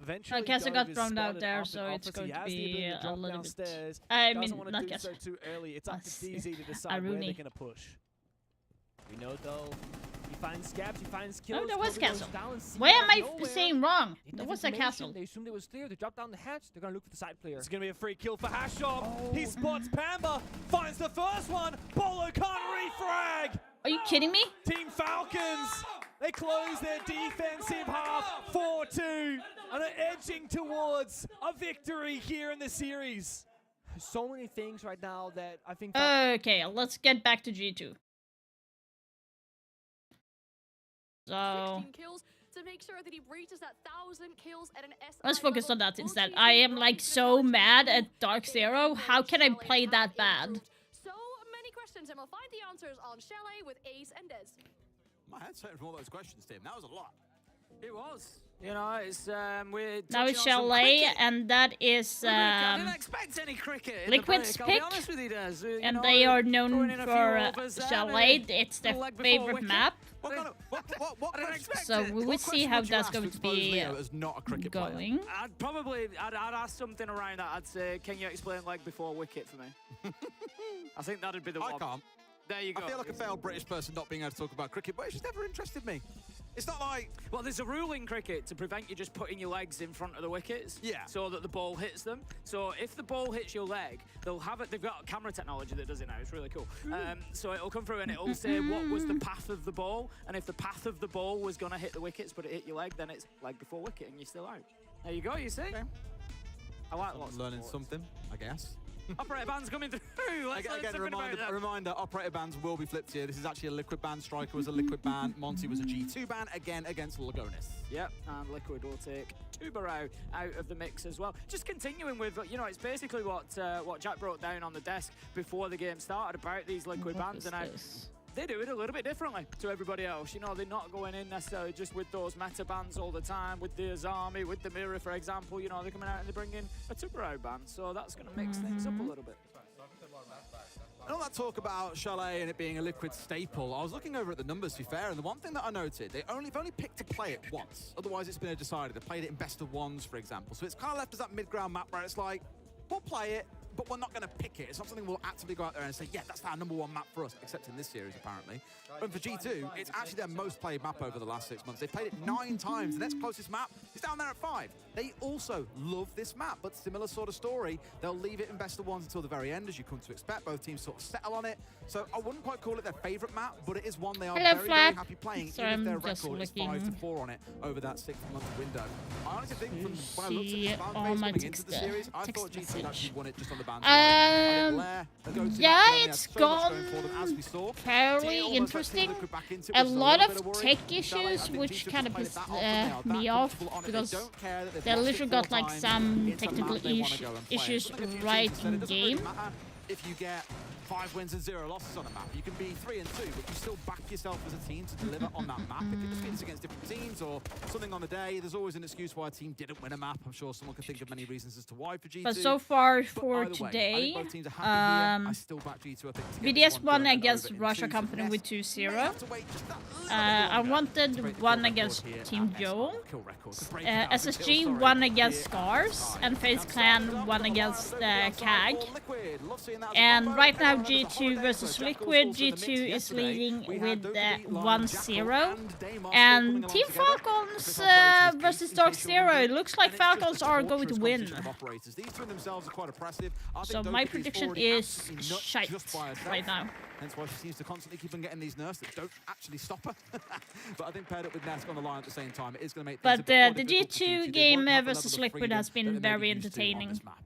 eventually Kessa Dove got is thrown out spotted there, up in so it's office. going He to has the be ability to a drop little bit... downstairs. I Doesn't mean, want not to do Kessa. so too early. It's up to DZ to decide where Aruni. they're going to push. We know though, he finds scabs, he finds kills. Oh, there was Kobe goes castle. down, sees Where out am I of nowhere. saying wrong? Didn't There have was a information, castle. They assumed it was clear. They drop down the hatch. They're gonna look for the side player. It's going to be a free kill for Hasham. He spots Pamba, finds the first one. Bolo can't refrag. Are you kidding me? Team Falcons, they close their defensive half 4-2 and are edging towards a victory here in the series. So many things right now that I think. Okay, let's get back to G2. So 16 kills to make sure that he reaches that 1,000 kills at an SI let's focus level. on that Will instead. G2 I am rise like to the so challenge? mad at Dark Zero. How can I play that bad? So many questions, and we'll find the answers on Chalet with Ace and Dez. My head's hurting from all those questions, Tim. That was a lot. It was. You know, it's we're Now it's touching on some Chalet, cricket. and that is I didn't expect any cricket in Liquid's the break, I'll pick, be honest with you, Des. You and know, they are throwing known in a few for overs there, Chalet. maybe It's a their leg before favorite wicket. map. What I didn't expect So it. we will What see question how would you that's ask to going to expose be Leo as not a cricket player? going. I'd ask something around that. I'd say, can you explain leg before wicket for me? I think that'd be the one. I can't. There you go. I feel like a failed British person not being able to talk about cricket, but it's just never interested me. It's not like... Well, there's a rule in cricket to prevent you just putting your legs in front of the wickets. Yeah. So that the ball hits them. So if the ball hits your leg, they've got camera technology that does it now. It's really cool. So it'll come through and it'll say what was the path of the ball. And if the path of the ball was going to hit the wickets, but it hit your leg, then it's leg before wicket and you're still out. There you go, you see? Okay. I like lots of learning sports. something, I guess. Operator band's coming through. Let's learn Again, something about that. a reminder, operator bans will be flipped here. This is actually a Liquid ban. Striker was a Liquid ban. Monty was a G2 ban, again against Lagonis. Yep, and Liquid will take Tubarão out of the mix as well. Just continuing with, you know, it's basically what Jack broke down on the desk before the game started about these Liquid bans, and they do it a little bit differently to everybody else. You know, they're not going in necessarily just with those meta bans all the time, with the Azami, with the Mirror, for example. You know, they're coming out and they bring in a Tubarão ban, so that's going to mix things up a little bit. And all that talk about Chalet and it being a Liquid staple, I was looking over at the numbers, to be fair, and the one thing that I noted, they've only picked to play it once. Otherwise, it's been decided. They played it in best of ones, for example. So it's kind of left as that mid-ground map where it's like, we'll play it, but we're not going to pick it. It's not something we'll actively go out there and say, yeah, that's our #1 map for us, except in this series, apparently. And for G2, it's actually their most played map over the last 6 months. They've played it 9 times. The next closest map is down there at 5. They also love this map, but similar sort of story. They'll leave it in best of ones until the very end, as you come to expect. Both teams sort of settle on it. So I wouldn't quite call it their favorite map, but it is one they are very, very happy playing, Sorry, even if their I'm just record is looking. 5-4 on it over that 6-month window. I honestly think from when I looked at See this fan all base my coming into the text- series, I text thought G2 message. actually won it just on the band. Yeah, it's gone fairly interesting. A lot of tech issues, which kind of pissed me off, because they literally got like some technical issues right in game. If you get 5 wins and 0 losses on a map, you can be 3-2, but you still back yourself as a team to deliver on that map. If it just means against different teams or something on the day, there's always an excuse why a team didn't win a map. I'm sure someone could think of many reasons as to why for G2. But so far But for either way, I today, think both teams are happy here. I still back G2, I think, to get this BDS one won going against over in Russia 2, so Company yes, with 2-0. have to wait just a little bit I longer. wanted one against Team Joel. SSG won against Scars, and FaZe Clan won against CAG. And right now G2 versus Liquid. G2 is leading with 1-0. And Team Falcons versus Dark Zero. It looks like Falcons are going to win. So my prediction is shite right now. Hence why she seems to constantly keep on getting these nerfs that don't actually stop her. But I think paired up with Nesk on the line at the same time, it is going to make things But a bit more the difficult for G2 They game won't have the versus level of Liquid freedom has that they been may very be used to on entertaining. this map.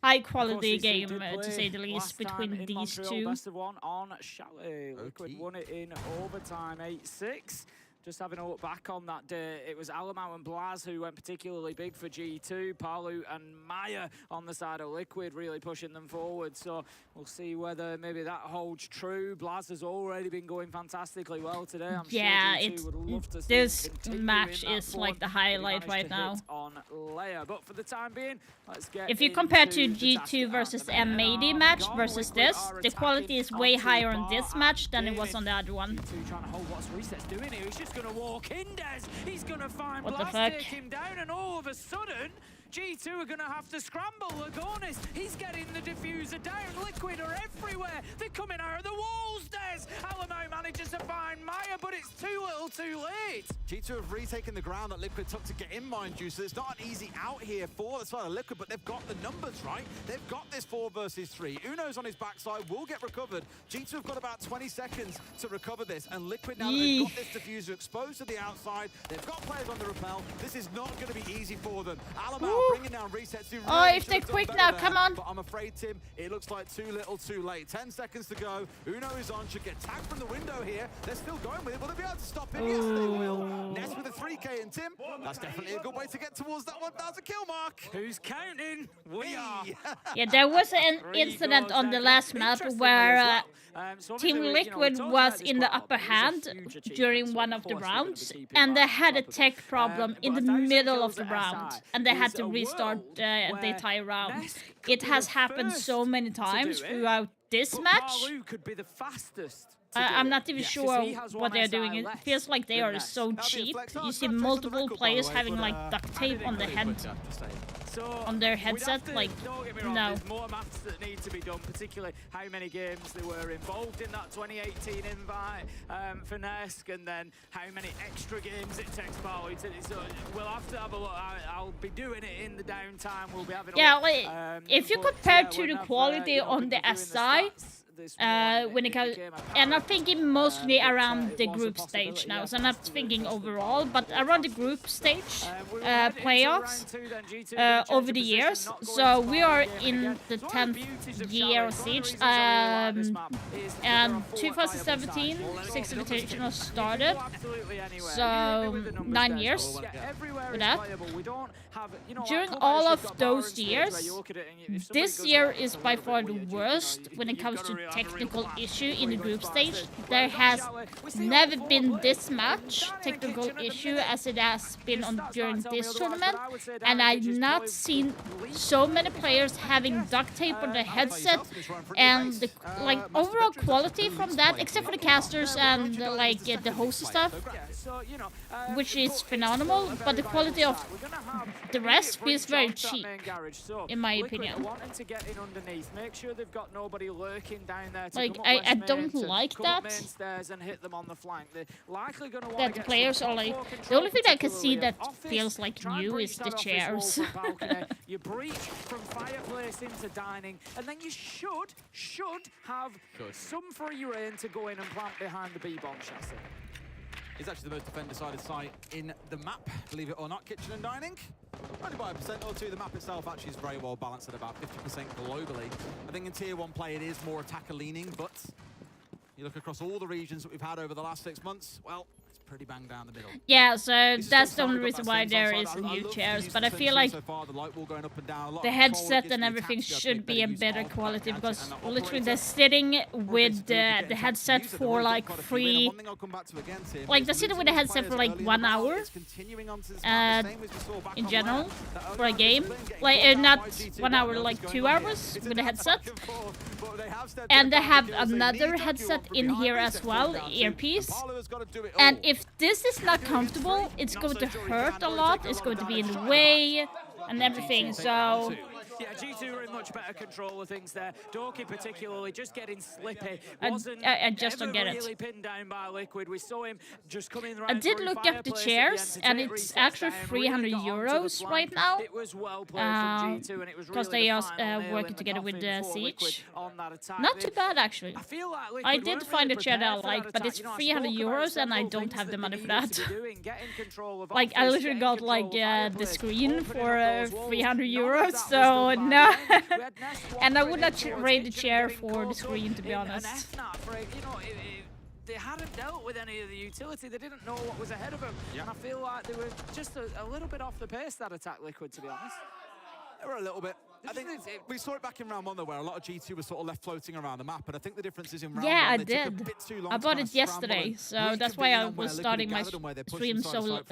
High Of course, quality these two game, did to play say the least, last time between in these Montreal, two. Best of one on Chalet. Liquid won it in overtime, 8-6. Just having a look back on that day, it was Alamau and Blaz who went particularly big for G2. Palu and Maya on the side of Liquid really pushing them forward. So we'll see whether maybe that holds true. Blaz has already been going fantastically well today. I'm sure G2 would love to see this continue match in that is like form. the highlight He right managed to now. hit on Leia. But for the time being, let's get If you compare to into the task G2 at versus hand. M80 match versus this, the quality is way higher on this match than it was on the other one. Trying to hold what's Reset's doing here. He's just going to walk in, Des. He's going to find What the Blast, fuck? take him down, and all of a sudden, G2 are going to have to scramble. Lagonis, he's getting the diffuser down. Liquid are everywhere. They're coming out of the walls, Des. Alamo manages to find Maya, but it's too little too late. G2 have retaken the ground that Liquid took to get in, mind you, so it's not an easy out here for the side of Liquid, but they've got the numbers, right? They've got this 4 versus 3. Uno's on his backside, will get recovered. G2 have got about 20 seconds to recover this, and Liquid, now that they've got this diffuser exposed to the outside, they've got players on the rappel. This is not going to be easy for them. Alamau bringing down resets. Who Oh, really if should they're have done quick better now, there, come on. But I'm afraid, Tim, it looks like too little too late. 10 seconds to go. Uno is on, should get tagged from the window here. They're still going with it. Will they be able to stop him? Yes, they will. Ness with a 3K, and Tim, that's definitely a good way to get towards that 1,000 kill mark. Who's counting? We are. Yeah, there was an incident on the last map where So Team obviously, Liquid we talked was about this in the quite a lot, upper but it is a hand huge achievement, during so one of of the course they're gonna be rounds, keeping and they that had a on top of tech problem in the 1,000 middle of kills the at round, SI and they had is to a restart world the where entire round. Nesk could It be has the happened first so many to do times it, throughout this but match. Palu could be the fastest. to do I'm it. not even Yes, sure he has what one they're SI doing. It less feels like they than are Nesk. so cheap. flex. Oh, You it's see not touching the multiple record, by the players way, having but, like duct tape on their head, So on their we'd have headset. to- Like, don't get me wrong, no. there's more maths that need to be done, particularly how many games they were involved in that 2018 invite for Nesk, and then how many extra games it takes Palu to. So we'll have to have a look. I'll be doing it in the downtime. We'll be having a yeah, look. like, if you compare to the quality on the SI, when it comes, and I'm thinking mostly around the group stage now, so I'm not thinking overall, but around the group stage playoffs over the years. So we are in the 10th year of Siege, and 2017 6 Invitational started, so 9 years for that. During all of those years, this year is by far the worst when it comes to technical issue in the group stage. There has never been this much technical issue as it has been during this tournament, and I've not seen so many players having duct tape on their headset, and the like overall quality from that, except for the casters and the host stuff, which is phenomenal, but the quality of the rest feels very cheap, in my opinion. Like, I don't like that. That the players are like, the only thing I can see that feels like new is the chairs. You breach from fireplace into dining, and then you should have some free reign to go in and plant behind the B-bomb chassis. It's actually the most defender-sided site in the map, believe it or not, Kitchen and Dining. Only by 1% or 2. The map itself actually is very well balanced at about 50% globally. I think in Tier 1 play it is more attacker-leaning, but you look across all the regions that we've had over the last 6 months, well, it's pretty bang down the middle. Yeah, so that's the only reason why there is new chairs, but I feel like the headset and everything should be a better quality, because literally they're sitting with the headset for like free, like they're sitting with the headset for like 1 hour in general for a game, like not 1 hour, like 2 hours with the headset, and they have another headset in here as well, earpiece, and if this is not comfortable, it's going to hurt a lot, it's going to be in the way and everything, so... Yeah, G2 are in much better control of things there. Doki particularly just getting slippy. I just don't get it. Really pinned down by Liquid. We saw him just coming right I did look up the chairs, and it's actually 300 euros right now. It was well played from G2, and it was because really they are working together with Siege. Attack. Not too bad, actually. I did find a chair that I like, but it's 300 euros, and I don't have the money for that. Like, I literally got like the screen for 300 euros, so no. And I would not trade the chair for the screen, to be honest. They hadn't dealt with any of the utility. They didn't know what was ahead of them. And I feel like they were just a little bit off the pace, that attack, Liquid, to be honest. They were a little bit. I think we saw it back in round 1 though, where a lot of G2 was sort of left floating around the map, and I think the difference is in round 1. Yeah, I they took a did. bit too long I to bought kind it of yesterday, so that's why I was starting my stream so late.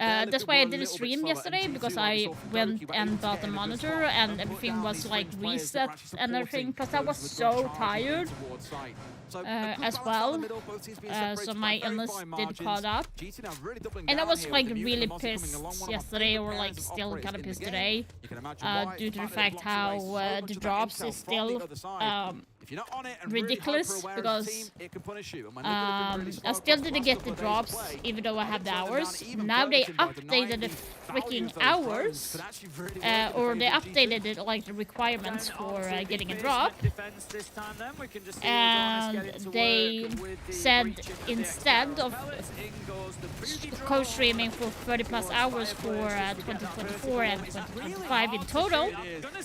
That's why I didn't stream yesterday, because I went and bought a monitor and everything was like reset and everything, because I was so tired as well. So my illness did caught up. And I was like really pissed yesterday, or like still kind of pissed today, due to the fact how the drops is still ridiculous, because I still didn't get the drops even though I have the hours. Now they updated the freaking hours, or they updated it, like the requirements for getting a drop, and they said instead of co-streaming for 30+ hours for 2024 and 2025 in total,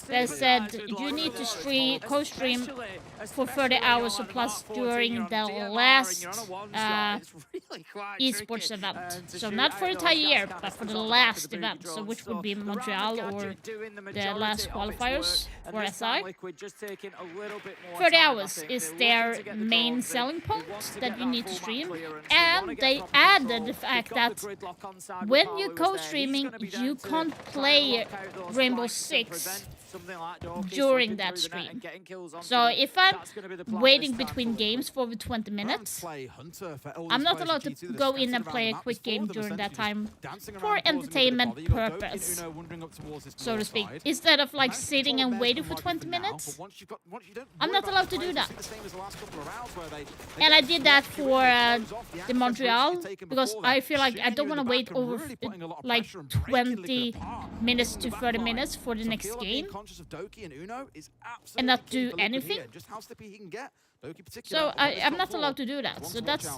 they said you need to co-stream for 30 hours or plus during the last esports event. So not for the entire year, but for the last event, so which would be Montreal or the last qualifiers for SI. 30 hours is their main selling point that you need to stream, and they added the fact that when you co-streaming, you can't play Rainbow Six during that stream. So if I'm waiting between games for over 20 minutes, I'm not allowed to go in and play a quick game during that time for entertainment purpose, so to speak. Instead of like sitting and waiting for 20 minutes, I'm not allowed to do that. And I did that for the Montreal because I feel like I don't want to wait over like 20 minutes to 30 minutes for the next game and not do anything. So I'm not allowed to do that. So that's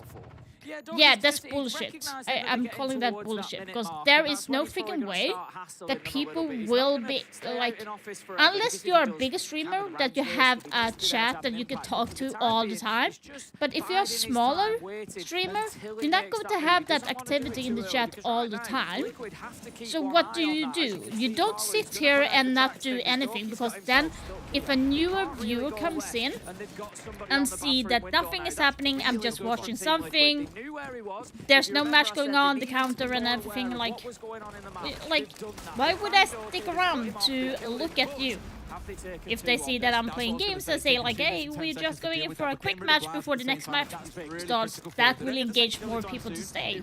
bullshit. I'm calling that bullshit because there is no freaking way that people will be like, unless you're a bigger streamer that you have a chat that you can talk to all the time. But if you're a smaller streamer, you're not going to have that activity in the chat all the time. So what do? You don't sit here and not do anything, because then if a newer viewer comes in and see that nothing is happening, I'm just watching something, there's no match going on, the counter and everything, like why would I stick around to look at you? If they see that I'm playing games, they say like, hey, we're just going in for a quick match before the next match starts. That will engage more people to stay.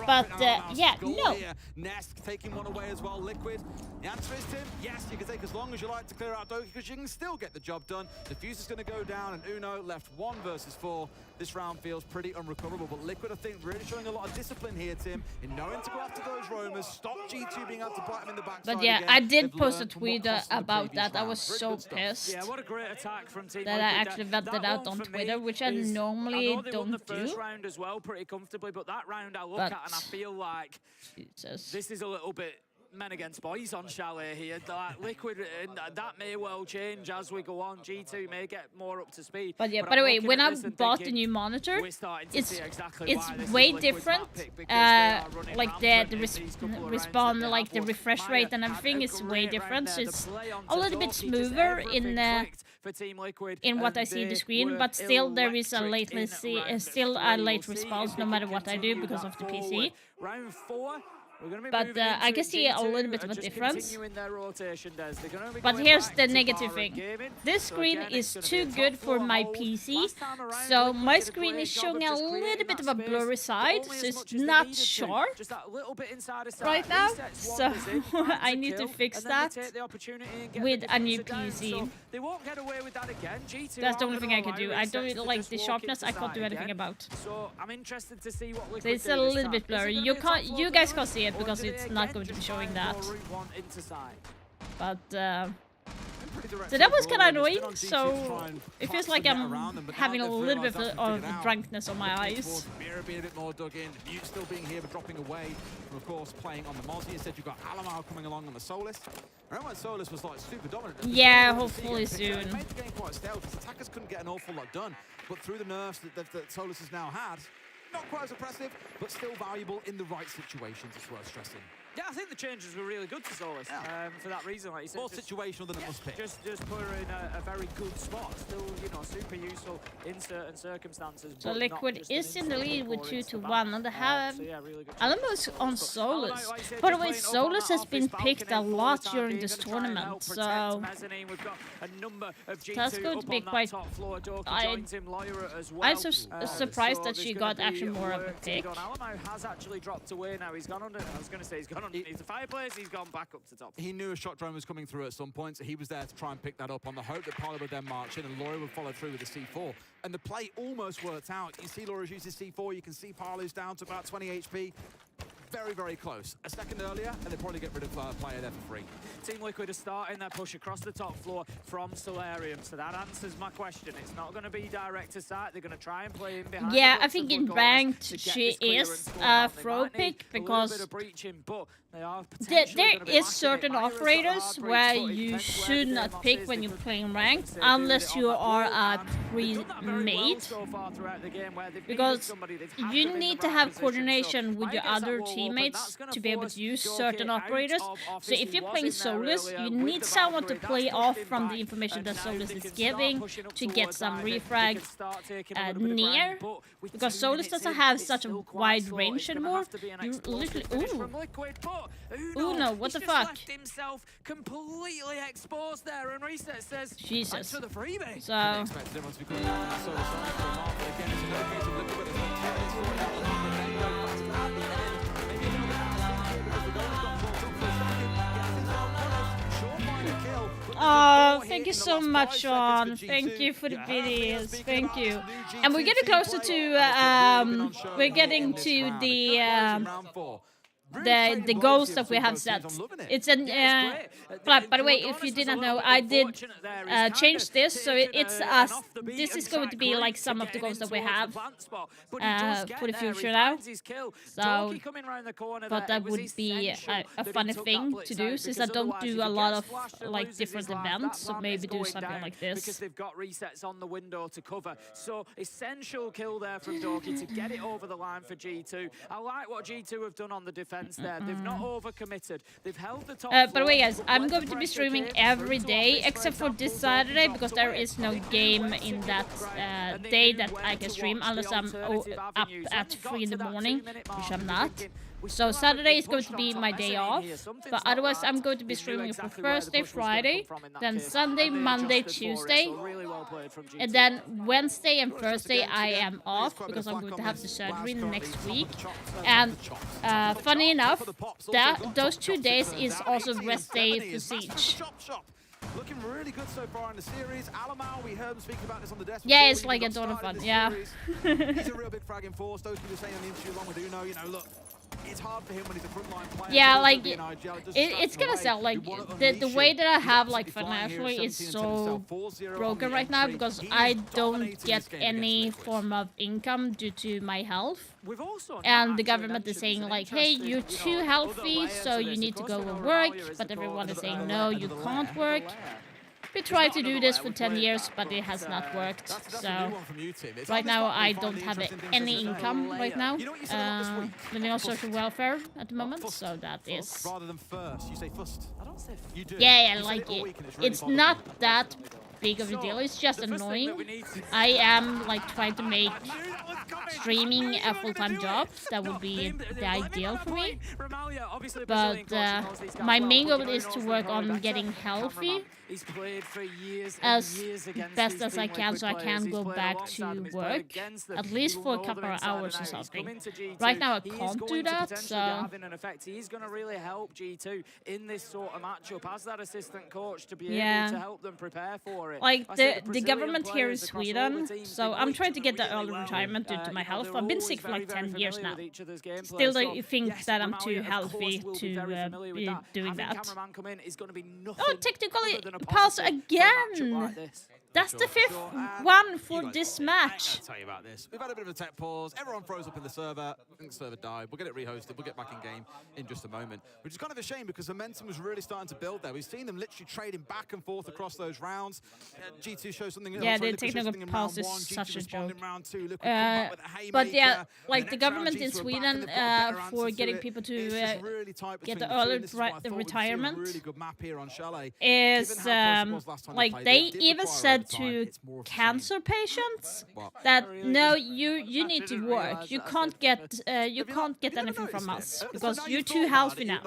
But yeah, no. Nesk taking one away as well. Liquid. The answer is, Tim, yes, you can take as long as you like to clear out Doki, because you can still get the job done. Diffuse is going to go down, and Uno left 1 versus 4. This round feels pretty unrecoverable, but Liquid, I think, really showing a lot of discipline here, Tim, in knowing to go after those roamers, stop G2 being able to bite them in the backside. But yeah, I did post a tweet about that. I was so pissed what a great attack from Team that I actually vented out on Twitter, which I normally don't do. First round as well, pretty comfortably, but that round I look at and I feel like this is a little bit men against boys on Chalet here. Like Liquid, that may well change as we go on. G2 may get more up to speed. But yeah, by the way, when I bought the new monitor, it's way different. Like the respawn, like the refresh rate and everything is way different. So it's a little bit smoother in what I see on the screen, but still there is a latency, still a late response no matter what I do because of the PC. Round 4. But I can see a little bit of a difference. But here's the negative thing. This screen is too good for my PC, so my screen is showing a little bit of a blurry side, so it's not sharp right now. So I need to fix that with a new PC. That's the only thing I can do. I don't like the sharpness. I can't do anything about. So I'm interested to see what so it's a little bit blurry. You guys can't see it because it's not going to be showing that. But so that was kind of annoying. So it feels like I'm having a little bit of drunkenness on my eyes. Mira being a bit more dug in. Mute still being here but dropping away from, of course, playing on the Mozzie. Instead, you've got Alamar coming along on the Solis. Remember when Solis was like super dominant? Yeah, hopefully soon. It made the game quite stale because attackers couldn't get an awful lot done. But through the nerfs that Solis has now had, not quite as oppressive, but still valuable in the right situations, it's worth stressing. Yeah, I think the changes were really good to Solis for that reason. Like you said, more situational than it must be. Just put her in a very good spot. Still, super useful in certain circumstances. So Liquid is in the lead with 2-1, and they have Alamos on Solis. By the way, Solis has been picked a lot during this tournament, so that's going to be quite. I'm surprised that she got actually more of a pick. Alamo has actually dropped away now. He's gone under. I was going to say he's gone underneath the fireplace. He's gone back up to top. He knew a shot drone was coming through at some point, so he was there to try and pick that up on the hope that Parley would then march in and Laurie would follow through with the C4. And the play almost worked out. You see Laura uses C4, you can see Parley's down to about 20 HP. very, very close. A second earlier, and they probably get rid of a player there for free. Team Liquid are starting their push across the top floor from Solarium, so that answers my question. It's not going to be direct to site. They're going to try and play in behind. Yeah, the I think in Bloodborne ranked to get she this clearance is score a down. They throw might need pick a little because bit of breaching, but they are there potentially gonna be is lacking certain it. Myra's got the operators hard breach, where but it you depends where should the not Demox pick is. when They you're could playing potentially ranked do it on unless that you wall, are a and they've done that very well pre-made. so far throughout the game, where they've needed Because somebody, they've had you them in the need to right have position. So coordination with Myra your gets that other wall open. teammates That's gonna to be able force to use Doki certain out operators. of So office. if He you're was playing in there Solus, earlier you with need the someone to Valkyrie. play That's off pushed him from the back, information and that now Solus they is can start giving pushing up to get towards some Ivy. They refrag can start taking a little bit of near. ground, but with Because 2 Solus minutes doesn't in, have it's such a still quite wide slow. range It's gonna anymore. have to be an You explosive literally, finish ooh, from Liquid, but Uno, what the he's fuck? just left himself completely exposed there, and Reset says, Jesus. thanks for the freebie. So Expected everyone to be coming down on that solo side for a mark, but again, it's a no case of Liquid, but there's no care. It's all down the line, but then go back to the happy end. Maybe a little bit out of line because the goal's got caught up for a second. Gets into the punish. Surefire the kill. But oh, thank you so much, Sean. Thank you for the videos. Thank you. And we're getting closer to we're getting to the goals that we have set. It's an but by the way, if you did not know, I did change this, so it's us. This is going to be like some of the goals that we have for the future now. So thought that would be a funny thing to do, since I don't do a lot of like different events, so maybe do something like this. Because they've got resets on the window to cover. So essential kill there from Doki to get it over the line for G2. I like what G2 have done on the defense there. They've not overcommitted. They've held the top. By the way, guys, I'm going to be streaming every day except for this Saturday, because there is no game in that day that I can stream unless I'm up at 3 in the morning, which I'm not. So Saturday is going to be my day off, but otherwise I'm going to be streaming for Thursday, Friday, then Sunday, Monday, Tuesday, and then Wednesday and Thursday I am off because I'm going to have the surgery next week. And funny enough, those 2 days is also rest day for Siege. Looking really good so far in the series. Alamau, we heard him speak about this on the desk. Yeah, it's like a Dawn of Fun, yeah. He's a real big fragging force. Those people saying on the interview along with Uno, you know, look, it's hard for him when he's a frontline player. Yeah, like it's gonna sound like the way that I have like financially is so broken right now, because I don't get any form of income due to my health, and the government is saying like, hey, you're too healthy, so you need to go and work, but everyone is saying no, you can't work. We tried to do this for 10 years, but it has not worked. So right now I don't have any income right now. Living on social welfare at the moment, so that is. Rather than first, you say first. I don't say you do. Yeah, like it's not that big of a deal. It's just annoying. I am like trying to make streaming a full-time job. That would be the ideal for me. But my main goal is to work on getting healthy as best as I can, so I can go back to work at least for a couple of hours or something. Right now I can't do that, so he's going to really help G2 in this sort of matchup as that assistant coach to be yeah. able to help them prepare for it. Like the government here in Sweden, so I'm trying to get the early retirement due to my health. I've been sick for like 10 years now. Still don't think that I'm too healthy to be doing that. Oh, technically pause again! That's the 5th one for this match. I'll tell you about this. We've had a bit of a tech pause. Everyone froze up in the server. I think the server died. We'll get it rehosted. We'll get back in game in just a moment. Which is kind of a shame because momentum was really starting to build there. We've seen them literally trading back and forth across those rounds. G2 shows something else. Yeah, the technical pause is such a joke. But yeah, like the government in Sweden for getting people to get the early retirement is like they even said to cancer patients that no, you need to work. You can't get anything from us because you're too healthy now.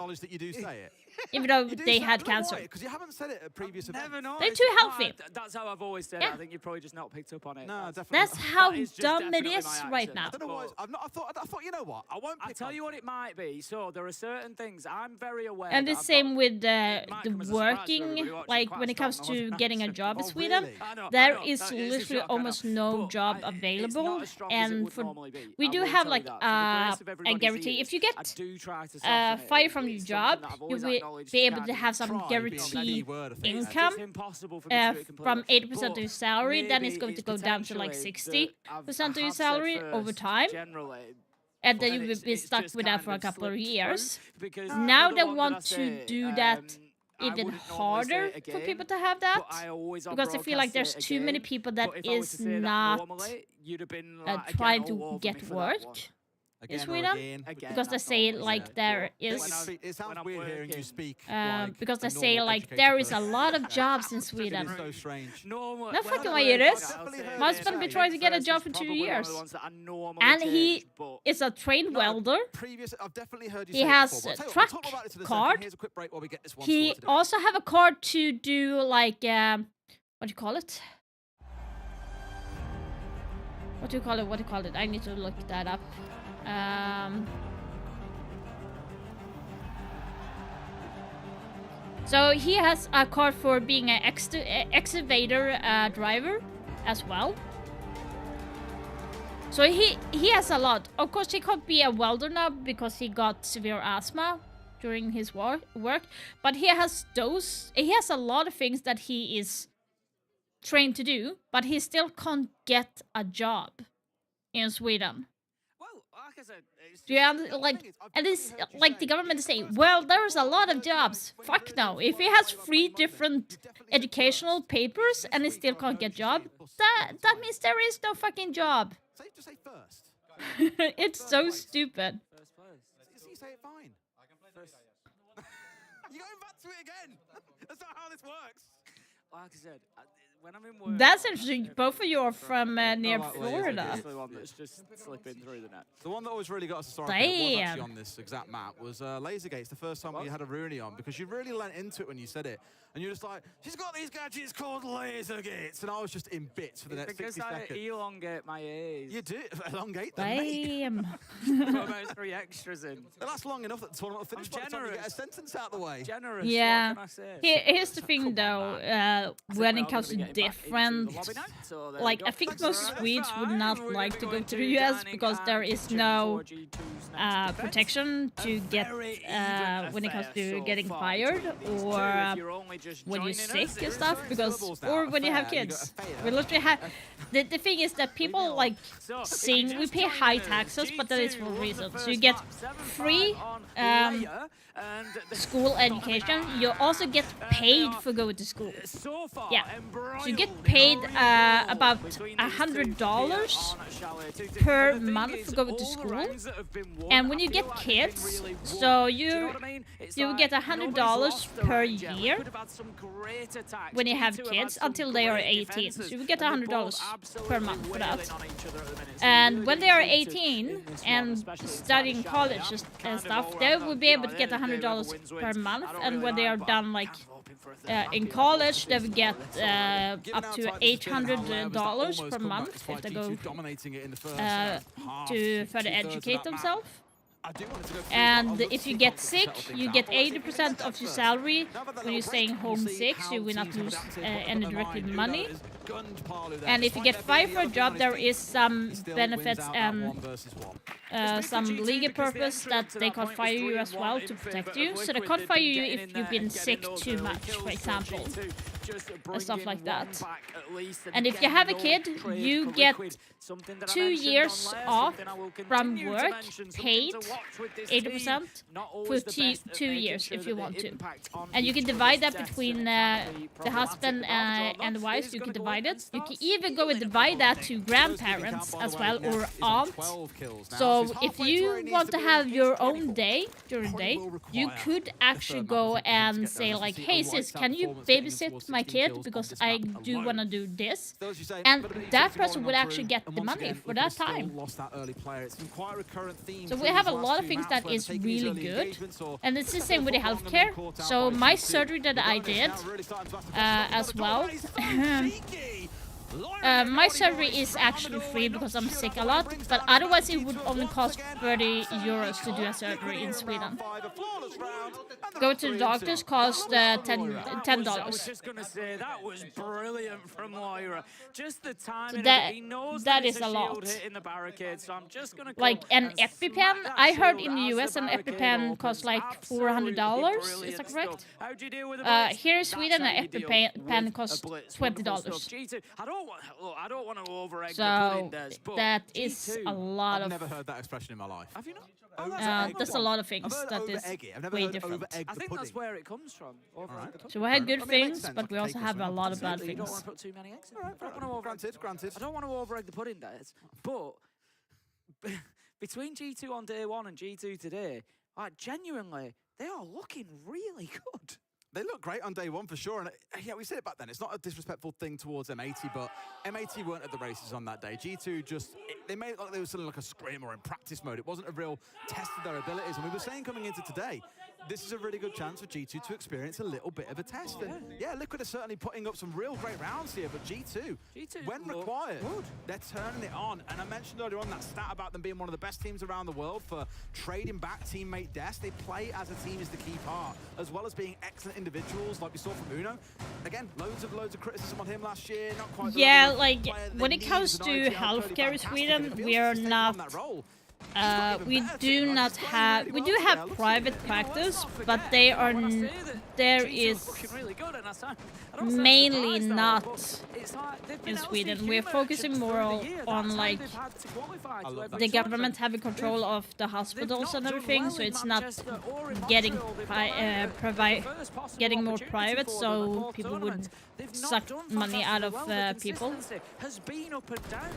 even though You do they say- had I don't know cancer. why, because you haven't said it at previous events. Never know. They're It's too just- healthy. That's how I've always said Yeah. it. I think you've probably just not picked up on it. No, definitely. That's how that is just dumb it definitely is my right accent. now. I don't know why. I thought. You know what? I won't. I tell you what it might be. So there are certain things I'm very aware. And the that I've same with might the come as a surprise to working, everybody watching, like quite when a it comes strong to Northern getting a accent. job in Oh, Sweden, really? I know, there that is is a literally shock, I almost know. no But job it's available. not as strong as it And would for normally be. we I do will have tell like you that. For the grace of a everybody's guarantee. ears, If you I get do try to soften it. fired from your It's job, something that I've you always will acknowledged be able can to have some try, but guaranteed word, I think. income It's impossible for me to do it completely. from 80% of But your salary. Then it's maybe going to it's go down to like potentially 60% that of your I have said salary over first, time. Generally, And then but you will be it's stuck just with that kind for a couple of slipped years. through, because Now another they one that want I to say, do that I even wouldn't normally say harder it for again, people to have that, but I always on because I feel like broadcast there's say it too many again. people that But if I was to is say that not normally, you'd have been like, again, trying all to over get me for work that one. in Again or Sweden, again. because they that's say not like what there I say. is. It sounds weird hearing you speak. Because they a say normal like educated there is a person. lot of jobs in It Sweden. is so strange. Normally, No when fucking I way it work is. out, I'll say My husband been trying to get a first job is for 2 probably one of years. the ones that I normally And he change, but is a trained welder. I've definitely heard you He say it has before, but a I'll tell you what, truck we'll talk about it in a second. card. Here's a quick break while we get this one He sorted out. also have a card to do like what do you call it? What do you call it? What do you call it? I need to look that up. So he has a card for being an excavator driver as well. So he has a lot. Of course, he can't be a welder now because he got severe asthma during his work. But he has those. He has a lot of things that he is trained to do, but he still can't get a job in Sweden. well, like I said, it's Do you like? And it's like the government is saying, well, there's a lot of jobs. Fuck no. If he has 3 different educational papers and he still can't get job, that means there is no fucking job. Safe to say first. It's so stupid. You say it fine. You're going back to it again. That's not how this works. like I said, when I'm in work. That's interesting. Both of you are from near well, Florida. That's the one that's just slipping through the net. The one that always really got us historically that was actually Damn. on this exact map was Laser Gates, the first time we had a Rooney on, because you really lent into it when you said it. And you're just like, she's got these gadgets called Laser Gates. And I was just in bits for the next Because 60 I seconds. elongate my ears. You do? Elongate them, mate. Damn. Put about 3 extras in. They last long enough that the tournament will finish by the time you get a sentence out of the way. Generous, Yeah. what can I say? Here's the thing though, when it comes to different, like I think most Swedes would not like to go to the US because there is no protection to get when it comes to getting fired or when you're sick and stuff, because or when you have kids. We literally have the thing is that people like sing, we pay high taxes, but that is for a reason. So you get free school education. You also get paid for going to school. Yeah, so you get paid about $100 per month for going to school. And when you get kids, so you get $100 per year when you have kids until they are 18. So you get $100 per month for that. And when they are 18 and studying college and stuff, they will be able to get $100 per month. And when they are done, like in college, they will get up to $800 per month if they go to further educate themselves. And if you get sick, you get 80% of your salary when you're staying home sick, so you will not lose any directly money. And if you get fired for a job, there is some benefits and some legal purpose that they can't fire you as well to protect you. So they can't fire you if you've been sick too much, for example, and stuff like that. And if you have a kid, you get 2 years off from work, paid 80% for 2 years if you want to. And you can divide that between the husband and the wife. You can divide it. You can even go and divide that to grandparents as well, or aunts. So if you want to have your own day during the day, you could actually go and say like, hey sis, can you babysit my kid because I do want to do this? And that person would actually get the money for that time. So we have a lot of things that is really good, and it's the same with the healthcare. So my surgery that I did as well. My surgery is actually free because I'm sick a lot, but otherwise it would only cost 30 euros to do a surgery in Sweden. Go to the doctors, cost $10. I was just gonna say that was brilliant from Lyra. Just the timing. That- he knows that it's is a shield lot. hit in the barricade, so I'm just gonna Like go an and EpiPen, smack that I heard shield in the as US an barricade EpiPen costs like $400. Is brilliant that correct? stuff. How'd you deal with the blitz? Here in That's Sweden, how an you deal EpiPen with costs a blitz. $20. Wonderful stuff. G2, I don't want to over-egg the So pudding, Des, but that is G2, a lot I've of. never heard that expression in my life. Have you not? That's a lot of things I've heard that is over-egg it. I've never way heard different. over-egg I the think pudding. that's where it comes from. Over-egg the pudding. So we had good I mean, it makes things, sense, but we like also cake or have a something. lot of bad Absolutely, you don't things. want to put too many eggs in it. I don't want to over-egg Granted. I don't want to over-egg the pudding, Des. But between G2 on day one and G2 today, like genuinely, they are looking really good. They look great on day one for sure, and yeah, we said it back then. It's not a disrespectful thing towards M80, but M80 weren't at the races on that day. G2 they made it like they were still in like a scrim or in practice mode. It wasn't a real test of their abilities, and we were saying coming into today, this is a really good chance for G2 to experience a little bit of a test. And yeah, Liquid are certainly putting up some real great rounds here, but G2 when required, they're turning it on. And I mentioned earlier on that stat about them being one of the best teams around the world for trading back teammate deaths. They play as a team is the key part, as well as being excellent individuals like we saw from Uno. Again, loads of criticism on him last year, not quite the Yeah, level of like player they when it need comes as an to IGL. Cody healthcare in fantastic, Sweden, and it feels we like are he's taken not. on that role. We do not have. We do have private practice, but they are. There is mainly not in Sweden. We're focusing more on like the government having control of the hospitals and everything, so it's not getting getting more private, so people would suck money out of people. Has been up and down.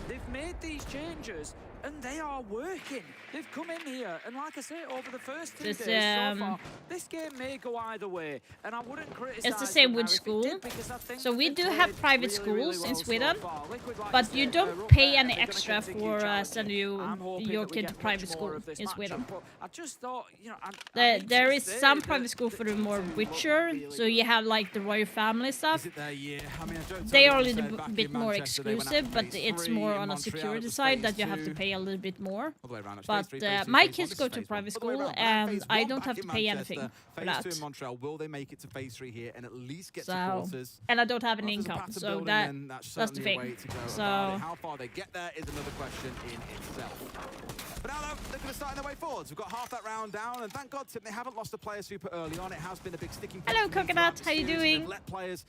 They've made these changes and they are working. They've come in here and like I say, over the first 2 days so far, this game may go either way, and I wouldn't criticize. It's the same them with now if it school. did, because I think So we they've do played have private really, schools really in well so Sweden, far. Liquid, like I but said, you they're don't up pay there any and they're gonna extra take a huge for challenge. sending I'm hoping your that we kid to get private much school more of this in Sweden. matchup, but I just thought, you know, There is some private school for the more richer, so you have like the royal family stuff. They are a little bit more exclusive, but it's more on a security side that you have to pay a little bit more. But my kids go to private school, and I don't have to pay anything for that. Phase 2 in Montreal, will they make it to phase 3 here and at least get to So, quarters? and I don't have an Well, if there's a income, path to so building, that's then the certainly a thing. way to go So about it. How far they get there is another question in itself. But now though, they're going to start their way forwards. We've got half that round down, and thank God, Tim, they haven't lost a player super early on. It has been a big sticking point. hello, for them Coconut. throughout How the you series. doing? They've let players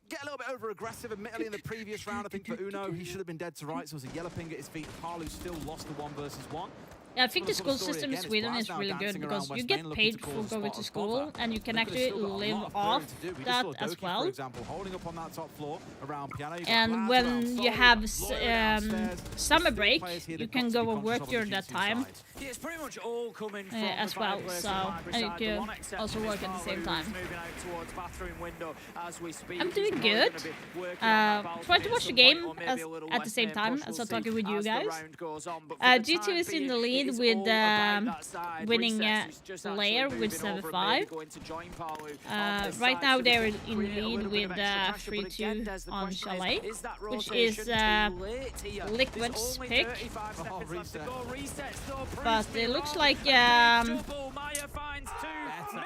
get a little bit over aggressive. Admittedly, in the previous round, I think for Uno, he should have been dead to rights. There was a yellow ping at his feet. Carlu still lost the 1 versus 1. yeah, I think the school system in Sweden is really good because you get paid for going to school, and you can actually live off that as well. For example, holding up on that top floor around Piano. And when you have summer break, you can go and work during that time Yeah, it's pretty much all coming from as the well. Fireplayers So from either and you side. The can one exception also is work at the same Farlu, time. who's moving out towards bathroom window as we speak. I'm doing He's probably good. gonna be working on that balcony Trying to at watch the some game point, or maybe a little at the left same main time push. as We'll I'm talking see with you as the guys. round goes on. But for the G2 time is in being, the it lead is with all about that side. winning Recess is just actually layer moving with over and 7-5. maybe going to join Farlu on this Right side, now so they're they in can create a lead little bit with of extra pressure. But again, 3-2 Des, the on question Chalet, is that which rotation is too late here? Liquid's There's only pick. 35 seconds left to go. Resets though proves But me it looks wrong. like Double, Maya finds 2.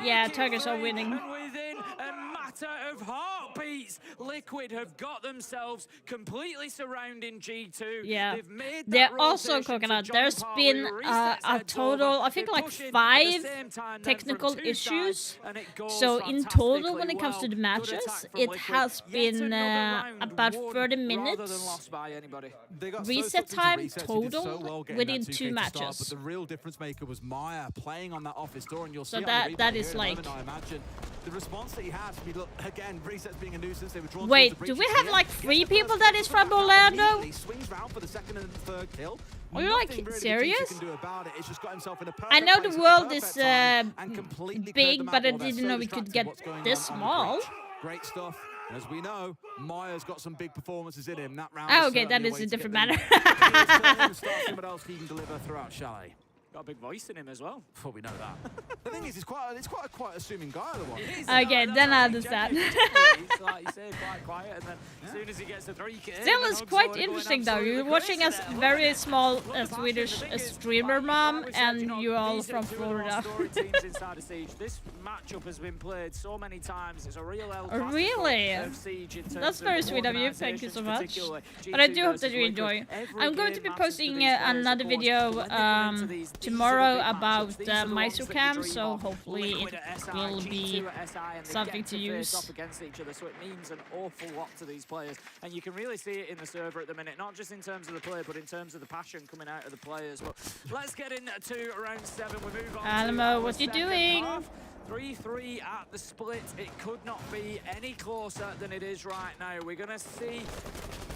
yeah, Make it Tigers are 3, winning. And within a matter of heartbeats, Liquid have got themselves completely surrounding G2. Yeah, They've made they're that also rotation to Coconut. join There's Farlu. been Resets a heads total, over. I think, They like push in at the 5 same time then technical from 2 issues. sides, and it goes So in total, when fantastically it comes to the well. Good matches, attack from it Liquid. has Yet been another round about won 30 rather than minutes. lost by anybody. They got Reset so time resets, he did so total well getting within that 2 2K to start, matches. but the real difference maker was Maya playing on that office door, and you'll So see that- on the that replay is here in a like- moment, I imagine. The response that he has, I mean, look, again, resets being a nuisance. They were drawn Wait, towards do the we breaches have here. like 3 people that is from Orlando? He swings round for the second and third kill. Are you like Nothing really serious? G2 can do about it. It's just got himself in a I know perfect the place at world perfect is time and completely cleared big, them but out I while they're didn't so know we could distracted get what's going this on the small. breach. Great stuff. And as we know, Maya's got some big performances in him. That round Oh, is okay, certainly that a is way a to get different them matter. in. Start seeing what else he can deliver throughout Chalet. Got a big voice in him as well. Well, we know that. The thing is, he's quite a quite assuming guy, the one. Okay, then I understand. He's like you say, quite quiet, and then as soon as he gets the 3K, Still, it's quite interesting though. You're watching a very small Swedish streamer mom, and you're all from Florida. teams inside of Siege. This matchup has been played so many times. It's a real El Clasico Really? of Siege in terms That's very sweet of you. Thank you so much. particularly. But I G2 do hope that versus you Liquid. enjoy. Every I'm going to game be matters posting these players, another of course. video When they come into these are the tomorrow big about matchups. These are the ones Mysore that you Camp, dream so of. hopefully Liquid it at SI, will G2 be at SI, and they something get to face use. off against each other, so it means an awful lot to these players. And you can really see it in the server at the minute, not just in terms of the play, but in terms of the passion coming out of the players. But let's get into round 7. We move on Alamo, to what you second doing? half. 3-3 at the split. It could not be any closer than it is right now. We're going to see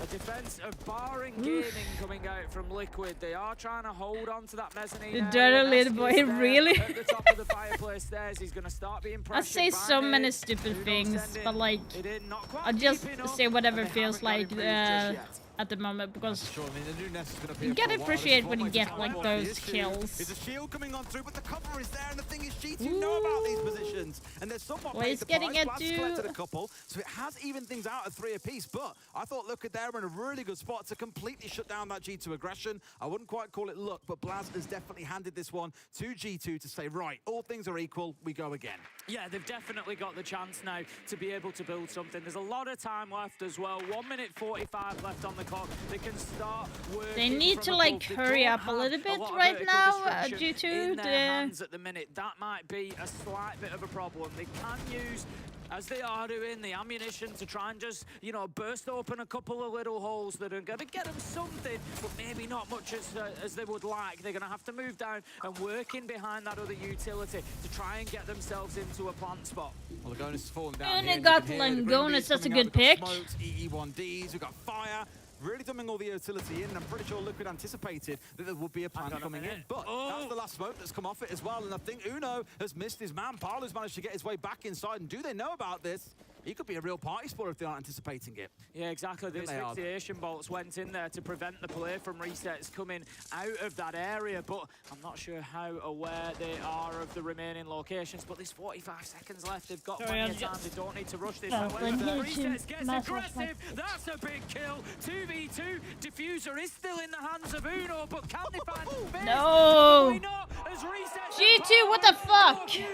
a defense of Barring Gaming coming out from Liquid. They are trying to hold on to that mezzanine. The area. dirty little Nesky's boy, there really? At the top of the fireplace stairs. He's going to start being I pressured. say so by many Nate. stupid Uno things, sending but like, it in, not quite I just deep enough, say whatever and it they feels haven't like got him breached just yet. at the moment, because Sure, I mean, the new Nest is going to be you up can for a while. appreciate This when you one get might like be those the issue. kills. There's a shield coming on through, but the cover is there, and the thing is, G2 know about these positions, and they're somewhat Well, paid he's the getting price. it Blast too. collected a couple, so it has evened things out at 3 apiece. But I thought Liquid there were in a really good spot to completely shut down that G2 aggression. I wouldn't quite call it luck, but Blaz has definitely handed this one to G2 to say, right, all things are equal, we go again. Yeah, they've definitely got the chance now to be able to build something. There's a lot of time left as well. 1 minute 45 left on the clock. They can start working. They need to from like above. They hurry don't up a have little bit lot of right vertical now destruction due to in the their hands at the minute. That might be a slight bit of a problem. They can use, as they are doing, the ammunition to try and just, you know, burst open a couple of little holes that are going to get them something, but maybe not much as they would like. They're going to have to move down and work in behind that other utility to try and get themselves into a plant spot. Well, Langonis is falling down And here. they got You can hear the Langonis, Grimbees that's a coming good out. pick. We've got smokes, EE1Ds, we've got fire. Really dumbing all the utility in, and I'm pretty sure Liquid anticipated that there would be a plant coming in. But that's the last smoke that's come off it as well, and I think Uno has missed his man. Parlo's managed to get his way back inside, and do they know about this? He could be a real party spoiler if they aren't anticipating it. Yeah, exactly. The asphyxiation bolts went in there to prevent the play from resets coming out of that area, but I'm not sure how aware they are of the remaining locations. But there's 45 seconds left. They've got plenty of time. They don't need to rush this. However, resets gets aggressive. That's a big kill. 2v2. Diffuser is still in the hands of Uno, but can they find space? No. Probably not, as resets G2, what the fuck? huge.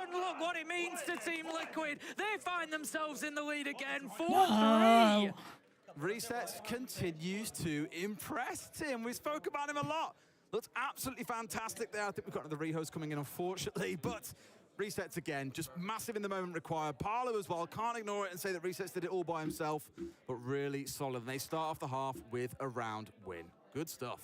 And look what it means to Team Liquid. They find themselves in the lead again. 4-3. No. Resets continues to impress, Tim. We spoke about him a lot. Looks absolutely fantastic there. I think we've got another rehost coming in, unfortunately, but Resets again, just massive in the moment required. Parlo as well, can't ignore it and say that Resets did it all by himself, but really solid. And they start off the half with a round win. Good stuff.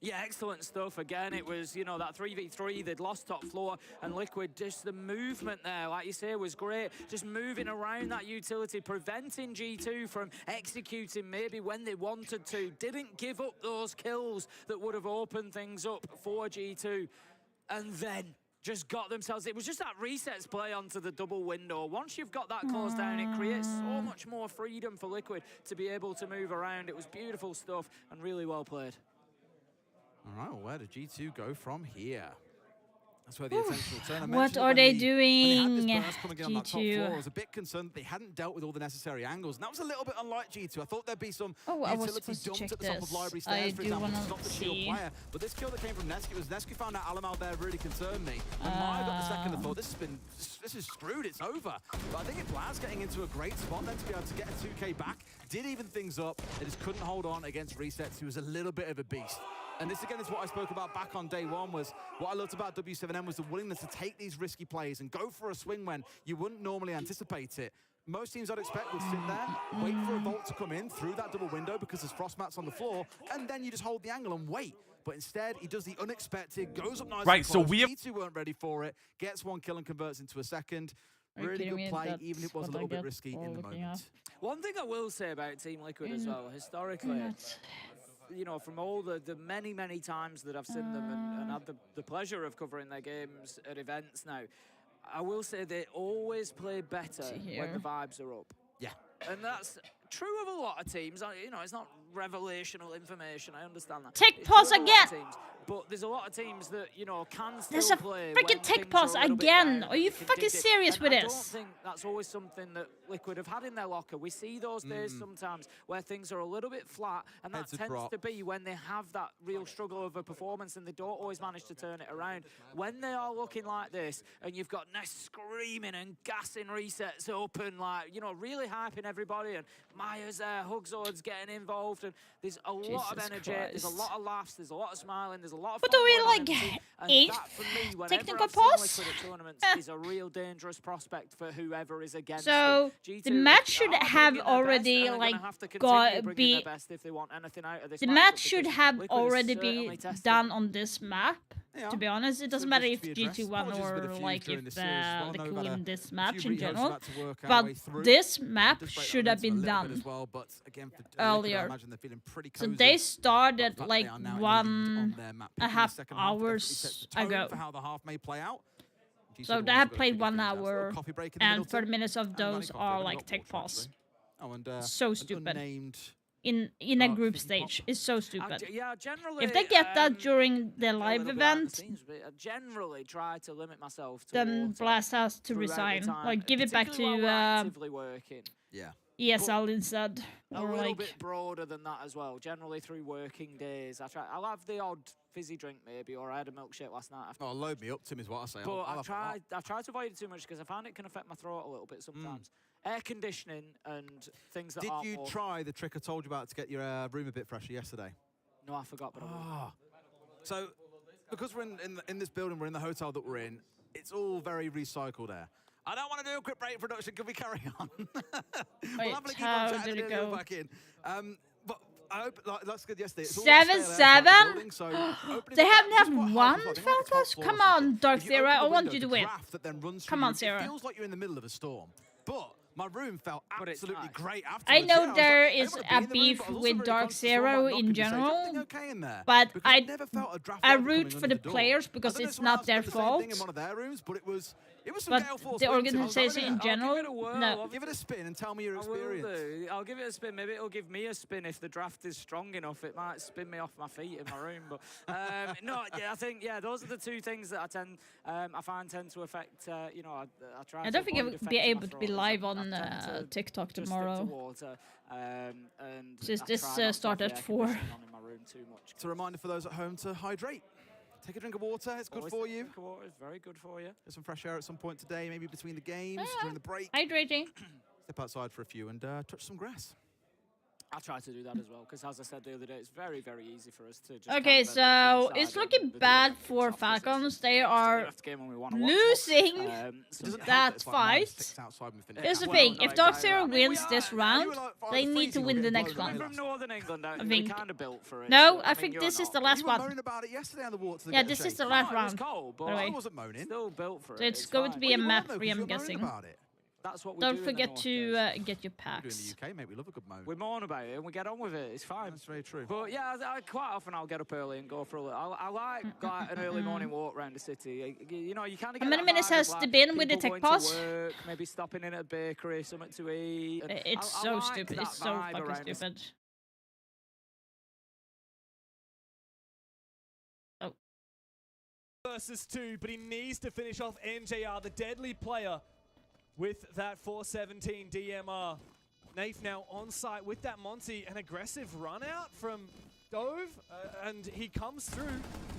Yeah, excellent stuff. Again, it was, you know, that 3v3, they'd lost top floor, and Liquid, just the movement there, like you say, was great. Just moving around that utility, preventing G2 from executing maybe when they wanted to. Didn't give up those kills that would have opened things up for G2. And then just got themselves, it was just that resets play onto the double window. Once you've got that closed down, it creates so much more freedom for Liquid to be able to move around. It was beautiful stuff and really well played. All right, well, where did G2 go from here? That's where the attention will turn. I What mentioned are when they when doing, they had this burst coming in on that top floor, G2? I was a bit concerned that they hadn't dealt with all the necessary angles, and that was a little bit unlike G2. I thought there'd be some Oh, I was utility supposed to dumped check at the top of this. library I stairs, for do example, to wanna stop the shield see. player. But this kill that came from Nesky was Nesky found out Alam out there really concerned me. And Maya got the second and thought, this is screwed, it's over. But I think if Blaz getting into a great spot then to be able to get a 2K back, did even things up. They just couldn't hold on against Resets, who was a little bit of a beast. And this again is what I spoke about back on day one, was what I loved about W7M was the willingness to take these risky plays and go for a swing when you wouldn't normally anticipate it. Most teams I'd expect would sit there, wait for a Volt to come in through that double window because there's frost mats on the floor, and then you just hold the angle and wait. But instead, he does the unexpected, goes up nice Right, and so close. we have- G2 weren't ready for it, gets one kill and converts into a second. Are you Really kidding good me? play, That's even if it was a what I little bit get risky for in the looking moment. One thing I will say about Team Liquid as well, historically, you know, from all the many times that I've seen them and had the pleasure of covering their games at events now, I will say they always play better when the vibes are up. Yeah. And that's true of a lot of teams. You know, it's not revelational information. I understand that. Take It's pause true of a lot of again. teams, but there's a lot of teams that, you know, can still There's a play freaking when tech things pause are a little bit again. down, Are you they can fucking dig it. serious And with I don't this? think that's always something that Liquid have had in their locker. We see those days sometimes where things are a little bit flat, and that Heads a tends drop. to be when they have that real struggle of a performance and they don't always manage to turn it around. When they are looking like this, and you've got Ness screaming and gassing resets open, like, you know, really hyping everybody, and Myers there, Hugzord's getting involved, and there's a lot of Jesus energy, there's a Christ. lot of laughs, there's a lot of smiling, there's a lot of But fun are we going on in like the team, and 8th that, for me, whenever technical I've seen pause? Liquid at tournaments, is a real dangerous prospect for whoever is against So them. the G2 match should are have bringing their already best, and are like gonna have to continue bringing be. their best if they want anything out of this The matchup, match should because have Liquid is already certainly be tested. done on this map. Yeah. To be honest, it doesn't So matter just if to be addressed, G2 won apologies, a bit or of like feud during if the series as well. I they know could we've had win a this few match in rehosts general. about to work our But way through. this map Just break should our have momentum been a little bit done as well, but again, for Liquid, I earlier. imagine they're feeling pretty So cozy. they started But like they are now in the lead on 1 their map. and a Picking the half second half definitely sets hours the tone ago. for how the half may play out. G2 So ones they have have got to played figure 1 things out. Little hour, coffee break in the and middle 30 too. minutes of And running those coffee, are I've got like tech water, pause. actually. Oh, and So an stupid. unnamed In a group flipping pop. stage, it's so stupid. Yeah, generally. If they get that during the a live little behind the event, scenes, but I generally try to limit myself to then water Blast has to throughout the resign. time, Like give it back particularly to while we're actively working. Yeah. ESL instead, A or little like bit broader than that as well. Generally through working days, I'll have the odd fizzy drink maybe, or I had a milkshake last night after. Oh, load me up, Tim, is what I say. But I'll have a lot. I've tried to avoid it too much because I find it can affect my throat a little bit sometimes. Air conditioning and things that Did aren't you water. try the trick I told you about to get your room a bit fresher yesterday? No, I forgot, but I will. So, because we're in this building, we're in the hotel that we're in, it's all very recycled air. I don't want to do a quick break production. Can we carry on? We'll have to keep on how chatting did it and then we'll go? back in. But I hope, like, that's good yesterday. It's all 7-7? building, so opening They the haven't back- had just quite one hard as well. They might have top Falcos? floor Come or something. on, Dark If you open Zero, I the want window, you to the win. draft that then runs Come through on, your- Sarah. It feels like you're in the middle of a storm. But my room felt absolutely great afterwards. I know Yeah, was there like, I is didn't a wanna be in the room, beef but I was also with very Dark conscious of someone Zero knocking in me, saying, "Is general, everything okay in there?" but Because I never felt a draft I ever root coming for under the door. players I because don't know if it's someone not else their did the same thing in fault. one of their rooms, but it was some But gale force the winds. It was organization like, in general, no. Give it a spin and tell me your I will experience. do. I'll give it a spin. Maybe it'll give me a spin if the draft is strong enough. It might spin me off my feet in my room. But no, yeah, I think those are the two things that I find tend to affect. You know, I try. I to don't think avoid I'll be affecting able my to be throat, live so on I tend to TikTok just stick to tomorrow. water, and Since I this try not to have started the at air 4. conditioning on in my room too much. It's a reminder for those at home to hydrate. Take a drink of water, it's good Always for take a you. drink of water, it's very good for you. Get some fresh air at some point today, maybe between the games, during the break. Hydrating. Step outside for a few and touch some grass. I try to do that as well, because as I said the other day, it's very, very easy for us to just... Okay, camp so and it's decide looking the bad for Falcons. They are That's the game when we wanna watch losing so yeah. that fight. Here's the thing, if Dark Zero wins this round, they need to win the next I'm one. from Northern England, I we're think. kind of built for it. No, so, I mean, think you're this is not. the last You were one. moaning about it yesterday on the water. Yeah, this is the last No, it was round. cold, but by the way. I wasn't moaning. Still built for it. So it's going to be a Well, you map weren't, though, free, 'cause I'm you were moaning guessing. about it. That's what we Don't do in the forget North, to guys. get your We do in packs. the UK, mate. We love a good moan. We moan about it and we get on with it. It's fine. That's very true. But yeah, I quite often I'll get up early and go for a little. I like an early morning walk around the city. You know, you kind of get How many that minutes vibe of, has like, the bin with the people tech going pause? to work, maybe stopping in at a bakery, something to eat. and It's I so like stupid. that It's so vibe fucking around the stupid. Versus 2, but he needs to finish off NJR, the deadly player, with that 417 DMR. Naif now on site with that Monty, an aggressive run out from Dove, and he comes through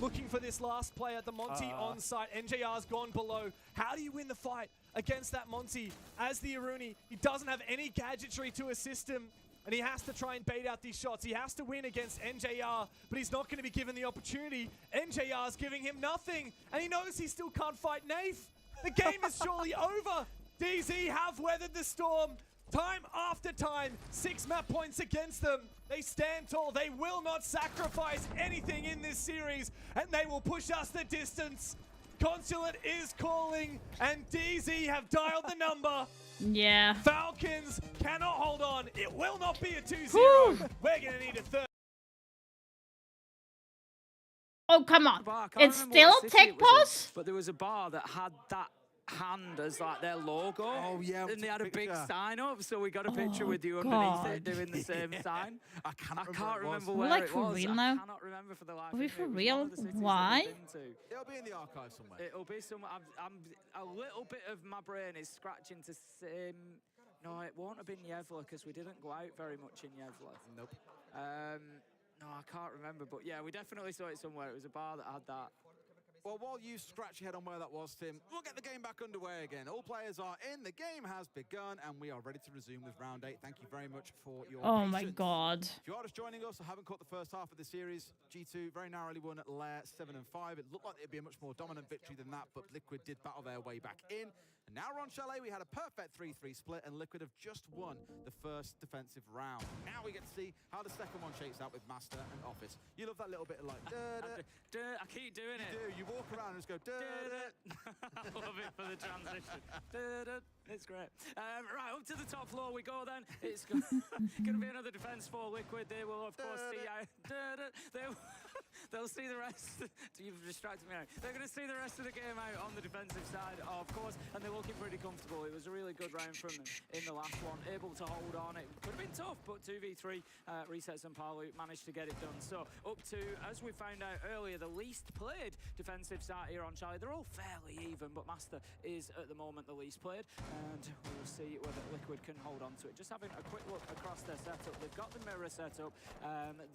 looking for this last player, the Monty on site. NJR's gone below. How do you win the fight against that Monty? As the Aruni, he doesn't have any gadgetry to assist him, and he has to try and bait out these shots. He has to win against NJR, but he's not going to be given the opportunity. NJR's giving him nothing, and he knows he still can't fight Naif. The game is surely over. DZ have weathered the storm. Time after time, 6 map points against them. They stand tall. They will not sacrifice anything in this series, and they will push us the distance. Consulate is calling, and DZ have dialed the number. Yeah. Falcons cannot hold on. It will not be a 2-0. Whew. We're going to need a third. Oh, come on. Bar, I can't It's remember what still city tech it was in, pause? but there was a bar that had that hand as like their logo. Oh, yeah, we And they took had a a big picture. sign up, so we got a picture Oh, with you underneath it God. doing the same sign. I can't remember remember what where Like it for was. real I now? cannot remember for the life Are we of me. for It was one real? of the cities that Why? we've been to. It'll be in the archive somewhere. It'll be some. I'm a little bit of my brain is scratching to say. No, it won't have been Yevla because we didn't go out very much in Yevla. Nope. No, I can't remember, but yeah, we definitely saw it somewhere. It was a bar that had that. Well, while you scratch your head on where that was, Tim, we'll get the game back underway again. All players are in, the game has begun, and we are ready to resume with round 8. Thank you very much for your Oh my patience. god. If you are just joining us or haven't caught the first half of the series, G2 very narrowly won at Lair 7-5. It looked like it'd be a much more dominant victory than that, but Liquid did battle their way back in. And now we're on Chalet. We had a perfect 3-3 split, and Liquid have just won the first defensive round. Now we get to see how the second one shakes out with Master and Office. You love that little bit of like, I keep doing it. You work around and just go, I love it for the transition. It's great. Right, up to the top floor we go then. It's going to be another defense for Liquid. They will, of course, see out. They'll see the rest. You've distracted me now. They're going to see the rest of the game out on the defensive side, of course, and they're looking pretty comfortable. It was a really good round from them in the last one. Able to hold on. It could have been tough, but 2v3, Resets and Palu managed to get it done. So up to, as we found out earlier, the least played defensive side here on Charlie. They're all fairly even, but Master is at the moment the least played, and we'll see whether Liquid can hold on to it. Just having a quick look across their setup. They've got the mirror set up.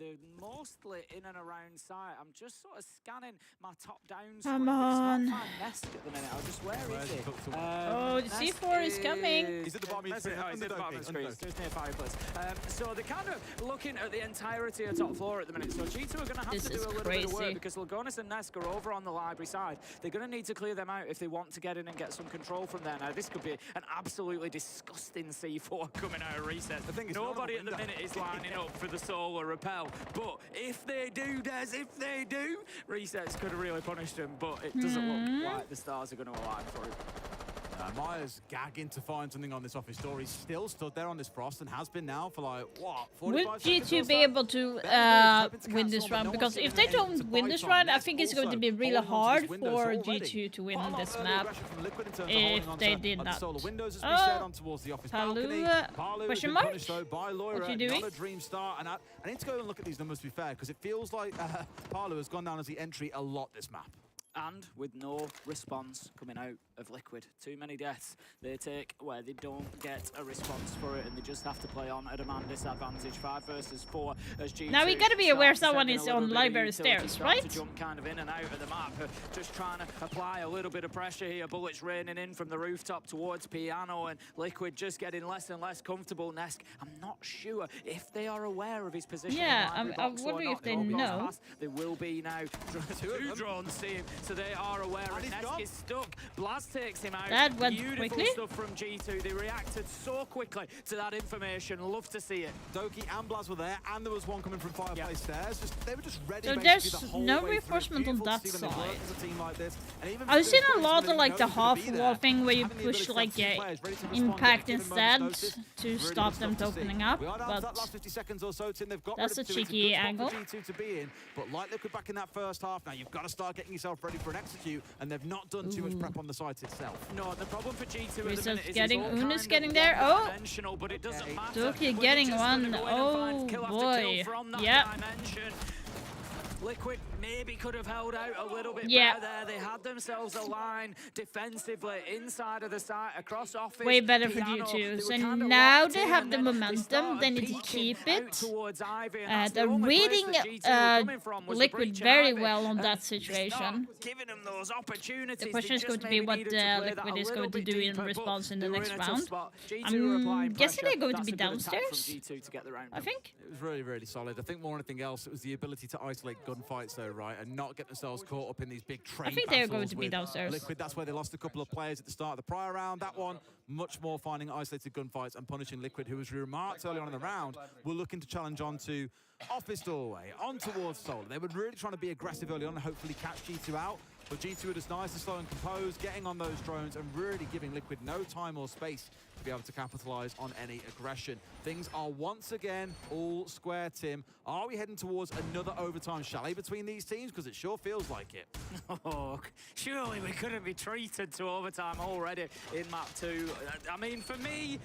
They're mostly in and around site. I'm just sort of scanning my top-down screen. Come on. It's not Nesk at the minute. Where is he? Oh, the C4 is coming. He's at the bottom. He's at the bottom of the screen. Just near fireplace. So they're kind of looking at the entirety of top floor at the minute. So G2 are going to have This to do is a little bit of work crazy. because Lagonis and Nesk are over on the library side. They're going to need to clear them out if they want to get in and get some control from there. Now, this could be an absolutely disgusting C4 coming out of Reset. Nobody at the minute is lining up for the solar repel. But if they do, Des, if they do, Resets could have really punished them. But it doesn't look like the stars are going to align for it. Myers gagging to find something on this Office door. He's still stood there on this frost and has been now for like, what, 45 Would seconds G2 or be so? able to win this round? Because if they don't win this round, I think it's going to be really hard for G2 to win this map if they did not. Palu, question mark? What you doing? Not a dream start, and I need to go and look at these numbers to be fair, because it feels like Palu has gone down as the entry a lot this map. And with no response coming out of Liquid. Too many deaths they take where they don't get a response for it and they just have to play on at a man disadvantage. 5 versus 4 as G2. Now we gotta be aware someone sending is a little on bit of library utility, stairs, starting right? to jump kind of in and out of the map. Just trying to apply a little bit of pressure here. Bullets raining in from the rooftop towards Piano, and Liquid just getting less and less comfortable. Nesk, I'm not sure if they are aware of his position. Yeah, in the I'm box or wondering not. if they It all goes know. past. They will be now. Two drones see him, so they are aware. And Nesk is stuck. Blast takes him out. That went Beautiful quickly. stuff from G2. They reacted so quickly to that information. Love to see it. Doki and Blaz were there, and there was one coming from Fireplace stairs. They were just ready. So basically there's the whole no way through. reinforcement on Beautiful that to see when they work side. as a team like this. And even I've for seen those a lot players of like the who know half they're wall there, thing where you having the ability push to like have two players ready to respond impact at a given instead moment notice. to Really stop good them stuff to see. opening up, We are down to but that last 50 seconds or so, Tim. They've got that's rid a of two. It's cheeky good spot angle. for G2 to be in, but like Liquid back in that first half, now you've got to start getting yourself ready for an execute, and they've not done too much prep on the site itself. No, the problem for G2 at the Reset's minute is getting- it's all Una's kind getting of there. Oh! one-dimensional, but it doesn't matter. Doki We're getting just gonna one. go in and find kill after boy. kill from that Yep. dimension. Liquid maybe could have held out a little bit Yeah. better there. They had themselves a line defensively inside of the site across Office. Way better for Piano. G2. They So were kinda now locked they in, have and the then they momentum. started They need to peeking keep out it. towards Ivy, and that's the They're only place reading that G2 were coming from was the Liquid breach in very Ivy, well on and that it's situation. not giving them those opportunities. The They question is just going to be maybe what needed to play that Liquid a is little going to bit do in deeper, but response in the they were next in a tough round. spot. G2 were applying I'm guessing pressure. they're going to That's be a good attack from downstairs. G2 to get the round I done. think. It was really, really solid. I think more than anything else, it was the ability to isolate gunfights, though, right, and not get themselves caught up in these big train think they're going battles to be with downstairs. Liquid. That's where they lost a couple of players at the start of the prior round. That one, much more finding isolated gunfights and punishing Liquid, who, as we remarked early on in the round, were looking to challenge on to Office Doorway, on towards Solar. They were really trying to be aggressive early on and hopefully catch G2 out. But G2 were just nice and slow and composed, getting on those drones and really giving Liquid no time or space to be able to capitalize on any aggression. Things are once again all square, Tim. Are we heading towards another overtime chalet between these teams? Because it sure feels like it. Oh, surely we couldn't be treated to overtime already in map 2. I mean, for me,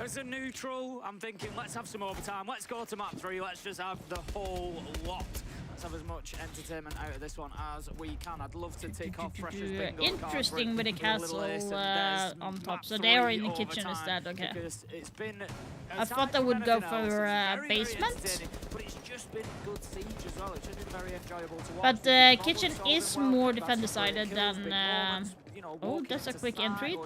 as a neutral, I'm thinking, let's have some overtime. Let's go to map 3. Let's just have the whole lot. Let's have as much entertainment out of this one as we can. I'd love to take off Freshers Bingo. Interesting with the castle on top, so they are in the kitchen instead. Okay. It's been I thought they would go for basement. But it's just been good siege as well. It's just been very enjoyable to watch. But the kitchen is more defend-decided than... Oh, that's a quick entry.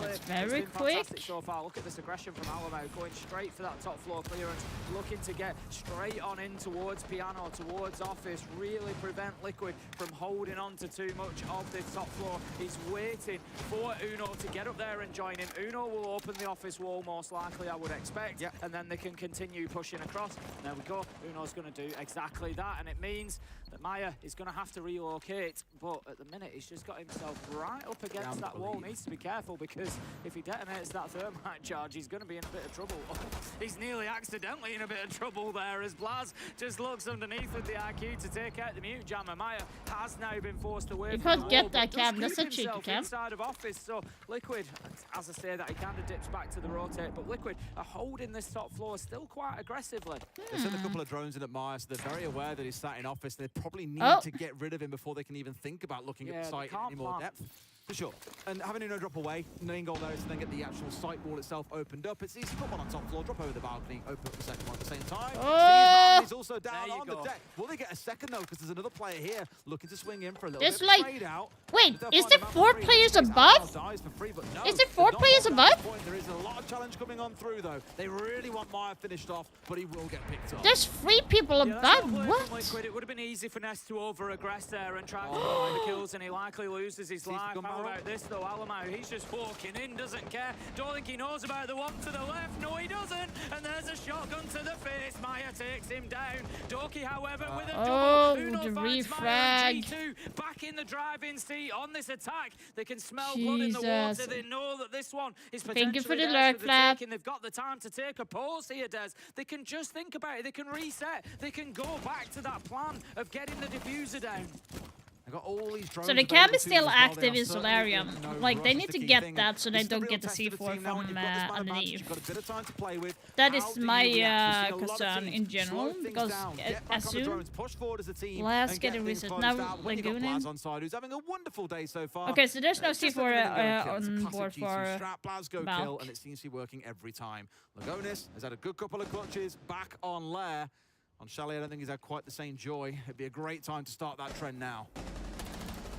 That's very quick. So far. Look at this aggression from Alamo, going straight for that top floor clearance, looking to get straight on in towards Piano, towards Office, really prevent Liquid from holding on to too much of this top floor. He's waiting for Uno to get up there and join him. Uno will open the Office wall most likely, I would expect, and then they can continue pushing across. There we go. Uno's going to do exactly that, and it means that Maya is going to have to relocate, but at the minute he's just got himself right up against that wall. Needs to be careful, because if he detonates that thermite charge, he's going to be in a bit of trouble. He's nearly accidentally in a bit of trouble there as Blaz just looks underneath with the IQ to take out the mute jammer. Maya has now been forced away you from can't the get wall, that cam, that's a keep cheeky himself cam. inside of Office, so Liquid, as I say that, he kind of dips back to the rotate, but Liquid are holding this top floor still quite aggressively. They sent a couple of drones in at Maya, so they're very aware that he's sat in Office. They probably need to get rid of him before they can even think about looking at the site in any more depth. For sure. And having Uno drop away, the main goal there is to then get the actual site wall itself opened up. It's easy to put one on top floor, drop over the balcony, open up the second one at the same time. Oh! He's also down on the deck. Will they get a second though? Because there's another player here looking to swing in for a little There's bit like... of trade out. Wait, is there 4 players above? Is there 4 players above? There is a lot of challenge coming on through though. They really want Maya finished off, but he will get picked up. There's 3 people above. What? Liquid. It would have been easy for Ness to over-aggress there and try to find the kills, and he likely loses his life. How about this though? Alamo, he's just walking in, doesn't care. Don't think he knows about the one to the left. No, he doesn't. And there's a shotgun to the face. Maya takes him down. Doki, however, with a double. Uno the finds refrag. Maya and G2 back in the driving seat on this attack. They can smell blood in the water. They know that this one is potentially Thank you for the theirs lurk, the Flap. taking. They've got the time to take a pause here, Des. They can just think about it. They can reset. They can go back to that plan of getting the diffuser down. I got all these drones So the cam is still well. active in Solarium. Like, they need to get that so they don't get the C4 from underneath. That is my concern in general, because as soon Blaz get a reset. Now Lagoon in. Who's having a wonderful day so far. Okay, so there's no C4 on board for Blaz go kill, and it seems to be working every time. Lagonis has had a good couple of clutches back on Lair. On Chalet, I don't think he's had quite the same joy. It'd be a great time to start that trend now.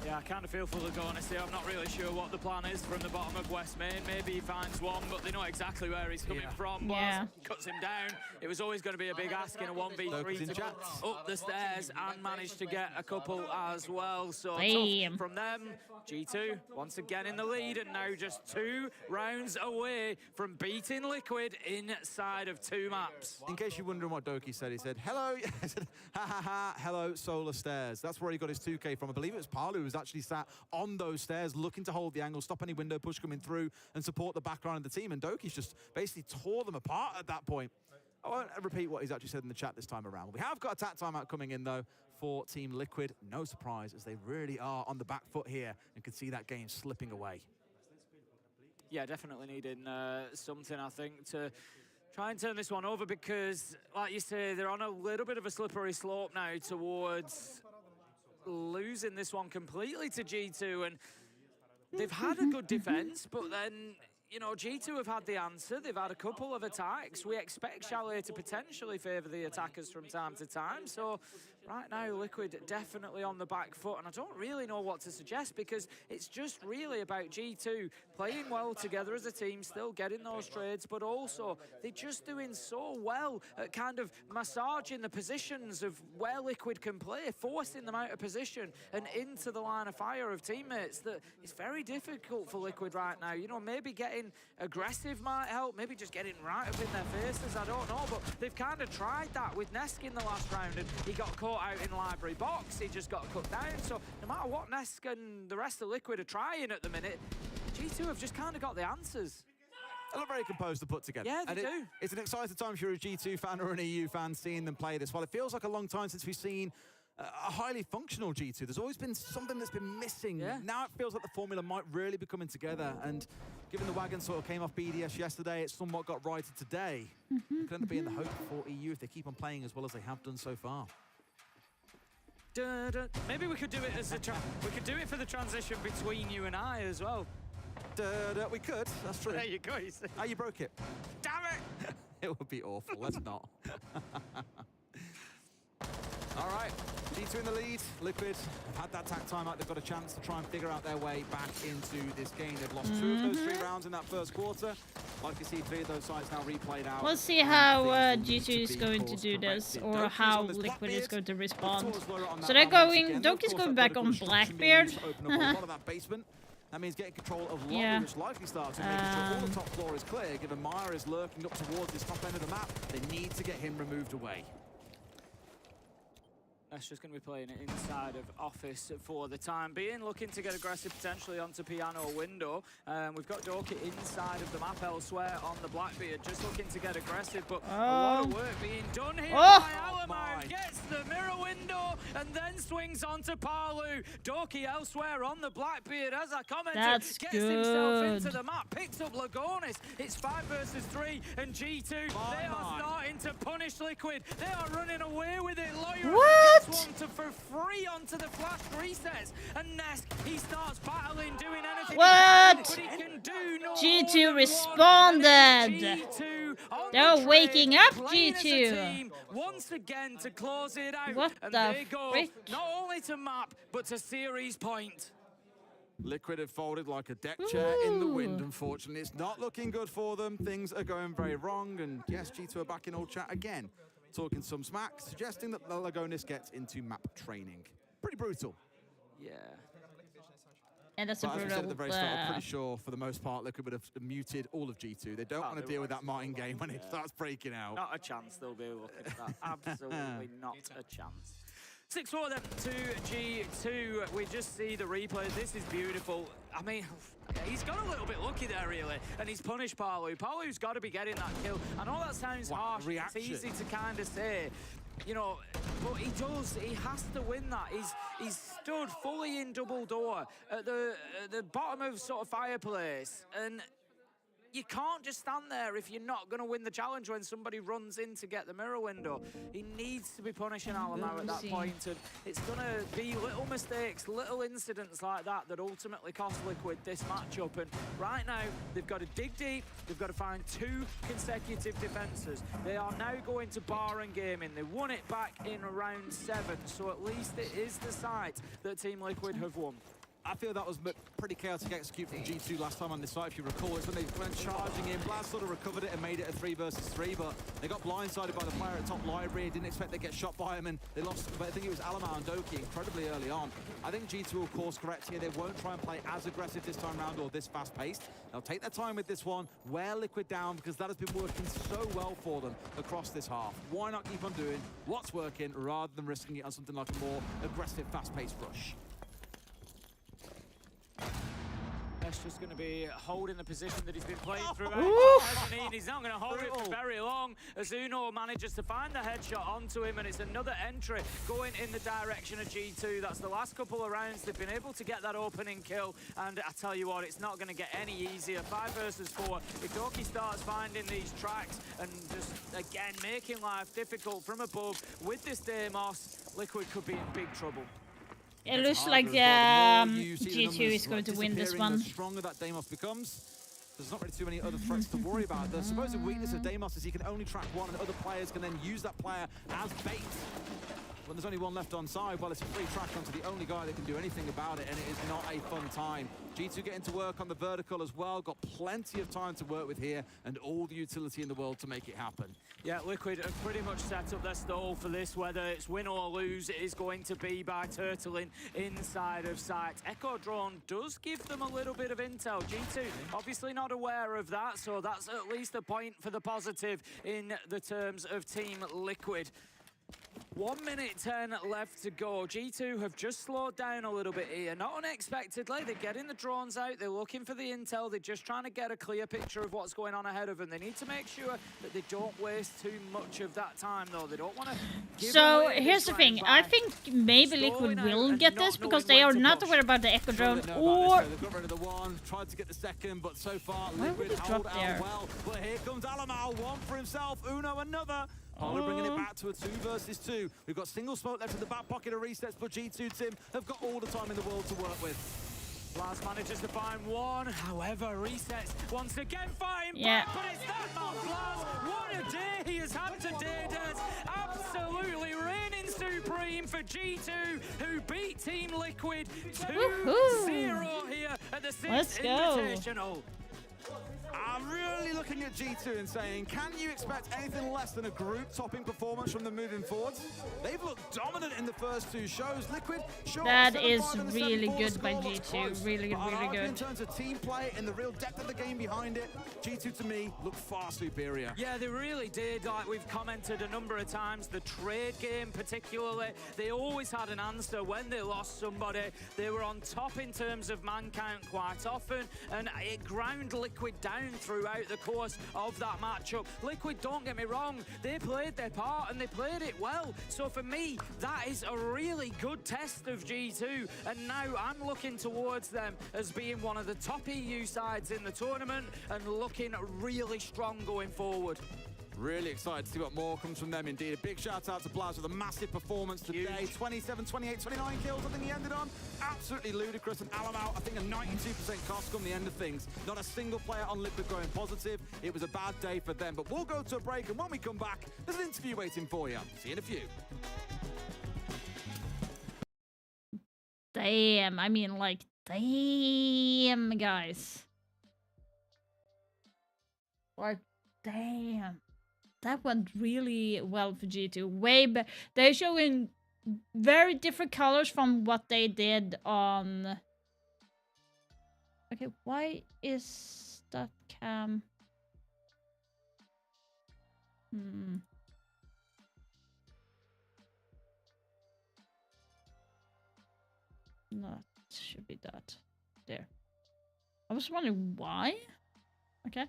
Yeah, I kind of feel for Lagonis here. I'm not really sure what the plan is from the bottom of West Main. Maybe he finds one, but they know exactly where he's coming from. Yeah. Cuts him down. It was always going to be a big ask in a 1v3 to go up the stairs and manage to get a couple as well. So tough from them. G2 once again in the lead, and now just 2 rounds away from beating Liquid inside of 2 maps. In case you're wondering what Doki said, he said, hello, I said, ha ha ha, hello, Solar Stairs. That's where he got his 2K from. I believe it was Palu who was actually sat on those stairs looking to hold the angle, stop any window push coming through, and support the backline of the team. And Doki's just basically tore them apart at that point. I won't repeat what he's actually said in the chat this time around. We have got a tap timeout coming in, though, for Team Liquid. No surprise, as they really are on the back foot here and could see that game slipping away. Yeah, definitely needing something, I think, to try and turn this one over, because, like you say, they're on a little bit of a slippery slope now towards losing this one completely to G2. And they've had a good defense, but then, you know, G2 have had the answer. They've had a couple of attacks. We expect Chalet to potentially favour the attackers from time to time. So right now, Liquid definitely on the back foot, and I don't really know what to suggest, because it's just really about G2 playing well together as a team, still getting those trades, but also they're just doing so well at kind of massaging the positions of where Liquid can play, forcing them out of position and into the line of fire of teammates. That it's very difficult for Liquid right now. You know, maybe getting aggressive might help, maybe just getting right up in their faces, I don't know, but they've kind of tried that with Nesk in the last round, and he got caught out in library box. He just got cut down. So no matter what Nesk and the rest of Liquid are trying at the minute, G2 have just kind of got the answers. look very composed to put together. Yeah, they and do. It's an exciting time if you're a G2 fan or an EU fan seeing them play this. Well, it feels like a long time since we've seen a highly functional G2. There's always been something that's been missing. Yeah. Now it feels like the formula might really be coming together. And given the wagon sort of came off BDS yesterday, it somewhat got righted today. It could end up being the hope for EU if they keep on playing as well as they have done so far. Maybe we could do it as a we could do it for the transition between you and I as well. We could. That's true. There you go. You see. Oh, you broke it. Damn it! It would be awful. Let's not. All right, G2 in the lead. Liquid have had that tack timeout. They've got a chance to try and figure out their way back into this game. They've lost 2 of those 3 rounds in that first quarter. Like you see, 3 of those sides now replayed out. We'll see how G2 is going to do this, or how Liquid is going to respond. So they're going, Doki's going back on Blackbeard. That means getting control of lobby, Yeah. which likely starts and making sure all the top floor is clear. Given Maya is lurking up towards this top end of the map, they need to get him removed away. That's just going to be playing it inside of Office for the time being, looking to get aggressive potentially onto Piano Window. We've got Doki inside of the map elsewhere on the Blackbeard, just looking to get aggressive, but a lot of work being done here by Alamo. Gets the mirror window and then swings onto Palu. Doki elsewhere on the Blackbeard, as I commented, That's gets himself into good. the map, picks up Lagonis. It's 5 versus 3, and G2, they are starting to punish Liquid. They are running away with it. Lawyer gets one for free onto the flash resets, and Nesk, he starts battling, doing anything What? but he can do no G2 more than responded. G2 on They're the waking train, up, playing as a G2. team once again to close it out. What and the they go frick? not only to map, but to series point. Liquid have folded like a deck chair in the wind, unfortunately. It's not looking good for them. Things are going very wrong, and yes, G2 are back in all chat again, talking some smack, suggesting that Lagonis gets into map training. Pretty brutal. Yeah. And that's a But as we said at the brutal. very start, I'm pretty sure for the most part Liquid would have muted all of G2. They don't want to deal with that Martin game when it starts breaking out. Not a chance they'll be looking at that. Absolutely not a chance. 6-4 then to G2. We just see the replay. This is beautiful. I mean, he's got a little bit lucky there, really, and he's punished Palu. Palu's got to be getting that kill. I know that sounds harsh. reaction. It's easy to kind of say, you know, but he does. He has to win that. He's stood fully in double door at the bottom of sort of fireplace, and you can't just stand there if you're not going to win the challenge when somebody runs in to get the mirror window. He needs to be punishing Alamo at that point, and it's going to be little mistakes, little incidents like that that ultimately cost Liquid this matchup. And right now, they've got to dig deep. They've got to find 2 consecutive defenses. They are now going to Baron Gaming. They won it back in round 7, so at least it is the site that Team Liquid have won. I feel that was pretty chaotic execute from G2 last time on this site, if you recall. It's when they went charging in. Blast sort of recovered it and made it a 3 versus 3, but they got blindsided by the player at top library. Didn't expect they'd get shot by him, and they lost, but I think it was Alamo and Doki incredibly early on. I think G2 will course correct here. They won't try and play as aggressive this time round or this fast-paced. They'll take their time with this one, wear Liquid down, because that has been working so well for them across this half. Why not keep on doing what's working rather than risking it on something like a more aggressive, fast-paced rush? That's just going to be holding the position that he's been playing throughout. He's not going to hold it for very long as Uno manages to find the headshot onto him, and it's another entry going in the direction of G2. That's the last couple of rounds. They've been able to get that opening kill, and I tell you what, it's not going to get any easier. 5 versus 4. If Doki starts finding these tracks and just, again, making life difficult from above with this Deimos, Liquid could be in big trouble. It looks like G2 is going to win this one. The stronger that Deimos becomes, there's not really too many other threats to worry about. The supposed weakness of Deimos is he can only track one, and other players can then use that player as bait. When there's only one left on side, well, it's a free track onto the only guy that can do anything about it, and it is not a fun time. G2 getting to work on the vertical as well, got plenty of time to work with here, and all the utility in the world to make it happen. Yeah, Liquid have pretty much set up their stall for this. Whether it's win or lose, it is going to be by turtling inside of sight. Echo Drone does give them a little bit of intel. G2 obviously not aware of that, so that's at least a point for the positive in the terms of Team Liquid. 1 minute 10 left to go. G2 have just slowed down a little bit here. Not unexpectedly, they're getting the drones out, they're looking for the intel, they're just trying to get a clear picture of what's going on ahead of them. They need to make sure that they don't waste too much of that time, though. They don't want to give So away here's the this thing. round I by think maybe Liquid will get this because they are not aware about the Echo Drone or... They've got rid of the one, tried to get the second, but so far Why would Liquid he hold drop out there? well. But here comes Alamau, one for himself, Uno another. Polar bringing it back to a 2 versus 2. We've got single smoke left in the back pocket of resets, but G2 Tim have got all the time in the world to work with. Blast manages to find one, however, resets once again fighting Yeah. back, but it's that man Blast. What a day he has had today, Des. Absolutely reigning supreme for G2, who beat Team Liquid 2-0 here at the 6th Let's go. Invitational. I'm really looking at G2 and saying, can you expect anything less than a group-topping performance from them moving forwards? They've looked dominant in the first 2 shows. Liquid, sure, That 7-5 is and a really 7-4 good by score looks G2. close. Really, But I'd really argue in good. terms of team play and the real depth of the game behind it, G2 to me look far superior. Yeah, they really did. Like we've commented a number of times, the trade game particularly, they always had an answer when they lost somebody. They were on top in terms of man count quite often, and it ground Liquid down throughout the course of that matchup. Liquid, don't get me wrong, they played their part and they played it well. So for me, that is a really good test of G2, and now I'm looking towards them as being one of the top EU sides in the tournament and looking really strong going forward. Really excited to see what more comes from them indeed. A big shout out to Blaz with a massive performance today. 27, 28, 29 kills I think he ended on. Absolutely ludicrous. And Alamau, I think a 92% cost come the end of things. Not a single player on Liquid going positive. It was a bad day for them. But we'll go to a break, and when we come back, there's an interview waiting for you. See you in a few. Damn, I mean, like, damn, guys. Like, damn. That went really well for G2. They're showing very different colors from what they did on... Okay, why is that cam... No, it should be that. There. I was wondering why. Okay.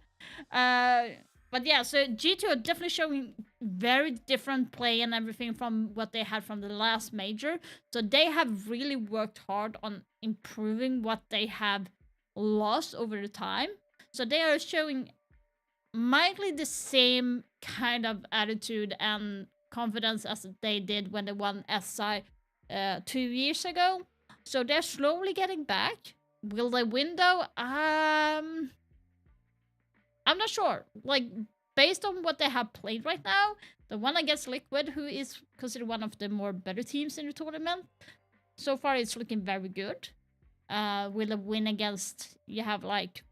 But yeah, so G2 are definitely showing very different play and everything from what they had from the last major. So they have really worked hard on improving what they have lost over the time. So they are showing mildly the same kind of attitude and confidence as they did when they won SI 2 years ago. So they're slowly getting back. Will they win though? I'm not sure. Like, based on what they have played right now, the one against Liquid, who is considered one of the more better teams in the tournament, so far it's looking very good. Will a win against, you have like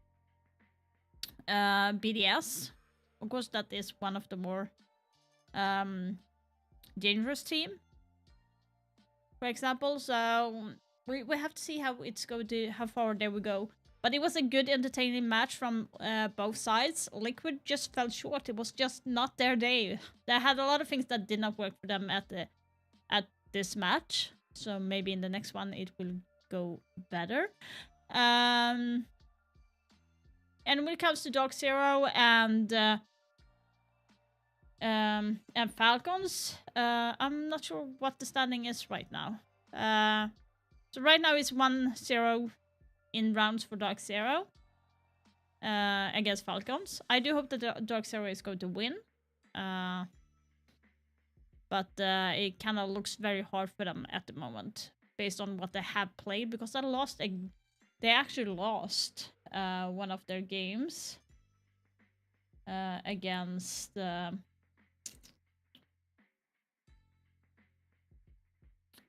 BDS. Of course, that is one of the more dangerous team, for example. So we have to see how it's going to, how far they will go. But it was a good, entertaining match from both sides. Liquid just fell short. It was just not their day. They had a lot of things that did not work for them at this match. So maybe in the next one it will go better. And when it comes to Dark Zero and Falcons, I'm not sure what the standing is right now. So right now it's 1-0 in rounds for Dark Zero against Falcons. I do hope that Dark Zero is going to win. But it kind of looks very hard for them at the moment, based on what they have played, because they actually lost one of their games against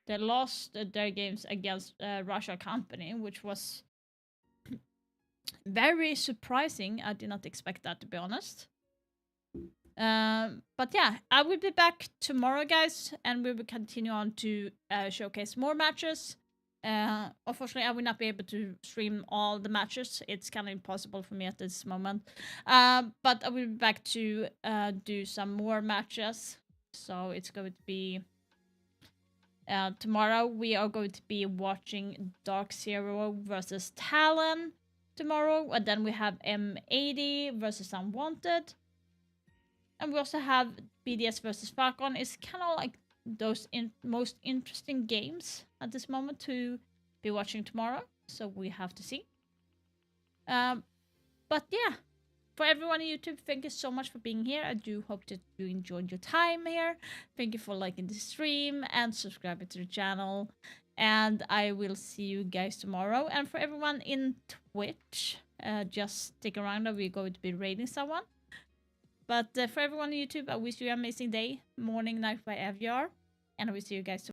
they lost their games against Russia Company, which was very surprising. I did not expect that, to be honest. But yeah, I will be back tomorrow, guys, and we will continue on to showcase more matches. Unfortunately, I will not be able to stream all the matches. It's kind of impossible for me at this moment. But I will be back to do some more matches. So it's going to be Tomorrow we are going to be watching Dark Zero versus Talon tomorrow, and then we have M80 versus Unwanted, and we also have BDS versus Falcon. It's kind of like those most interesting games at this moment to be watching tomorrow, so we have to see. But yeah, for everyone on YouTube, thank you so much for being here. I do hope that you enjoyed your time here. Thank you for liking the stream and subscribing to the channel. And I will see you guys tomorrow. And for everyone in Twitch, just stick around and we're going to be raiding someone. But for everyone on YouTube, I wish you an amazing day, morning, night, wherever you are. And I will see you guys tomorrow.